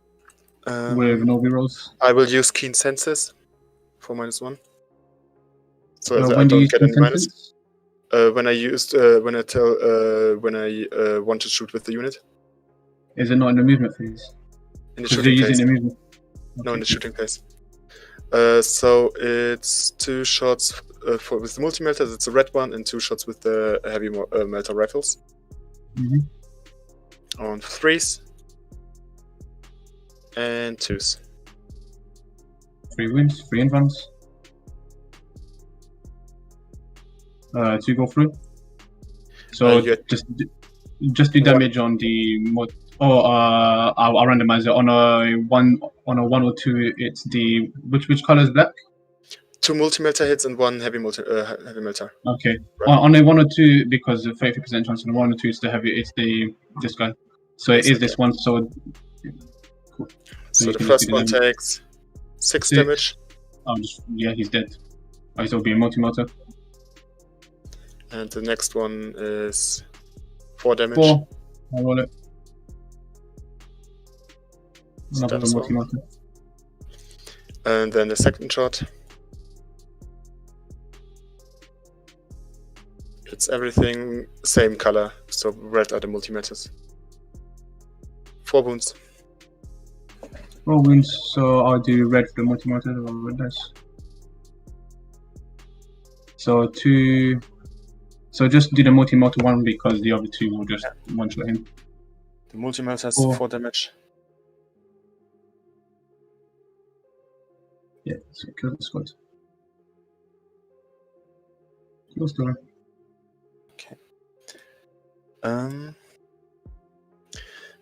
with no rerolls. I will use keen senses for -1. So I When do you don't get use any minus. sentence? When I want to shoot with the unit Is it not in the movement phase? in the Because you're shooting using phase. the movement. No, in the shooting phase. So it's 2 shots with the multi-melter, that's a red one, and 2 shots with the heavy melter rifles. Mhm. On 3s and 2s. 3 wins, 3 inruns. 2 go through. So you- just do damage on the mod. I'll randomize it on a 1 or 2. It's the which color is black? 2 multi-melter hits and 1 heavy melter. Okay. Right. On a 1 or 2, because the 50% chance on 1 or 2 is the heavy. It's this guy. So Yes, it is okay. this one. So So you the can first see one them. takes 6 Six. damage. Yeah, he's dead. Oh, he's being multi-motor. And the next one is 4 damage. 4. I'll roll it. So Another that's multi-motor. And then the second shot. It's everything same color, so red are the multi-meters. 4 wounds. 4 wounds, so I'll do red for the multi-motor. I'll roll dice. So 2. So just do the multi-motor one because the other 2 will just one-shot him. The multi-meter has 4. 4 damage. Yeah, so kill the squad. Kill story. Okay.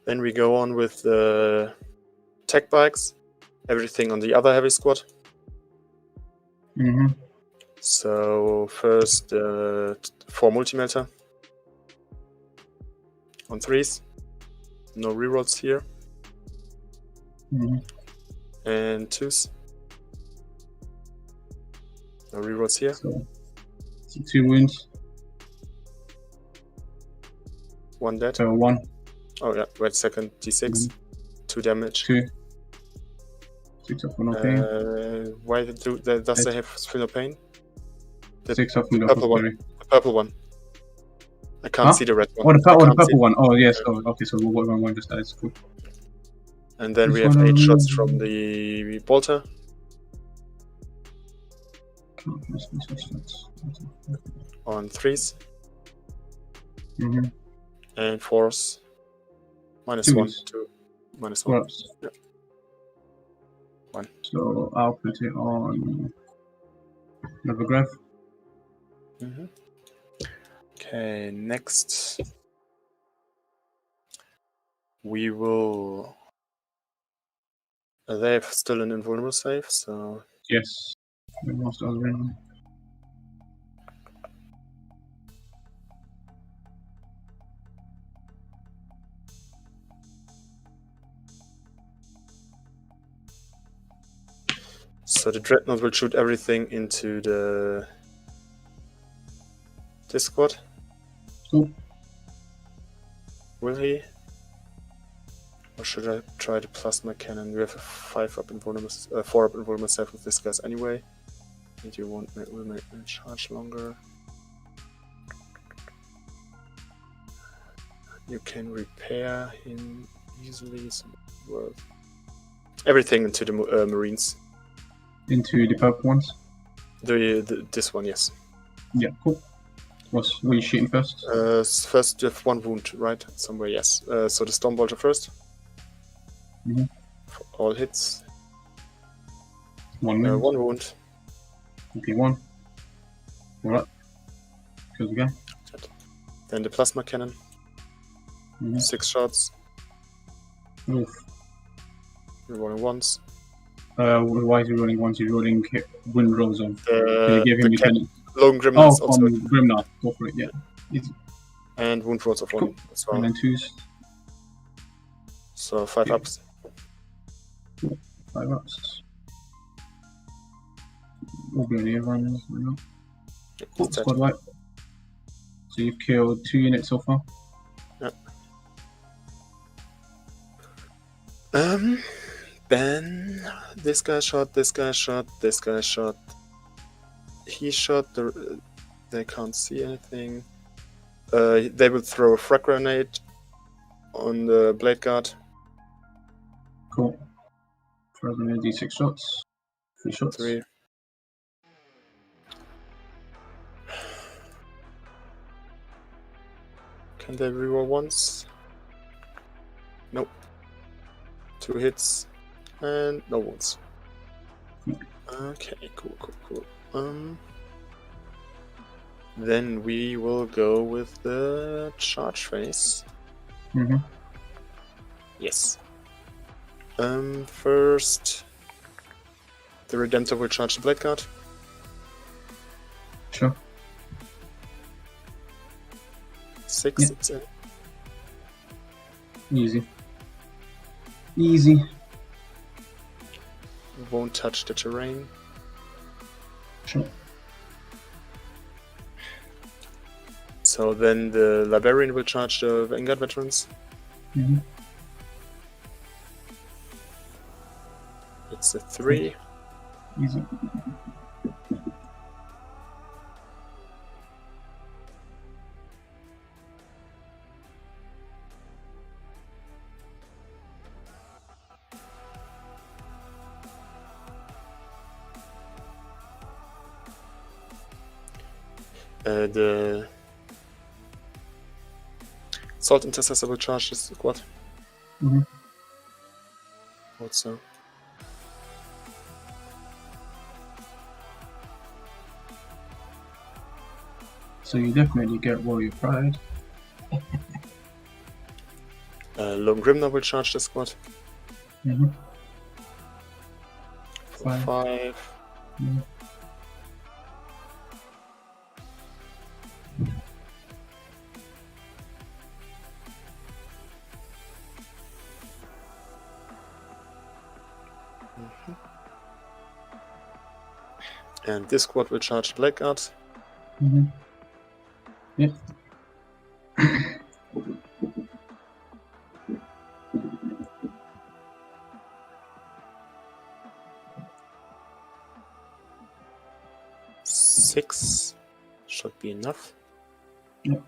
Then we go on with the tech bikes. Everything on the other heavy squad. Mm-hmm. So first 4 multi-meter on 3s. No rerolls here. Mm-hmm. And 2s. No rerolls here. So 2 wounds. 1 dead. So 1. Oh yeah, wait a second. D6. 2 damage. 2. 6 of no pain. Why does they have feel no pain? The 6 of no purple one. The purple one. I can't see the red one. Oh, the I can't see- purple one. Oh, yes. Oh, okay, so one just dies. Cool. And then we This have one 8 shots is- from the bolter. On 3s. Mm-hmm. And 4s. Minus 2s. 1. 2. Minus 1. Ups. Yeah. 1. So I'll put it on another graph. Mm-hmm. Okay, next. We will. They have still an invulnerable save, so. Yes. We lost all ring. So the Dreadnought will shoot everything into this squad. Cool. Will he? Or should I try the plasma cannon? We have a 4 up invulnerable save with this guys anyway. And you will make them charge longer. You can repair him easily. So worth everything into the Marines. Into the purple ones? This one, yes. Yeah, cool. What are you shooting first? First you have 1 wound, right? Somewhere, yes. So the Stormbolter first. Mm-hmm. For all hits. 1 wound. 1 wound. Okay, 1. Alright. Kills again. Then the plasma cannon. Mm-hmm. 6 shots. Oof. We're rolling once. Why is he rolling once? He's rolling wind rolls on. Can you give him the the Lone Gremlins also. Grimnar. Go for it, yeah. Easy. And wound rolls of 1 as well. And then 2s. So 5 ups. 5 ups. All grenade runs. Cool, That's it. squad wipe. So you've killed 2 units so far. Yeah. Then this guy shot, this guy shot, this guy shot. He shot. They can't see anything. They will throw a frag grenade on the blade guard. Cool. Throw grenade, D6 shots. 3 shots. 3. Can they reroll once? Nope. 2 hits and no wounds. Okay, cool. Then we will go with the charge phase. Mm-hmm. Yes. First, the Redemptor will charge the blade guard. Sure. 6. Yeah. It's in. Easy. Won't touch the terrain. Sure. So then the Librarian will charge the Vanguard Veterans. Mhm. It's a 3. Easy. The Salt Intercessor will charge this squad. Mhm. Also. So you definitely get Warrior Pride. Lone Grimnar will charge the squad. Mhm. For 5. Mhm. And this squad will charge Blackguard. Mhm. Yep. Six should be enough. Yep.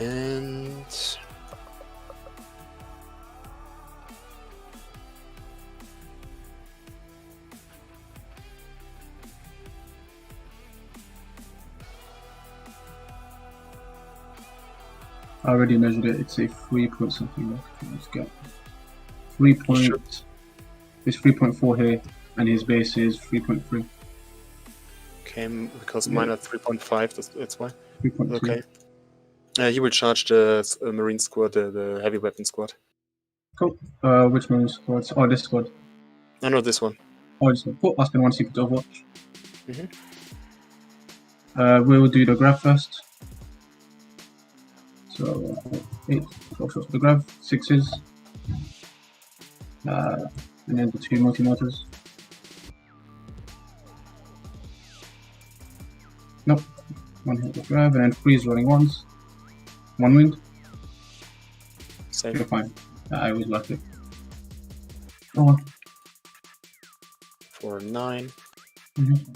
And I already measured it. It's a 3 point something. Look, let's get 3 point. It's 3.4 here, and his base is 3.3. okay, because mine are 3.5, that's why. 3.2. Okay. He will charge the Marine squad, the heavy weapon squad. Cool. Which one squad? Oh, this squad. No, this one. Oh, this one. Cool. I'll spend 1 secret to Overwatch. Mhm. We'll do the grab first. So 8, 12 shots for the grab, 6s. And then the 2 multi-mortars. Nope. 1 hit with grab, and then 3 rolling 1s. 1 wind. Save. You're fine. I always like it. Oh well. For 9. Mm-hmm.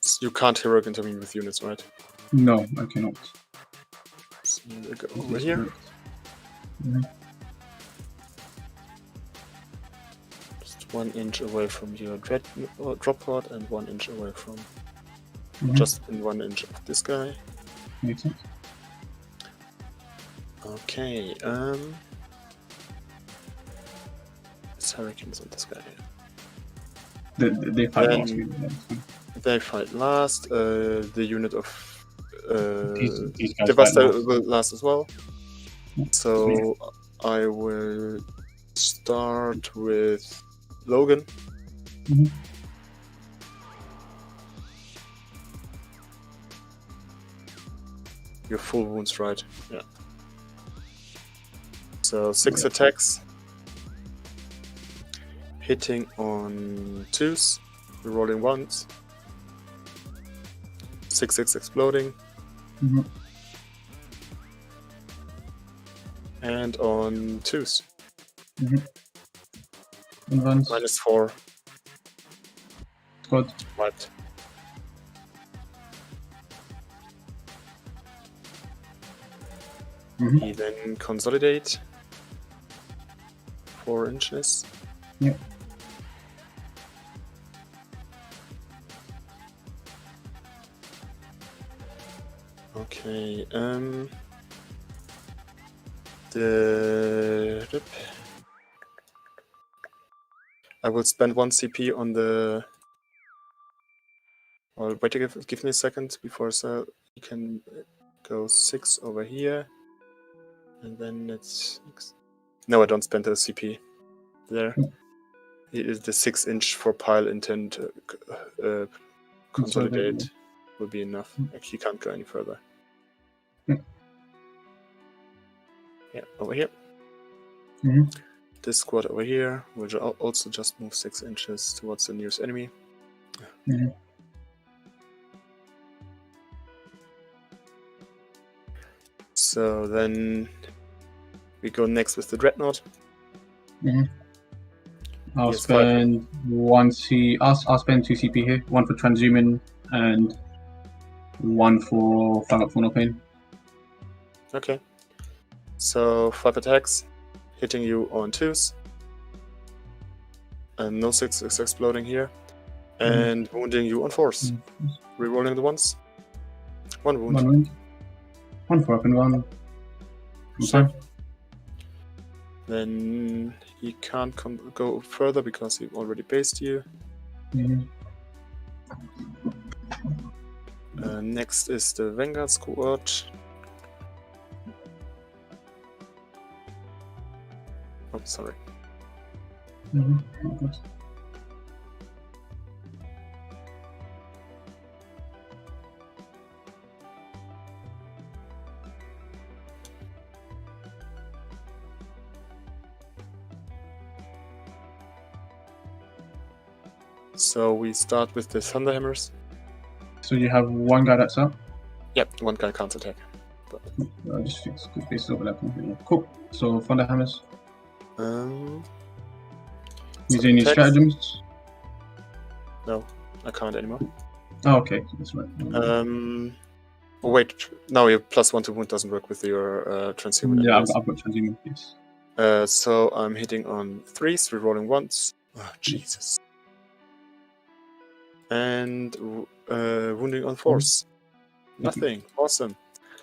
So you can't heroic intervene with units, right? No, I cannot. So we'll go over here. Mm-hmm. Just 1 inch away from your drop pod and 1 inch away from Mm-hmm. just in 1 inch of this guy. Makes sense. Okay, it's Harlequins on this guy. They fight Then- last week. That's fine. They fight last. The unit of These guys Devastator fight last. will last as well. Yeah. So I will start with Logan. Mhm. Your full wounds, right? Yeah. So 6 Yeah. attacks. Hitting on 2s. Rolling 1s. 6 exploding. Mhm. And on 2s. And runs. -4. Squad. Wiped. Mhm. He then consolidate 4 inches. Yep. Okay, the I will spend 1 CP on the. Well, wait, give me a second before so you can go 6 over here, and then it's. No, I don't spend the CP there. It is the 6-inch for pile intent consolidate will be enough. Actually, can't go any further. Yeah, over here. This squad over here will also just move 6 inches towards the nearest enemy. So then we go next with the Dreadnought. I'll spend 1 C. I'll spend 2 CP here. 1 for transhuming and 1 for 5 up for no pain. Okay. So 5 attacks, hitting you on 2s. And no 6 is exploding here. And wounding you on 4s. Rerolling the ones. 1 wound. 1 wound. 1 for up and 1. So, then he can't go further because he already based you. Next is the Vanguard squad. Oh, sorry. So we start with the Thunderhammers. So you have 1 guy that's up? Yep, 1 guy can't attack. But... just fix the spaces overlapping. Cool. So Thunderhammers. Using your stratagems? No, I can't anymore. Oh, okay, that's right. Oh, wait, no, your +1 to wound doesn't work with your transhuman. Yeah, I've got transhuman, yes. So I'm hitting on 3s, rerolling 1s. Oh, Jesus. And wounding on 4s. Nothing. Awesome.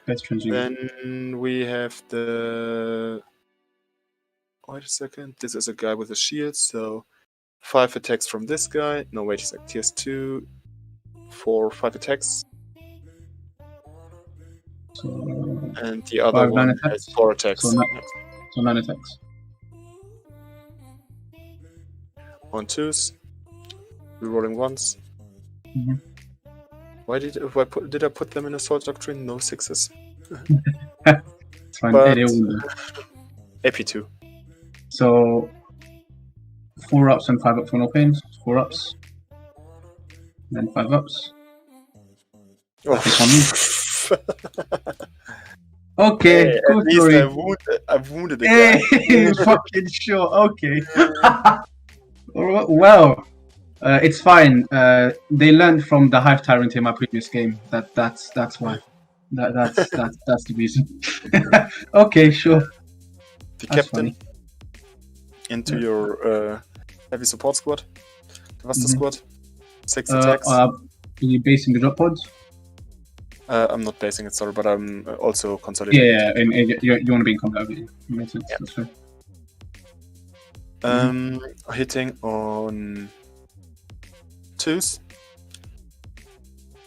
Then we have the. Wait a second. This is a guy with a shield, so 5 attacks from this guy. No, wait a sec. Tiers 2 for 5 attacks. And the other one has 4 attacks. So 9 attacks. On 2s. Rerolling 1s. Why did I put them in Assault Doctrine? No 6s. It's fine. But, AP2. So 4 ups and 5 ups for no pains. 4 ups. Then 5 ups. Okay, hey, cool story. I've wounded the guy. Hey, fucking sure. Okay. Well, it's fine. They learned from the Hive Tyrant in my previous game. That's why. That's the reason. Okay, sure. The captain into your heavy support squad. The Vasta squad. 6 attacks. Are you basing the drop pods? I'm not basing it, sorry, but I'm also consolidating. Yeah, and you want to be in combat with you. Makes sense. That's fair. Hitting on 2s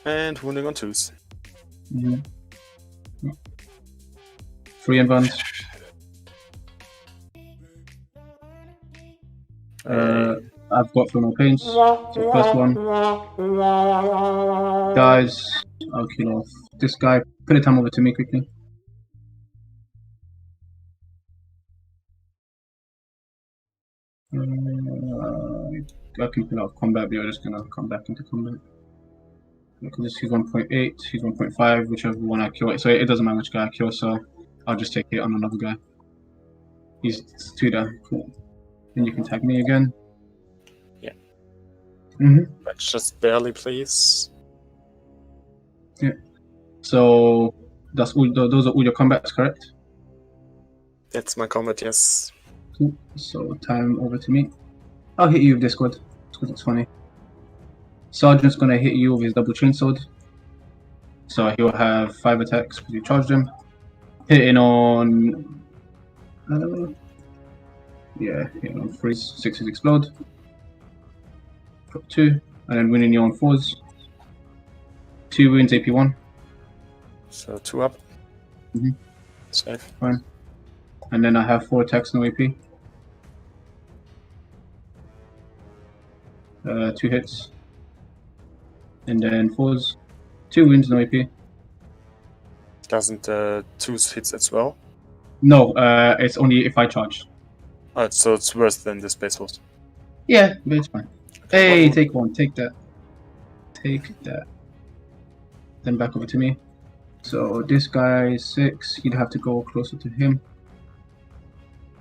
and wounding on 2s. 3 advance. I've got for no pains. So first one. Guys, I'll kill off this guy. Put a time over to me quickly. I can pull out combat, but you're just gonna come back into combat. Because he's 1.8, he's 1.5, whichever one I kill. So it doesn't matter which guy I kill, so I'll just take it on another guy. He's 2 there. Cool. Then you can tag me again. Yeah. But just barely, please. Yeah. So that's all. Those are all your combats, correct? That's my combat, yes. Cool. So time over to me. I'll hit you with this squad because it's funny. Sergeant's gonna hit you with his double chainsword. So he'll have 5 attacks because you charged him. Hitting on. Hitting on 3s, 6s explode. Drop 2, and then winning your own 4s. 2 wounds, AP 1. So 2 up. Mhm. Safe. Fine. And then I have 4 attacks, no AP. 2 hits. And then 4s. 2 wounds, no AP. Doesn't 2 hits as well? No, it's only if I charge. Oh, so it's worse than the Space Force. Yeah, but it's fine. Hey, take 1, take that. Take that. Then back over to me. So this guy is 6, you'd have to go closer to him.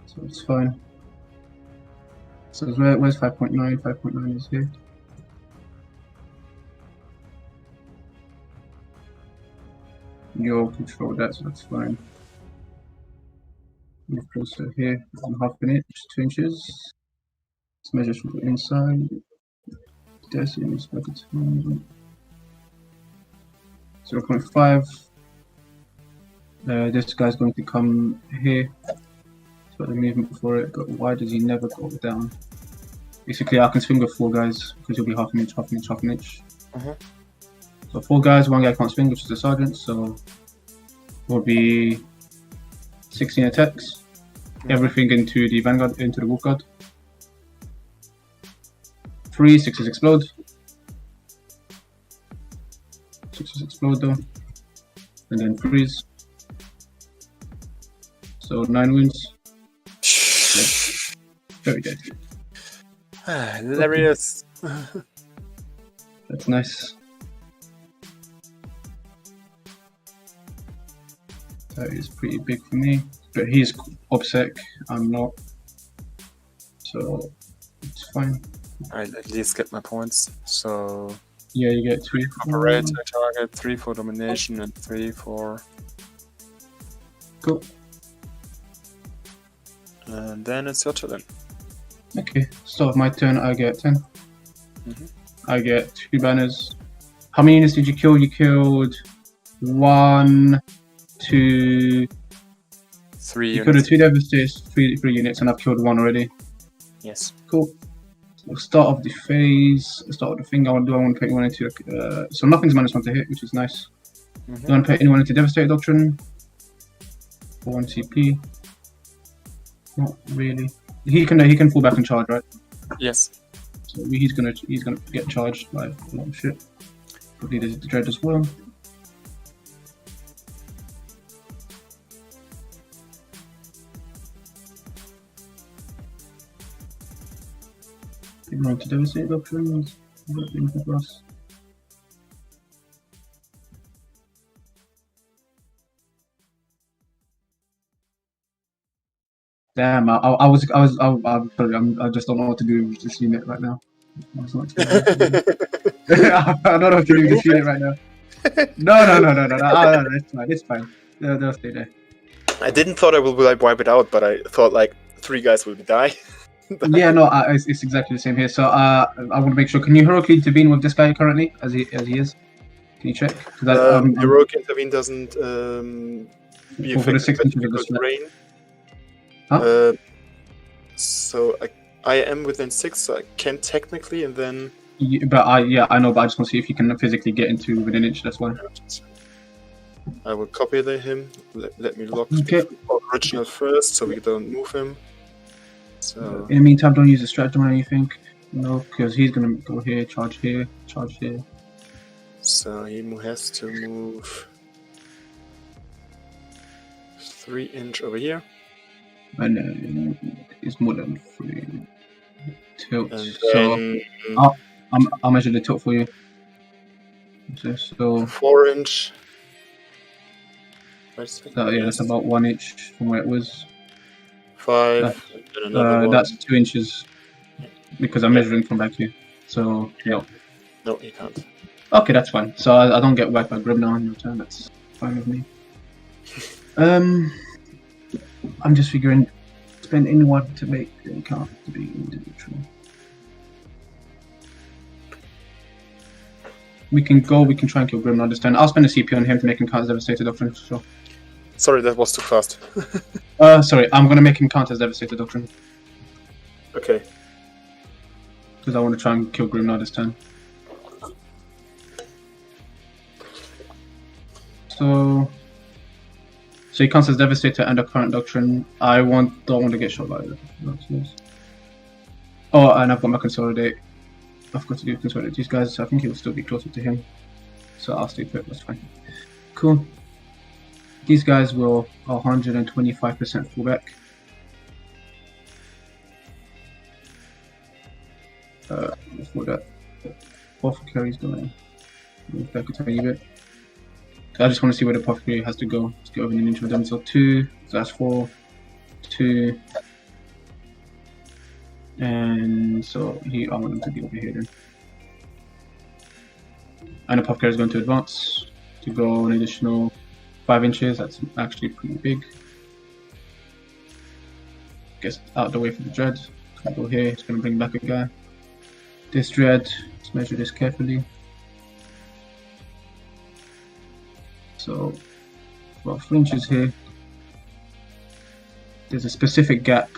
So it's fine. So where's 5.9? 5.9 is here. You'll control that, so that's fine. Move closer here, 1/2 an inch, 2 inches. Let's measure from the inside. That's in this bucket. 0.5. This guy's going to come here. So the movement for it, but why does he never go down? Basically, I can swing with 4 guys because he'll be 1/2 an inch, 1/2 an inch, 1/2 an inch. So 4 guys, 1 guy can't swing, which is the sergeant. So will be 16 attacks. Everything into the vanguard, into the wolf guard. 3 6s explode. 6s explode though, and then freeze. So 9 wounds. Very dead. Hilarious. That's nice. That is pretty big for me, but he's OBSEC, I'm not, so it's fine. I'll at least get my points. So yeah, you get 3 for raid target, 3 for domination, and 3 for. Cool. And then it's your turn. Okay, start of my turn, I get 10. I get 2 banners. How many units did you kill? You killed 1, 2, 3 you killed 2 devastators, 3 units, and I've killed 1 already. Yes. Cool. We'll start off the phase. Start of the thing I want to do. I want to put anyone into. So nothing's -1 to hit, which is nice. I want to put anyone into Devastator Doctrine. For 1 CP. Not really. He can fall back and charge, right? Yes. So he's gonna get charged by a lot of shit. Probably the Dread as well. Going to Devastate Doctrines. Damn, I just don't know what to do with this unit right now. I don't know what to do with this unit right now. No, it's fine. They'll stay there. I didn't thought I will like wipe it out, but I thought like 3 guys will die. Yeah, no, it's exactly the same here. So I want to make sure. Can you heroically intervene with this guy currently, as he is? Can you check? Heroic intervene doesn't be for the 6 affected inches of by the rain. Huh? So I am within 6, so I can technically, and then. But I know, but I just want to see if you can physically get into within an inch. That's why. I will copy him. Let me lock the original first, so we don't move him. So. In the meantime, don't use a stratagem or anything. No, because he's gonna go here, charge here, charge here. So he has to move 3 inch over here. And it's more than 3 tilt. And so I'll measure the tilt for you. So 4 inch. That's about 1 inch from where it was. 5. And another that's 2 inches because I'm measuring from back here. So no, you can't. Okay, that's fine. So I don't get whacked by Grib now on your turn. That's fine with me. I'm just figuring spend anyone to make the encounter to be individual. We can try and kill Grim now this turn. I'll spend a CP on him to make him count as Devastator Doctrine. Sure. Sorry, that was too fast. Sorry, I'm gonna make him count as Devastator Doctrine. Okay. Because I want to try and kill Grimnar this turn. So he counts as Devastator and a current Doctrine. I don't want to get shot by it. Oh, and I've got my Consolidate. I've got to do Consolidate these guys, so I think he will still be closer to him. So I'll stay put, that's fine. Cool. These guys will 125% fall back. Before that, Apothecary is going to move back a tiny bit. I just want to see where the Apothecary has to go. Let's go over an inch with them. So 2, so that's 4, 2, and so I want him to be over here then. And Apothecary is going to advance to go an additional 5 inches. That's actually pretty big. Gets out of the way for the Dread. It's going to go here. It's going to bring back a guy. This Dread, let's measure this carefully. So, about 4 inches here. There's a specific gap.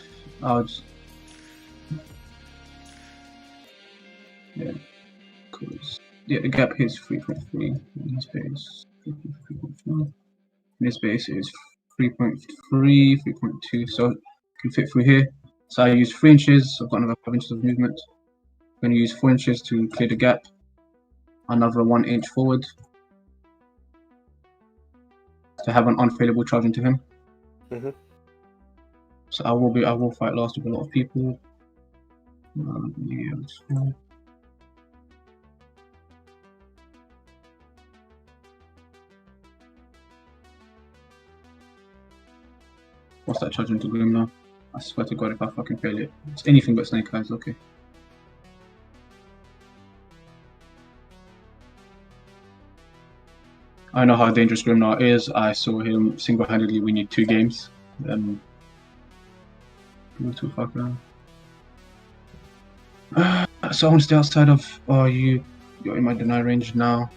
The gap here is 3.3. In this base, 3.4. This base is 3.3, 3.2. So it can fit through here. So I use 3 inches. I've got another 5 inches of movement. I'm going to use 4 inches to clear the gap. Another 1 inch forward to have an unfailable charge into him. So I will fight last with a lot of people. Yeah, that's fine. What's that charge into Grim now? I swear to God, if I fucking fail it, it's anything but Snake Eyes. Okay. I know how dangerous Grimnar is. I saw him single-handedly win 2 games. Too far around. So I want to stay outside of. Oh, you're in my deny range now.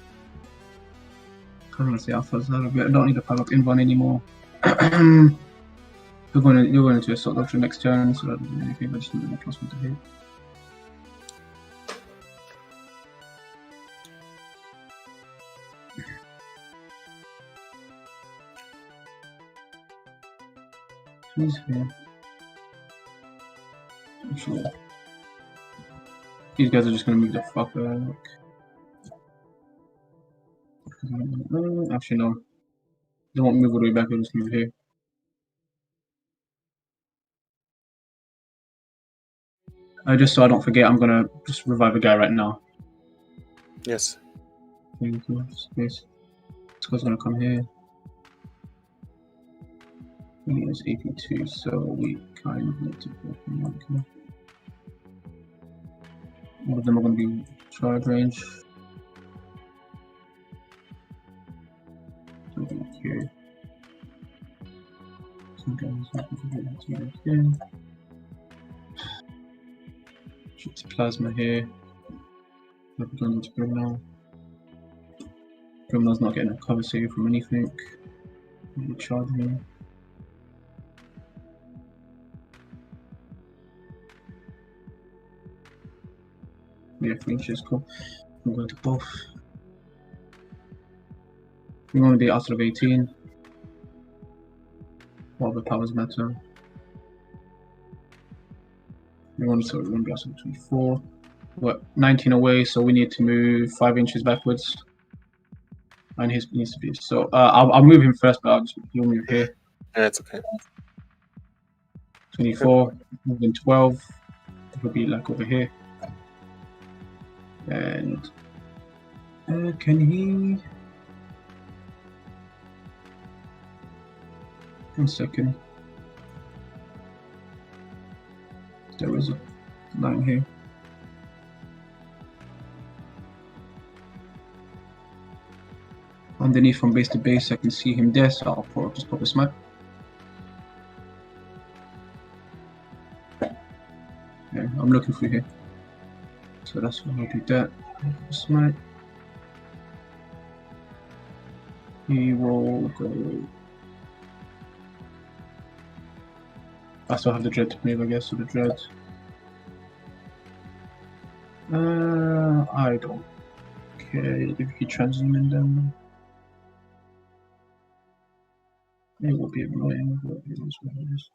I don't want to stay outside of it. I don't need to pile up Invan anymore. You're going into Assault Doctrine next turn, so that doesn't do anything. I just need a +1 to hit. He's here. Actually, these guys are just gonna move the fuck back. Actually, no. They won't move all the way back, they'll just move here. Just so I don't forget, I'm gonna just revive a guy right now. Yes. Space. This guy's gonna come here. He is AP2, so we kind of need to go from okay. All of them are going to be charge range. Here. Some guys here. Shoots plasma here. We're going into Grimnar. Grimnar's not getting a cover save from anything. Charge here. Yeah, 3 inches, cool. I'm going to both. We want to be out of 18. What other powers matter? We want to be out of 24. We're 19 away, so we need to move 5 inches backwards. And his needs to be. So I'll move him first, but he'll move here. Yeah, it's okay. 24, moving 12. It'll be like over here. And can he? 1 second. There is a line here. Underneath from base to base, I can see him there, so I'll just pop a smite. Yeah, I'm looking through here. So that's what I'll do that. Smite. He will go. I still have the dread to move, I guess, so the dread. I don't care if you transhuman them. It will be annoying, but it is what it is.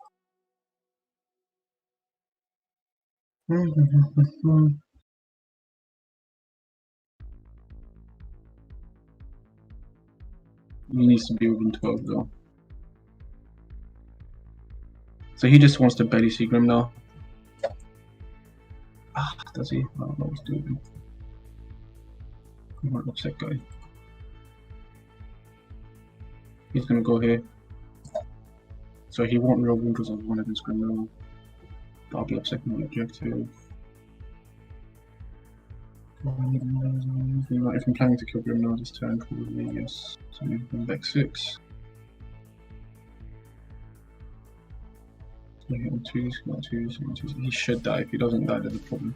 He needs to be within 12 though. So he just wants to belly see Grim now. Ah, does he? I don't know what's doing. He might upset guy. He's gonna go here. So he won't roll Winters on one of his Grim now. I'll be upset on objective. If I'm planning to kill Grim now this turn, probably yes. So I'm going back 6. So he on 2s, got 2s, got 2s. He should die. If he doesn't die, there's a problem.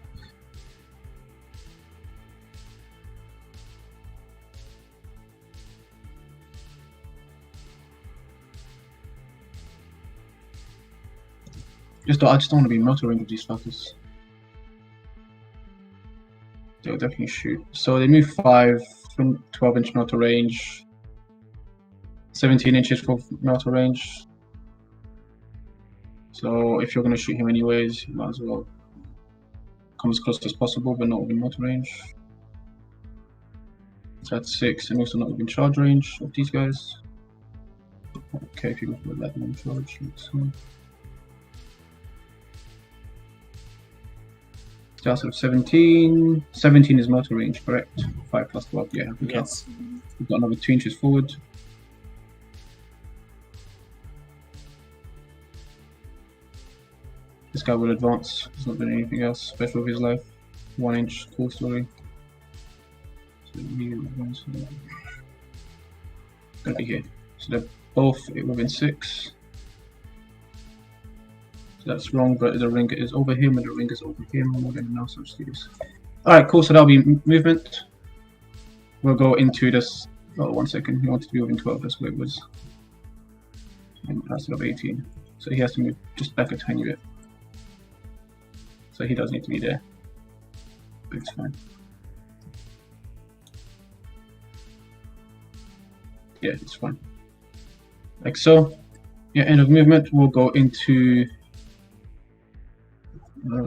I just don't want to be motoring with these fuckers. They'll definitely shoot. So they move 5 from 12-inch motor range, 17 inches for motor range. So if you're going to shoot him anyways, you might as well come as close as possible, but not within motor range. So that's 6, and also not within charge range of these guys. Okay, if you go for 11 on charge, let's see. Starts with 17. 17 is motor range, correct? 5 plus 12, yeah. Yes. We've got another 2 inches forward. This guy will advance. He's not doing anything else special with his life. 1 inch, cool story. So he advance. Gonna be here. So they're both within 6. That's wrong, but the ring is over him and the ring is over him. We're going to now switch these. Alright, cool, so that'll be movement. We'll go into this. Oh, 1 second. He wanted to be within 12, that's what it was. And that's of 18. So he has to move just back a tiny bit. So he does need to be there. But it's fine. Yeah, it's fine. Like so. Yeah, end of movement. We'll go into. If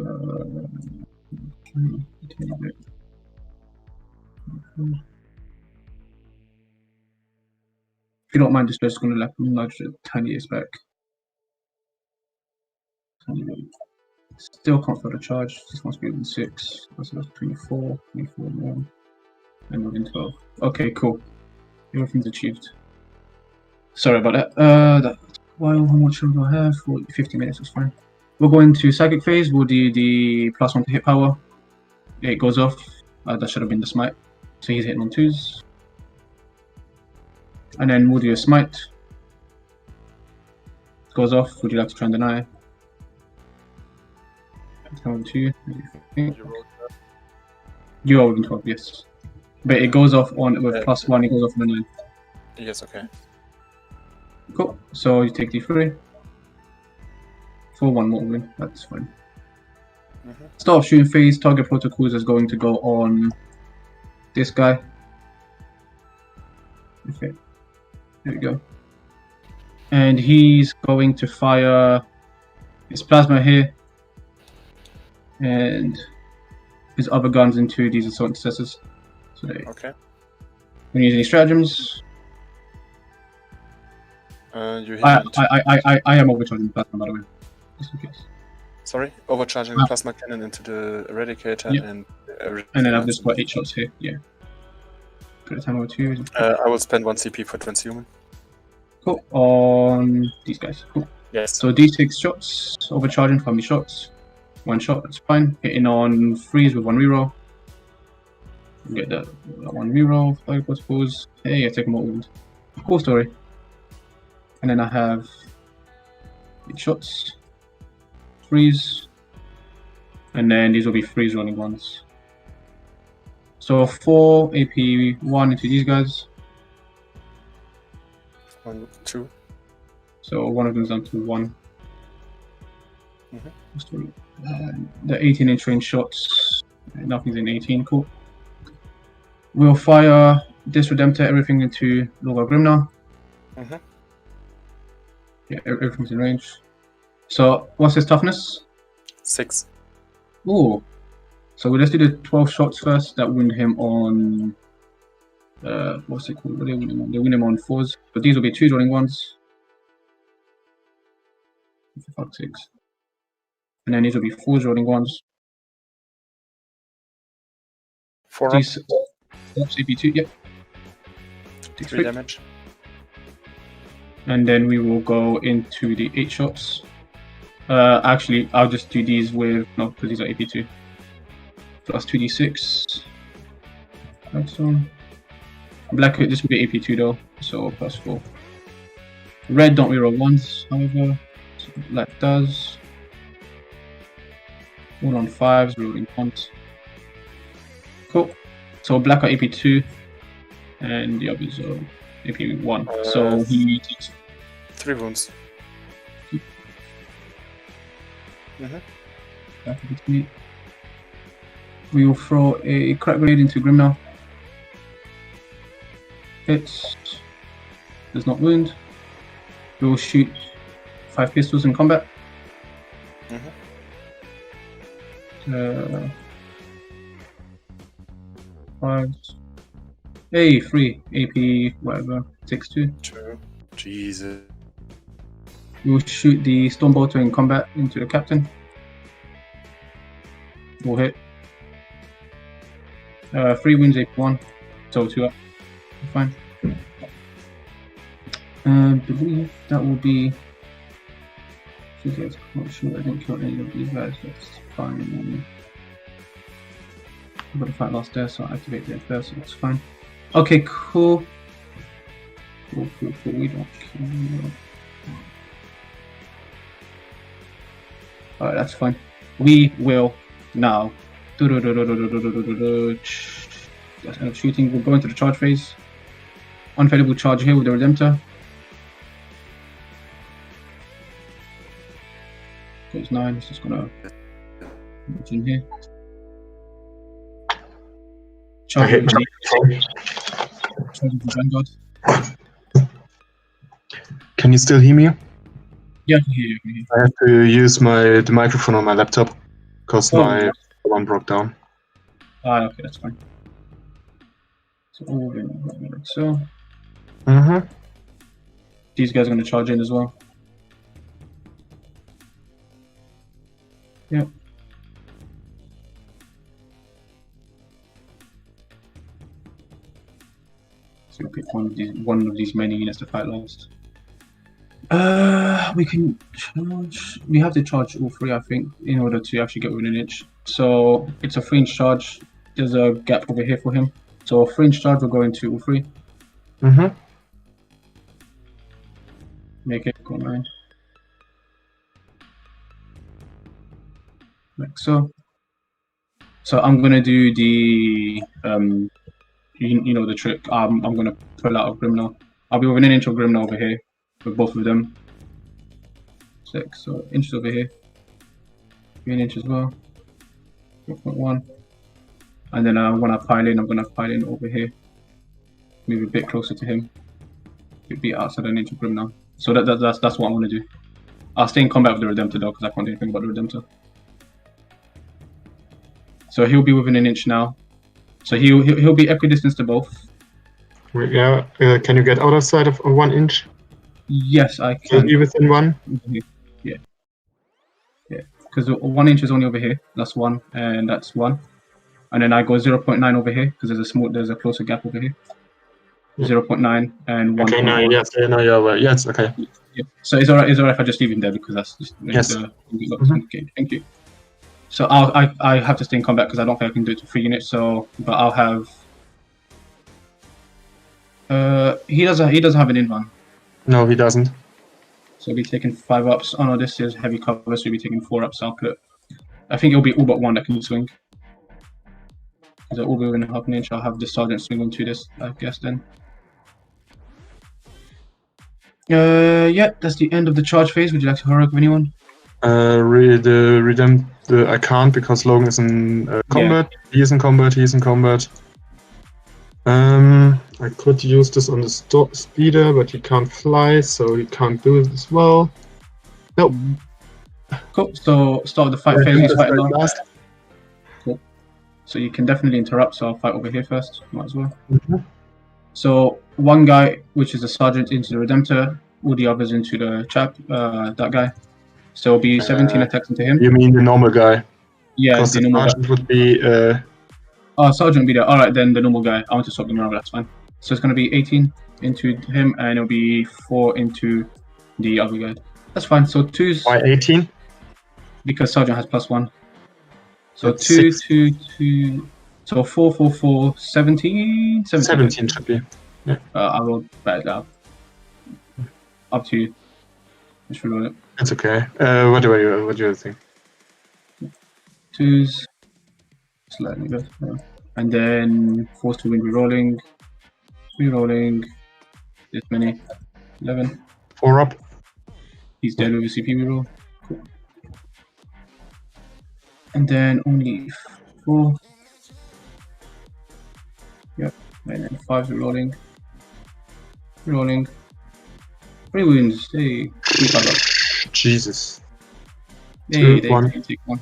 you don't mind, just going to like nudge the tiniest back. Still can't feel the charge. This must be within 6. That's 24, 24 more, and within 12. Okay, cool. Everything's achieved. Sorry about that. How much do I have? 50 minutes is fine. We'll go into Psychic Phase. We'll do the +1 to hit power. It goes off. That should have been the smite. So he's hitting on 2s. And then we'll do a smite. It goes off. Would you like to try and deny? Come to you. You are within 12, yes. But it goes off on with +1. It goes off on a 9. Yes, okay. Cool. So you take D3. For 1 more win. That's fine. Start of shooting phase. Target protocols is going to go on this guy. Okay. There we go. And he's going to fire his plasma here. And his other guns into these assault intercessors. So okay. When using stratagems. You hit I am overcharging the plasma, by the way. Just in case. Sorry? Overcharging the plasma cannon into the eradicator and then I've just got 8 shots here, yeah. Put the time over 2. I will spend 1 CP for transhuman. Cool. On these guys. Cool. Yes. So D6 shots, overcharging for how many shots? 1 shot, that's fine. Hitting on freeze with 1 reroll. Get that 1 reroll, 5 protocols. Hey, I take them all wound. Cool story. And then I have 8 shots. Freeze. And then these will be freeze running ones. So 4 AP 1 into these guys. 1, 2. So one of them is down to 1. The 18-inch range shots Nothing's in 18. Cool. We'll fire this Redemptor, everything into Loga Grimnar. Mhm. Yeah, everything's in range. So, what's his toughness? 6. Ooh. So let's do the 12 shots first that win him on. What's it called? What do they win him on? They win him on 4s. But these will be 2 rolling 1s. For fuck's sakes. And then these will be 4s rolling 1s. 4 up, These CP2, yep. 3 damage. And then we will go into the 8 shots. Actually, I'll just do these with. No, because these are AP2. Plus 2d6. Next one. Black, this will be AP2 though, so plus 4. Red don't reroll 1s, however. So black does. 1 on 5s, rolling 1s. Cool. So black are AP2, and the others are AP1. So he takes 3 wounds. Back against me. We will throw a crack grenade into Grimnar. Hits. Does not wound. We will shoot 5 pistols in combat. Fives. Hey, 3. AP, whatever. 6-2. True. Jesus. We will shoot the Stormbolter in combat into the captain. Will hit. 3 wounds, AP1. So 2 up. Fine. I believe that will be. Not sure, I didn't kill any of these guys. That's fine. I'm gonna fight last there, so I'll activate that first, so that's fine. Okay, cool. Cool. We don't kill. Alright, that's fine. We will now. That's end of shooting. We'll go into the charge phase. Unfailable charge here with the Redemptor. Goes 9. It's just gonna move in here. Charge with the Vanguard. Can you still hear me? Yeah, I can hear you. I have to use the microphone on my laptop because my one broke down. Ah, okay, that's fine. So all in so. These guys are gonna charge in as well. Yep. So we'll pick one of these many units to fight last. We can charge. We have to charge all 3, I think, in order to actually get within an inch. So it's a 3-inch charge. There's a gap over here for him. So a 3-inch charge will go into all 3. Make it go 9. Like so. So I'm gonna do the you know the trick. I'm gonna pull out a Grimnar. I'll be within an inch of Grimnar over here with both of them. 6, so inches over here. 3 inch as well. 4.1. And then when I pile in, I'm gonna pile in over here. Move a bit closer to him. It'd be outside an inch of Grimnar. So that's what I'm gonna do. I'll stay in combat with the Redemptor though, because I can't do anything about the Redemptor. So he'll be within an inch now. So he'll be equidistant to both. Yeah. Can you get out of sight of 1 inch? Yes, I can. Can you be within 1? Yeah. Yeah. Because 1 inch is only over here. That's 1, and that's 1. And then I go 0.9 over here because there's a closer gap over here. 0.9 and 1. Okay, now yes, now you're aware. Yes, okay. Yeah. So it's alright if I just leave him there because that's just yes. Okay, thank you. So I have to stay in combat because I don't think I can do it to 3 units. So, but I'll have. He doesn't have an in-run. No, he doesn't. So he'll be taking 5 ups. Oh no, this is heavy cover, so he'll be taking 4 ups. I think it'll be all but 1 that can swing. Because they're all within half an inch. I'll have the sergeant swing onto this, I guess then. Yeah, that's the end of the charge phase. Would you like to heroic of anyone? I can't because Logan is in combat. He is in combat. He is in combat. I could use this on the speeder, but he can't fly, so he can't do it as well. Nope. Cool. So start the fight Yeah, phase. that's Fight right, now. last. Cool. So you can definitely interrupt. So I'll fight over here first. Might as well. Mhm. So one guy, which is the sergeant, into the Redemptor. All the others into the chap. That guy. So it'll be 17 attacks into him. You mean the normal guy? Yeah, Because the the normal guy. sergeant would be. Oh, sergeant will be there. All right, then the normal guy. I want to swap them around. That's fine. So it's going to be 18 into him, and it'll be 4 into the other guy. That's fine. So 2's. Why 18? Because sergeant has +1. So That's 2, 6. 2, 2. So 4, 4, 4, 17. 17 should be. Yeah. I will bet it out. Up to you. Just reload it. It's okay. What do you think? 2's. Slightly better. And then force to win rerolling. Rerolling. This many. 11. 4 up. He's dead with a CP reroll. Cool. And then only 4. Yep. And then 5's rerolling. Rerolling. 3 wounds. Hey. 3 up. Jesus. Hey, 2, they 1. take 1.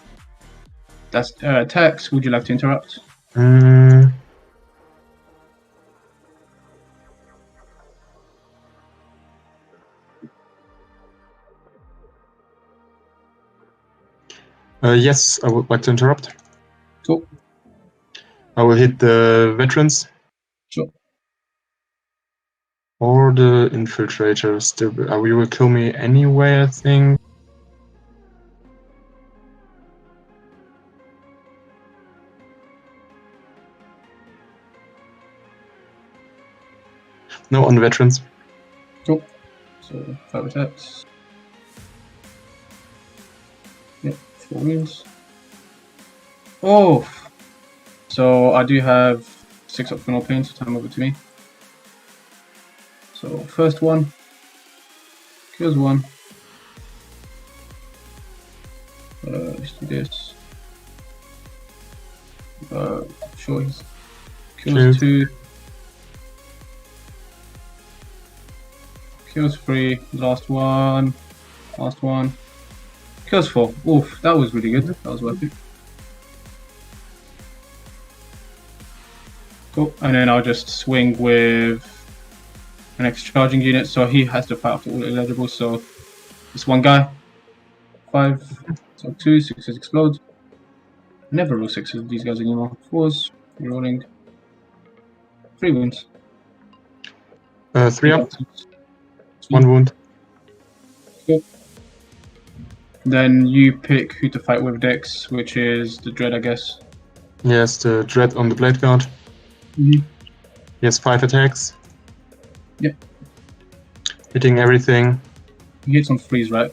That's attacks. Would you like to interrupt? Yes, I would like to interrupt. Cool. I will hit the veterans. Sure. Or the infiltrators. You will kill me anyway, I think. No, on the veterans. Cool. So 5 attacks. Yep, 4 wounds. Oh! So I do have 6 optional pain, so time over to me. So first one. Kills 1. Let's do this. Sure, he's kills 2. Kills 3. Last one. Last one. Kills 4. Oof, that was really good. That was worth it. Cool. And then I'll just swing with an extra charging unit, so he has to fight after all eligible. So this one guy. 5. So 2. 6s explode. Never roll 6s with these guys anymore. 4s. Rolling. 3 wounds. 3 up. 1 wound. Cool. Then you pick who to fight with Dex, which is the Dread, I guess. Yes, the Dread on the Blade Guard. Mm-hmm. He has 5 attacks. Yep. Hitting everything. He hits on 3s, right?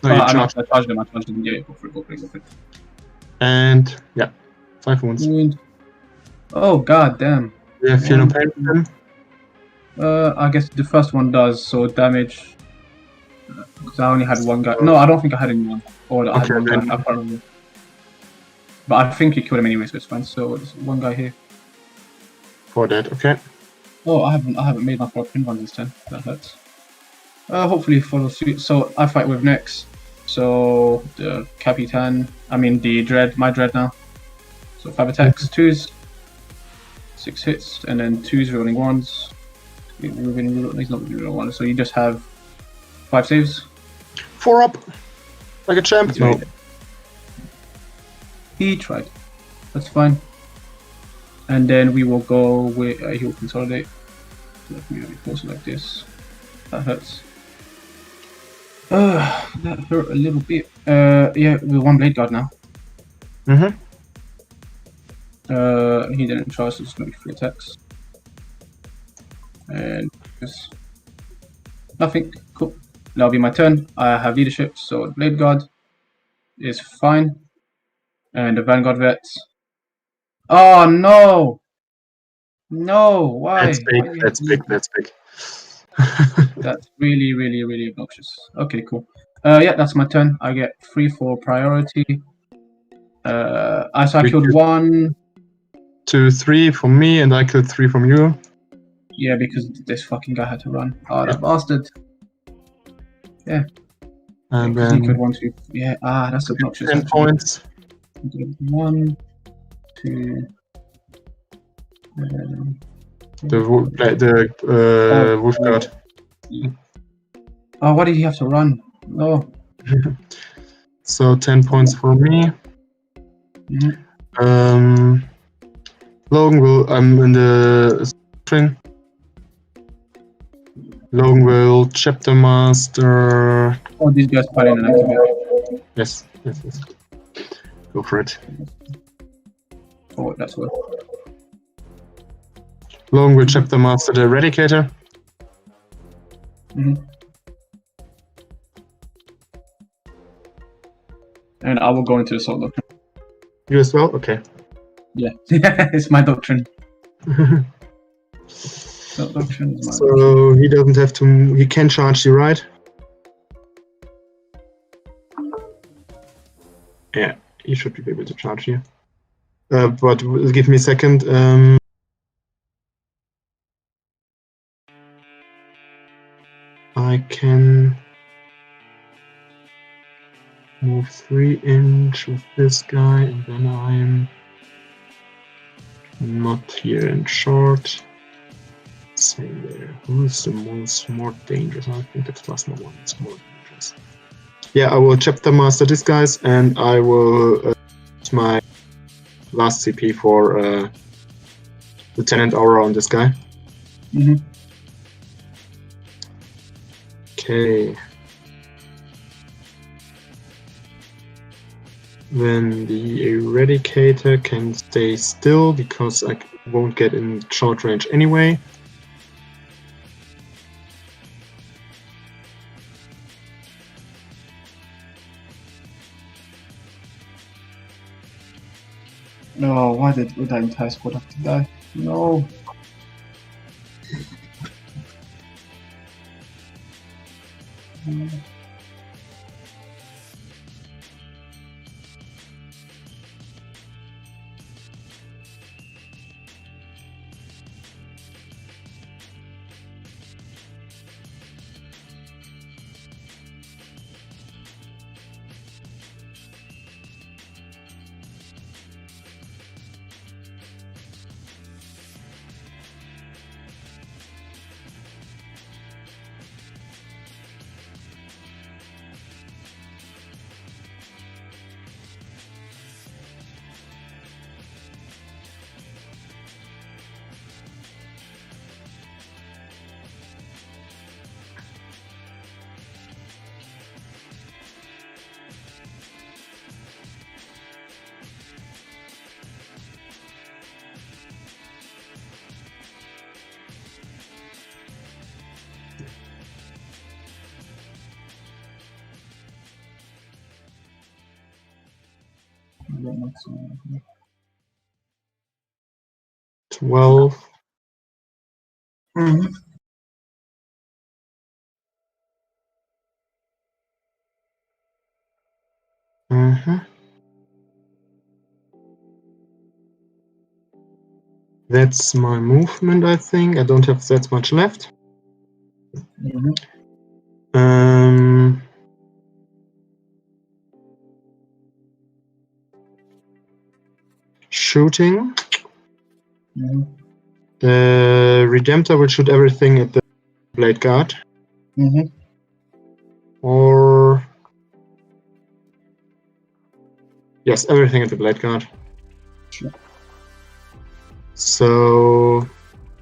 No, you I charge. charged him. I charged him. Yeah, go for it. Go for it. Go for it. And yeah, 5 wounds. Wound. Oh god damn. Yeah, feel no pain from him. I guess the first one does, so damage. Because I only had one guy. No, I don't think I had anyone. Or I had one guy. I can't remember. But I think he killed him anyway, so it's fine. So there's one guy here. 4 dead. Okay. Oh, I haven't made my 4 pin runs this time. That hurts. Hopefully follow suit. So I fight with Nex. So the Capitan. I mean the Dread. My Dread now. So 5 attacks, 2s, 6 hits, and then 2s rolling 1s. He's not rolling 1, so you just have 5 saves. 4 up. Like a champ. No. He tried. That's fine. And then we will go with he will consolidate. Let me force it like this. That hurts. That hurt a little bit. Yeah, with 1 blade guard now. Mm-hmm. He didn't charge, so it's gonna be 3 attacks. And just nothing. Cool. That'll be my turn. I have leadership, so blade guard is fine. And the vanguard vets. Oh no! No, why? That's big. That's big. That's big. That's really, really, really obnoxious. Okay, cool. Yeah, that's my turn. I get 3 for priority. So I killed 1. 2, 3 from me, and I killed 3 from you. Yeah, because this fucking guy had to run. Oh, that bastard. Yeah. And Because then he could 1, 2. Yeah. That's obnoxious. 10 actually. points. 1, 2. The wolf guard. Oh, why did he have to run? Oh. So 10 points for me. Mhm. Logan will. I'm in the train. Logan will chapter master. Oh, these guys put in an activate. Yes. Go for it. Oh, that's good. Logan will chapter master the eradicator. And I will go into the Assault Doctrine. You as well? Okay. Yeah, it's my doctrine. Assault Doctrine is my So he doesn't have to. He can charge you, right? Yeah, he should be able to charge you. But give me a second. I can move 3 inch with this guy, and then I'm not here in short. Same there. Who's the most more dangerous? I think that's Plasma 1. It's more dangerous. Yeah, I will chapter master these guys, and I will use my last CP for Lieutenant Aura on this guy. Okay. Then the Eradicator can stay still because I won't get in short range anyway. No, why would that entire squad have to die? No. Mm-hmm. 12. That's my movement, I think. I don't have that much left. Shooting. The Redemptor will shoot everything at the Blade Guard. Or... yes, everything at the Blade Guard. So...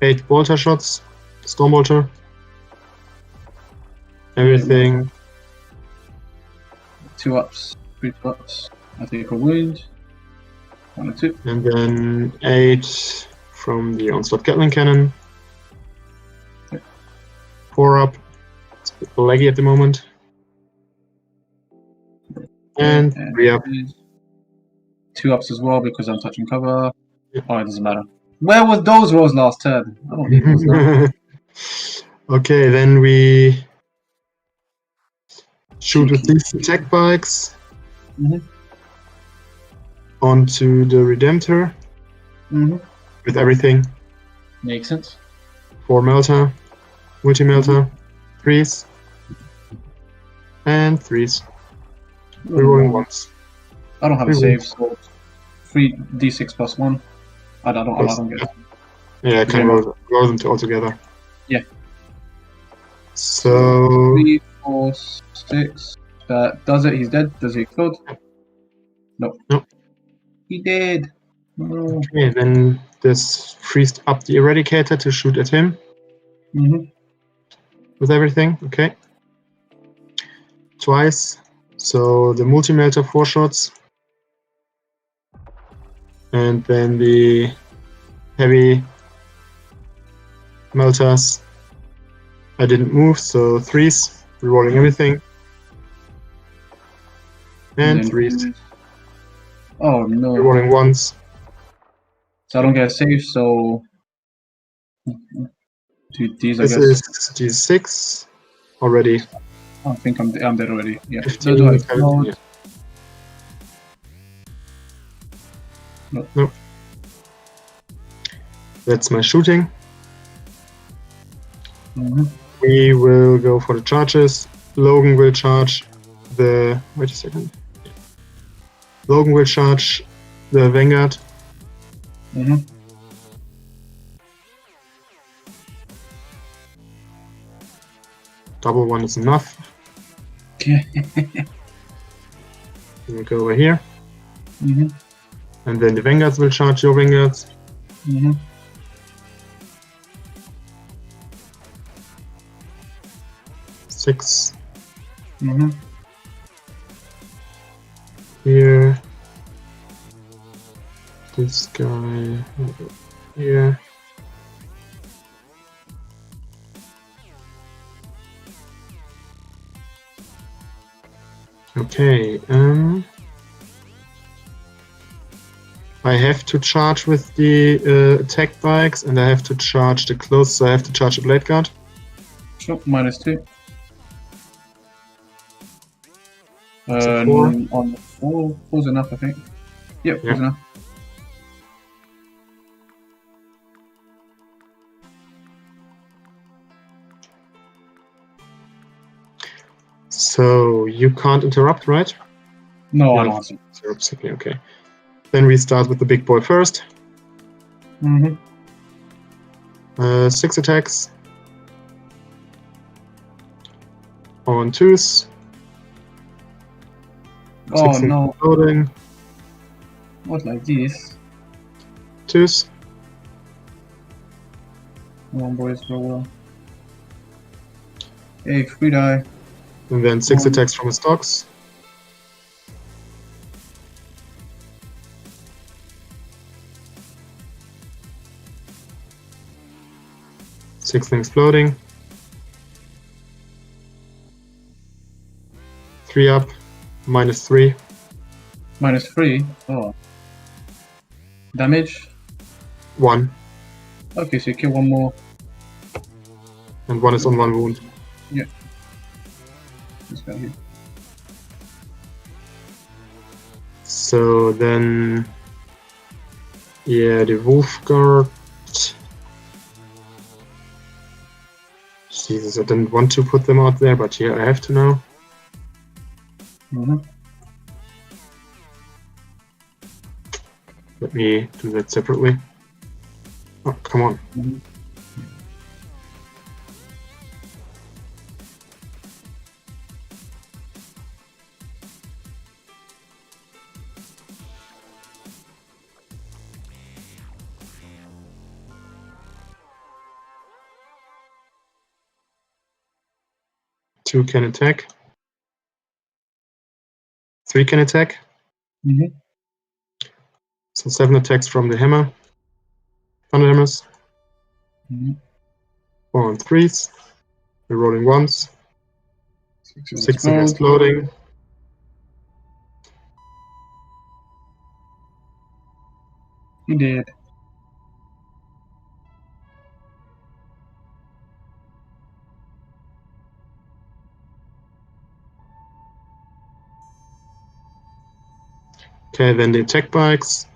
8 Bolter shots. Storm Bolter. Everything. 2 ups, 3 ups. I take a wound. 1 or 2. And then 8 from the Onslaught Gatling Cannon. 4 up. It's a bit laggy at the moment. And 3 up. 2 ups as well because I'm touching cover. Oh, it doesn't matter. Where was those rolls last turn? I don't need those now. Okay, then we Shoot with Cheeky. these attack bikes Mhm. onto the Redemptor Mhm. with everything. Makes sense. 4 Melta, multi-Melta, 3s, and 3s. Rerolling once. I don't have a Three save, wounds. so 3d6 plus 1. I don't get it. Yeah, I can Yeah. roll them all together. Yeah. So 3, 4, 6. That does it. He's dead. Does he explode? No. No. He did. No. okay, then this frees up the Eradicator to shoot at him Mhm. with everything. Okay. Twice. So the multi-melter 4 shots. And then the heavy melters. I didn't move, so 3s. Rerolling everything. And then 3s. Oh no. Rerolling once. So I don't get a save, so 2Ds, I This guess. is D6 already. I think I'm dead already. Yeah. 15, Do I 17, explode? yeah. No. Nope. That's my shooting. Mhm. We will go for the charges. Logan will charge the. Wait a second. Logan will charge the Vanguard. Mhm. Double one is enough. Yeah. We'll go over here. Mhm. And then the Vanguards will charge your Vanguards. Mhm. Six Mhm. here. This guy here. Okay, I have to charge with the attack bikes, and I have to charge the clothes, so I have to charge a blade guard. Sure. -2. So 4. On 4, 4's enough, I think. Yep, 4's enough. So you can't interrupt, right? No, I don't want to. Interrupts, okay. Then we start with the big boy first. Mhm. 6 attacks. On 2s. Oh 6 no. loading. What like this? 2s. Come on, boys, roll well. Hey, free die. And then 6 attacks from his dogs. Six things floating. 3 up. -3. -3. Oh. Damage. 1. Okay, so you kill one more. And 1 is on 1 wound. Yeah. This guy here. So then, yeah, the wolf guard. Jesus, I didn't want to put them out there, but yeah, I have to now. Mhm. Let me do that separately. Oh, come on. Mhm. Two can attack. 3 can attack. Mhm. So 7 attacks from the hammer. Thunder hammers. Mhm. 4 on 3s. We're rolling ones. 6 and exploding. He did. Okay, then the attack bikes.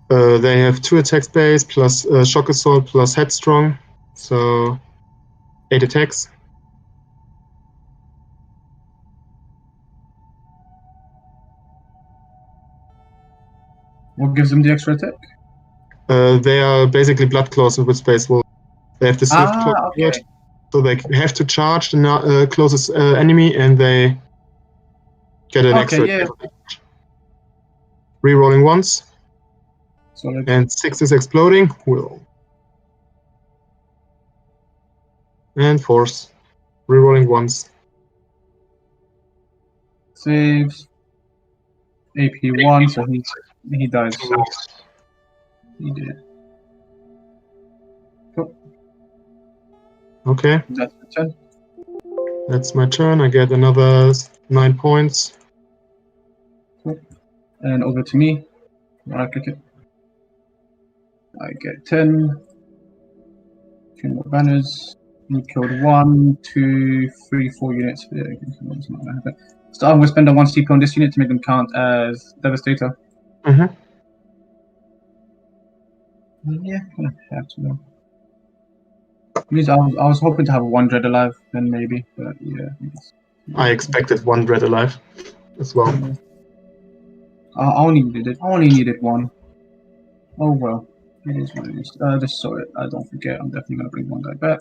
They have 2 attack base plus shock assault plus headstrong, so 8 attacks. What gives them the extra attack? They are basically blood claws with space wolf. They have the swift claw okay. so they have to charge the closest enemy, and they get an extra yeah. attack. Rerolling once, Solid. and 6 is exploding. Will. And force. Rerolling once. Saves. AP 1, so he dies. He did. Cool. Okay, That's the turn. that's my turn. I get another 9 points. Cool. And over to me. Right click it. I get 10. 2 more banners. You killed 1, 2, 3, 4 units. Yeah, it's not gonna happen. So I'm going to spend a 1 CP on this unit to make them count as Devastator. Mm-hmm. Yeah, I have to know. I was hoping to have 1 Dread alive, then maybe, but yeah. I expected 1 Dread alive as well. I only needed 1. Oh well. It is what it is. Just so I don't forget, I'm definitely going to bring 1 guy back.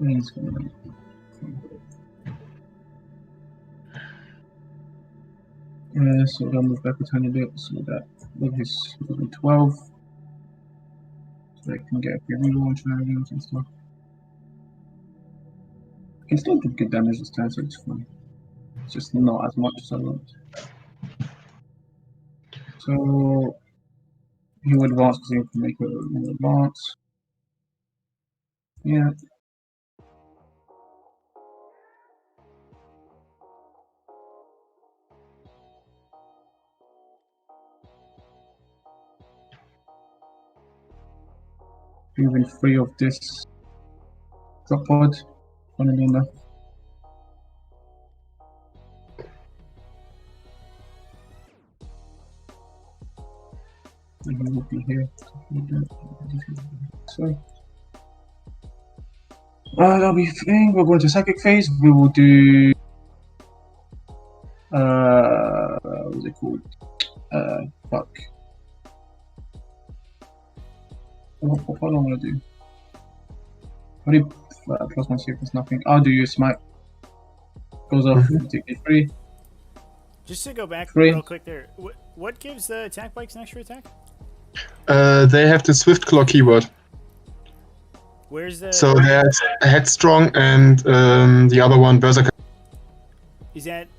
He's going to... so I'll move back a tiny bit so that with his 12, so I can get a few reroll shenanigans and stuff. I can still do good damage this time, so it's fine. It's just not as much as I want. So he will advance because he can make a more advance. Yeah. Moving free of this drop pod, funnily enough. And he will be here. So that'll be thing. We're going to psychic phase. We will do what's it called? Fuck. What do I want to do? What do you plus 1 see if there's nothing? I'll do your smite. Goes off, take me 3. Just to go back 3. real quick there, what gives the attack bikes an extra attack? They have the swift claw keyword. Where's the... So there's headstrong and the other one berserker. Is that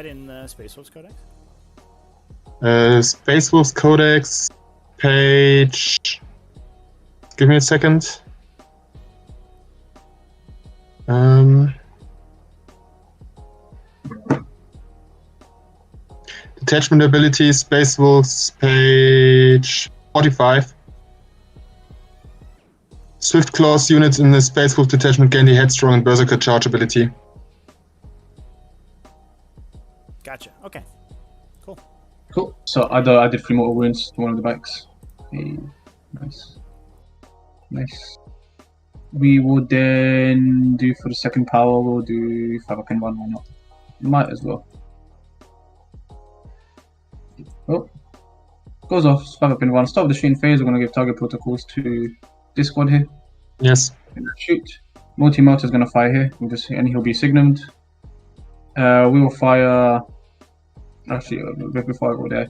in the Space Wolves Codex? Space Wolves Codex page. Give me a second. Detachment abilities, Space Wolves page 45. Swift Claws units in the Space Wolf detachment gain the headstrong and berserker charge ability. Gotcha. Okay. Cool. Cool. So I did 3 mortal wounds to one of the bikes. Hey, nice. Nice. We will then do for the second power. We'll do 5 up in 1. Why not? Might as well. Oh, goes off. 5 up in 1. Start the shooting phase. We're going to give target protocols to this squad here. Yes. Shoot. Multi-Melter is going to fire here. And he'll be signumed. We will fire. Actually, before I go there,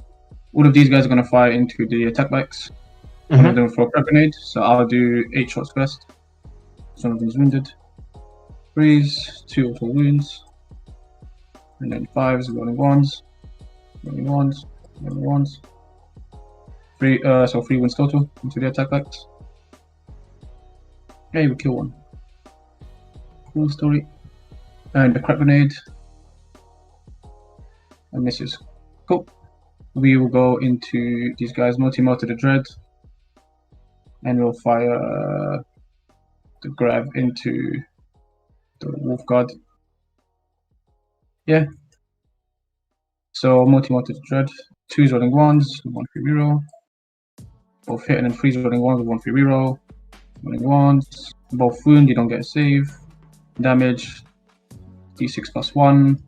all of these guys are going to fire into the attack bikes. One of them for a grenade. So I'll do 8 shots first. Some of them is wounded. Freeze. 2 auto wounds. And then 5s, rolling 1s. Rolling 1s. Rolling 1s. 3 wounds total into the attack bikes. Yeah, we kill 1. Cool story. And the crack grenade. And misses. Cool. We will go into these guys. Multi-Melter the Dread. and we'll fire the grab into the Wolf Guard. Yeah. So multi-motive dread, 2 rolling ones, 1 free reroll. Both hit and then 3 rolling ones with 1 free reroll. Rolling ones, both wound, you don't get a save. Damage, d6 plus 1.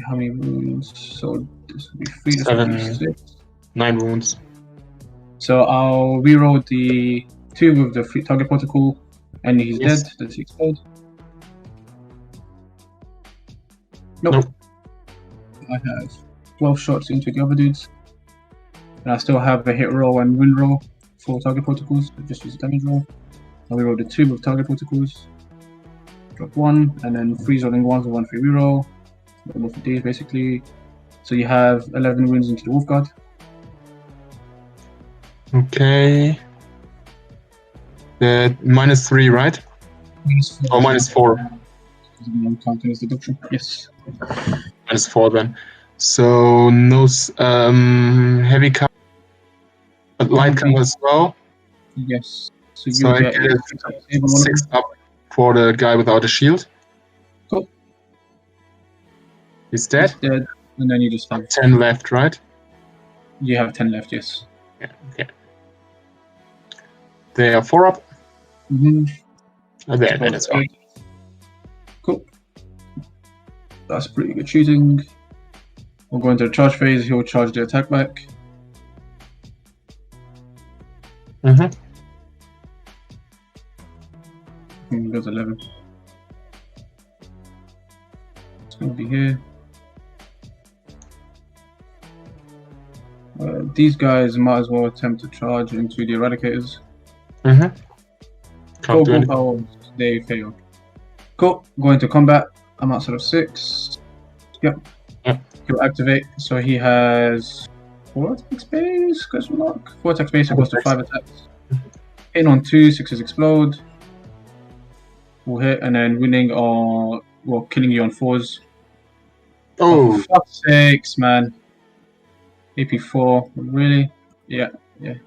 How many wounds? So this will be 3, this will be 7, 6. 9 wounds. So I'll reroll the 2 with the free target protocol, and he's Yes. dead. Does he explode? Nope. Nope. I have 12 shots into the other dudes. And I still have a hit roll and win roll for target protocols. So just use a damage roll. I'll reroll the 2 with target protocols. Drop 1, and then 3 rolling ones with 1 free reroll. Both of these basically. So you have 11 wounds into the Wolf Guard. Okay. -3, right? Oh, -4. Counting as deduction. Yes. -4 then. So no heavy cover, but light cover as well. Yes. So So you I get get a 6 up for the guy without a shield. Cool. He's dead. He's dead, and then you just have 10 left, right? You have 10 left. Yes. Yeah. Okay. They are 4 up. Mm-hmm. And they're dead as well. Cool. That's pretty good shooting. We'll go into the charge phase. He'll charge the attack back. Mm-hmm. Goes 11. It's going to be here. These guys might as well attempt to charge into the Eradicators. Mm-hmm. Can't do anything. Oh, they fail. Cool. Go into combat. I'm outside of 6. Yep. He'll activate. So he has 4 attack space? Question mark. 4 attack space. It goes to 5 attacks. Hitting on 2, 6s explode. Will hit, and then winning on, well, killing you on 4s. Oh, for fuck's sakes, man. AP4, really? Yeah,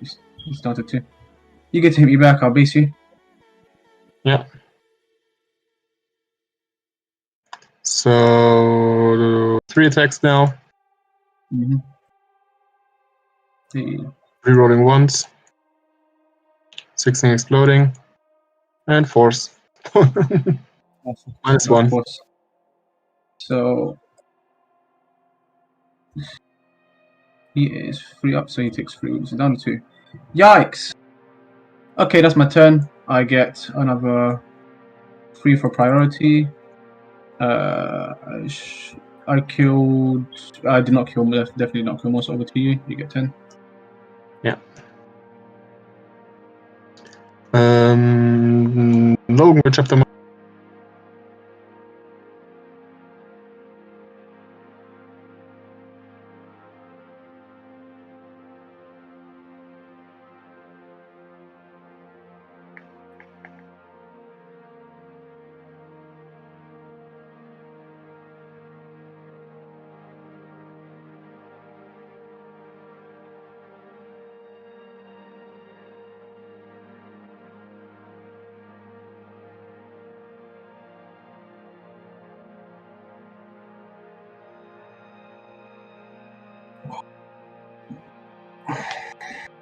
he's down to 2. You get to hit me back, I'll base you. yeah. So 3 attacks now. Mm-hmm. Rerolling ones. 16 exploding. And force. -1. So he is 3 up, so he takes 3 wounds. Down to 2. Yikes! Okay, that's my turn. I get another 3 for priority. I killed. I did not kill. Definitely not kill. Most over to you. You get 10. Yeah. Logan will chapter.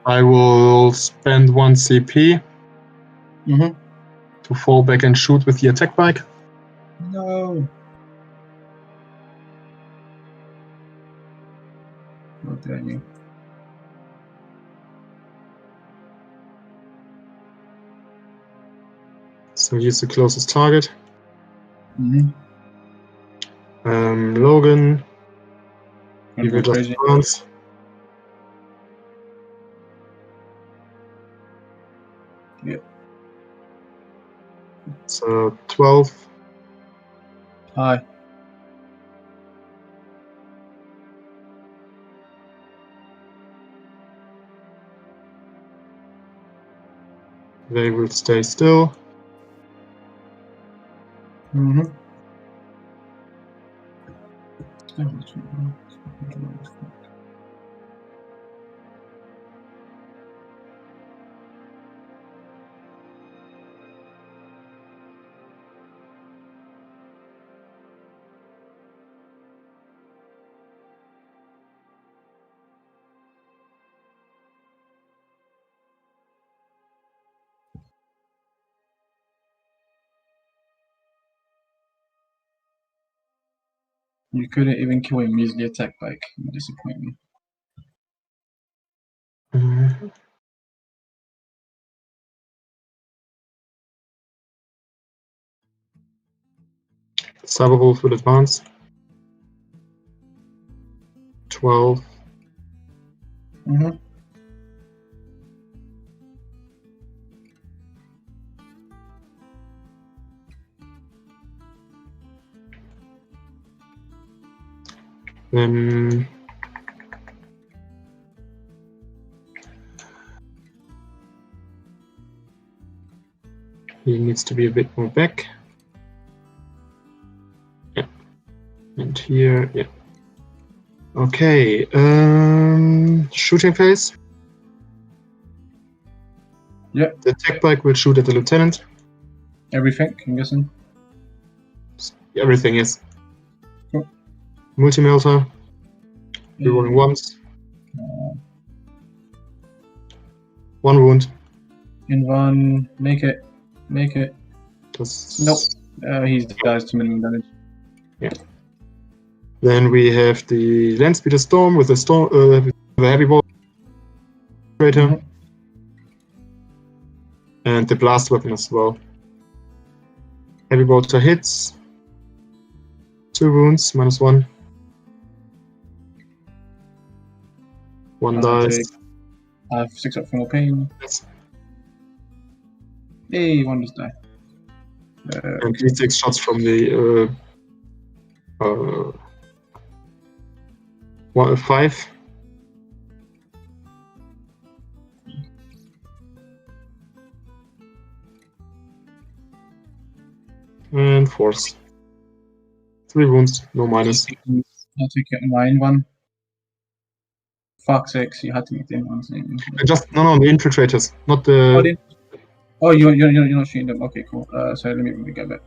I will spend 1 CP to fall back and shoot with the attack bike. No. What did I do? So use the closest target. Mm-hmm. Logan. You will just advance. Yeah. So 12. Hi. They will stay still. Mm-hmm. You couldn't even kill a measly attack bike. You disappoint me. Cyberwolf will advance. 12. Mm-hmm. Then he needs to be a bit more back. Yeah. And here, yeah. Okay. Shooting phase. Yeah. The tech bike will shoot at the lieutenant. Everything, I'm guessing. Everything is. Cool. Multi-melter. Rerolling once. 1 wound. In one, make it. That's... Nope. He dies to minimum damage. Yeah. Then we have the land speeder storm with the storm, the heavy ball operator, and the blast weapon as well. Heavy bolter hits. 2 wounds, -1. 1 dice. I have 6 up for more pain. Yes. Hey, 1 just died. And he takes shots from the 5. And force. 3 wounds, no minus. I'll take it in my in one. Fuck's sakes, you had to make the in ones. The infiltrators, not the. Oh, you're not shooting them. Okay, cool. So let me get back.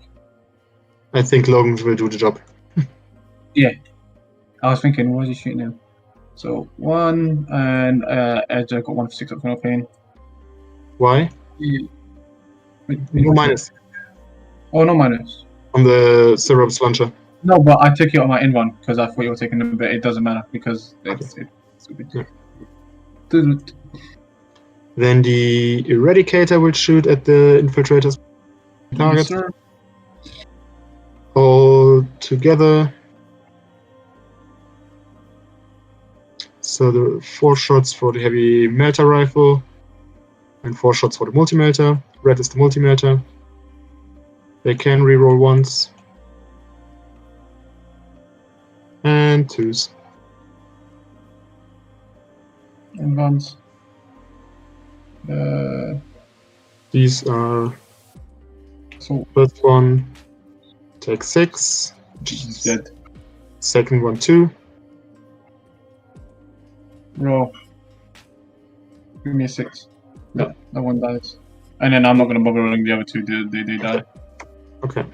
I think Logan will do the job. Yeah, I was thinking, what is he shooting now? So 1 and Edge. I got 1 for 6 up for no pain. Why? Yeah. No minus. Oh, no minus. On the Cerebus launcher. No, but I took it on my in one because I thought you were taking them, but it doesn't matter because it's Yeah. Then the Eradicator will shoot at the infiltrators target. Yes, All together. So the 4 shots for the heavy melter rifle and 4 shots for the multi-melter. Red is the multi-melter. They can reroll once. And 2s. in ones. These are So first one take 6. he's dead. Second one 2. Roll. Give me a 6. No, that one dies. And then I'm not gonna bother rolling the other 2. They die. Okay.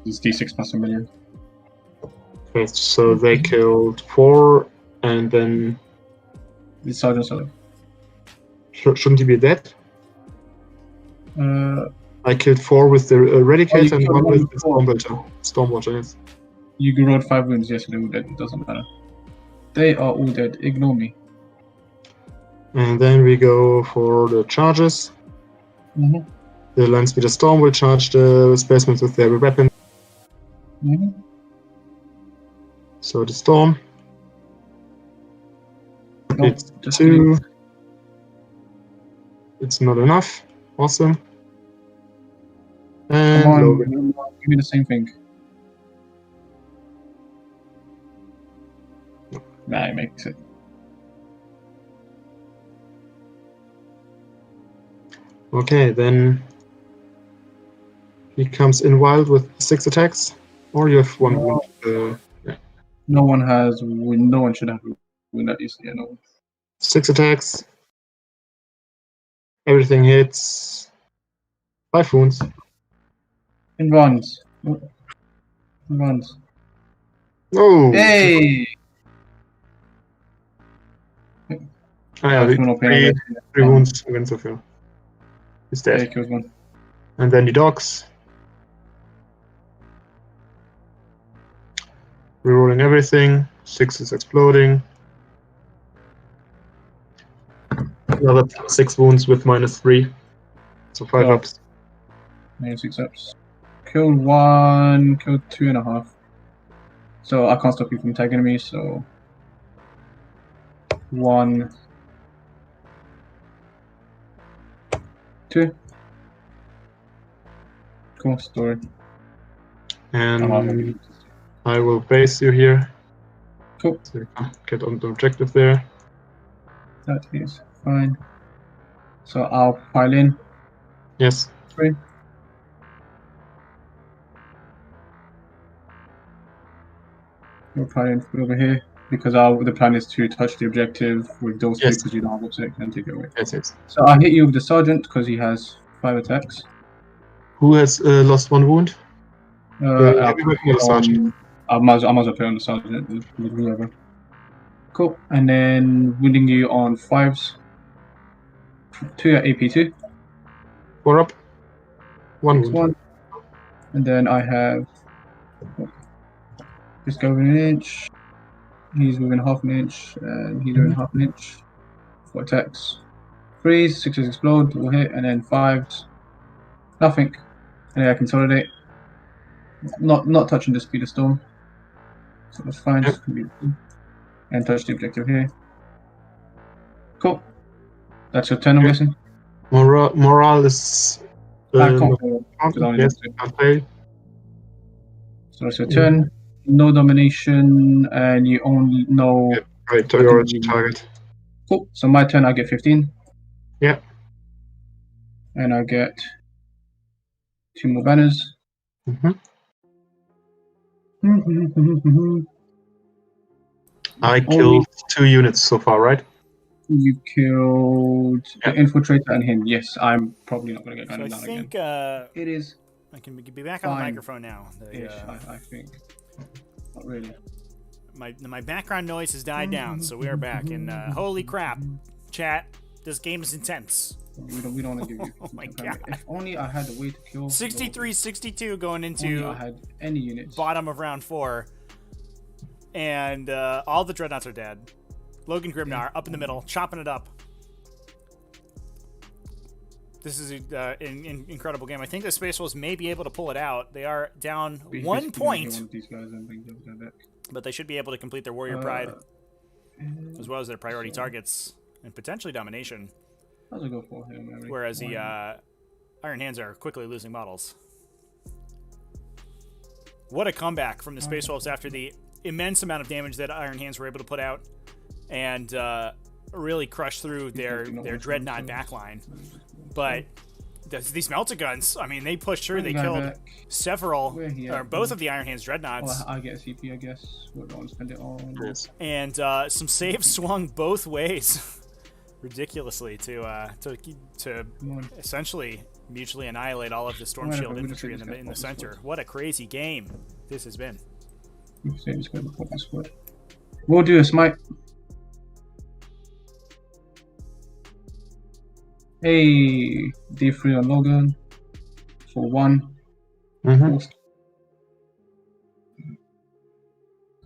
It's D6 plus $1 million. Okay, so they killed 4, and then The sergeant solo. shouldn't he be dead? I killed 4 with the Eradicator and 1 with the Stormwater. Yes. You rolled 5 wounds. Yes, they're all dead. It doesn't matter. They are all dead. Ignore me. And then we go for the charges. Mm-hmm. The land speeder storm will charge the spacemen with their weapon. Mm-hmm. So the storm. Nope, It's just 2. kidding. It's not enough. Awesome. Come And on, Logan. give me the same thing. Nah, it makes it. Okay, then he comes in wild with 6 attacks, or you have 1 wound. Yeah. No one has. No one should have a wound at least. Yeah, no one. 6 attacks. Everything hits. 5 wounds. In ones. In ones. Oh! Hey! Ah, yeah, Criminal penalty. 3 wounds against Sophia. He's Yeah, dead. he kills 1. And then the dogs. Rerolling everything. 6 is exploding. Another 6 wounds with -3. So 5 Oh. ups. -6 ups. Killed 1, killed 2.5. So I can't stop you from tagging me, so 1, 2. Cool story. And I will base you here. Cool. So you can get on the objective there. That is fine. So I'll pile in. Yes. 3. We'll pile in over here because the plan is to touch the objective with those two Yes. because you don't have object and take it away. Yes. So I'll hit you with the sergeant because he has 5 attacks. Who has lost 1 wound? Everybody or the sergeant? I might as well put on the sergeant with whoever. Cool. And then wounding you on 5s. 2 at AP2. 4 up. 1 wound. 1. And then I have this guy within an inch. He's within half an inch. And he's within half an inch. 4 attacks. 3s, 6s explode, will hit, and then 5s. Nothing. And then I consolidate. Not touching the speed of storm. So that's fine. Yep. And touch the objective here. Cool. That's your turn, I'm guessing. Morale is. I can't play. Yes, can't play. So that's your turn. No domination, and you only know. Yeah, right, to your target. Cool. So my turn, I get 15. Yeah. And I get 2 more banners. I killed 2 units so far, right? You killed the infiltrator and him. Yes, I'm probably not going to get gunned down again. It is. I can be back on the microphone now. I think. Not really. My background noise has died down, so we are back. And holy crap, chat! This game is intense. We don't want to give you. Oh my god! If only I had a way to kill. 63-62 going into. I had any units. Bottom of round 4, and all the dreadnoughts are dead. Logan Grimnar up in the middle, chopping it up. This is an incredible game. I think the Space Wolves may be able to pull it out. They are down 1 point, but they should be able to complete their Warrior Pride, as well as their priority targets, and potentially domination. How's it go for him? Whereas the Iron Hands are quickly losing models. What a comeback from the Space Wolves after the immense amount of damage that Iron Hands were able to put out, and really crush through their Dreadnought backline. But these Meltaguns, I mean, they pushed through. They killed several, or both of the Iron Hands Dreadnoughts. I get a CP, I guess. We don't want to spend it on. And some saves swung both ways, ridiculously, to essentially mutually annihilate all of the Storm Shield infantry in the center. What a crazy game this has been. We'll do a smite. Hey, D3 on Logan for 1.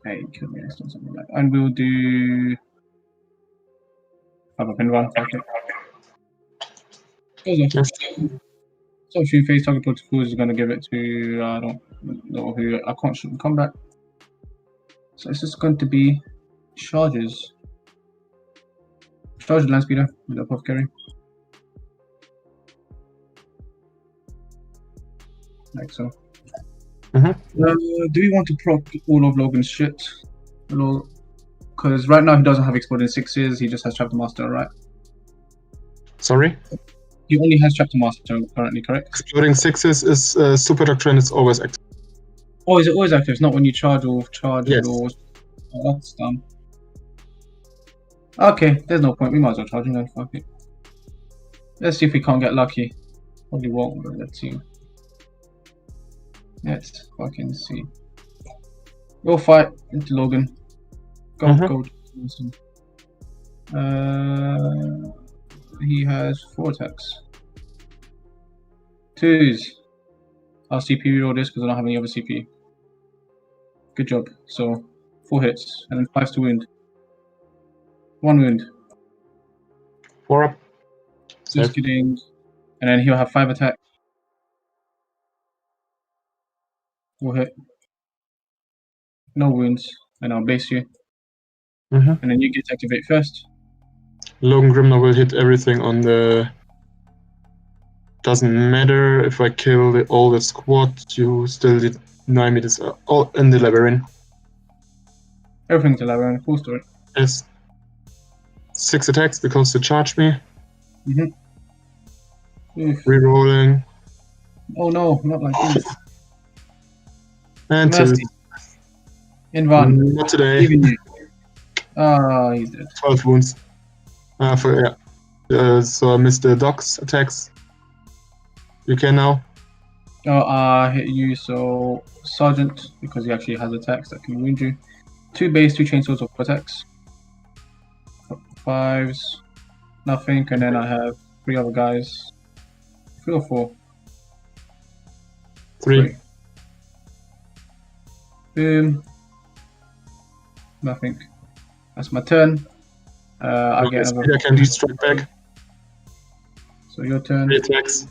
Hey, kill me next time, something like that. And we'll do 5 up and 1. Okay. So if you face target protocol is going to give it to I don't know who. I can't shoot in combat. So it's just going to be charges. Charge land speeder with the apothecary. Like so. Do we want to proc all of Logan's shit? Because right now he doesn't have exploding 6s, he just has Chapter Master, right? Sorry? He only has Chapter Master currently, correct? Exploding 6s is Super Doctor and it's always active. Oh, is it always active? It's not when you charge or Yes. Oh, that's dumb. Okay, there's no point. We might as well charge him then. Fuck it. Let's see if we can't get lucky. Probably won't, but let's see. Let's fucking see. Go fight into Logan. Go, go. He has 4 attacks. 2s. I'll CP reroll this because I don't have any other CP. Good job. So 4 hits, and then 5 to wound. 1 wound. 4 up. Just kidding. And then he'll have 5 attack. 4 hit. No wounds. And I'll base you. Mhm. And then you get to activate first. Logan Grimnar will hit everything on the. Doesn't matter if I kill all the squad, you still deny me this. All in the labyrinth. Everything's a labyrinth, full story. Yes. 6 attacks because they charged me. Rerolling. Oh no, not like this. And 2. Mercy. Invan. Not today. Even you. Ah, he's dead. 12 wounds. So I missed the dog's attacks. You can now. Oh, hit you, so Sergeant, because he actually has attacks that can wound you. 2 base, 2 chainswords of attacks. 5s, nothing, and then I have 3 other guys. 3 or 4? 3. Boom. Nothing. That's my turn. I get another. I can do strike back. So your turn. 3 attacks.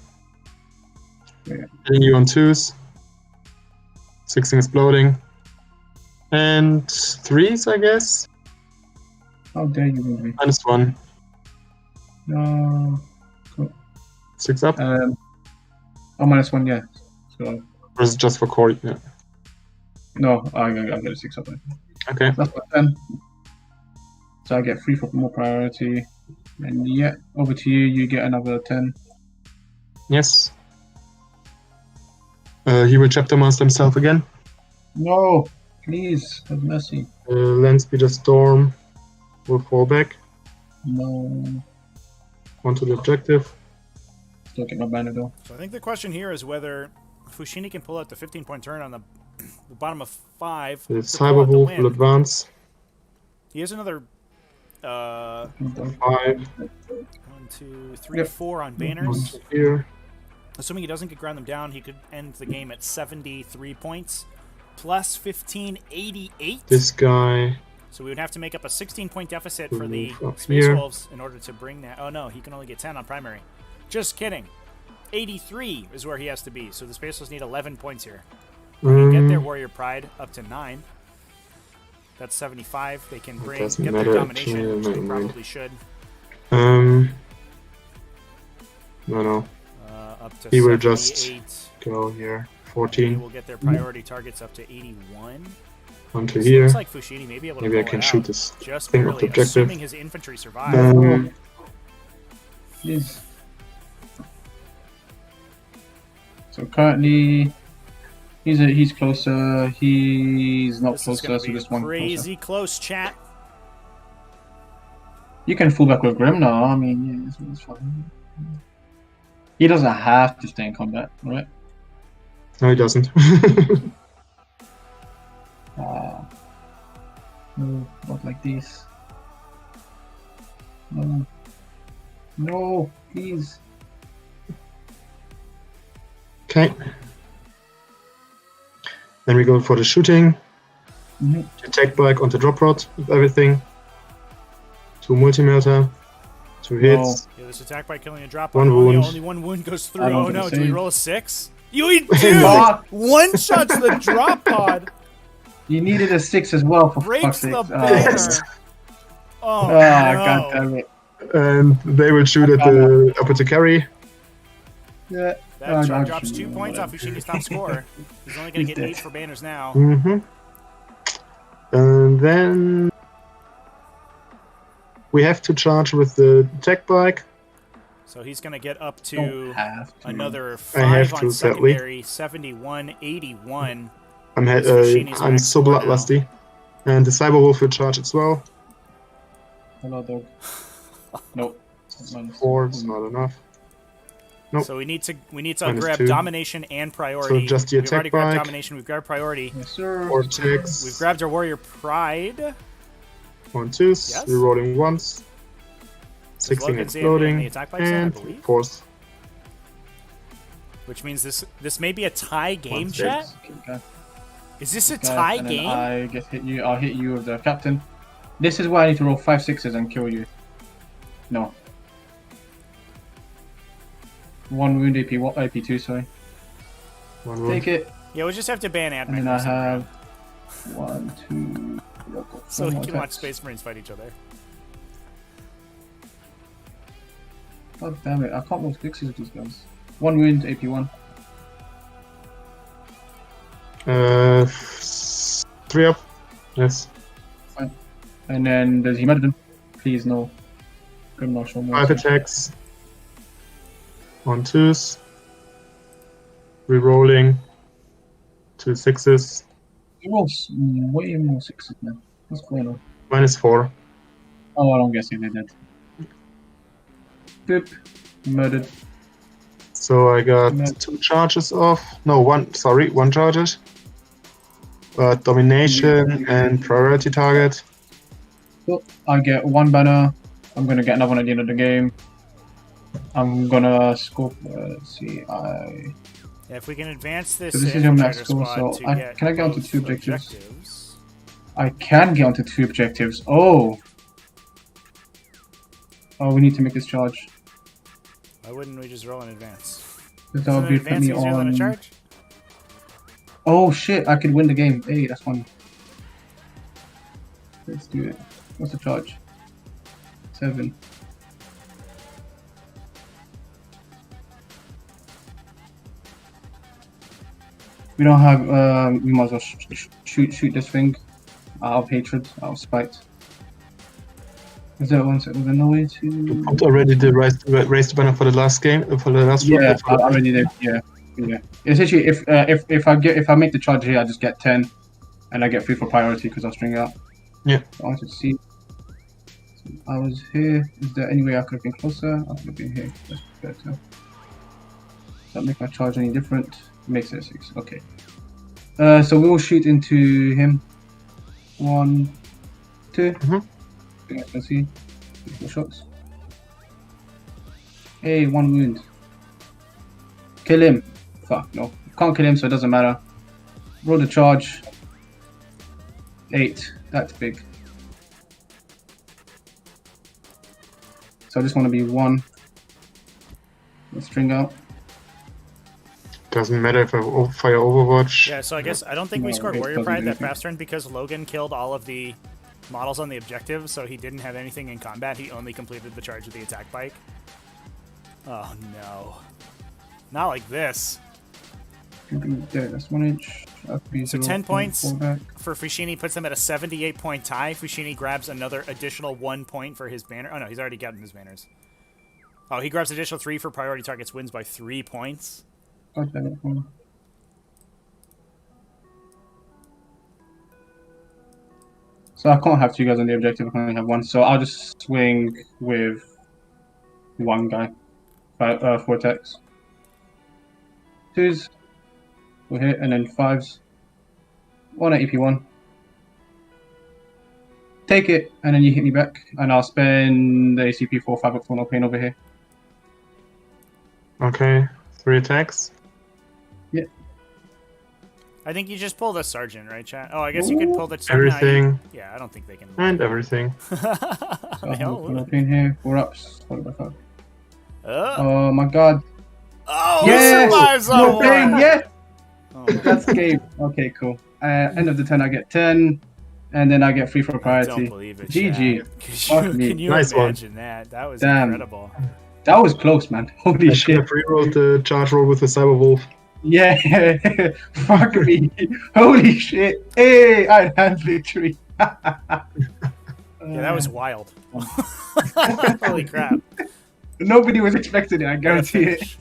Yeah. Hitting you on 2s. 16 exploding. And 3s, I guess. How dare you move me? -1. No. Cool. 6 up. Oh, -1, yeah. So. Or is it just for Corey? Yeah. No, I get a 6 up then. Okay. That's my turn. So I get 3 for more priority. And yeah, over to you. You get another 10. Yes. He will chapter master himself again. No, please, have mercy. Land Speeder Storm will fall back. No. Onto the objective. Still get my banner though. So I think the question here is whether Fushini can pull out the 15-point turn on the bottom of 5. The Cyberwolf will advance. He has another 5. 1, 2, 3, 4 on banners. Here. Assuming he doesn't get ground them down, he could end the game at 73 points. Plus 15, 88. This guy. So we would have to make up a 16-point deficit for the Space here. Wolves in order to bring that. Oh no, he can only get 10 on primary. Just kidding. 83 is where he has to be. So the Space Wolves need 11 points here. They can get their Warrior Pride up to 9. That's 75. They can bring get their domination, which they probably should. No. Up to He will 78. just go here. 14. They will get their priority targets up to 81. Onto So here. looks like Fushini may be able to Maybe I pull can it shoot out. this Just thing barely, off the objective. assuming his infantry survive. Please. So currently, he's closer. He's not This is closer, going so to be just one crazy closer. close, chat. You can full back with Grimnar. I mean, yeah, it's fine. He doesn't have to stay in combat, right? No, he doesn't. No, not like this. No. No, please. Okay. Then we go for the shooting. Mhm. Attack bike onto drop rod with everything. 2 multi-melter. 2 hits. Yeah, this attack by killing a drop 1 on wound. only 1 wound goes through. I don't Oh think no, the do we same. roll a 6? Dude, one shots the drop pod. You needed a 6 as well, for Breaks fuck's the sake. banner. Oh, no. God damn it. And they will shoot at the apothecary. Yeah. That drops 2 points off Fushini's top score. He's only going to He's get dead. 8 for banners now. And then we have to charge with the tech bike. So he's going to get up Don't to have to. another I have 5 to, on sadly. secondary, 71, 81. I'm so bloodlusty. And the Cyberwolf will charge as well. Hello, dog. Nope. Minus 4 is not enough. Nope. So we need to Minus grab 2. domination and priority. So just the We've attack already grabbed bike. domination. We've grabbed priority. Yes, sir. 4 attacks. We've grabbed our warrior pride. 1 2s. Yes. Rerolling once. 16 Logan's in the exploding. attack bikes in, I And believe. 4th. Which means this may be a tie game, One chat. Okay. Is this a guy, tie and then game? I get hit you. I'll hit you with the captain. This is where I need to roll 5 6s and kill you. No. 1 wound AP. What AP2? Sorry. Take it. Yeah, we'll just have to ban Admech. And then I have 1, 2. So we can watch Space Marines fight each other. God damn it! I can't roll 6s with these guys. 1 wound AP1. 3 up. Yes. Fine. And then there's Hematodon. Please no. Grim Marshal. 5 attacks. 1 2s. Rerolling. 2 6s. He rolls way more 6s, man. What's going on? -4. Oh, well, I'm guessing they did. Boop. Murdered. So I got 2 charges off. No, 1. Sorry, 1 charges. Domination and priority target. Cool. I get 1 banner. I'm gonna get another one at the end of the game. I'm gonna scope. Let's see. Yeah, if we can advance this. So this is your max Infiltrator score. squad So to get can I get onto both 2 objectives? I can get onto 2 objectives. Oh. Oh, we need to make this charge. Why wouldn't we just roll in advance? Because that would be advance me easier than a on. charge? Oh shit! I could win the game. Hey, that's fun. Let's do it. What's the charge? 7. We don't have. We might as well shoot this thing out of hatred, out of spite. Is there one second? Was there no way to? You put already the raise the banner for the last game, for the last Yeah, round? I already did. Yeah. Essentially, if I make the charge here, I just get 10, and I get 3 for priority because I'll string out. Yeah. I wanted to see. So I was here. Is there any way I could have been closer? I could have been here. That's better. Does that make my charge any different? Makes it 6. Okay. So we will shoot into him. 1, 2. I think I can see. 4 shots. Hey, 1 wound. Kill him. Fuck, no. Can't kill him, so it doesn't matter. Roll the charge. 8. That's big. So I just want to be 1. Let's string out. Doesn't matter if I fire Overwatch. Yeah, so I guess I don't think we No, scored it Warrior doesn't Pride do that anything. past turn because Logan killed all of the models on the objective, so he didn't have anything in combat. He only completed the charge with the attack bike. Oh no. Not like this. Yeah, that's 1 inch. So 10 points for Fushini puts him at a 78-point tie. Fushini grabs another additional 1 point for his banner. Oh no, he's already gotten his banners. Oh, he grabs additional 3 for priority targets, wins by 3 points. God damn it. So I can't have 2 guys on the objective, I can only have 1. So I'll just swing with 1 guy. 4 attacks. 2s. We'll hit, and then 5s. 1 at EP1. Take it, and then you hit me back, and I'll spend the ACP 4, 5 up for no pain over here. Okay, 3 attacks. Yeah. I think you just pull the sergeant, right, chat? Oh, I guess you could pull the Everything. Yeah, I don't think they can. And everything. So I'll put no pain here. 4 ups. 4 by 5. Oh, Oh my god. oh Yes! he survives on No one! pain, yes! Oh, That's game. Okay, cool. End of the turn, I get 10, and then I get 3 for I priority. don't believe it. GG. Chat. me. Can you Nice one. imagine that? That was Damn. incredible. That was close, man. Holy I should shit. have rerolled the charge roll with the Cyberwolf. Yeah. Fuck me. Holy shit. Hey, I had victory. Yeah, that was wild. Holy crap. Nobody was expecting it, I guarantee it.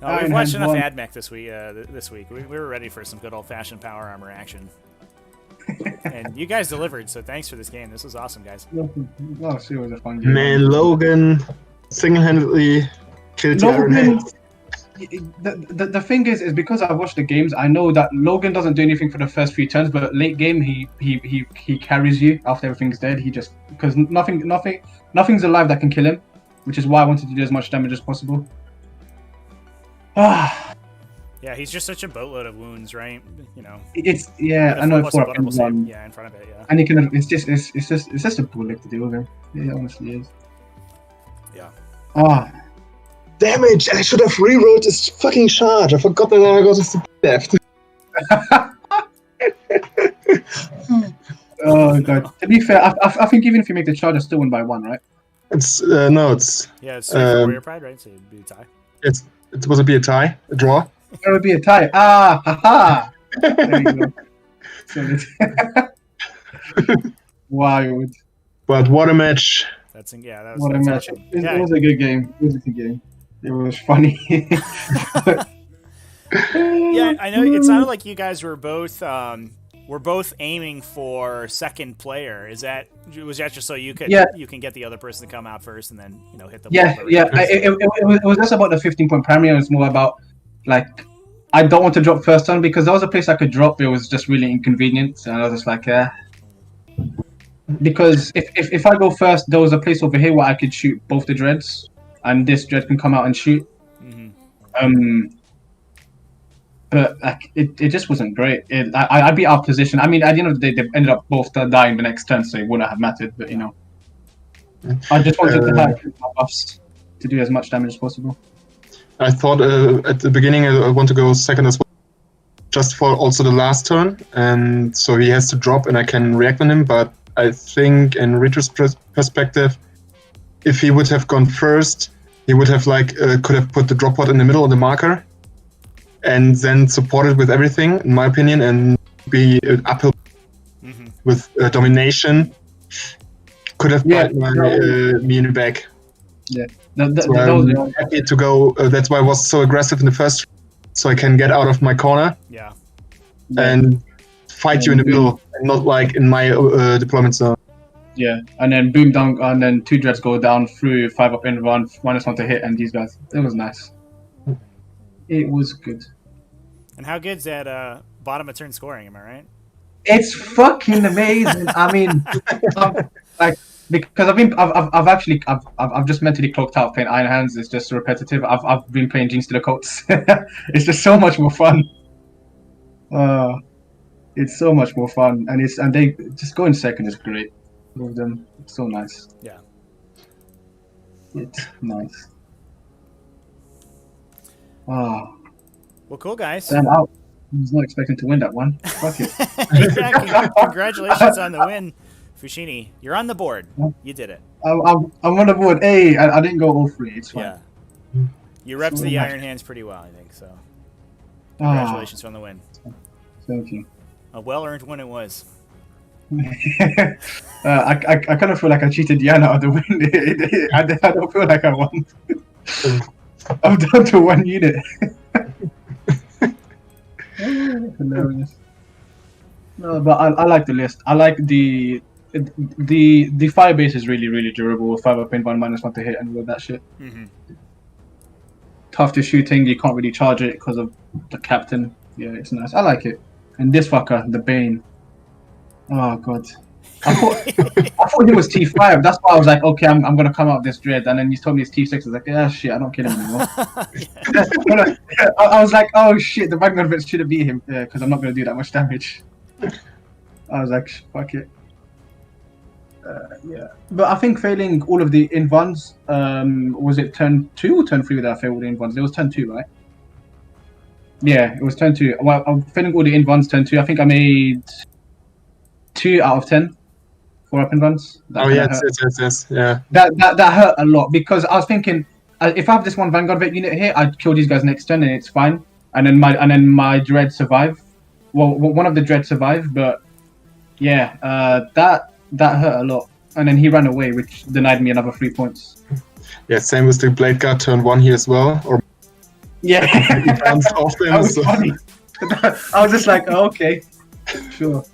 No, Iron we've watched Hand enough won. Admech this week. This week, we were ready for some good old-fashioned power armor action, and you guys delivered. So thanks for this game. This was awesome, guys. Oh, see, it was a fun game. Man, Logan single-handedly killed your Iron Logan, Hands. the thing is because I watched the games, I know that Logan doesn't do anything for the first 3 turns, but late game he carries you after everything's dead. He just because nothing's alive that can kill him, which is why I wanted to do as much damage as possible. Yeah, he's just such a boatload of wounds, right? You know. It's With a I know 4+ for vulnerable save, yeah, in front of it, yeah. and he can. It's just a bullet to deal with him. It honestly is. Yeah. Ah, Damage! I should have rerolled this fucking charge. I forgot that I got this left. oh god. To be fair, I think even if you make the charge, I still win by 1, right? It's no, it's Yeah, it's 3 for Warrior Pride, right? So it'd be a tie. it was a be a tie, a draw. It would be a tie. Ah, haha. There you go. Solid. Wild. But what a match! That was What a match. touching. It was a good game. It was a good game. It was funny. Yeah, I know. It sounded like you guys were both aiming for second player. Was that just so you could you can get the other person to come out first and then hit the Yeah. It was just about the 15-point primary. It was more about like I don't want to drop first turn because there was a place I could drop. It was just really inconvenient, and I was just like, because if I go first, there was a place over here where I could shoot both the dreads, and this dread can come out and shoot. But like it just wasn't great. I beat our position. I mean, at the end of the day, they ended up both dying the next turn, so it wouldn't have mattered. But I just wanted to have my buffs to do as much damage as possible. I thought at the beginning I want to go second as well, just for also the last turn, and so he has to drop and I can react on him. But I think in retro's perspective, if he would have gone first, he would have could have put the drop pod in the middle of the marker, and then supported with everything, in my opinion, and be uphill with domination. Could have bite me in the back. Yeah. So I'm happy to go. That's why I was so aggressive in the first, so I can get out of my corner. Yeah. And fight you in the middle, and not like in my deployment zone. Yeah, and then boom down, and then 2 dreads go down through 5 up in one, -1 to hit, and these guys. It was nice. It was good. And how good's that bottom of turn scoring? Am I right? It's fucking amazing. I mean, because I've just mentally clocked out playing Iron Hands. It's just repetitive. I've been playing Jinx to the Coats. It's just so much more fun. It's so much more fun, and they just going second is great. With them, it's so nice. Yeah, it's nice. Oh, well, cool guys. Damn, I was not expecting to win that one. Fuck it. Yeah, congratulations on the win, Fushini. You're on the board. You did it. I'm on the board. Hey, I didn't go all 3. It's fine. Yeah. You repped the Iron Hands pretty well, I think. So, congratulations on the win. Thank you. A well-earned win it was. I kind of feel like I cheated Diana out of the win. I don't feel like I won. I'm down to 1 unit. Hilarious. No, but I like the list. I like the fire base is really durable. 5 up in 1 -1 to hit and all that shit. Tough to shooting. You can't really charge it because of the captain. Yeah, it's nice. I like it. And this fucker, the Bane. Oh god. I thought he was T5. That's why I was like, okay, I'm gonna come out with this dread. And then you told me it's T6. I was like, yeah, shit, I don't kill him anymore. I was like, oh shit, the Vanguard Vets should have beat him because I'm not gonna do that much damage. I was like, fuck it. Yeah, but I think failing all of the invans, was it turn 2 or turn 3 without I failed all the invans? It was turn 2, right? Yeah, it was turn 2. Well, I'm failing all the invans turn 2. I think I made 2 out of 10 4-up invans. Yes, yeah. That hurt a lot because I was thinking if I have this one Vanguard Vet unit here, I'd kill these guys next turn and it's fine. And then my dread survive. Well, one of the dread survived, but yeah, that hurt a lot. And then he ran away, which denied me another 3 points. Yeah, same with the Blade Guard turn 1 here as well. Or yeah, he bounced off them. That was funny. I was just like, oh, okay, sure.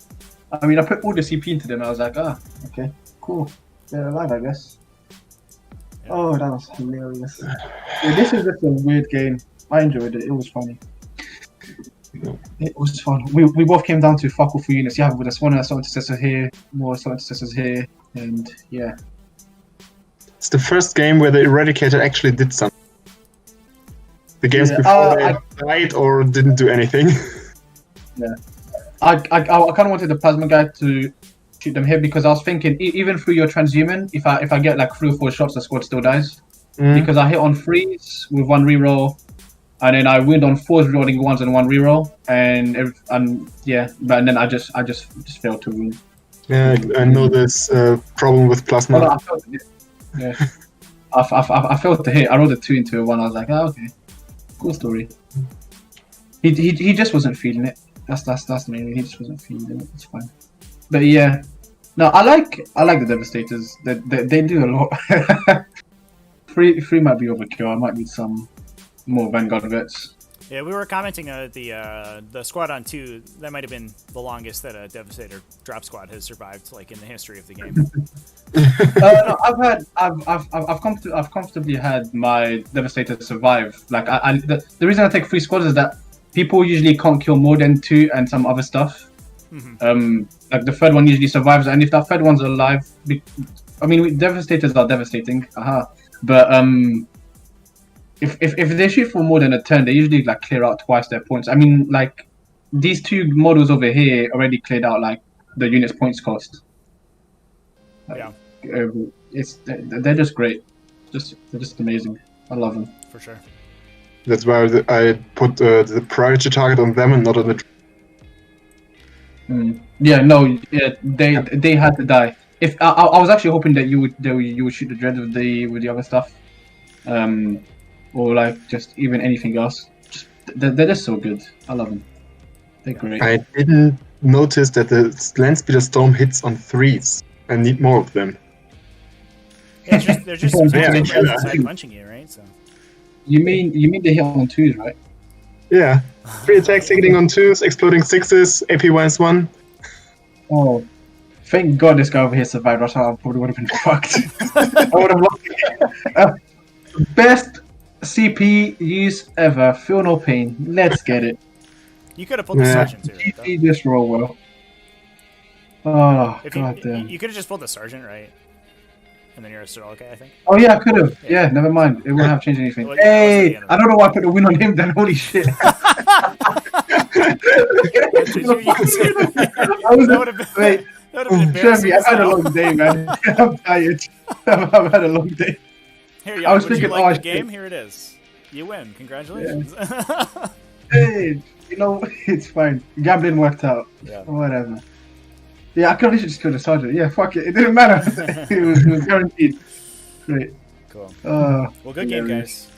I mean, I put all the CP into them. I was like, okay, cool. They're alive, I guess. Yeah. Oh, that was hilarious. Yeah, this is just a weird game. I enjoyed it. It was funny. It was fun. We both came down to fuck all 3 units. Yeah, with us one assault intercessor here, more assault intercessors here, and yeah. It's the first game where the Eradicator actually did something. the games Yeah, before they died or didn't do anything. Yeah. I kind of wanted the plasma guy to shoot them here because I was thinking even through your transhuman, if I get like 3 or 4 shots, the squad still dies because I hit on 3s with 1 reroll, and then I win on 4s rerolling 1s and 1 reroll, and yeah, but then I just failed to win. Yeah, I know this problem with plasma. I failed to hit. Yeah, I failed to hit. I rolled a 2 into a 1. I was like, oh, okay, cool story. He just wasn't feeling it. That's mainly. He just wasn't feeling it. It's fine. But yeah, no, I like the Devastators. They do a lot. Three might be overkill. I might need some more Vanguard vets. Yeah, we were commenting the squad on 2. That might have been the longest that a Devastator drop squad has survived, like in the history of the game. No, I've comfortably had my Devastator survive. Like the reason I take 3 squads is that people usually can't kill more than 2 and some other stuff. Like the 3rd one usually survives, and if that 3rd one's alive, I mean, Devastators are devastating. But if they shoot for more than a turn, they usually like clear out twice their points. I mean, like these 2 models over here already cleared out like the unit's points cost. Yeah, they're just great. They're just amazing. I love them for sure. That's why I put the priority target on them and not on the. Yeah, no, yeah, they had to die. If I was actually hoping that you would shoot the dread with the other stuff, or like just even anything else. They're just so good. I love them. They're great. I didn't notice that the land speeder storm hits on 3s. I need more of them. Yeah, they're just inside punching you, right? So. You mean they hit on 2s, right? Yeah. 3 attacks hitting on 2s, exploding 6s, AP minus 1. Oh, thank God this guy over here survived. Or I probably would have been fucked. I would have lost it. Best CP use ever. Feel no pain. Let's get it. You could have pulled the sergeant too. Right, GG this roll well. Oh, God damn. You could have just pulled the sergeant, right? And then you're still okay, I think. Oh yeah, I could have. Yeah, never mind. It wouldn't have changed anything. Well, hey, I don't know why I put the win on him then. Holy shit. Wait, Sherby, I've had a long day, man. I'm tired. I've had a long day. Here, I was thinking, like the game? Here it is. You win. Congratulations. Yeah. Hey, you know, it's fine. Gambling worked out. Yeah. Whatever. Yeah, I could have just killed the sergeant. Yeah, fuck it. It didn't matter. it was guaranteed. Great. Cool. Well, good game, guys.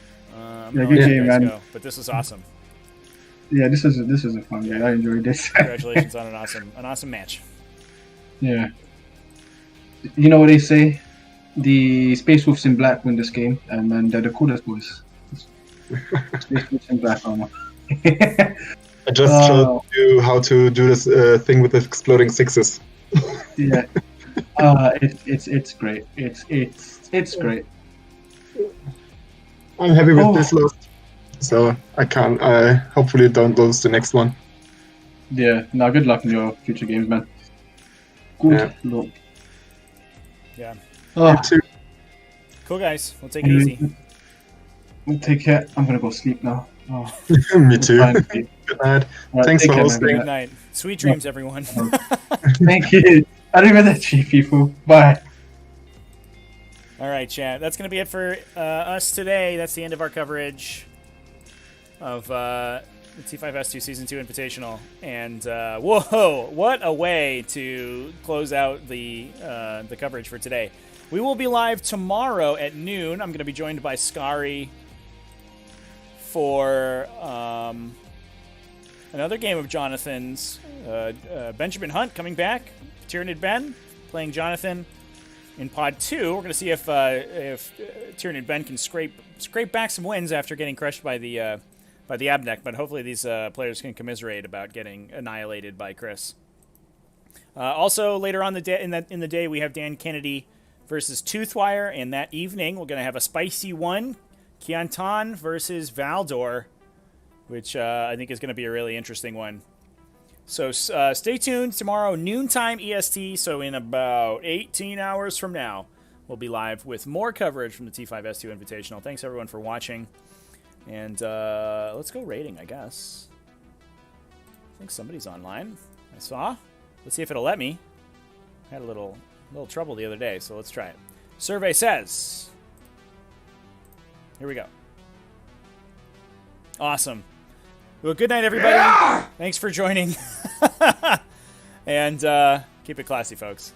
Good game, man. Go, but this was awesome. Yeah, this is a fun game. I enjoyed this. Congratulations on an awesome match. Yeah. You know what they say? The Space Wolves in black win this game, and they're the coolest boys. Space Wolves in black armor. I just showed you how to do this thing with the exploding 6s. Yeah. It's great. It's great. I'm happy with this loss. So I hopefully don't lose the next one. Yeah, no, good luck in your future games, man. Good luck. Yeah. You too. Cool, guys. We'll take it easy. We'll take care. I'm gonna go sleep now. Oh. Me too. Good night. Right, thanks for hosting. Good night. Sweet dreams, everyone. Thank you. Arrivederci, people. Bye. All right, chat. That's going to be it for us today. That's the end of our coverage of the T5S2 Season 2 Invitational. And whoa, what a way to close out the coverage for today. We will be live tomorrow at noon. I'm going to be joined by Scary for another game of Jonathan's. Benjamin Hunt coming back. Tyrannid Ben playing Jonathan. In Pod 2, we're going to see if Tyrannid Ben can scrape back some wins after getting crushed by the Admech, but hopefully these players can commiserate about getting annihilated by Chris. Also, later on in the day, we have Dan Kennedy versus Toothwire, and that evening we're going to have a spicy one, Kiantan versus Valdor, which I think is going to be a really interesting one. So stay tuned tomorrow, noontime EST, so in about 18 hours from now, we'll be live with more coverage from the T5S2 Invitational. Thanks, everyone, for watching, And let's go rating, I guess. I think somebody's online. I saw. Let's see if it'll let me. I had a little trouble the other day, so let's try it. Survey says. Here we go. Awesome. Well, good night, everybody. Yeah! Thanks for joining. And keep it classy, folks.